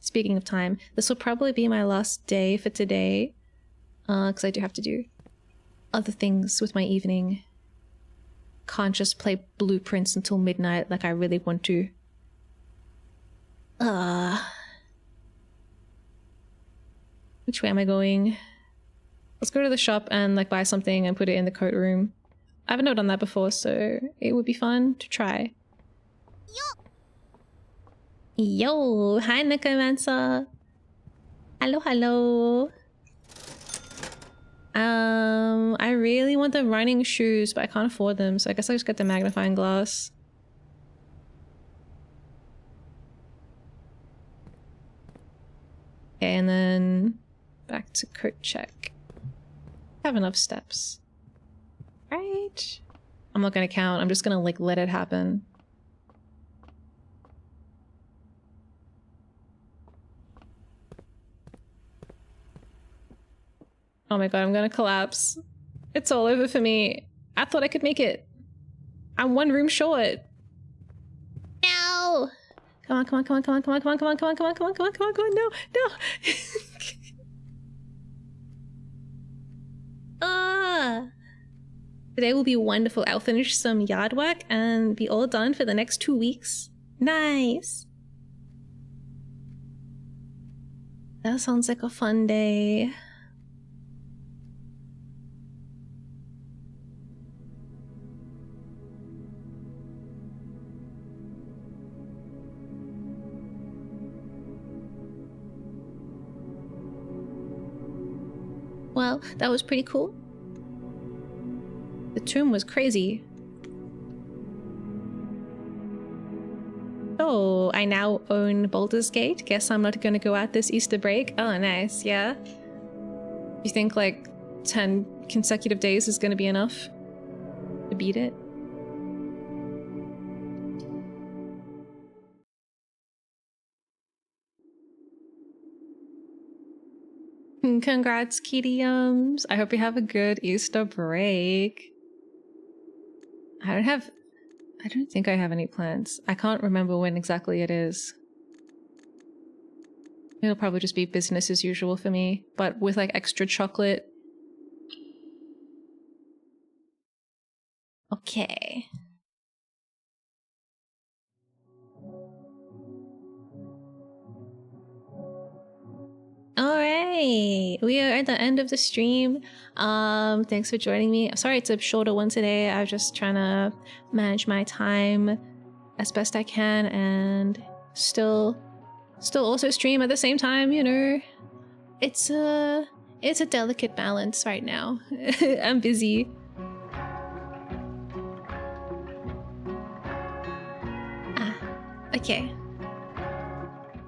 Speaking of time, this will probably be my last day for today, because I do have to do other things with my evening. Can't just play blueprints until midnight like I really want to. Which way am I going? Let's go to the shop and like buy something and put it in the coat room. I haven't done that before, so it would be fun to try. Yo, hi Necromancer. Hello, hello. I really want the running shoes, but I can't afford them, so I guess I'll just get the magnifying glass. Okay, and then back to coat check. Have enough steps. Right? I'm not gonna count, I'm just gonna like let it happen. Oh my god, I'm gonna collapse. It's all over for me. I thought I could make it. I'm 1 room short. No! Come on, come on, come on, come on, come on, come on, come on, come on, come on, come on, come on, come on, come on, no, no! Today will be wonderful. I'll finish some yard work and be all done for the next 2 weeks. Nice! That sounds like a fun day. Well, that was pretty cool. The tomb was crazy. Oh, I now own Baldur's Gate. Guess I'm not gonna go out this Easter break. Oh, nice, yeah. You think like 10 consecutive days is gonna be enough to beat it? Congrats, Kitiums. I hope you have a good Easter break. I don't think I have any plans. I can't remember when exactly it is. It'll probably just be business as usual for me, but with like extra chocolate. Okay. Alright, we are at the end of the stream. Thanks for joining me. I'm sorry it's a shorter one today. I was just trying to manage my time as best I can and still also stream at the same time, you know. It's a delicate balance right now. I'm busy. Okay.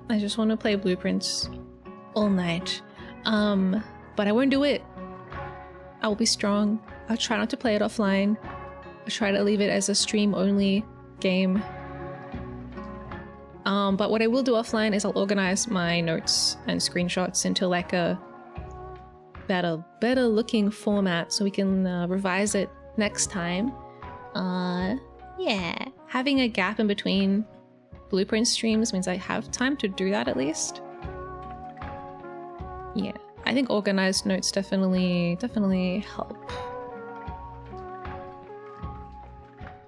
I just want to play Blueprints all night. But I won't do it. I will be strong. I'll try not to play it offline. I'll try to leave it as a stream only game. But what I will do offline is I'll organize my notes and screenshots into like a better looking format so we can revise it next time. Yeah, having a gap in between Blueprint streams means I have time to do that at least. Yeah, I think organized notes definitely help.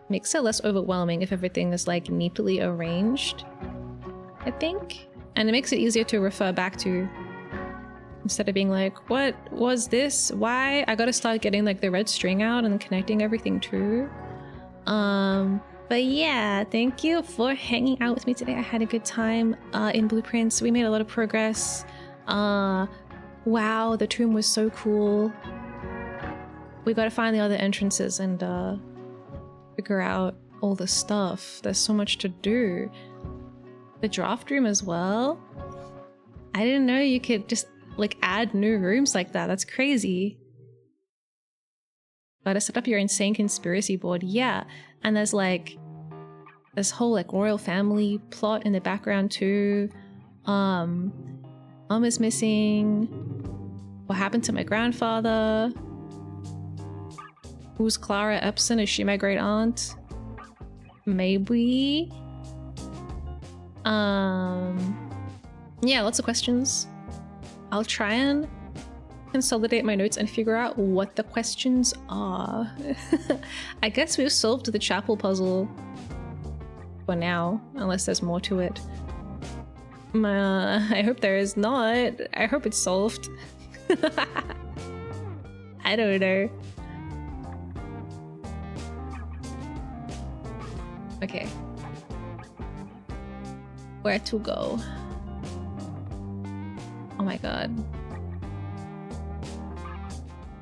Makes it less overwhelming if everything is like neatly arranged, I think. And it makes it easier to refer back to instead of being like, what was this? Why? I gotta start getting like the red string out and connecting everything too. But yeah, thank you for hanging out with me today. I had a good time in Blueprints. We made a lot of progress. Wow, the tomb was so cool. We gotta find the other entrances and figure out all the stuff. There's so much to do. The draft room as well. I didn't know you could just like add new rooms like that. That's crazy. Gotta set up your insane conspiracy board. Yeah, and there's like this whole like royal family plot in the background too. Mom is missing. What happened to my grandfather? Who's Clara Epson? Is she my great aunt? Maybe. Yeah, lots of questions. I'll try and consolidate my notes and figure out what the questions are. I guess we've solved the chapel puzzle for now, unless there's more to it. I hope there is not. I hope it's solved. I don't know. Okay. Where to go? Oh my god.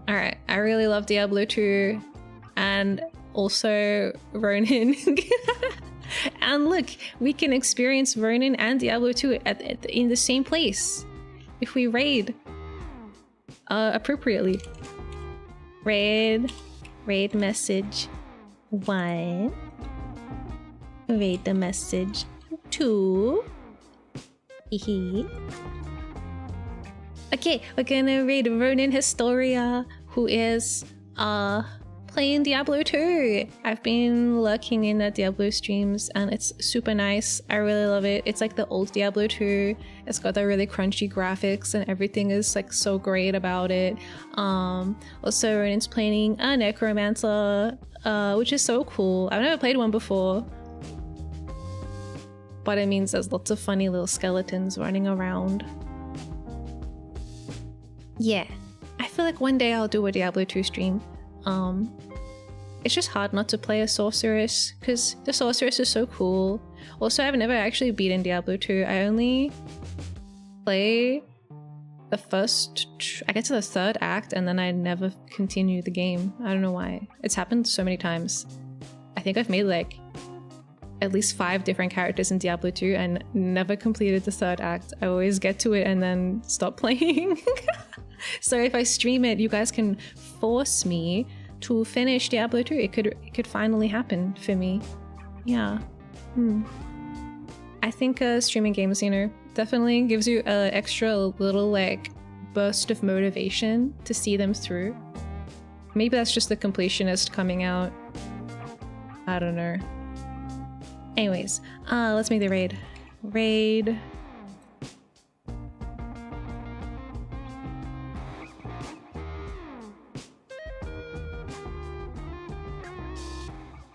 Alright, I really love Diablo 2 and also Ronin. And look, we can experience Ronin and Diablo 2 in the same place if we raid appropriately. Raid message 1. Raid the message 2. Okay, we're gonna raid Ronin Historia, who is playing Diablo 2. I've been lurking in the Diablo streams and it's super nice. I really love it. It's like the old Diablo 2. It's got the really crunchy graphics and everything is like so great about it. Also Ronin's playing a Necromancer, which is so cool. I've never played one before. But it means there's lots of funny little skeletons running around. Yeah, I feel like one day I'll do a Diablo 2 stream. It's just hard not to play a sorceress because the sorceress is so cool. Also, I've never actually beaten Diablo 2. I only play the first, I get to the third act and then I never continue the game. I don't know why. It's happened so many times. I think I've made like at least 5 different characters in Diablo 2 and never completed the third act. I always get to it and then stop playing. So if I stream it, you guys can force me to finish Diablo 2. It could finally happen for me. Yeah. I think streaming games, you know, definitely gives you an extra little like burst of motivation to see them through. Maybe that's just the completionist coming out. I don't know. Anyways, let's make the raid. Raid.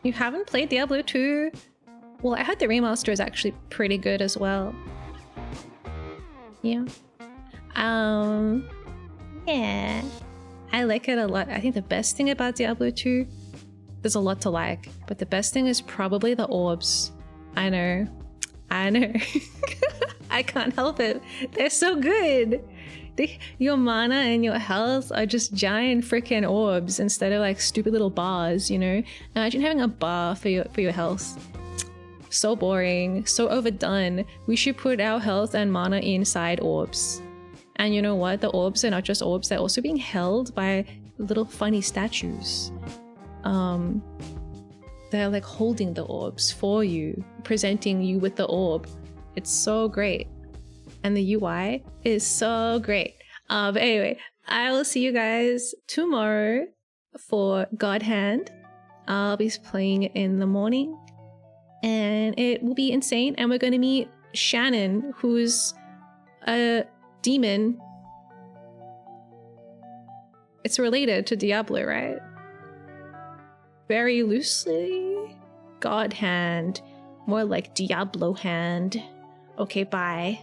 You haven't played Diablo 2? Well, I heard the remaster is actually pretty good as well. Yeah. Yeah. I like it a lot. I think the best thing about Diablo 2, there's a lot to like, but the best thing is probably the orbs. I know. I can't help it. They're so good. Your mana and your health are just giant freaking orbs instead of like stupid little bars, you know? Imagine having a bar for your health. So boring, so overdone. We should put our health and mana inside orbs. And you know what? The orbs are not just orbs, they're also being held by little funny statues. They're like holding the orbs for you, presenting you with the orb. It's so great. And the UI is so great. But anyway, I will see you guys tomorrow for God Hand. I'll be playing in the morning and it will be insane. And we're going to meet Shannon, who's a demon. It's related to Diablo, right? Very loosely. God Hand. More like Diablo Hand. Okay, bye.